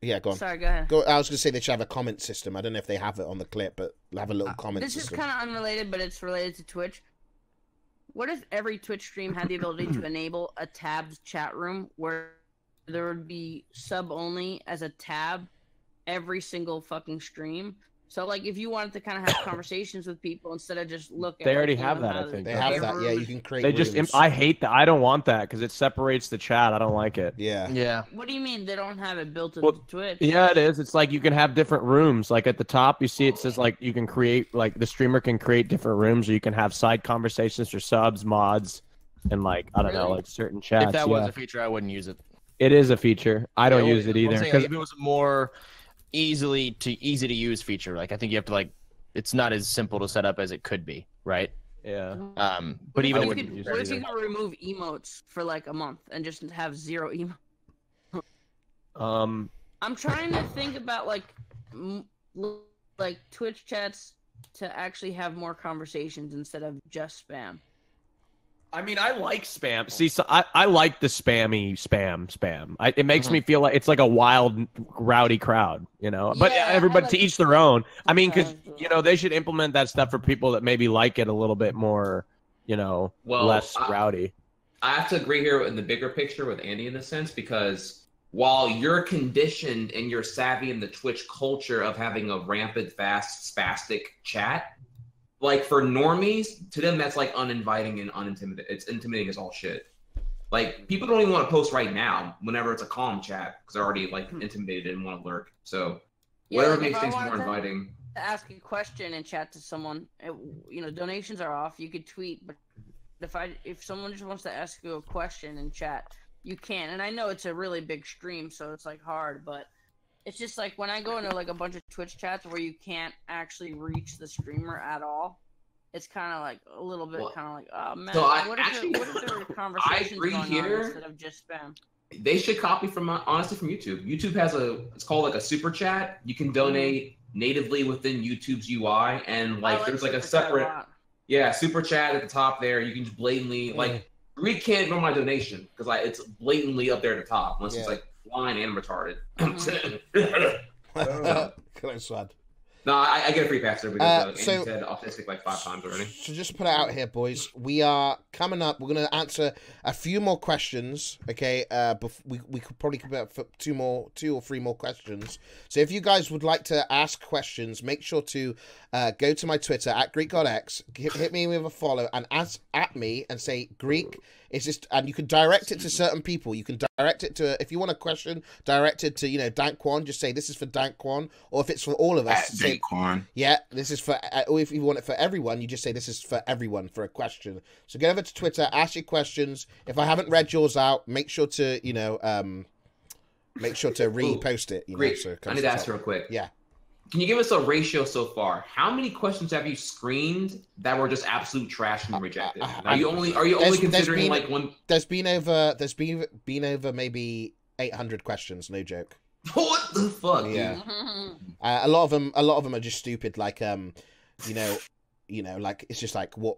Speaker 2: Yeah, go on.
Speaker 4: Sorry, go ahead.
Speaker 2: I was gonna say they should have a comment system. I don't know if they have it on the clip, but have a little comment system.
Speaker 4: This is kind of unrelated, but it's related to Twitch. What if every Twitch stream had the ability to enable a tabbed chat room where there would be sub only as a tab every single fucking stream? So, like, if you wanted to kind of have conversations with people instead of just looking,
Speaker 9: they already have that. I think
Speaker 2: they have that. Yeah, you can create.
Speaker 9: They just. I hate that. I don't want that because it separates the chat. I don't like it.
Speaker 2: Yeah.
Speaker 8: Yeah.
Speaker 4: What do you mean they don't have it built into Twitch?
Speaker 9: Yeah, it is. It's like you can have different rooms. Like at the top, you see it says like you can create like the streamer can create different rooms, or you can have side conversations for subs, mods, and like I don't know, like certain chats.
Speaker 8: If that was a feature, I wouldn't use it.
Speaker 9: It is a feature. I don't use it either.
Speaker 8: Because if it was a more easy to use feature, like I think you have to like. It's not as simple to set up as it could be, right?
Speaker 9: Yeah.
Speaker 8: But even
Speaker 4: what if you can remove emotes for like a month and just have 0 emotes? I'm trying to think about like Twitch chats to actually have more conversations instead of just spam.
Speaker 9: I mean, I like spam. See, so I like the spammy spam. It makes me feel like it's like a wild, rowdy crowd, you know. But everybody to each their own. I mean, because you know they should implement that stuff for people that maybe like it a little bit more, you know, less rowdy.
Speaker 5: I have to agree here in the bigger picture with Andy in a sense, because while you're conditioned and you're savvy in the Twitch culture of having a rampant, fast, spastic chat. Like for normies, to them that's like uninviting and unintimidating. It's intimidating as all shit. Like people don't even want to post right now whenever it's a calm chat because they're already like intimidated and want to lurk. So whatever makes things more inviting.
Speaker 4: To ask a question and chat to someone, you know, donations are off. You could tweet, but if someone just wants to ask you a question and chat, you can. And I know it's a really big stream, so it's like hard, but it's just like when I go into like a bunch of Twitch chats where you can't actually reach the streamer at all, it's kind of like a little bit kind of like, oh man,
Speaker 5: so
Speaker 4: what if there were conversations going on instead of just spam?
Speaker 5: They should copy from honestly from YouTube. YouTube has it's called like a super chat. You can donate natively within YouTube's UI, and like there's like a separate super chat at the top there. You can just blatantly like Greek can't ignore my donation because like it's blatantly up there at the top unless it's like blind and retarded.
Speaker 2: Close one.
Speaker 5: No, I get a free pass there because Andy said autistic like 5 times already.
Speaker 2: So just put it out here, boys. We are coming up. We're going to answer a few more questions. Okay, we could probably come up for two or three more questions. So if you guys would like to ask questions, make sure to go to my Twitter at Greekgodx. Hit me with a follow and ask at me and say Greek. Is this, and you can direct it to certain people. You can direct it to, if you want a question directed to, you know, Dankquan, just say this is for Dankquan, or if it's for all of us, say, Dankquan. Yeah, this is for, or if you want it for everyone, you just say this is for everyone for a question. So get over to Twitter, ask your questions. If I haven't read yours out, make sure to, you know, repost it. You
Speaker 5: Great.
Speaker 2: know, so
Speaker 5: I need to ask real quick.
Speaker 2: Yeah.
Speaker 5: Can you give us a ratio so far? How many questions have you screened that were just absolute trash and rejected? Are you only considering like one?
Speaker 2: There's been over maybe 800 questions. No joke.
Speaker 5: What the fuck?
Speaker 2: Yeah. A lot of them are just stupid. Like you know, like it's just like what.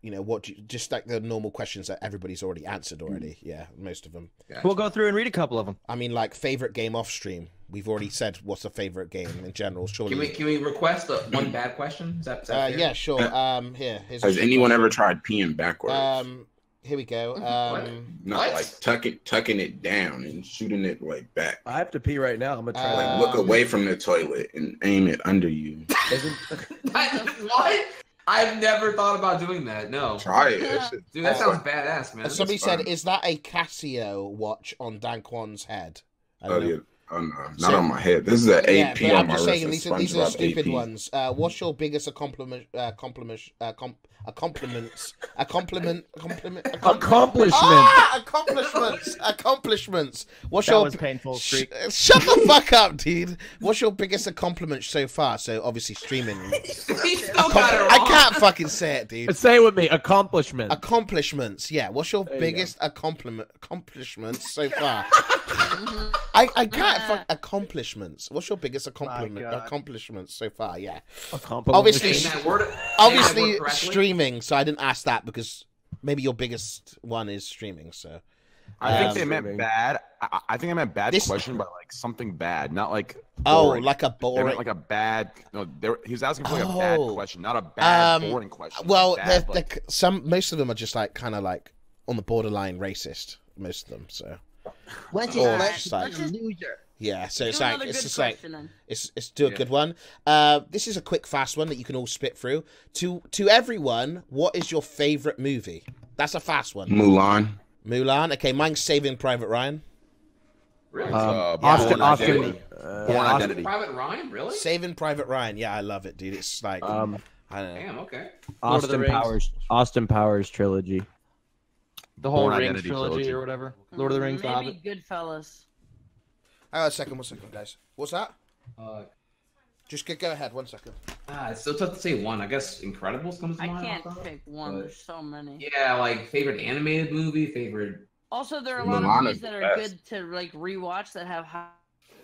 Speaker 2: You know, just like the normal questions that everybody's already answered already. Yeah, most of them.
Speaker 8: Gotcha. We'll go through and read a couple of them.
Speaker 2: I mean, like, favorite game off stream. We've already said what's a favorite game in general. Surely.
Speaker 5: Can we request one bad question? Is that
Speaker 2: yeah, sure.
Speaker 10: Has anyone ever tried peeing backwards?
Speaker 2: Here we go.
Speaker 10: Not like tucking it down and shooting it like back.
Speaker 9: I have to pee right now. I'm gonna try.
Speaker 10: Like look away from the toilet and aim it under you.
Speaker 5: What? I've never thought about doing that. No.
Speaker 10: Try it.
Speaker 5: Dude, that sounds badass, man.
Speaker 2: Somebody said, is that a Casio watch on Dankquan's head?
Speaker 10: Oh, yeah. Oh, no. Not on my head. This is an AP on my wrist. I'm just saying,
Speaker 2: these are stupid ones. What's your biggest accomplishment? Accomplishments. What's
Speaker 8: that was painful.
Speaker 2: Shut the fuck up, dude. What's your biggest accomplishment so far? So obviously streaming. I can't fucking say it, dude.
Speaker 9: Say it with me. Accomplishments.
Speaker 2: Yeah. What's your biggest accomplishments so far? I can't fuck accomplishments. What's your biggest accomplishments so far? Yeah. Obviously streaming. So I didn't ask that because maybe your biggest one is streaming. So
Speaker 11: I think they meant bad. I think I meant bad question, but like something bad, not like boring.
Speaker 2: Like a boring,
Speaker 11: they meant like a bad. No, he was asking for like a bad question, not a bad boring question.
Speaker 2: Well, most of them are just like kind of like on the borderline racist. Most of them. So
Speaker 4: let's loser.
Speaker 2: Yeah, so it's do a good one. This is a quick, fast one that you can all spit through. To everyone, what is your favorite movie? That's a fast one. Mulan. Okay, mine's Saving Private Ryan.
Speaker 5: Really?
Speaker 11: Born Identity.
Speaker 5: Private Ryan, really?
Speaker 2: Saving Private Ryan. Yeah, I love it, dude. It's like I don't know.
Speaker 5: Damn. Okay.
Speaker 9: Austin Powers trilogy.
Speaker 8: The whole Rings trilogy or whatever. Lord of the Rings.
Speaker 4: Maybe Goodfellas.
Speaker 2: One second, guys. What's that? Just go ahead. 1 second.
Speaker 5: It's so tough to say one. I guess Incredibles comes to mind.
Speaker 4: I can't pick one. There's so many.
Speaker 5: Yeah, like favorite animated movie, favorite.
Speaker 4: Also, there are a lot of movies that are good to like rewatch that have high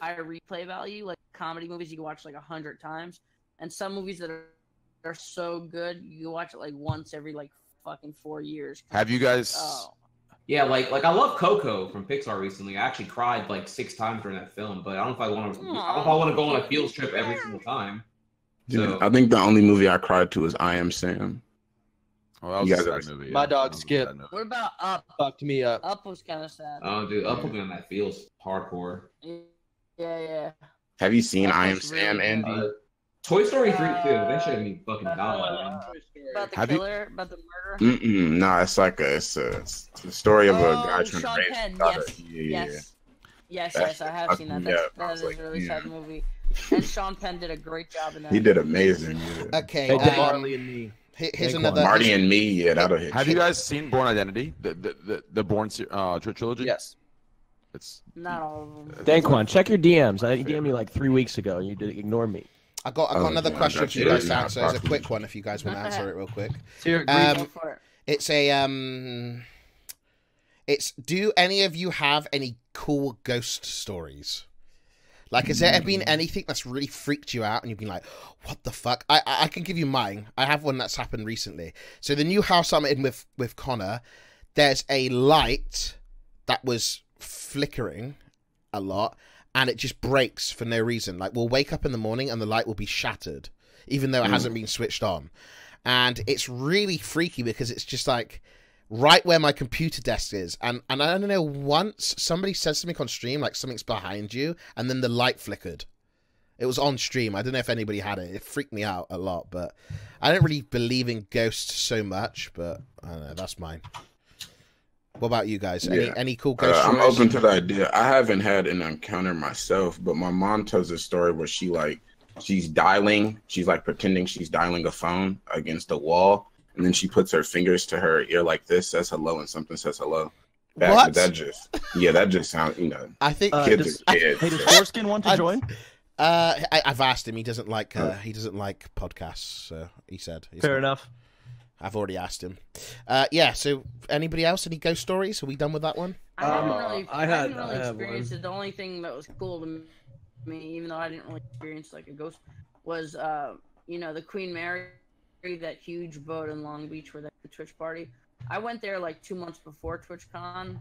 Speaker 4: high replay value. Like comedy movies, you can watch like 100 times, and some movies that are so good, you can watch it like once every like fucking 4 years.
Speaker 11: Have you guys?
Speaker 5: Yeah, like I love Coco from Pixar recently. I actually cried like 6 times during that film, but I don't know if I want to. I don't know if I want to go on a field trip every single time.
Speaker 10: So, I think the only movie I cried to is I Am Sam.
Speaker 11: Oh, that was a sad movie.
Speaker 13: My dog Skip.
Speaker 4: What about Up?
Speaker 13: Fucked me up.
Speaker 4: Up was kind of sad.
Speaker 5: Oh, dude, Up on that feels hardcore.
Speaker 4: Yeah.
Speaker 10: Have you seen I Am Sam, Andy?
Speaker 5: Toy Story 3 too. They should have me fucking died.
Speaker 4: About the killer, about the murder.
Speaker 10: No, it's like it's a story of a guy trying
Speaker 4: Sean
Speaker 10: to raise
Speaker 4: Penn,
Speaker 10: his daughter.
Speaker 4: Yes, I have seen that. That is a really sad movie. And Sean Penn did a great job in that.
Speaker 10: He did amazing. Yeah.
Speaker 2: Okay,
Speaker 9: Marley and Me.
Speaker 2: Here's another.
Speaker 10: Marty and Me. Yeah, that'll hit.
Speaker 11: Have you guys seen Born Identity? The Born trilogy?
Speaker 13: Yes.
Speaker 11: It's
Speaker 4: not all of them.
Speaker 9: Dankquan, check your DMs. I DM'd you like 3 weeks ago. You did ignore me.
Speaker 2: I got another question for you guys to answer. It's a quick one if you guys want to answer it real quick. It's do any of you have any cool ghost stories? Like, has there been anything that's really freaked you out and you've been like, what the fuck? I can give you mine. I have one that's happened recently. So the new house I'm in with Connor, there's a light that was flickering a lot and it just breaks for no reason. Like, we'll wake up in the morning and the light will be shattered, even though it hasn't been switched on. And it's really freaky because it's just like right where my computer desk is. And I don't know, once somebody said something on stream, like something's behind you, and then the light flickered. It was on stream. I don't know if anybody had it. It freaked me out a lot, but I don't really believe in ghosts so much, but I don't know, that's mine. What about you guys? Any cool ghost stories?
Speaker 10: I'm open to the idea. I haven't had an encounter myself, but my mom tells a story where she's like pretending she's dialing a phone against the wall, and then she puts her fingers to her ear like this, says hello, and something says hello.
Speaker 2: What?
Speaker 10: That just sounds,
Speaker 2: I think
Speaker 10: kids are kids.
Speaker 8: Hey, does Foreskin want to join?
Speaker 2: I've asked him. He doesn't like podcasts. So he said.
Speaker 9: Fair enough.
Speaker 2: I've already asked him. Yeah. So anybody else? Any ghost stories? Are we done with that one?
Speaker 4: I hadn't really experienced it. The only thing that was cool to me, even though I didn't really experience like a ghost, was the Queen Mary, that huge boat in Long Beach where the Twitch party. I went there like 2 months before TwitchCon.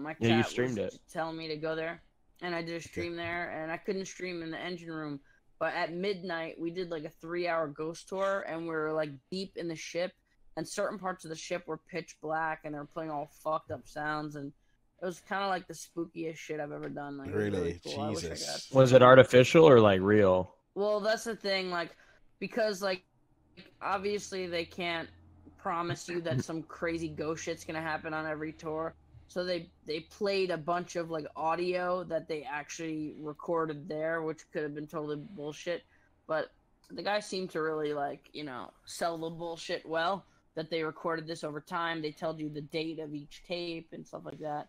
Speaker 4: My cat
Speaker 9: you streamed
Speaker 4: was
Speaker 9: it.
Speaker 4: telling me to go there, and I did a stream there, and I couldn't stream in the engine room. But at midnight, we did like a 3-hour ghost tour, and we were like deep in the ship, and certain parts of the ship were pitch black, and they were playing all fucked up sounds, and it was kind of like the spookiest shit I've ever done. Like,
Speaker 2: really?
Speaker 4: Cool.
Speaker 2: Jesus.
Speaker 9: Was it artificial or like real?
Speaker 4: Well, that's the thing, like, because like obviously they can't promise you that some crazy ghost shit's gonna happen on every tour. So they played a bunch of like audio that they actually recorded there, which could have been totally bullshit. But the guy seemed to really sell the bullshit well, that they recorded this over time. They told you the date of each tape and stuff like that.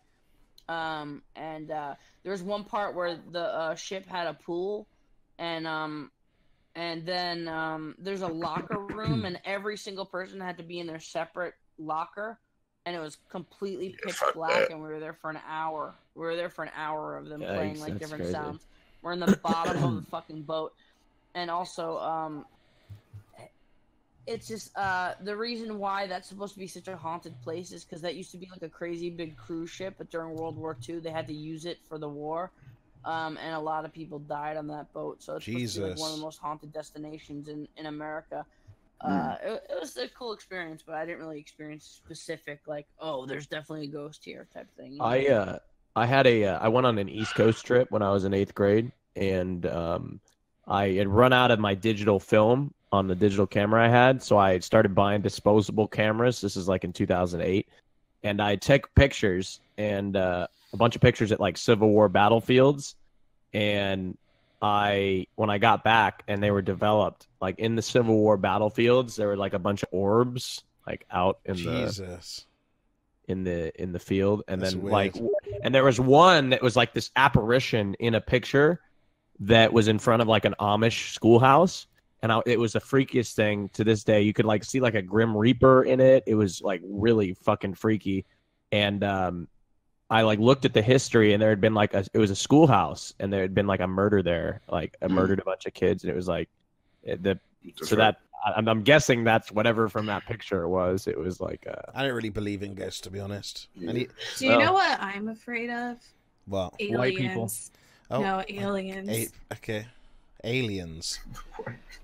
Speaker 4: There was one part where the ship had a pool, and then there's a locker room, and every single person had to be in their separate locker. And it was completely pitch black, and we were there for an hour. We were there for an hour of them playing like different sounds. We're in the bottom of the fucking boat, and also, it's just the reason why that's supposed to be such a haunted place is because that used to be like a crazy big cruise ship, but during World War II they had to use it for the war, and a lot of people died on that boat. So it's supposed to be like one of the most haunted destinations in America. It was a cool experience, but I didn't really experience specific there's definitely a ghost here type thing.
Speaker 9: I went on an East Coast trip when I was in 8th grade, and I had run out of my digital film on the digital camera I had, so I started buying disposable cameras. This is like in 2008, and I took pictures and a bunch of pictures at like Civil War battlefields, and when I got back and they were developed, like in the Civil War battlefields, there were like a bunch of orbs like out in the field, and
Speaker 2: That's
Speaker 9: then
Speaker 2: weird.
Speaker 9: and there was one that was like this apparition in a picture that was in front of like an Amish schoolhouse, and it was the freakiest thing to this day. You could like see like a Grim Reaper in it. It was like really fucking freaky, and I like looked at the history, and there had been like it was a schoolhouse, and there had been like a murder there, like murdered a bunch of kids, and it was like I'm guessing that's whatever from that picture it was. It was like
Speaker 2: I don't really believe in ghosts, to be honest.
Speaker 12: Do you know what I'm afraid of?
Speaker 2: What?
Speaker 12: Aliens.
Speaker 9: White people.
Speaker 2: Oh.
Speaker 12: No, aliens.
Speaker 2: Okay. Aliens.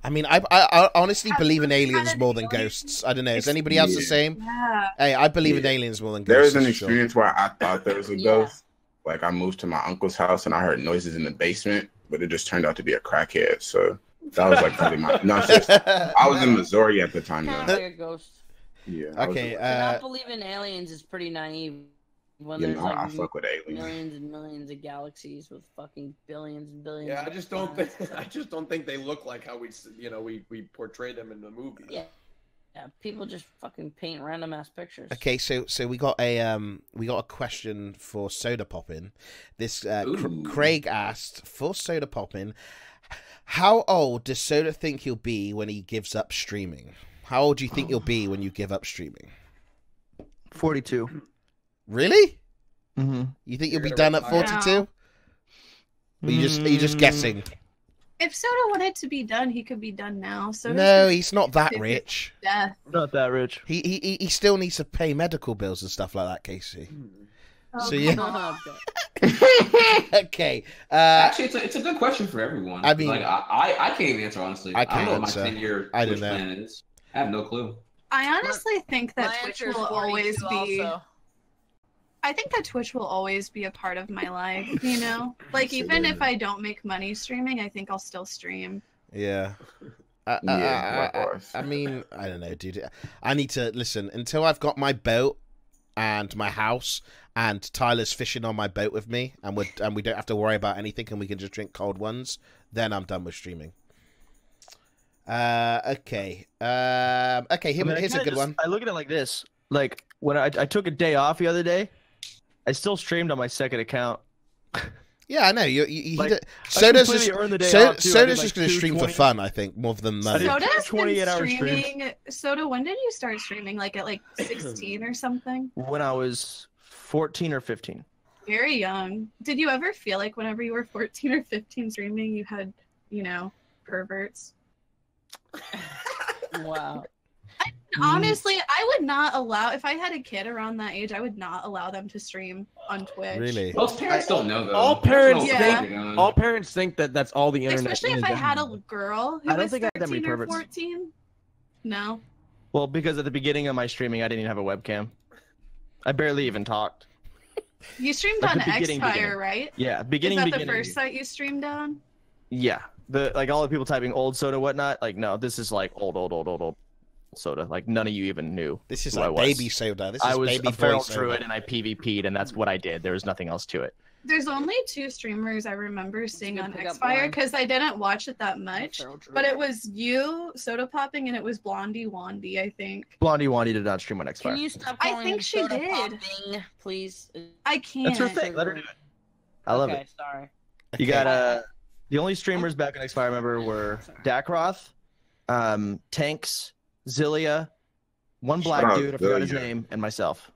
Speaker 2: I mean, I honestly believe in aliens more than ghosts. I don't know. Is anybody else the same?
Speaker 12: Yeah.
Speaker 2: Hey, I believe in aliens more than
Speaker 10: There
Speaker 2: ghosts.
Speaker 10: was an experience where I thought there was a ghost. Like, I moved to my uncle's house and I heard noises in the basement, but it just turned out to be a crackhead. So that was like really my. No, it's just, I was in Missouri at the time.
Speaker 4: Kind of like a ghost.
Speaker 10: Yeah.
Speaker 2: Okay.
Speaker 4: To not believe in aliens is pretty naive. When there's like
Speaker 10: I fuck with aliens.
Speaker 4: millions and millions of galaxies with fucking billions and billions.
Speaker 9: Yeah,
Speaker 4: of
Speaker 9: I just don't think they look like how we portray them in the movies.
Speaker 4: Yeah, people just fucking paint random ass pictures.
Speaker 2: Okay, so we got a question for Sodapoppin. This Craig asked for Sodapoppin, how old does Soda think he'll be when he gives up streaming? How old do you think you'll be when you give up streaming?
Speaker 13: 42.
Speaker 2: Really?
Speaker 13: Mm-hmm.
Speaker 2: You think you'll be done at 42? Are you just guessing?
Speaker 12: If Soda wanted to be done, he could be done now. So
Speaker 2: No, he's not that rich.
Speaker 12: Death.
Speaker 13: Not that rich.
Speaker 2: He still needs to pay medical bills and stuff like that, Casey.
Speaker 12: Oh,
Speaker 2: So yeah. Okay.
Speaker 5: Actually, it's a good question for everyone.
Speaker 2: I mean,
Speaker 5: like I can't even answer honestly.
Speaker 2: I can't
Speaker 5: don't know what
Speaker 2: answer.
Speaker 5: my 10-year
Speaker 2: I
Speaker 5: Twitch
Speaker 2: don't know.
Speaker 5: plan is. I have no clue.
Speaker 12: I honestly think that
Speaker 4: My
Speaker 12: Twitch
Speaker 4: answer is
Speaker 12: will
Speaker 4: 42
Speaker 12: always be.
Speaker 4: also.
Speaker 12: I think that Twitch will always be a part of my life. You know, like even if I don't make money streaming, I think I'll still stream.
Speaker 2: Yeah.
Speaker 10: Likewise.
Speaker 2: I mean, I don't know, dude. I need to listen until I've got my boat and my house, and Tyler's fishing on my boat with me, and we don't have to worry about anything, and we can just drink cold ones. Then I'm done with streaming. Okay. Here's a good one.
Speaker 8: I look at it like this. Like when I took a day off the other day, I still streamed on my second account.
Speaker 2: Yeah, I know.
Speaker 8: Soda's
Speaker 2: Soda's just going to stream for fun, I think, more than money.
Speaker 12: Soda's
Speaker 8: 28-hour
Speaker 12: been
Speaker 8: streams.
Speaker 12: streaming. Soda, when did you start streaming? Like at 16 or something?
Speaker 8: When I was 14 or 15.
Speaker 12: Very young. Did you ever feel like whenever you were 14 or 15 streaming, you had, perverts?
Speaker 4: Wow.
Speaker 12: Honestly, I would not allow, if I had a kid around that age, I would not allow them to stream on Twitch.
Speaker 2: Really?
Speaker 5: Most parents don't know though.
Speaker 9: All parents
Speaker 12: Yeah.
Speaker 9: all parents think that that's all the internet
Speaker 12: Especially
Speaker 9: is.
Speaker 12: if I had a girl who
Speaker 8: I don't
Speaker 12: was
Speaker 8: think I had that many
Speaker 12: 13 or
Speaker 8: perverts.
Speaker 12: 14. No.
Speaker 8: Well, because at the beginning of my streaming, I didn't even have a webcam. I barely even talked.
Speaker 12: You streamed
Speaker 8: Like
Speaker 12: on
Speaker 8: the beginning,
Speaker 12: Xfire, right?
Speaker 8: Yeah, beginning.
Speaker 12: Is that the
Speaker 8: beginning.
Speaker 12: first site you streamed on?
Speaker 8: Yeah, all the people typing old Soda whatnot. Like, no, this is like old Soda. Like none of you even knew.
Speaker 2: This is
Speaker 8: who
Speaker 2: like
Speaker 8: I was.
Speaker 2: baby Soda. This is
Speaker 8: I was
Speaker 2: baby
Speaker 8: a feral
Speaker 2: boy
Speaker 8: druid
Speaker 2: Soda.
Speaker 8: and I PvP'd, and that's what I did. There was nothing else to it.
Speaker 12: There's only 2 streamers I remember seeing
Speaker 4: good
Speaker 12: on
Speaker 4: pickup
Speaker 12: Xfire
Speaker 4: line.
Speaker 12: because I didn't watch it that much.
Speaker 4: Feral druid.
Speaker 12: But it was you, Sodapoppin, and it was Blondie Wandy, I think.
Speaker 8: Blondie Wandy did not stream on Xfire.
Speaker 4: Can you stop
Speaker 12: I
Speaker 4: calling
Speaker 12: think
Speaker 4: him
Speaker 12: she did.
Speaker 4: Sodapopping, please?
Speaker 12: I can't.
Speaker 8: That's her thing. Let her do it. I love
Speaker 4: Okay,
Speaker 8: it.
Speaker 4: sorry.
Speaker 8: You got the only streamers back on Xfire I remember were Dakroth, Tanks, Zillia, one black
Speaker 10: Shout out
Speaker 8: dude, I forgot his
Speaker 10: Zillia.
Speaker 8: name, and myself.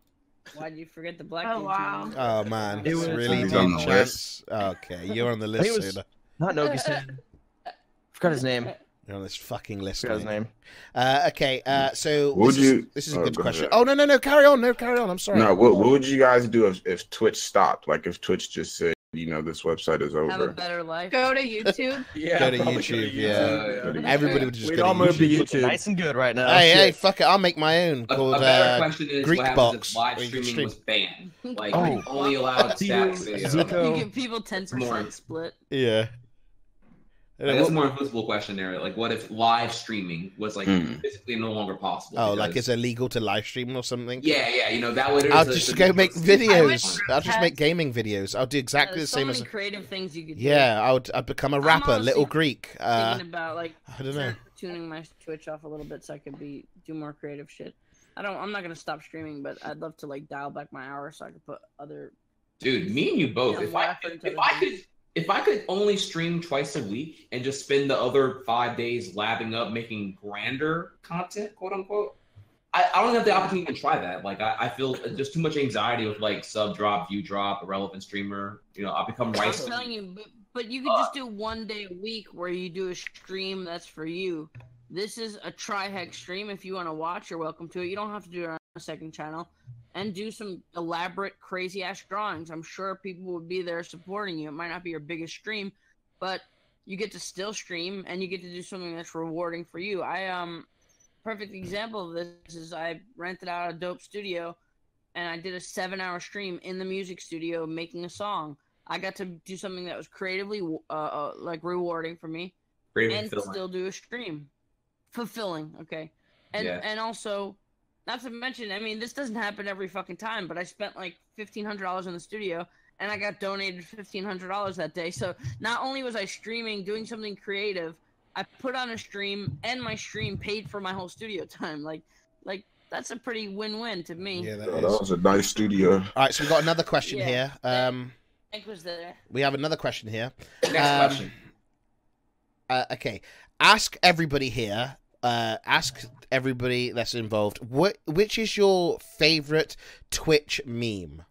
Speaker 4: Why did you forget the black
Speaker 12: Oh,
Speaker 4: dude's
Speaker 12: wow.
Speaker 4: name?
Speaker 2: Oh man,
Speaker 8: It
Speaker 2: it's
Speaker 8: was-
Speaker 2: really
Speaker 10: He's
Speaker 2: deep,
Speaker 10: on the
Speaker 2: Chance. Okay, you're on the
Speaker 8: I think
Speaker 2: list,
Speaker 8: it was-
Speaker 2: Soda.
Speaker 8: Not Nogi-san. Forgot his name.
Speaker 2: You're on this fucking list.
Speaker 8: Forgot his
Speaker 2: mate.
Speaker 8: name.
Speaker 2: Okay, so
Speaker 10: Would
Speaker 2: this is a
Speaker 10: you-
Speaker 2: good
Speaker 10: go
Speaker 2: question.
Speaker 10: ahead.
Speaker 2: Oh no, carry on. Carry on. I'm sorry.
Speaker 10: No, what would you guys do if Twitch stopped? Like if Twitch just said, this website is
Speaker 4: Have a
Speaker 10: over.
Speaker 4: better life.
Speaker 12: Go to YouTube.
Speaker 9: Yeah,
Speaker 2: Go to
Speaker 9: probably
Speaker 2: YouTube.
Speaker 5: Yeah.
Speaker 2: Yeah, everybody would just
Speaker 9: We'd
Speaker 2: go
Speaker 9: all
Speaker 2: to
Speaker 9: move to
Speaker 2: YouTube.
Speaker 9: YouTube.
Speaker 8: Nice and good right now.
Speaker 2: Hey, fuck it. I'll make my own
Speaker 5: A
Speaker 2: called
Speaker 5: better question is what happens
Speaker 2: Greekgodx.
Speaker 5: if live
Speaker 2: where you can
Speaker 5: streaming
Speaker 2: stream.
Speaker 5: was banned? Like
Speaker 8: Oh.
Speaker 5: only allowed
Speaker 8: See,
Speaker 5: static video.
Speaker 8: Zuko-
Speaker 4: You give people 10%
Speaker 5: more.
Speaker 4: split.
Speaker 2: Yeah.
Speaker 5: Like, that's a more invisible question there. Like, what if live streaming was like physically no longer possible?
Speaker 2: Oh, like
Speaker 5: because-
Speaker 2: it's illegal to live stream or something?
Speaker 5: Yeah, that would.
Speaker 2: I'll just go make videos.
Speaker 12: I
Speaker 2: I'll
Speaker 12: would
Speaker 2: just make gaming videos. I'll do exactly the
Speaker 4: There's so
Speaker 2: same
Speaker 4: many
Speaker 2: as.
Speaker 4: creative things you could do.
Speaker 2: Yeah, I'd become a rapper,
Speaker 4: honestly
Speaker 2: Little Greek.
Speaker 4: Thinking about like
Speaker 2: I don't know.
Speaker 4: tuning my Twitch off a little bit so I could do more creative shit. I'm not gonna stop streaming, but I'd love to like dial back my hours so I could put other.
Speaker 5: Dude, me and you both.
Speaker 4: Yeah,
Speaker 5: If I could only stream twice a week and just spend the other 5 days labbing up making grander content, quote unquote, I don't have the opportunity to try that. Like I feel there's too much anxiety with like sub drop, view drop, irrelevant streamer. You know, I become
Speaker 4: I'm
Speaker 5: rice.
Speaker 4: telling you, but you could just do one day a week where you do a stream that's for you. This is a Trihex stream. If you want to watch, you're welcome to it. You don't have to do it on a second channel. And do some elaborate, crazy-ass drawings. I'm sure people would be there supporting you. It might not be your biggest stream, but you get to still stream, and you get to do something that's rewarding for you. Perfect example of this is I rented out a dope studio, and I did a 7-hour stream in the music studio making a song. I got to do something that was creatively like rewarding for me, and still do a stream. Fulfilling, okay. And also, not to mention, I mean, this doesn't happen every fucking time, but I spent like $1,500 in the studio, and I got donated $1,500 that day. So not only was I streaming, doing something creative, I put on a stream, and my stream paid for my whole studio time. Like that's a pretty win-win to me.
Speaker 2: Yeah,
Speaker 10: that was a nice studio.
Speaker 2: All right, so we've got another question here.
Speaker 4: Hank was there.
Speaker 2: We have another question here.
Speaker 5: Next question.
Speaker 2: Okay, ask everybody here. Ask everybody that's involved. Which is your favorite Twitch meme?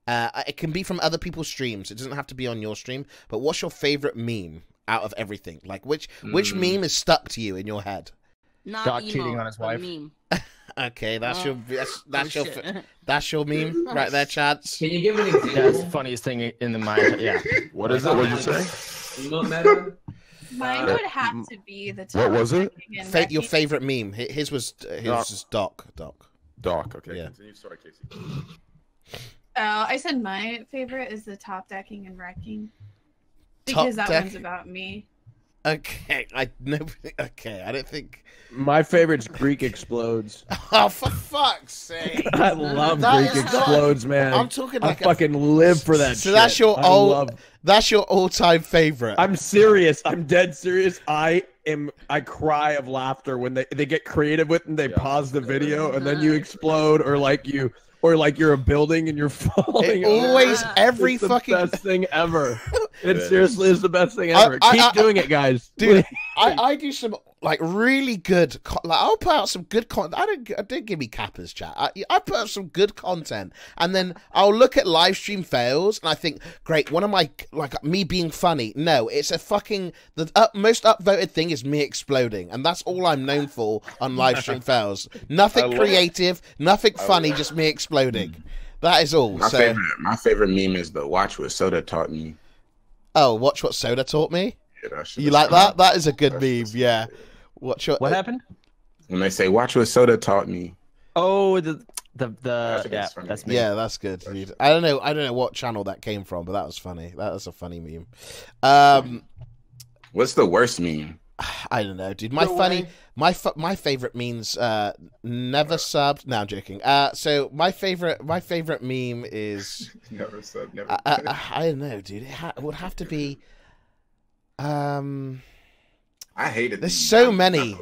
Speaker 2: It can be from other people's streams. It doesn't have to be on your stream. But what's your favorite meme out of everything? Like which meme is stuck to you in your head?
Speaker 4: Not
Speaker 8: Doc
Speaker 4: emo,
Speaker 8: cheating on his wife.
Speaker 4: Meme.
Speaker 2: Okay, that's your meme right there, Chance.
Speaker 5: Can you give an example?
Speaker 8: That's the funniest thing in the mind. Yeah.
Speaker 7: What is it? What did you say?
Speaker 5: Emo meta?
Speaker 12: Mine would have to be the top.
Speaker 7: What was it?
Speaker 2: Your favorite meme. His was Doc.
Speaker 7: Doc. Okay.
Speaker 2: Yeah.
Speaker 7: Continue. Sorry, Casey.
Speaker 12: I said my favorite is the top decking and wrecking because that one's about me.
Speaker 2: Okay, I don't think
Speaker 9: my favorite's Greek Explodes.
Speaker 2: Oh, for fuck's sake!
Speaker 9: I love Greek Explodes, man.
Speaker 2: I'm talking like
Speaker 9: I fucking live for that.
Speaker 2: So
Speaker 9: shit.
Speaker 2: that's your all-time favorite.
Speaker 9: I'm serious. I'm dead serious. I cry of laughter when they get creative with and they pause the video and then you explode or you're a building and you're falling.
Speaker 2: Every
Speaker 9: it's the
Speaker 2: fucking
Speaker 9: best thing ever. It seriously is the best thing ever. Keep doing it, guys.
Speaker 2: Dude, I do some like really good. I'll put out some good content. I didn't give me cappers, chat. I put out some good content, and then I'll look at live stream fails, and I think, great. One of my me being funny. No, it's a fucking most upvoted thing is me exploding, and that's all I'm known for on live stream fails. Nothing creative, nothing funny, just me exploding. That is all.
Speaker 10: My favorite meme is the "Watch What Soda Taught Me."
Speaker 2: Oh, watch what Soda taught me.
Speaker 10: Yeah,
Speaker 2: you like that? That is a good meme. Yeah. What
Speaker 8: happened?
Speaker 10: When they say "Watch What Soda Taught Me."
Speaker 8: Oh, that's me.
Speaker 2: Yeah, that's good. Dude. I don't know what channel that came from, but that was funny. That was a funny meme.
Speaker 10: What's the worst meme?
Speaker 2: I don't know, dude. My favorite memes never subbed. No, I'm joking. So my favorite meme is
Speaker 10: never subbed. Never.
Speaker 2: I don't know, dude. It would have to be.
Speaker 10: I hated.
Speaker 2: There's so many.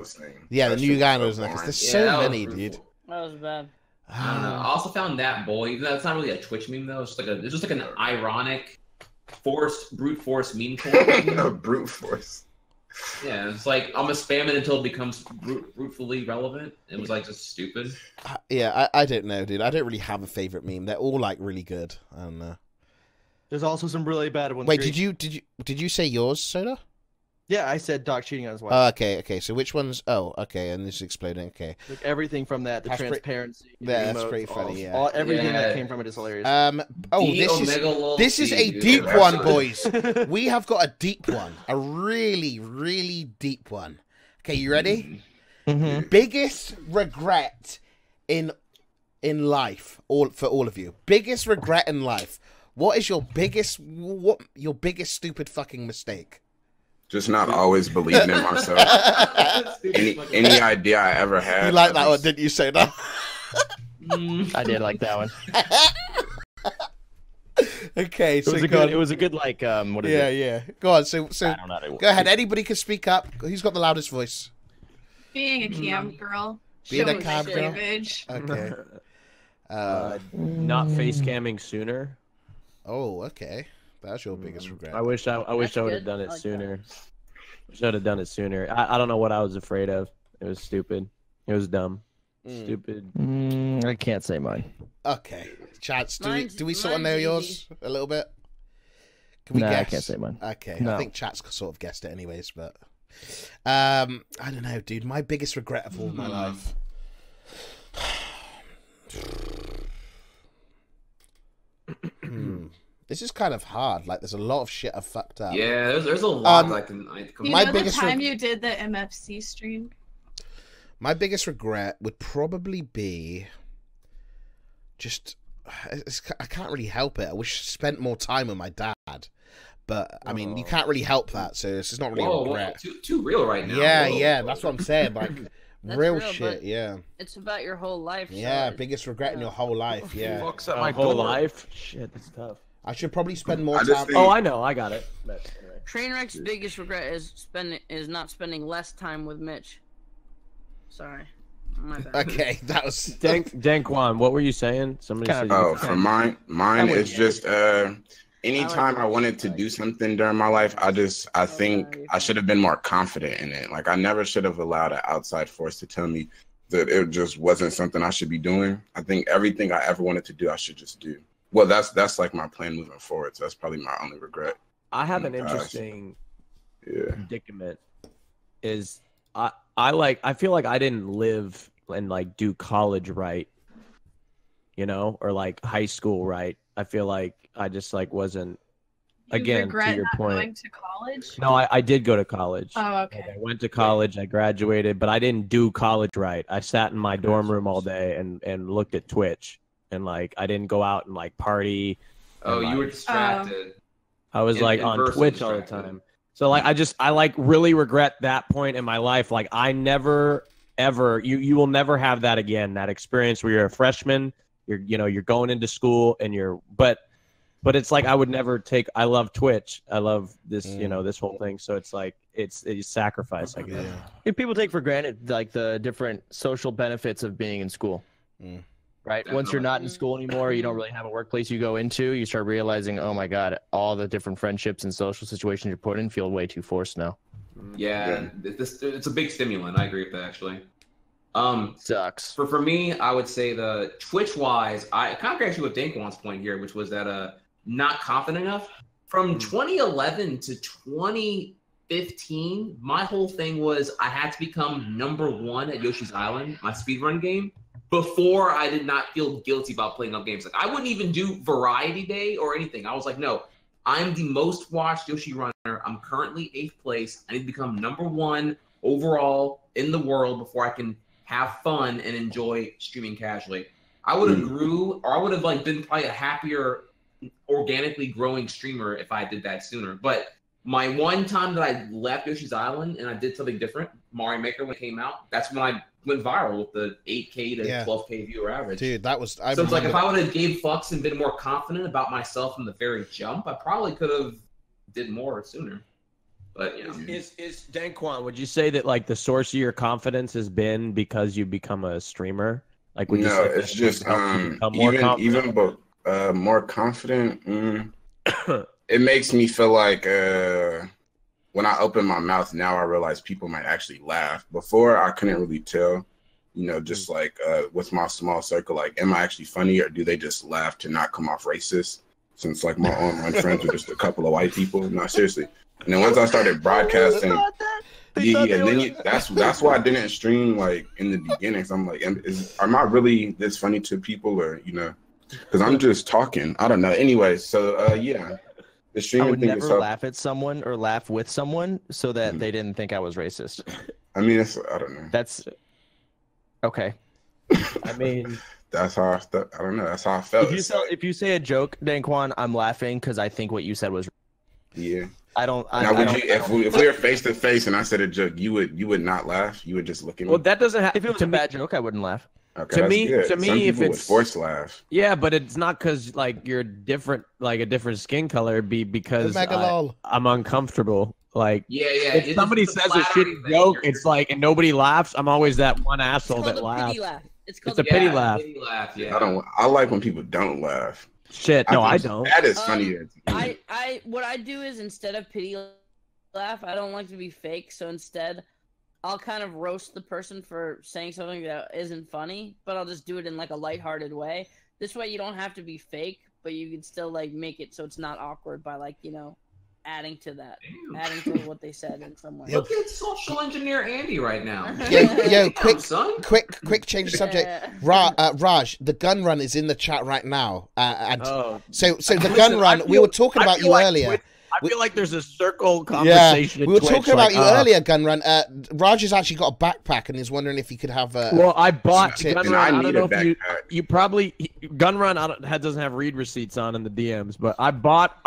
Speaker 2: Yeah, the new guy was like. There's so many, dude.
Speaker 4: That was bad.
Speaker 5: I don't know. I also found that boy. Even though it's not really a Twitch meme though. It's just like an ironic, brute force meme.
Speaker 10: Brute force.
Speaker 5: Yeah, it's like I'm gonna spam it until it becomes brutally relevant. It was like just stupid.
Speaker 2: Yeah, I don't know, dude. I don't really have a favorite meme. They're all like really good. I don't know.
Speaker 13: There's also some really bad ones.
Speaker 2: Wait, did you say yours, Soda?
Speaker 13: Yeah, I said Doc cheating on his wife.
Speaker 2: Oh, okay. So which one's? Oh, okay, and this is exploding. Okay.
Speaker 13: Like everything from that, the transparency.
Speaker 2: Yeah, that's pretty funny. Yeah.
Speaker 13: Everything that came from it is hilarious.
Speaker 2: This is a deep one, boys. We have got a deep one, a really, really deep one. Okay, you ready?
Speaker 13: Mm-hmm.
Speaker 2: Biggest regret in life, for all of you. Biggest regret in life. What is your biggest stupid fucking mistake?
Speaker 10: Just not always believing in myself. any idea I ever had.
Speaker 2: You like that one, didn't you, say that?
Speaker 8: I did like that one.
Speaker 2: Okay, so
Speaker 8: it was a good like what is it?
Speaker 2: Yeah. Go on. So
Speaker 8: I don't know.
Speaker 2: Go ahead. Anybody can speak up. Who's got the loudest voice?
Speaker 12: Being a cam girl.
Speaker 2: Being a cam girl.
Speaker 12: Okay.
Speaker 9: Not face camming sooner.
Speaker 2: Oh, okay. That's your biggest regret.
Speaker 9: I wish I would have done it sooner. Should have done it sooner. I don't know what I was afraid of. It was stupid. It was dumb. Stupid.
Speaker 8: I can't say mine.
Speaker 2: Okay, Chats, do we sort of
Speaker 4: mine's
Speaker 2: know
Speaker 4: easy.
Speaker 2: yours a little bit? Can we
Speaker 8: Nah,
Speaker 2: guess?
Speaker 8: I can't say mine.
Speaker 2: Okay,
Speaker 8: No.
Speaker 2: I think Chat's sort of guessed it anyways, but I don't know, dude. My biggest regret of all my life. This is kind of hard. Like, there's a lot of shit I've fucked up.
Speaker 5: Yeah, there's a lot I can.
Speaker 12: You know the time you did the MFC stream?
Speaker 2: My biggest regret would probably be just I can't really help it. I wish I spent more time with my dad, but I mean, you can't really help that, so it's just not really a regret.
Speaker 5: Too real right now.
Speaker 2: Yeah, that's what I'm saying. Like real shit. Yeah,
Speaker 4: it's about your whole life.
Speaker 2: Yeah, biggest regret in your whole life. Yeah,
Speaker 9: Fucks up my whole life. Shit, that's tough.
Speaker 2: I should probably spend more time.
Speaker 9: Oh, I know, I got it.
Speaker 4: Trainwreck's biggest regret is not spending less time with Mitch. Sorry, my bad.
Speaker 2: Okay, that was
Speaker 9: Dankquan. What were you saying? Somebody said.
Speaker 10: For mine is just anytime I wanted to do something during my life, I think I should have been more confident in it. Like I never should have allowed an outside force to tell me that it just wasn't something I should be doing. I think everything I ever wanted to do, I should just do. Well, that's like my plan moving forward. So that's probably my only regret.
Speaker 9: I have an interesting predicament. Is I feel like I didn't live and like do college right, you know, or like high school right. I feel like I just like wasn't. Again, to your point.
Speaker 12: Going to college?
Speaker 9: No, I did go to college.
Speaker 12: Oh, okay.
Speaker 9: Like, I went to college. I graduated, but I didn't do college right. I sat in my dorm room all day and looked at Twitch, and like I didn't go out and like party.
Speaker 5: Oh,
Speaker 9: and,
Speaker 5: you were
Speaker 9: like,
Speaker 5: distracted.
Speaker 9: I was like on Twitch all the time. So like I like really regret that point in my life. Like I never ever you will never have that again. That experience where you're a freshman, you're going into school and but it's like I would never take. I love Twitch. I love this this whole thing. So it's like it's a sacrifice. I guess.
Speaker 13: If people take for granted like the different social benefits of being in school. Right.
Speaker 5: Definitely.
Speaker 13: Once you're not in school anymore, you don't really have a workplace you go into. You start realizing, oh my God, all the different friendships and social situations you're put in feel way too forced now.
Speaker 5: Yeah, it's a big stimulant. I agree with that actually.
Speaker 13: Sucks.
Speaker 5: For me, I would say the Twitch wise, I kind of agree actually with Dankquan's point here, which was that not confident enough. From 2011 to 2015, my whole thing was I had to become #1 at Yoshi's Island, my speedrun game, before I did not feel guilty about playing up games. Like I wouldn't even do Variety Day or anything. I was like, no, I'm the most watched Yoshi runner. I'm currently 8th place. I need to become #1 overall in the world before I can have fun and enjoy streaming casually. I would have grew, or I would have like been probably a happier, organically growing streamer if I did that sooner. But my one time that I left Yoshi's Island and I did something different, Mario Maker when it came out, that's when I went viral with the 8K to 12K viewer average.
Speaker 2: Dude, that was.
Speaker 5: So it's like if I would have gave fucks and been more confident about myself from the very jump, I probably could have did more sooner. But you know,
Speaker 9: is Dankquan? Would you say that like the source of your confidence has been because you become a streamer? Like, would you say
Speaker 10: it's just even more confident. It makes me feel like when I open my mouth now, I realize people might actually laugh. Before, I couldn't really tell. You know, just like with my small circle, like, am I actually funny or do they just laugh to not come off racist? Since like my online friends are just a couple of white people. No, seriously. And then once I started broadcasting, that's why I didn't stream like in the beginning. So I'm like, am I really this funny to people, or because I'm just talking. I don't know. Anyway, so yeah, the streaming
Speaker 13: I would
Speaker 10: thing
Speaker 13: never laugh at someone or laugh with someone so that they didn't think I was racist.
Speaker 10: I mean, I don't know.
Speaker 13: That's okay.
Speaker 9: I mean.
Speaker 10: That's how I don't know. That's how I felt.
Speaker 13: If you say a joke, Dankquan, I'm laughing because I think what you said was.
Speaker 10: Yeah.
Speaker 13: If
Speaker 10: we were face to face and I said a joke, you would not laugh. You would just look at me.
Speaker 9: Well, that doesn't have.
Speaker 13: If it was a bad joke, I wouldn't laugh.
Speaker 10: Okay,
Speaker 9: to me,
Speaker 10: Some
Speaker 9: if it's
Speaker 10: would force laugh.
Speaker 9: Yeah, but it's not because like you're different, like a different skin color. Because I'm uncomfortable. Like, if somebody says a shitty joke, it's like, and nobody laughs. I'm always that one asshole that laughs. It's a pity laugh.
Speaker 5: Yeah.
Speaker 10: I like when people don't laugh.
Speaker 9: Shit, no, I don't.
Speaker 10: That is funnier.
Speaker 4: What I do is instead of pity laugh, I don't like to be fake. So instead, I'll kind of roast the person for saying something that isn't funny, but I'll just do it in like a lighthearted way. This way, you don't have to be fake, but you can still like make it so it's not awkward by like adding to that, adding to what they said in some way.
Speaker 5: Look at social engineer Andy right now.
Speaker 2: Yo, quick change of subject. Raj, the gun run is in the chat right now. So the gun run, we were talking about you earlier.
Speaker 9: I feel like there's a circle conversation.
Speaker 2: Yeah, we were talking about you earlier, Gun Run. Raj has actually got a backpack and is wondering if he could have a.
Speaker 9: Well, I bought Gun Run. I don't know if you probably Gun Run doesn't have read receipts on in the DMs, but I bought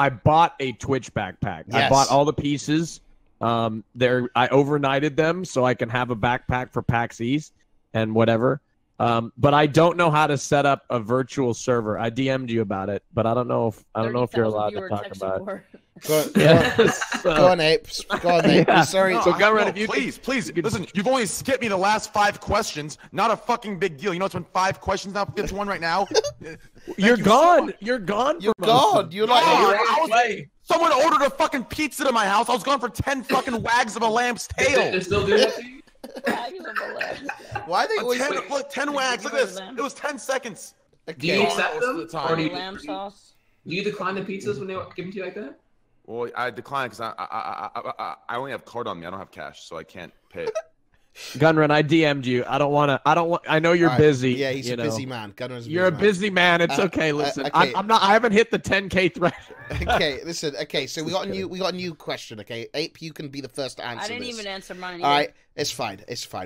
Speaker 9: a Twitch backpack. Yes. I bought all the pieces. I overnighted them so I can have a backpack for PAX East and whatever. But I don't know how to set up a virtual server. I DM'd you about it, but I don't know if you're allowed to talk about it.
Speaker 2: Go on, Ape. Yeah. Sorry.
Speaker 11: So, Gunrun, if you please listen. You've only skipped me the last 5 questions. Not a fucking big deal. You know it's been 5 questions now. 5th one right now.
Speaker 9: You're gone. You're gone.
Speaker 2: You're gone. You're like
Speaker 11: someone ordered a fucking pizza to my house. I was gone for 10 fucking wags of a lamb's tail.
Speaker 5: They still do that to you?
Speaker 2: Why are they always
Speaker 11: 10 wags? Look at this. It was 10 seconds.
Speaker 5: Do you accept them? Or do
Speaker 4: lamb sauce?
Speaker 5: Do you decline the pizzas when they give them to you like that?
Speaker 11: Well, I decline because I only have card on me. I don't have cash, so I can't pay it.
Speaker 9: Gunrun, I DM'd you. I know you're busy.
Speaker 2: Yeah, he's a busy man.
Speaker 9: You're a busy man. It's okay. Listen, okay. I haven't hit the 10K threshold.
Speaker 2: Okay, listen. Okay, so we got a new question. Okay, Ape, you can be the first to answer.
Speaker 4: I didn't even answer mine either.
Speaker 2: All right, it's fine.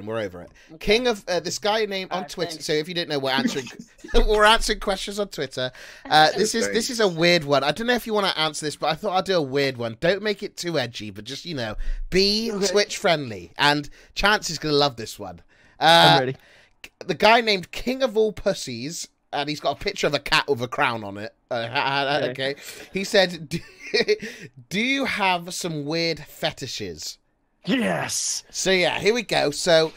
Speaker 2: We're over it. Okay. King of this guy named on Twitter. Thanks. So if you didn't know, we're answering questions on Twitter. This is a weird one. I don't know if you want to answer this, but I thought I'd do a weird one. Don't make it too edgy, but just be Twitch friendly. And Chance is gonna love this one.
Speaker 9: I'm ready.
Speaker 2: The guy named King of All Pussies. And he's got a picture of a cat with a crown on it. Okay. He said, do you have some weird fetishes?
Speaker 9: Yes.
Speaker 2: So, yeah, here we go. So,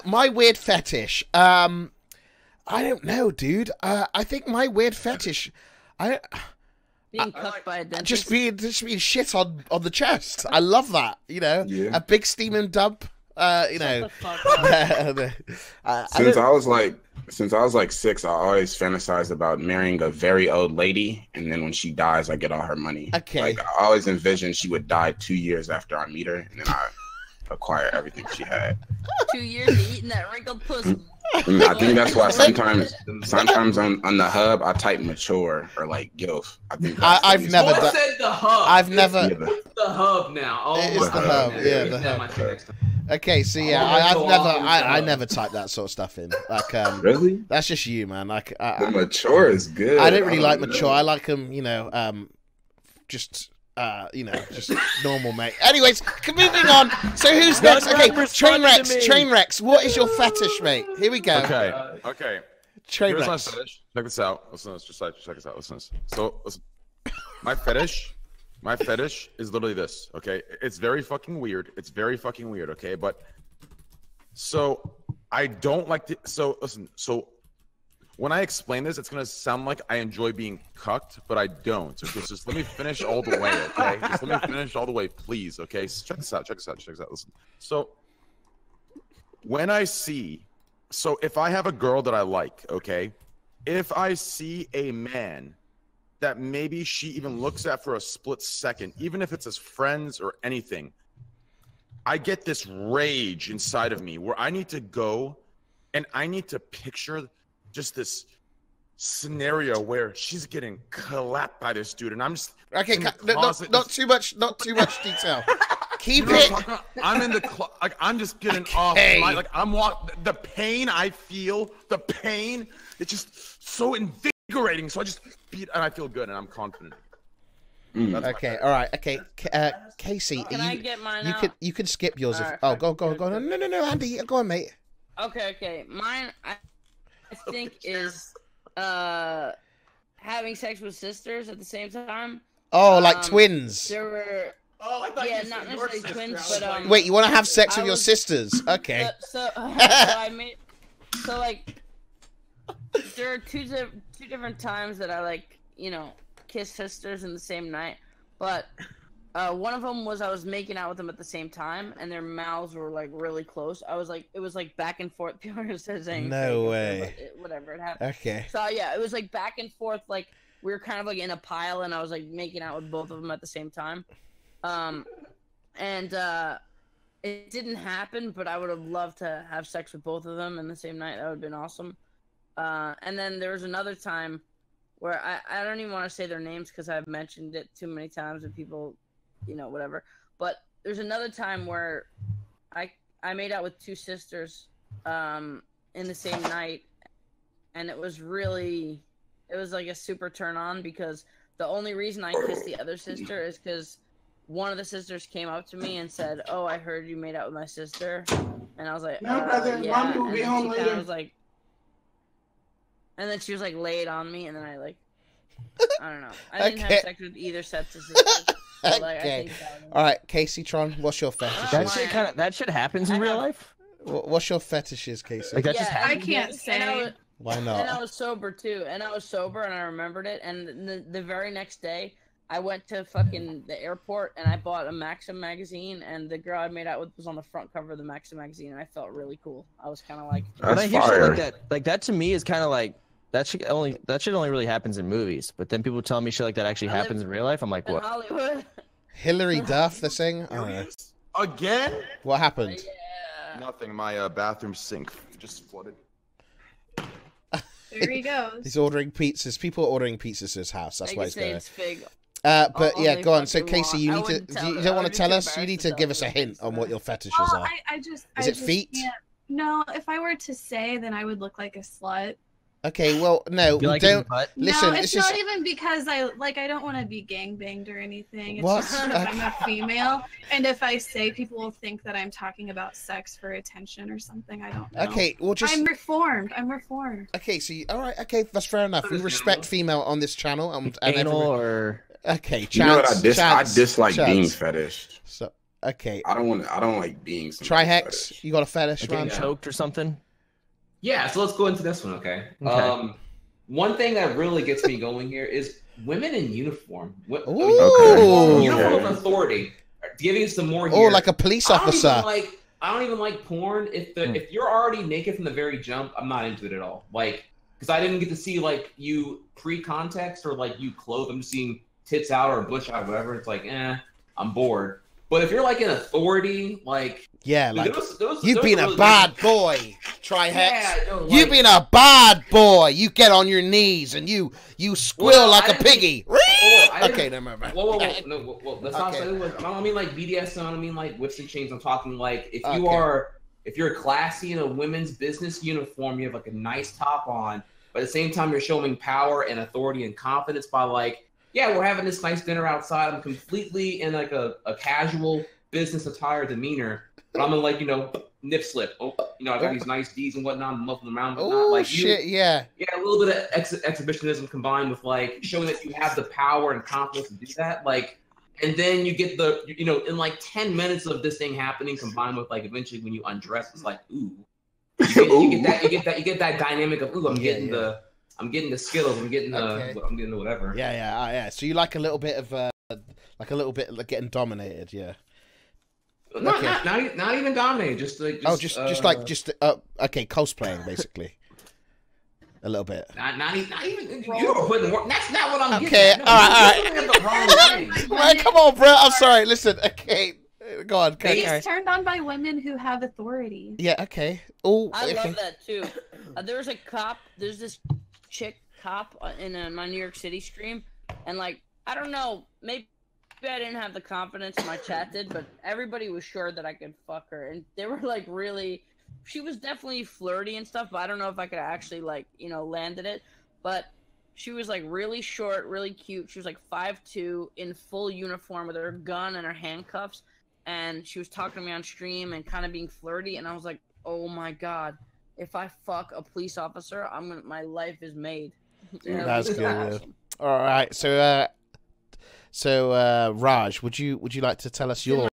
Speaker 2: my weird fetish. I don't know, dude. I think my weird fetish...
Speaker 4: Being cuffed by a dentist.
Speaker 2: Just being shit on the chest. I love that. A big steaming dump. Since
Speaker 10: I was like 6, I always fantasized about marrying a very old lady, and then when she dies, I get all her money.
Speaker 2: Okay.
Speaker 10: Like I always envisioned she would die 2 years after I meet her, and then I acquire everything she had.
Speaker 4: 2 years of eating that wrinkled pussy.
Speaker 10: I think that's why sometimes on the hub I type mature or like gilf. I think
Speaker 2: I've never done.
Speaker 5: Said the hub.
Speaker 2: I've never.
Speaker 5: It's the hub now. Oh
Speaker 2: it is
Speaker 5: my
Speaker 2: the hub. Yeah, the hub. Okay, so yeah, I never typed that sort of stuff in. Like,
Speaker 10: really?
Speaker 2: That's just you, man. Like,
Speaker 10: the mature is good.
Speaker 2: I don't really like mature. I like them, just normal, mate. Anyways, moving on. So who's next? Okay, Trainwrecks. What is your fetish, mate? Here we go.
Speaker 11: Okay.
Speaker 2: Trainwrecks.
Speaker 11: Here's my fetish. Check this out. Listen to this. Just check this out. Listen to this. So, listen. My fetish is literally this. Okay, it's very fucking weird. Okay, but so I don't like to. So listen. So when I explain this, it's gonna sound like I enjoy being cucked, but I don't. So just let me finish all the way, okay? Just let me finish all the way, please, okay? So check this out. Listen. So when I see, so if I have a girl that I like, okay, if I see a man that maybe she even looks at for a split second, even if it's as friends or anything, I get this rage inside of me where I need to go and I need to picture just this scenario where she's getting clapped by this dude, and I'm just
Speaker 2: not too much detail. Keep it.
Speaker 11: I'm in the I'm just getting off. The pain I feel, it's just so invigorating. So I just beat, and I feel good, and I'm confident.
Speaker 2: Okay, all right. Okay, Casey,
Speaker 4: Can I get mine out?
Speaker 2: You can skip yours. Go. No, Andy, go on, mate.
Speaker 4: Okay. Mine, I think is having sex with sisters at the same time.
Speaker 2: Oh, like twins.
Speaker 4: There were. Oh, I thought not necessarily twins, but
Speaker 2: wait, you want to have sex with your sisters? Okay.
Speaker 4: So there are two different times that I kiss sisters in the same night, but One of them was I was making out with them at the same time, and their mouths were like really close. I was like, it was like back and forth. People are saying
Speaker 2: no way.
Speaker 4: Whatever it happened.
Speaker 2: Okay.
Speaker 4: So yeah, it was like back and forth. Like we were kind of like in a pile, and I was like making out with both of them at the same time. It didn't happen, but I would have loved to have sex with both of them in the same night. That would have been awesome. And then there was another time where I don't even want to say their names because I've mentioned it too many times and people, you know, whatever. But there's another time where I made out with two sisters in the same night, and it was like a super turn on because the only reason I kissed the other sister is because one of the sisters came up to me and said, "Oh, I heard you made out with my sister," and I was like,
Speaker 10: "No, brother,
Speaker 4: yeah."
Speaker 10: Mommy will be home later.
Speaker 4: Was like, and then she was like laid on me, and then I don't know. I didn't have sex with either sets of sisters. So, like,
Speaker 2: okay. All right, Kaceytron, what's your fetishes?
Speaker 8: That shit happens in real life.
Speaker 2: What's your fetishes, Casey?
Speaker 8: Like that just
Speaker 12: I can't say.
Speaker 2: Why not?
Speaker 4: And I was sober too, and I remembered it. And the very next day, I went to fucking the airport and I bought a Maxim magazine, and the girl I made out with was on the front cover of the Maxim magazine, and I felt really cool. I was kind of like,
Speaker 8: when I hear shit like that to me is kind of like that shit only really happens in movies. But then people tell me shit like that actually happens in real life. I'm like, what?
Speaker 4: Hollywood.
Speaker 2: Hillary Duff, the thing. Oh.
Speaker 11: Again?
Speaker 2: What happened?
Speaker 4: Yeah.
Speaker 11: Nothing. My bathroom sink just flooded.
Speaker 12: There he goes.
Speaker 2: He's ordering pizzas. People are ordering pizzas to his house. That's why he's going.
Speaker 4: Fig.
Speaker 2: But yeah, go on. So Casey, you need to. You don't want to tell us. You need to give us a hint on what your fetishes are. Is it feet?
Speaker 12: No, if I were to say, then I would look like a slut.
Speaker 2: Okay, well, no,
Speaker 8: like
Speaker 2: don't.
Speaker 12: Listen,
Speaker 2: no,
Speaker 12: it's not even because I don't want to be gangbanged or anything. It's
Speaker 2: what?
Speaker 12: just I'm a female, and if I say, people will think that I'm talking about sex for attention or something. I don't know.
Speaker 2: Okay, well, just.
Speaker 12: I'm reformed.
Speaker 2: Okay, so all right, okay, that's fair enough. We respect female on this channel, and
Speaker 8: anal or.
Speaker 2: Okay,
Speaker 10: you know what I dislike being fetish.
Speaker 2: So okay,
Speaker 10: I don't like being.
Speaker 2: Trihex, you got a fetish?
Speaker 8: Getting choked or something.
Speaker 5: Yeah, so let's go into this one, okay? One thing that really gets me going here is women in uniform. Uniform authority. Giving some more here.
Speaker 2: Oh, like a police officer.
Speaker 5: I don't even like porn. If you're already naked from the very jump, I'm not into it at all. Like, because I didn't get to see like you pre-context or like you clothed. I'm just seeing tits out or a bush out, or whatever. It's like, I'm bored. But if you're like an authority, like
Speaker 2: you've been a bad boy, Trihex. You've been a bad boy. You get on your knees and you squill like a piggy. Okay, never mind.
Speaker 5: Whoa, that's not saying. I don't mean like BDSM. I don't mean like whips and chains. I'm talking like if you're classy in a women's business uniform, you have like a nice top on, but at the same time you're showing power and authority and confidence by like. Yeah, we're having this nice dinner outside. I'm completely in like a casual business attire demeanor, but I'm in like, nip slip. Oh, I got these nice D's and whatnot, I'm muffling around, but not like
Speaker 2: shit, yeah.
Speaker 5: Yeah, a little bit of exhibitionism combined with like showing that you have the power and confidence to do that. Like, and then you get in like 10 minutes of this thing happening combined with like eventually when you undress, it's like, ooh. You get that dynamic of, ooh, I'm getting the skills. I'm getting the whatever.
Speaker 2: Yeah. So you like a little bit of like getting dominated, yeah.
Speaker 5: Not even dominated. Just
Speaker 2: cosplaying basically. A little bit.
Speaker 5: Not even. You're putting work. That's not what I'm getting.
Speaker 2: Okay, all right. Right, come on, bro. I'm sorry. Listen, okay. Go on.
Speaker 12: He's turned on by women who have authority.
Speaker 2: Yeah. Okay. Oh,
Speaker 4: I love that too. There's a cop. There's this chick cop in my New York City stream, and like I don't know, maybe I didn't have the confidence my chat did, but everybody was sure that I could fuck her, and they were like really. She was definitely flirty and stuff, but I don't know if I could actually like landed it. But she was like really short, really cute. She was like 5'2", in full uniform with her gun and her handcuffs, and she was talking to me on stream and kind of being flirty, and I was like, oh my god. If I fuck a police officer, my life is made.
Speaker 2: That's good. Awesome. All right, so Raj, would you like to tell us your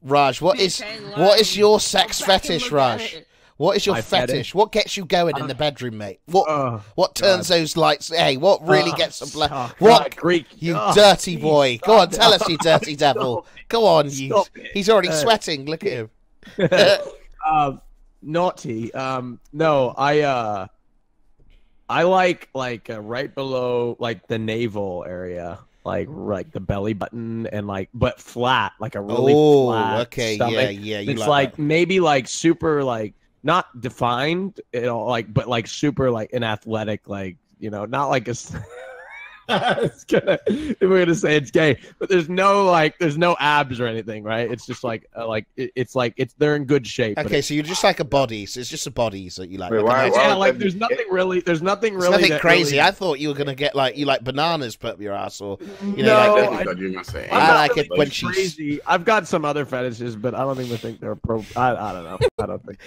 Speaker 2: Raj? What is your sex fetish, Raj? What is your fetish? What gets you going in the bedroom, mate? What turns those lights? Hey, what really gets the blood? What?
Speaker 9: Greek,
Speaker 2: you dirty boy. Go on, tell us, you dirty devil. Go on, you. He's already sweating. Look at him.
Speaker 9: Naughty. No, I like right below like the navel area. Like the belly button and but flat, like a really flat.
Speaker 2: Okay,
Speaker 9: stomach.
Speaker 2: yeah. You
Speaker 9: It's
Speaker 2: like
Speaker 9: maybe super not defined at all, but super an athletic, not like a. If we're gonna say it's gay, but there's no abs or anything, right? It's just they're in good shape.
Speaker 2: Okay, so you're just like a body. So it's just a bodies that you like.
Speaker 9: Wait, there's nothing really. There's nothing
Speaker 2: crazy.
Speaker 9: Really...
Speaker 2: I thought you were gonna get you like bananas put up your ass, or
Speaker 9: I
Speaker 2: like it when she's
Speaker 9: crazy. I've got some other fetishes, but I don't even think they're I don't know. I don't think.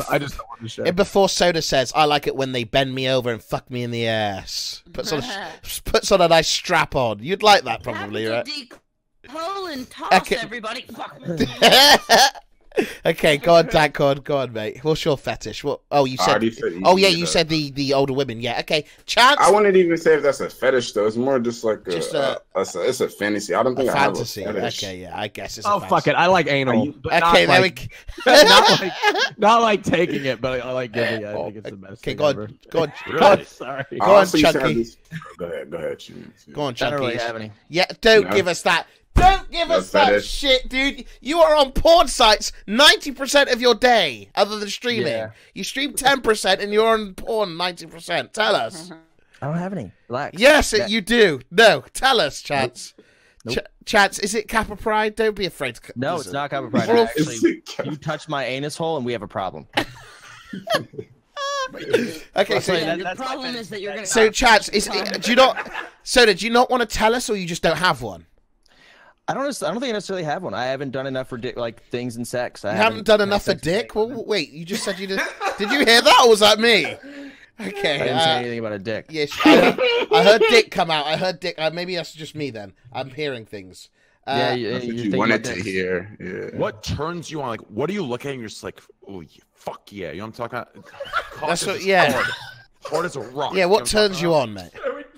Speaker 9: I just don't want to share.
Speaker 2: Before Soda says, I like it when they bend me over and fuck me in the ass. Puts on a nice strap on. You'd like that probably, right?
Speaker 4: Toss everybody. Fuck me.
Speaker 2: Okay, go on, Dankquan. Go on, mate. What's your fetish? What? Oh, you said. You said the older women. Yeah. Okay. Chance.
Speaker 10: I wouldn't even say if that's a fetish though. It's more just like it's a fantasy. I don't think I have a fetish.
Speaker 2: Okay, yeah. I guess it's.
Speaker 9: Fuck it. I like anal.
Speaker 2: Okay, there we.
Speaker 9: Not like taking it, but I like giving it. I think it's the best.
Speaker 2: Okay, go on. Go on.
Speaker 9: Really? Sorry.
Speaker 2: Go on, Chunky.
Speaker 10: Go ahead.
Speaker 2: Go on, Chunky.
Speaker 8: I don't really have any.
Speaker 2: Yeah. Don't give us that. Don't give us that shit, dude. You are on porn sites 90% of your day, other than streaming. Yeah. You stream 10% and you're on porn 90%. Tell us.
Speaker 8: I don't have any. Relax.
Speaker 2: Yes, you do. No, tell us, Chance. Nope. Chance, is it Kappa Pride? Don't be afraid to...
Speaker 8: No, it's not Kappa Pride. Actually, you touch my anus hole and we have a problem.
Speaker 2: Okay, so
Speaker 4: the problem is that you're going to...
Speaker 2: So, Chance, do you not want to tell us, or you just don't have one?
Speaker 8: I don't think I necessarily have one. I haven't done enough for things in sex.
Speaker 2: You haven't done enough for dick? Well, wait, you just said you did. Did you hear that, or was that me? Okay.
Speaker 8: I didn't say anything about a dick.
Speaker 2: Yes, I heard dick come out. I heard dick. Maybe that's just me then. I'm hearing things.
Speaker 10: You wanted to hear. Yeah.
Speaker 11: What turns you on? What are you looking at? And you're just like, oh, fuck yeah. You know what I'm talking about?
Speaker 2: That's what. Yeah.
Speaker 11: Hard as a rock.
Speaker 2: Yeah. What turns you on, mate?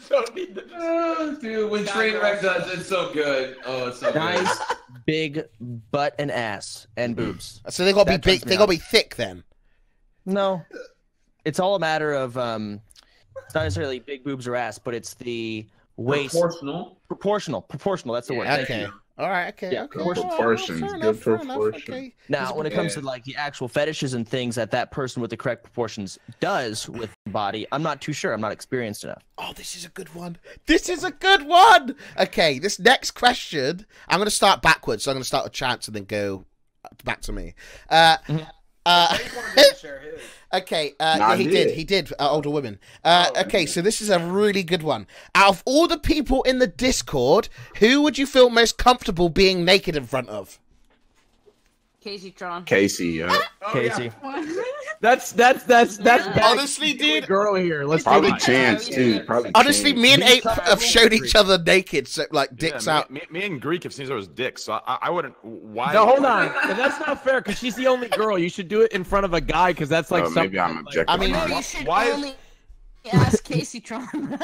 Speaker 5: Dude, when Trainwrecks does, it's so good. Oh, it's so good.
Speaker 8: Nice, big butt and ass and boobs.
Speaker 2: So they got to be big. They got to be thick then.
Speaker 8: No, it's all a matter of it's not necessarily big boobs or ass, but it's the waist. Proportional. That's the word.
Speaker 2: Okay. All right. Okay.
Speaker 8: Yeah.
Speaker 2: Okay.
Speaker 10: Proportions. Good proportion.
Speaker 2: Okay.
Speaker 8: Now, when it comes to the actual fetishes and things that person with the correct proportions does with the body, I'm not too sure. I'm not experienced enough.
Speaker 2: Oh, this is a good one. This is a good one. Okay, this next question, I'm going to start backwards. So I'm going to start with Chance and then go back to me. Okay, he did, older women. Okay, so this is a really good one. Out of all the people in the Discord, who would you feel most comfortable being naked in front of?
Speaker 4: Kaceytron.
Speaker 10: Casey,
Speaker 8: Casey.
Speaker 9: Yeah. That's
Speaker 2: honestly, dude.
Speaker 9: Girl here. Let's
Speaker 10: probably Chance too. Probably.
Speaker 2: Honestly,
Speaker 10: Chance.
Speaker 2: me and Ape have showed each other naked, so dicks out.
Speaker 11: Me and Greek have seen each other's dicks, so I wouldn't. Why?
Speaker 9: No, hold on. That's not fair because she's the only girl. You should do it in front of a guy because that's something.
Speaker 10: Maybe I'm objective.
Speaker 2: I mean,
Speaker 4: you should only ask Kaceytron.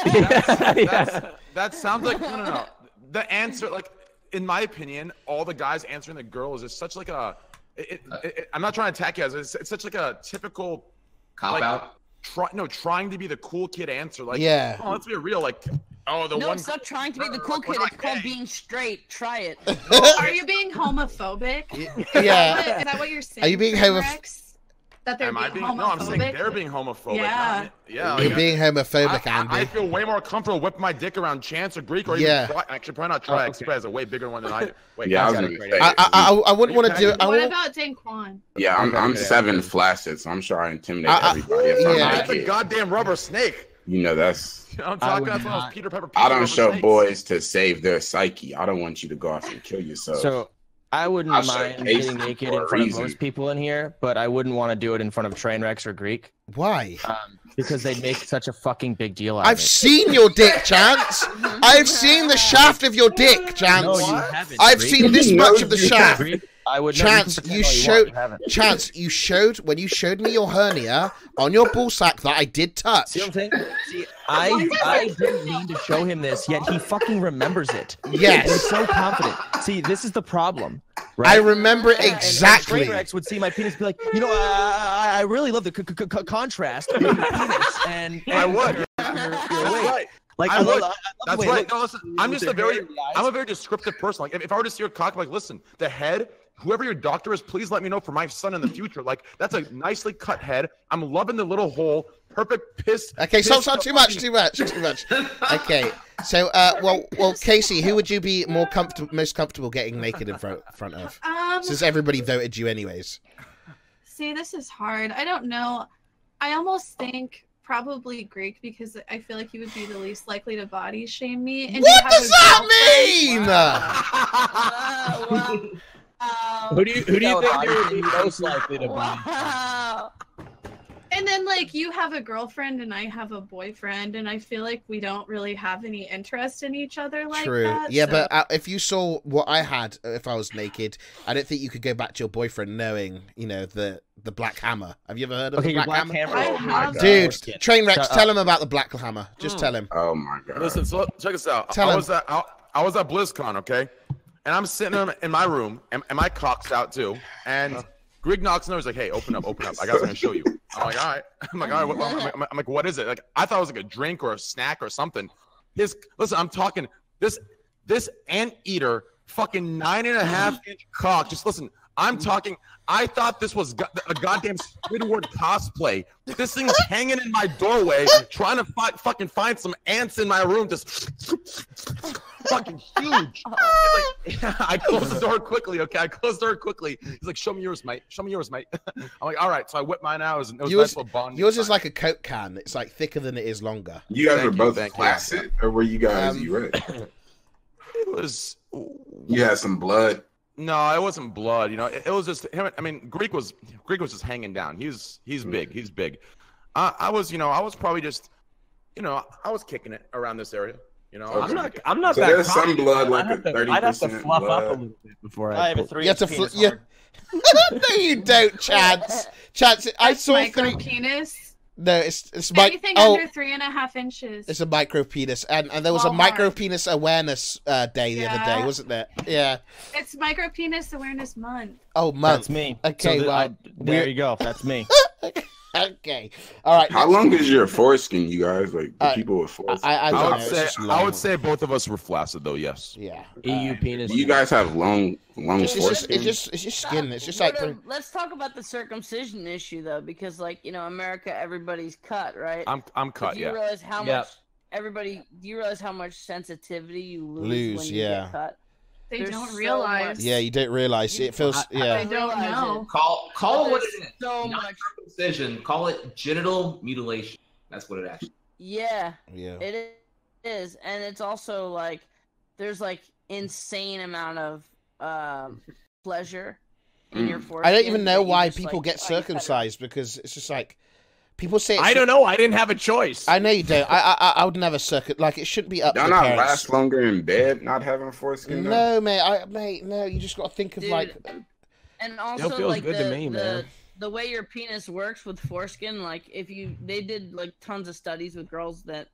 Speaker 11: That sounds like no. The answer, in my opinion, all the guys answering the girl is just such a. I'm not trying to attack you guys. It's such a typical
Speaker 5: cop out.
Speaker 11: Trying to be the cool kid answer.
Speaker 2: Yeah.
Speaker 11: Oh, let's be real.
Speaker 4: It's not trying to be the cool kid. It's called being straight. Try it.
Speaker 12: Are you being homophobic?
Speaker 2: Yeah.
Speaker 12: Is that what you're saying?
Speaker 2: Are you being homophobic?
Speaker 12: That they're being homophobic?
Speaker 11: No, I'm saying they're being homophobic.
Speaker 12: Yeah.
Speaker 2: You're being homophobic, Andy.
Speaker 11: I feel way more comfortable whipping my dick around Chance or Greek or even actually probably not Trihex. Trihex is a way bigger one than I do. Wait,
Speaker 10: I
Speaker 2: wouldn't want to do it.
Speaker 12: What about Dankquan?
Speaker 10: Yeah, I'm 7 flaccid, so I'm sure I intimidate everybody.
Speaker 11: That's a goddamn rubber snake.
Speaker 10: You know that's.
Speaker 11: I'm talking about Peter Pepper.
Speaker 10: I don't show boys to save their psyche. I don't want you to go off and kill yourself.
Speaker 8: So I wouldn't mind getting naked in front of most people in here, but I wouldn't want to do it in front of Trainwrecks or Greek.
Speaker 2: Why?
Speaker 8: Because they'd make such a fucking big deal out of it.
Speaker 2: I've seen your dick, Chance. I've seen the shaft of your dick, Chance.
Speaker 8: No, you haven't.
Speaker 2: I've seen this much of the shaft.
Speaker 8: I would.
Speaker 2: Chance, you showed. Chance, you showed when you showed me your hernia on your ballsack that I did touch.
Speaker 8: See what I'm saying? See, I didn't mean to show him this, yet he fucking remembers it.
Speaker 2: Yes.
Speaker 8: He's so confident. See, this is the problem. Right?
Speaker 2: I remember exactly.
Speaker 8: And Trainwrecks would see my penis, be like, you know, I really love the contrast of your penis, and
Speaker 11: I would.
Speaker 8: Your
Speaker 11: That's
Speaker 8: weight.
Speaker 11: right.
Speaker 8: Like
Speaker 11: I would.
Speaker 8: love
Speaker 11: That's
Speaker 8: the way
Speaker 11: right.
Speaker 8: it
Speaker 11: No,
Speaker 8: looks.
Speaker 11: listen. I'm just a very descriptive person. Like, if I were to see your cock, like, listen, the head. Whoever your doctor is, please let me know for my son in the future. Like, that's a nicely cut head. I'm loving the little hole. Perfect piss.
Speaker 2: Okay, so too much. Okay, so well, Casey, who would you be most comfortable getting naked in front of? Since everybody voted you anyways.
Speaker 12: See, this is hard. I don't know. I almost think probably Greek because I feel like he would be the least likely to body shame me. And
Speaker 2: what does that
Speaker 12: mean?
Speaker 9: Who do you think you would be most likely to body?
Speaker 12: Wow. And then, like, you have a girlfriend and I have a boyfriend, and I feel like we don't really have any interest in each other like
Speaker 2: True.
Speaker 12: that.
Speaker 2: Yeah,
Speaker 12: so...
Speaker 2: but if you saw what I had if I was naked, I don't think you could go back to your boyfriend knowing, you know, the Black Hammer. Have you ever heard of the Black Hammer?
Speaker 12: I have.
Speaker 2: Dude, Trainwrecks, tell him about the Black Hammer. Just tell him.
Speaker 10: Oh my god.
Speaker 11: Listen, so check this out.
Speaker 2: Tell
Speaker 11: I
Speaker 2: him.
Speaker 11: was at BlizzCon, okay? And I'm sitting in my room, and my cock's out too. And Greg knocks on the door. He's like, "Hey, open up. I got something to show you." I'm like, "All right." I'm like, "All right." I'm like, "What is it?" Like, I thought it was like a drink or a snack or something. Listen, I'm talking this anteater, fucking 9.5-inch cock. Just listen. I'm talking. I thought this was a goddamn Squidward cosplay. This thing's hanging in my doorway, trying to fucking find some ants in my room. Just fucking huge. Like, I closed the door quickly. Okay, I closed the door quickly. He's like, "Show me yours, mate. Show me yours, mate." I'm like, "All right." So I whipped mine out. It was nice little bonding.
Speaker 2: Yours is like a Coke can. It's like thicker than it is longer.
Speaker 10: You guys were both flaccid, or were you guys erect?
Speaker 11: It was.
Speaker 10: You had some blood.
Speaker 11: No, it wasn't blood. You know, it was just him. I mean, Greek was just hanging down. He's big. He's big. I was probably just, I was kicking it around this area. You know,
Speaker 10: okay.
Speaker 9: I'm not
Speaker 10: so
Speaker 9: that.
Speaker 10: There's some blood, like a 30%.
Speaker 9: I'd have to fluff
Speaker 10: blood.
Speaker 9: up a little bit before
Speaker 8: I have a 3 inch penis.
Speaker 2: Yeah. No, you don't, Chance. Chance, I saw
Speaker 12: micro penis.
Speaker 2: No, it's
Speaker 12: anything under 3.5 inches.
Speaker 2: It's a micro penis, and there was a micro penis awareness day the other day, wasn't there? Yeah.
Speaker 12: It's micro penis awareness month.
Speaker 2: Oh, month.
Speaker 8: That's me.
Speaker 2: Okay,
Speaker 8: so there you go. That's me.
Speaker 2: Okay. All right.
Speaker 10: How long is your foreskin, you guys? Like the people with foreskin.
Speaker 11: I would say both of us were flaccid, though. Yes.
Speaker 2: Yeah.
Speaker 9: EU penis.
Speaker 10: You guys have long foreskin.
Speaker 2: It's just skin. It's just like.
Speaker 4: Let's talk about the circumcision issue though, because America, everybody's cut, right?
Speaker 11: I'm cut.
Speaker 4: Do you realize how much everybody? Do you realize how much sensitivity you lose when you get cut?
Speaker 12: They don't realize.
Speaker 2: Yeah, you don't realize. It feels. Yeah.
Speaker 12: They don't know.
Speaker 5: Call it what it is.
Speaker 4: So
Speaker 5: Not
Speaker 4: much
Speaker 5: circumcision. Call it genital mutilation. That's what it actually.
Speaker 4: Yeah.
Speaker 2: Yeah.
Speaker 4: It is, and it's also like there's like insane amount of pleasure in your foreskin.
Speaker 2: I don't even know why people get circumcised because it's just like. People say
Speaker 9: I don't know. I didn't have a choice.
Speaker 2: I know you don't. I would never like it shouldn't be up to the
Speaker 10: not
Speaker 2: parents.
Speaker 10: last longer in bed not having foreskin.
Speaker 2: No, mate. No, you just got to think of like.
Speaker 4: And also
Speaker 9: feels
Speaker 4: like
Speaker 9: good to me, man.
Speaker 4: the way your penis works with foreskin, like they did like tons of studies with girls that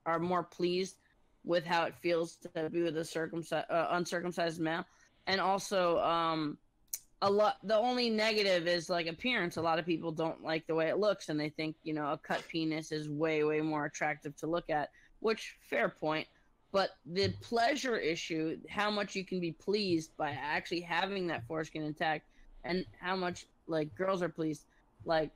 Speaker 4: are more pleased with how it feels to be with a uncircumcised male, and also the only negative is like appearance. A lot of people don't like the way it looks, and they think a cut penis is way more attractive to look at, which fair point. But the pleasure issue, how much you can be pleased by actually having that foreskin intact, and how much like girls are pleased, like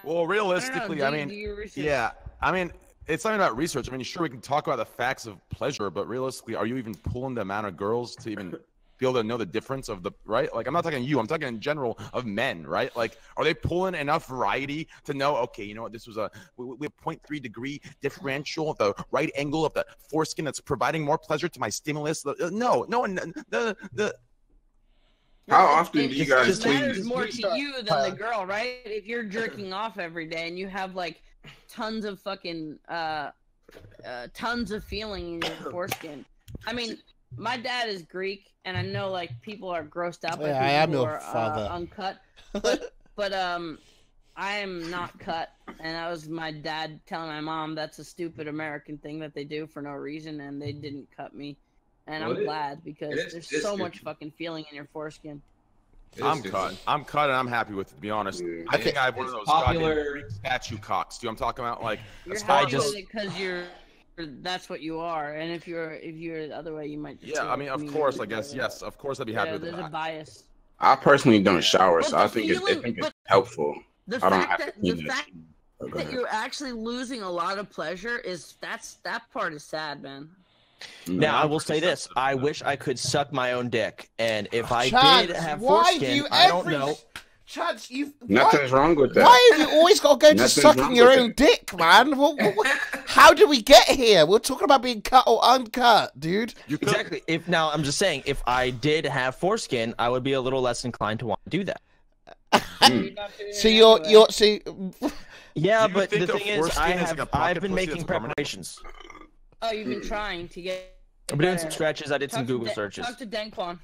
Speaker 11: well, realistically, yeah, I mean, it's not about research. I mean, sure, we can talk about the facts of pleasure, but realistically, are you even pulling the amount of girls to even be able to know the difference of the right? Like, I'm not talking you, I'm talking in general of men, right? Like, are they pulling enough variety to know, okay, you know what, this was we have 0.3 degree differential of the right angle of the foreskin that's providing more pleasure to my stimulus? No,
Speaker 10: how often do you guys
Speaker 4: it matters more to you than the girl, right? If you're jerking off every day and you have like tons of fucking tons of feeling in your foreskin, I mean, my dad is Greek, and I know like people are grossed out by
Speaker 2: Yeah, I am
Speaker 4: people who
Speaker 2: your
Speaker 4: are
Speaker 2: father.
Speaker 4: uncut, but I am not cut, and that was my dad telling my mom that's a stupid American thing that they do for no reason, and they didn't cut me, and I'm glad because there's so much fucking feeling in your foreskin.
Speaker 11: I'm cut, and I'm happy with it, to be honest. I think I have one of those goddamn statue cocks. Do you know what I'm talking about? Like,
Speaker 4: you're happy with it because that's what you are, and if you're the other way, you might. Just
Speaker 11: I mean, of course, I guess, yes, of course, I'd be happy with
Speaker 4: that. There's a bias.
Speaker 10: I personally don't shower, so I think it's helpful.
Speaker 4: The fact that you're actually losing a lot of pleasure that part is sad, man.
Speaker 8: Now I will say this: I wish I could suck my own dick, and if I did have
Speaker 2: why
Speaker 8: foreskin,
Speaker 2: do you
Speaker 8: I don't know.
Speaker 2: Chad,
Speaker 10: nothing's wrong with that.
Speaker 2: Why have you always got to go to sucking your own dick, man? How did we get here? We're talking about being cut or uncut, dude.
Speaker 8: Exactly. Now I'm just saying, if I did have foreskin, I would be a little less inclined to want to do that.
Speaker 2: So you're see.
Speaker 8: Yeah, but the thing is, I've been making preparations.
Speaker 4: Oh, you've been trying to get.
Speaker 8: I've been doing some stretches. I did some Google searches.
Speaker 4: Talk to Dankquan.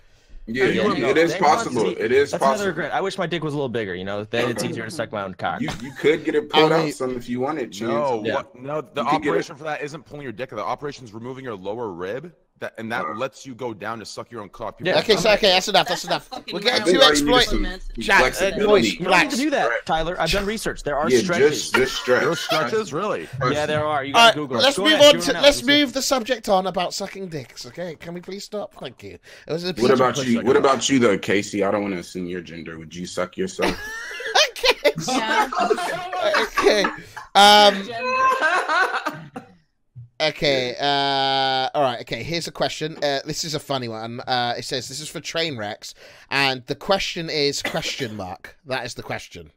Speaker 10: Yeah, it is possible. It is
Speaker 8: That's
Speaker 10: possible.
Speaker 8: another regret. I wish my dick was a little bigger. You know, then it's easier to suck my own cock.
Speaker 10: You could get it pulled out some if you wanted.
Speaker 11: No, the operation for that isn't pulling your dick. The operation is removing your lower rib. That lets you go down to suck your own cock.
Speaker 2: Yeah. Okay, that's enough. That's enough. We're getting too exploited.
Speaker 8: You don't need to do that, Tyler. I've done research. There are stretches.
Speaker 10: Just stretch.
Speaker 11: There are stretches, really?
Speaker 8: Yeah, there are. You gotta Google it.
Speaker 2: Let's move the subject on about sucking dicks. Okay, can we please stop? Thank you.
Speaker 10: What about you? What about you, though, Casey? I don't want to assume your gender. Would you suck yourself?
Speaker 2: Okay. Okay, all right, okay, here's a question. This is a funny one. It says, this is for Trainwrecks, and the question is question mark. That is the question.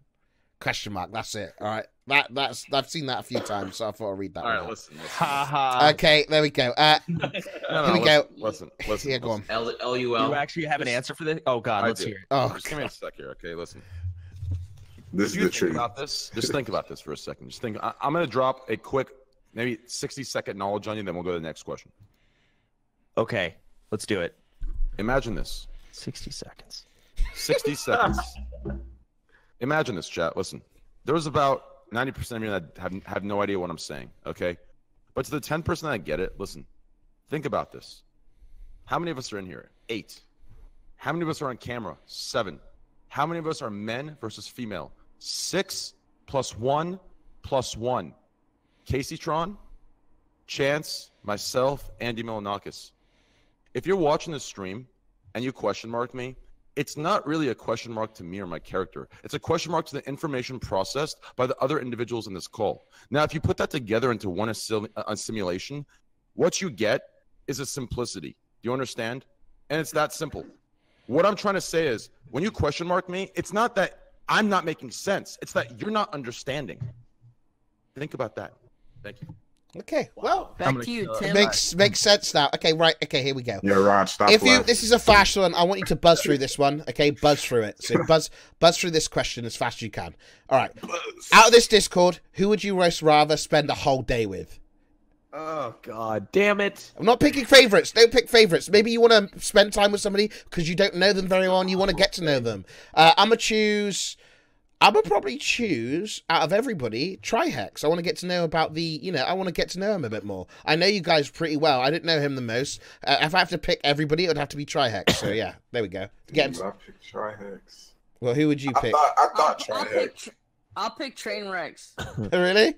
Speaker 2: Question mark, that's it, all right? That's I've seen that a few times, so I thought I'd read that one out.
Speaker 11: Listen.
Speaker 2: Okay, there we go. Here we go.
Speaker 11: Listen.
Speaker 2: Yeah, go on.
Speaker 5: LUL.
Speaker 8: You actually have an answer for this? Oh, God, let's hear it.
Speaker 2: Oh,
Speaker 11: just give me a sec here, okay? Listen.
Speaker 10: This is the truth.
Speaker 11: Just think about this for a second. Just think. I'm going to drop a quick, maybe 60-second knowledge on you, then we'll go to the next question.
Speaker 8: Okay, let's do it.
Speaker 11: Imagine this.
Speaker 8: 60 seconds.
Speaker 11: 60 seconds. Imagine this, chat. Listen, there's about 90% of you that have no idea what I'm saying, okay? But to the 10% that get it, listen, think about this. How many of us are in here? 8. How many of us are on camera? 7. How many of us are men versus female? 6 plus 1 plus 1. Kaceytron, Chance, myself, Andy Milonakis. If you're watching this stream and you question mark me, it's not really a question mark to me or my character. It's a question mark to the information processed by the other individuals in this call. Now, if you put that together into one simulation, what you get is a simplicity. Do you understand? And it's that simple. What I'm trying to say is, when you question mark me, it's not that I'm not making sense. It's that you're not understanding. Think about that. Thank you.
Speaker 2: Okay, well,
Speaker 4: back to you, Tim.
Speaker 2: Makes sense now. Okay, right. Okay, here we go.
Speaker 10: Yeah, Raj, stop.
Speaker 2: This is a fast one, I want you to buzz through this one. Okay, buzz through it. So buzz through this question as fast as you can. All right. Out of this Discord, who would you most rather spend a whole day with?
Speaker 9: Oh, God damn it.
Speaker 2: I'm not picking favorites. Don't pick favorites. Maybe you want to spend time with somebody because you don't know them very well and you want to get to know them. I'm going to probably choose, out of everybody, Trihex. I want to get to know about I want to get to know him a bit more. I know you guys pretty well. I didn't know him the most. If I have to pick everybody, it would have to be Trihex. So, yeah, there we go.
Speaker 10: I picked Trihex.
Speaker 2: Well, who would you pick?
Speaker 10: I thought Trihex.
Speaker 4: I'll pick Trainwrecks.
Speaker 2: Really?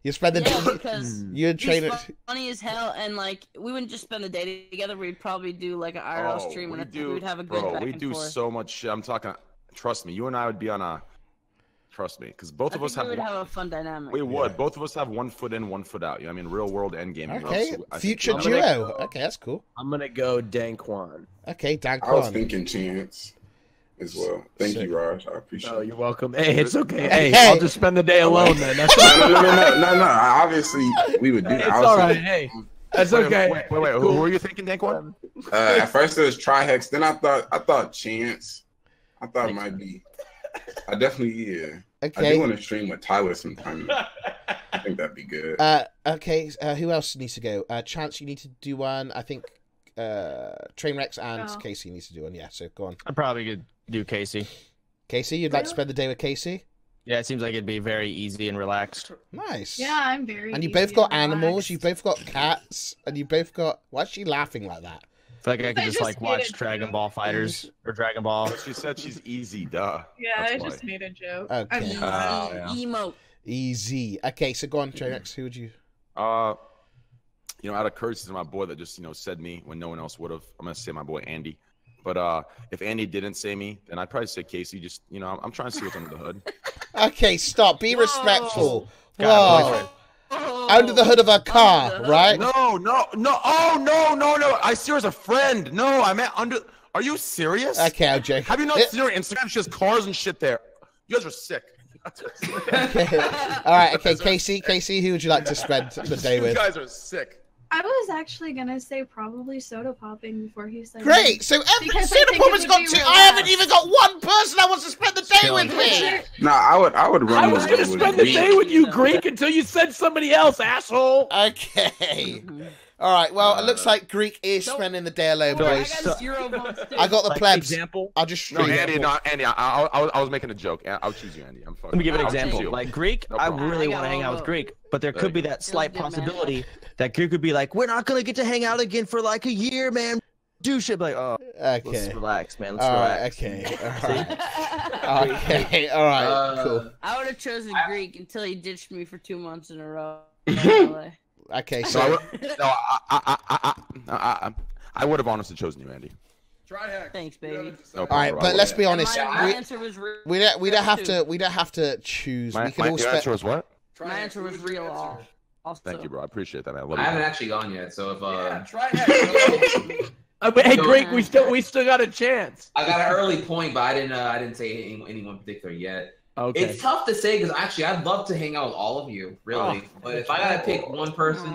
Speaker 2: You spend the
Speaker 4: day because
Speaker 2: you're
Speaker 4: he's funny as hell, and like we wouldn't just spend the day together. We'd probably do like an IRL stream, and we'd have a good back
Speaker 11: we do
Speaker 4: forth.
Speaker 11: So much shit. I'm talking. Trust me, you and I would be on a. Trust me, because both of us
Speaker 4: would have a fun dynamic.
Speaker 11: We would. Both of us have 1 foot in, 1 foot out. I mean, real world end game.
Speaker 2: Okay, future duo. Okay, that's cool.
Speaker 9: I'm gonna go Dankquan.
Speaker 2: Okay, Dankquan.
Speaker 10: I was thinking Chance as well. Thank you, Raj. I appreciate it.
Speaker 9: Oh, you're welcome. Hey, it's okay. Hey, I'll just spend the day alone then. That's
Speaker 10: no. Obviously, we would do that.
Speaker 9: It's all right. Hey, that's okay.
Speaker 11: Wait. Cool. Who were you thinking, Dankquan?
Speaker 10: At first it was Trihex. Then I thought Chance. I thought it might be. I definitely
Speaker 2: Okay.
Speaker 10: I do want to stream with Tyler sometime. I think that'd be good.
Speaker 2: Okay. Who else needs to go? Chance, you need to do one. I think. Trainwrecks and Casey needs to do one. Yeah, so go on.
Speaker 8: I'm probably gonna do Casey.
Speaker 2: Casey, you'd like to spend the day with Casey?
Speaker 8: Yeah, it seems like it'd be very easy and relaxed.
Speaker 2: Nice.
Speaker 12: Yeah, I'm very.
Speaker 2: And you both got animals. You both got cats, and you both got. Why is she laughing like that?
Speaker 8: I feel like I could just like watch Dragon Ball Fighters or Dragon Ball.
Speaker 11: She said she's easy, duh.
Speaker 12: Yeah, I just made a joke.
Speaker 2: Okay.
Speaker 4: Emo.
Speaker 2: Easy. Okay, so go on, Trainwrecks. Who would you?
Speaker 11: You know, out of courtesy to my boy that just, you know, said me when no one else would have, I'm gonna say my boy Andy. But if Andy didn't say me, then I'd probably say Casey. Just, you know, I'm trying to see what's under the hood.
Speaker 2: Okay, stop. Be respectful. Whoa. Under the hood of a car, right?
Speaker 11: No. Oh, no. I see her as a friend. No, I meant under. Are you serious?
Speaker 2: Okay, OJ.
Speaker 11: Have you not seen her Instagram? She has cars and shit there. You guys are sick.
Speaker 2: Okay. All right. Okay, Casey, who would you like to spend the day with?
Speaker 11: You guys are sick.
Speaker 12: I was actually gonna say probably Sodapoppin before he said.
Speaker 2: Great. So Sodapoppin's got two. I haven't even got one person that wants to spend the day with me.
Speaker 10: No, I would run.
Speaker 9: I was gonna spend the day with you, Greek, until you said somebody else, asshole.
Speaker 2: Okay. All right. Well, it looks like Greek is spending the day alone, boys. I got the plebs.
Speaker 8: Example.
Speaker 2: I'll just.
Speaker 11: No, Andy. I was making a joke. I'll choose you, Andy. I'm fucking.
Speaker 8: Let me give an example.
Speaker 11: You.
Speaker 8: Like Greek,
Speaker 11: No
Speaker 8: I
Speaker 11: problem.
Speaker 8: really want to hang out with Greek, but there could be that slight possibility that Greek would be like, "We're not gonna get to hang out again for like a year, man." Do shit like, "Oh,
Speaker 2: okay.
Speaker 8: Let's relax, man. Let's
Speaker 2: All right.
Speaker 8: relax."
Speaker 2: Okay. All right. Okay. All right. Cool.
Speaker 4: I would have chosen Greek until he ditched me for 2 months in a row.
Speaker 2: Okay.
Speaker 11: So I would have honestly chosen you, Andy.
Speaker 4: Trihex. Thanks, baby.
Speaker 11: No
Speaker 2: All right, but let's be honest.
Speaker 4: My answer was real.
Speaker 2: We don't have to choose. We can all
Speaker 11: your answer was what?
Speaker 4: My answer was real. Also.
Speaker 11: Thank you, bro. I appreciate that, man.
Speaker 5: I haven't actually gone yet, so if
Speaker 9: Hey, Greek, we still got a chance.
Speaker 5: I got an early point, but I didn't say anyone particular yet.
Speaker 9: Okay.
Speaker 5: It's tough to say because actually I'd love to hang out with all of you, really. But if I gotta pick one person,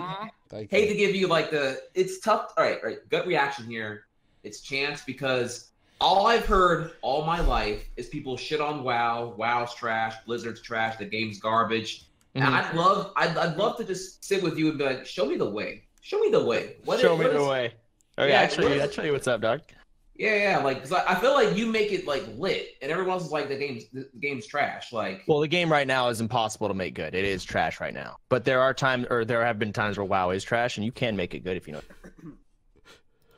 Speaker 5: hate to give you like it's tough. All right, gut reaction here. It's Chance because all I've heard all my life is people shit on WoW. WoW's trash. Blizzard's trash. The game's garbage. And I'd love to just sit with you and be like, show me the way. Show me the way.
Speaker 8: Show me the way. Okay, I'll show you what's up, dog.
Speaker 5: Yeah, like, cause I feel like you make it like lit, and everyone else is like the game's trash. Like,
Speaker 8: well, the game right now is impossible to make good. It is trash right now. But there have been times where WoW is trash, and you can make it good if you know.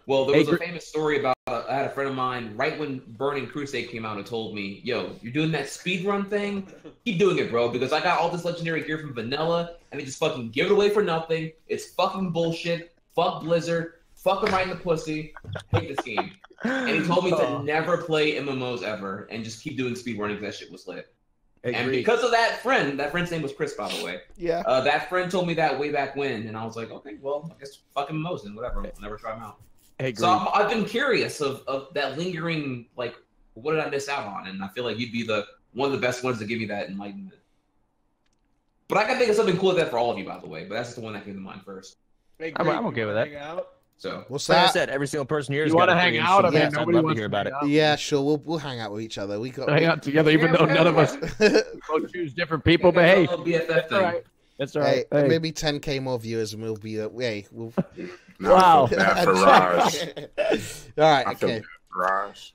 Speaker 5: Well, there was a famous story about I had a friend of mine right when Burning Crusade came out and told me, "Yo, you're doing that speedrun thing? Keep doing it, bro, because I got all this legendary gear from vanilla, and they just fucking give it away for nothing. It's fucking bullshit. Fuck Blizzard. Fuck them right in the pussy. Hate this game." And he told me to never play MMOs ever and just keep doing speedrunning because that shit was lit. And because of that friend's name was Chris, by the way.
Speaker 2: Yeah.
Speaker 5: That friend told me that way back when, and I was like, okay, well, I guess fuck MMOs and whatever. I'll never try them out.
Speaker 9: Hey,
Speaker 5: so I've been curious of that lingering, like, what did I miss out on? And I feel like you'd be one of the best ones to give me that enlightenment. But I can think of something cool like that for all of you, by the way. But that's just the one that came to mind first.
Speaker 9: Hey,
Speaker 8: I'm okay with that.
Speaker 5: So
Speaker 2: what's
Speaker 8: like
Speaker 2: that?
Speaker 8: I said, every single person here
Speaker 9: you want to hang out? I mean, nobody wants
Speaker 8: to hear about it.
Speaker 2: Yeah, sure. We'll hang out with each other. We got
Speaker 9: hang out together, even though none of us both choose different people. But hey,
Speaker 5: that's all right.
Speaker 9: That's all right.
Speaker 2: Hey. Maybe 10K more viewers, and we'll be we'll.
Speaker 9: Wow.
Speaker 10: All
Speaker 2: right. Okay.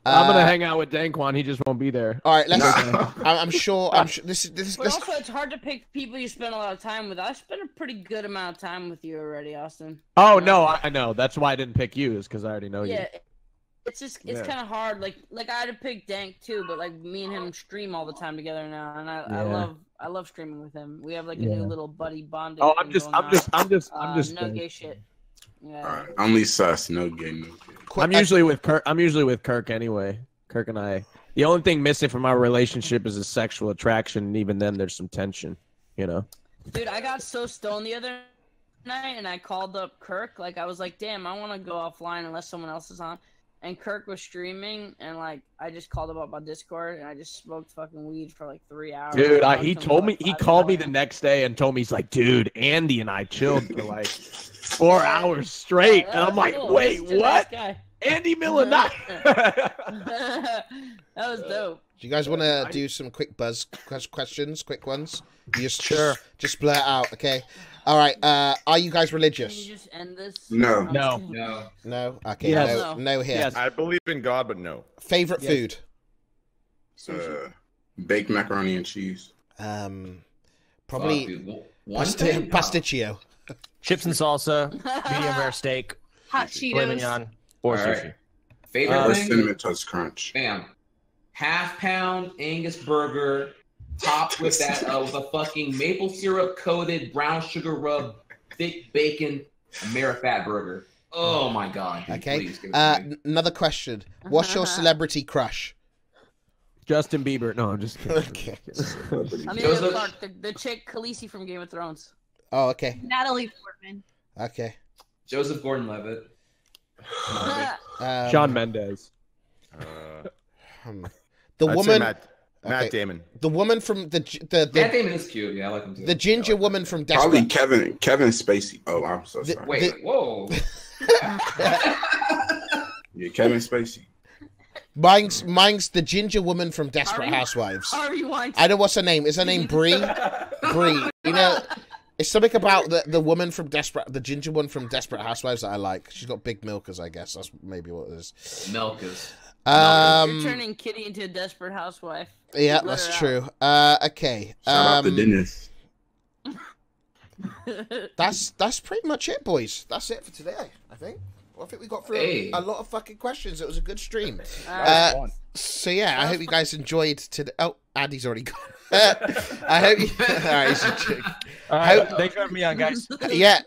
Speaker 9: I'm gonna hang out with Dankquan. He just won't be there.
Speaker 2: All right. Let's. I'm sure. This.
Speaker 4: But also, it's hard to pick people you spend a lot of time with. I spent a pretty good amount of time with you already, Austin.
Speaker 9: Oh no, I know. That's why I didn't pick you, is because I already know you.
Speaker 4: Yeah. It's kind of hard. Like I had to pick Dank too, but like me and him stream all the time together now, and I love streaming with him. We have like a new little buddy bonding.
Speaker 9: Oh, I'm just
Speaker 4: no gay shit. Yeah.
Speaker 10: All right. Only sus, no gay, no gay.
Speaker 9: I'm usually with Kirk anyway. Kirk and I. The only thing missing from our relationship is a sexual attraction, and even then, there's some tension. You know.
Speaker 4: Dude, I got so stoned the other night, and I called up Kirk. Like I was like, "Damn, I want to go offline unless someone else is on." And Kirk was streaming, and like I just called him up on Discord, and I just smoked fucking weed for like 3 hours.
Speaker 9: Dude, he called me the next day and told me, he's like, "Dude, Andy and I chilled for like 4 hours straight," and I'm like,
Speaker 4: cool.
Speaker 9: "Wait, what?" Andy Milonakis.
Speaker 4: That was dope.
Speaker 2: Do you guys want to do some quick questions, quick ones? You just blurt out, okay? All right. Are you guys religious?
Speaker 4: Can you just end this?
Speaker 10: No.
Speaker 2: No. Okay.
Speaker 9: Yes.
Speaker 2: No here.
Speaker 9: Yes.
Speaker 11: I believe in God, but no.
Speaker 2: Favorite food?
Speaker 10: Baked macaroni and cheese.
Speaker 2: Probably pasticcio.
Speaker 8: Chips and salsa, medium rare steak,
Speaker 12: Hot
Speaker 8: filet
Speaker 12: Cheetos.
Speaker 8: mignon, or sushi.
Speaker 5: Favorite
Speaker 10: Or
Speaker 5: thing?
Speaker 10: cinnamon toast crunch.
Speaker 5: Bam. Half-pound Angus burger, topped with that with a fucking maple syrup coated brown sugar rub thick bacon Amerifat burger. Oh my god.
Speaker 2: Okay.
Speaker 5: Please, give it to me.
Speaker 2: Another question. What's your celebrity crush?
Speaker 9: Justin Bieber. No, I'm just kidding.
Speaker 2: Okay.
Speaker 4: Amelia Clark, the chick Khaleesi from Game of Thrones.
Speaker 2: Oh, okay.
Speaker 12: Natalie Portman.
Speaker 2: Okay.
Speaker 5: Joseph Gordon-Levitt.
Speaker 9: Shawn Mendes.
Speaker 2: The
Speaker 11: I'd say
Speaker 2: woman.
Speaker 11: Matt Damon.
Speaker 2: The woman from the
Speaker 5: Matt Damon is cute. Yeah, I like him too.
Speaker 2: the ginger woman from Desperate.
Speaker 10: Probably Kevin Spacey. Oh, I'm so sorry.
Speaker 5: Wait, whoa.
Speaker 10: Yeah, Kevin Spacey.
Speaker 2: Mine's the ginger woman from Desperate Housewives.
Speaker 4: Harvey Weinstein.
Speaker 2: I know what's her name. Is her name Bree? Bree. You know, it's something about the woman from the ginger one from Desperate Housewives that I like. She's got big milkers, I guess. That's maybe what it is.
Speaker 5: Milkers.
Speaker 4: You're turning Kitty into a desperate housewife.
Speaker 2: Yeah, that's true. Okay.
Speaker 10: Shout out to Dennis.
Speaker 2: That's pretty much it, boys. That's it for today, I think. Well, I think we got through a lot of fucking questions. It was a good stream. So yeah, I hope you guys enjoyed today. Oh, Andy's already gone. I hope you. All right, he's a chick.
Speaker 8: All right, thanks for having me on, guys.
Speaker 2: Yeah.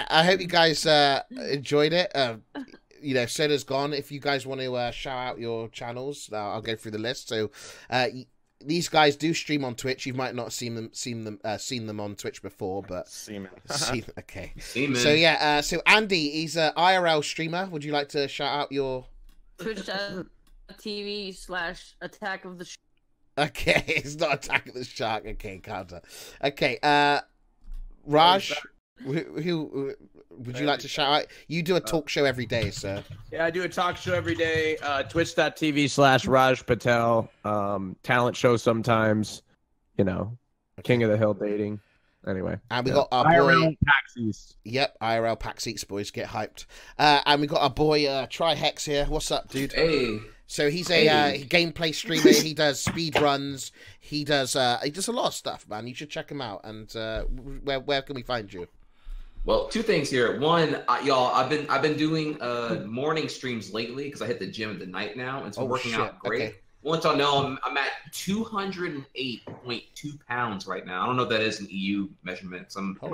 Speaker 2: I hope you guys enjoyed it. You know, Soda's gone. If you guys want to shout out your channels, I'll go through the list. So, these guys do stream on Twitch. You might not seen them on Twitch before, but okay.
Speaker 5: Seaman.
Speaker 2: So yeah, so Andy, he's a IRL streamer. Would you like to shout out your
Speaker 4: Twitch.tv/Attack of the Shark?
Speaker 2: Okay, it's not Attack of the Shark. Okay, counter. Okay, Raj, who would you like to shout out? You do a talk show every day, sir.
Speaker 9: Yeah, I do a talk show every day. Twitch.tv/Rajj Patel. Talent show sometimes. You know, King of the Hill dating. Anyway.
Speaker 2: And we got our
Speaker 9: IRL
Speaker 2: boy
Speaker 9: PAX East.
Speaker 2: Yep, IRL PAX East, boys, get hyped. And we got our boy Trihex here. What's up, dude?
Speaker 5: Hey.
Speaker 2: So he's a gameplay streamer. He does speed runs. He does a lot of stuff, man. You should check him out. And where can we find you?
Speaker 5: Well, two things here. One, y'all, I've been doing morning streams lately because I hit the gym at the night now, and it's been working out great. Okay. Once y'all know, I'm at 208.2 pounds right now. I don't know if that is an EU measurement. I'm a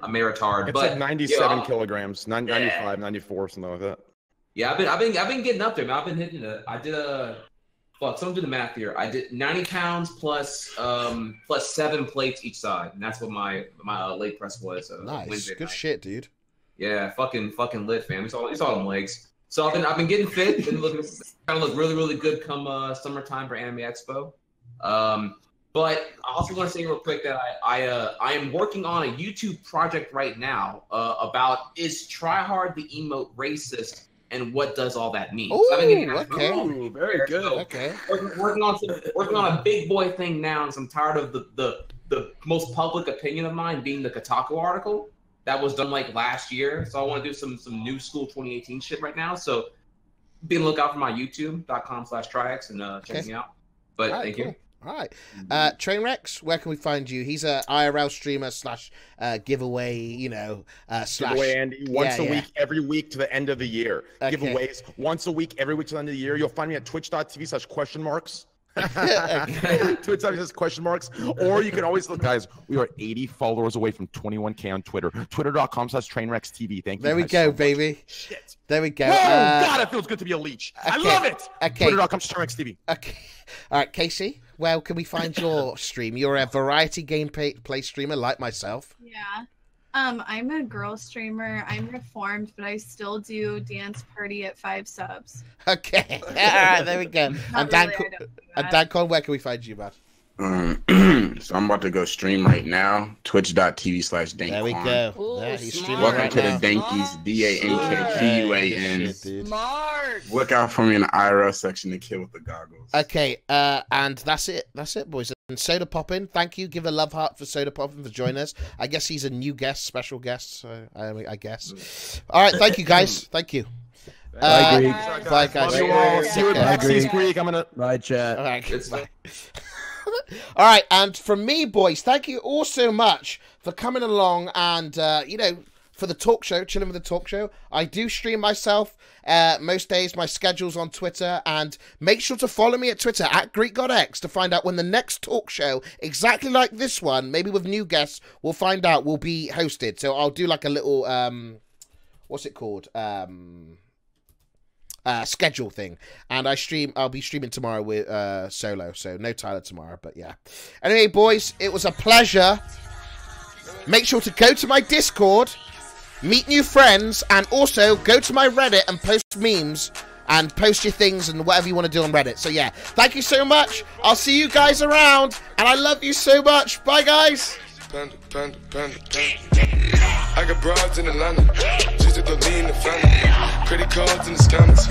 Speaker 5: maritard.
Speaker 11: It's
Speaker 5: but
Speaker 11: like 97 kilograms, 95, 94, something like that.
Speaker 5: Yeah, I've been getting up there, man. I've been hitting it. I did someone do the math here. I did 90 pounds plus 7 plates each side, and that's what my leg press was.
Speaker 2: Nice,
Speaker 5: Wednesday
Speaker 2: good
Speaker 5: night.
Speaker 2: Shit, dude.
Speaker 5: Yeah, fucking lit, fam. It's all them legs. So I've been getting fit, been looking kind of look really good come summertime for Anime Expo. But I also want to say real quick that I am working on a YouTube project right now about is tryhard the emote racist and what does all that mean?
Speaker 2: Ooh,
Speaker 5: so I've been getting
Speaker 2: okay.
Speaker 9: Very good.
Speaker 5: So
Speaker 2: okay.
Speaker 5: Working on a big boy thing now, and I'm tired of the most public opinion of mine being the Kotaku article that was done like last year. So I want to do some new school 2018 shit right now. So be on the lookout for my youtube.com/Trihex and check me out. But thank you.
Speaker 2: All right. Trainwrecks, where can we find you? He's a IRL streamer / giveaway,
Speaker 11: Giveaway, Andy. Once a week, every week to the end of the year.
Speaker 2: Okay.
Speaker 11: Giveaways once a week, every week to the end of the year. You'll find me at twitch.tv/questionmarks. Twitch.tv/questionmarks. Or you can always look, guys, we are 80 followers away from 21K on Twitter. Twitter.com/TrainwrecksTV. Thank you.
Speaker 2: There we go, baby.
Speaker 11: Shit.
Speaker 2: There we go.
Speaker 11: Oh, God, it feels good to be a leech.
Speaker 2: Okay.
Speaker 11: I love it.
Speaker 2: Okay.
Speaker 11: Twitter.com/TrainwrecksTV.
Speaker 2: Okay. All right, Casey, where can we find your stream? You're a variety gameplay streamer like myself.
Speaker 12: Yeah. I'm a girl streamer. I'm reformed, but I still do dance party at 5 subs.
Speaker 2: Okay. All right, there we go. And Dankquan, where can we find you, man?
Speaker 10: So I'm about to go stream right now. Twitch.tv/Dankquan.
Speaker 2: There we go. There, he's streaming
Speaker 10: Welcome
Speaker 2: right
Speaker 10: to
Speaker 2: now.
Speaker 10: the Dankies. DANKQUAN.
Speaker 4: Smart.
Speaker 10: Look out for me in the IRL section. The kid with the goggles.
Speaker 2: Okay, and that's it. That's it, boys. And Sodapoppin, thank you. Give a love heart for Sodapoppin for joining us. I guess he's a new guest, special guest. So I guess. All right, thank you guys. Thank you.
Speaker 9: Bye, Greek.
Speaker 2: Bye, guys.
Speaker 11: Love you all. See you at
Speaker 9: Bye,
Speaker 11: Backseas
Speaker 9: Greek.
Speaker 11: Greek. I'm gonna.
Speaker 9: Bye, chat.
Speaker 2: All right.
Speaker 5: It's
Speaker 2: Bye. All right, and from me, boys, thank you all so much for coming along and, you know, for the talk show, chilling with the talk show. I do stream myself most days. My schedule's on Twitter, and make sure to follow me at Twitter at Greekgodx to find out when the next talk show, exactly like this one, maybe with new guests, we'll find out, will be hosted. So I'll do like a little, what's it called? Schedule thing, and I'll be streaming tomorrow with Solo, so no Tyler tomorrow, but yeah. Anyway, boys, it was a pleasure. Make sure to go to my Discord, meet new friends, and also go to my Reddit and post memes and post your things and whatever you want to do on Reddit. So yeah, thank you so much. I'll see you guys around, and I love you so much. Bye, guys.
Speaker 14: Panda, panda, panda, panda. I got broads in Atlanta, just to the lean the family. Credit cards in the scammers.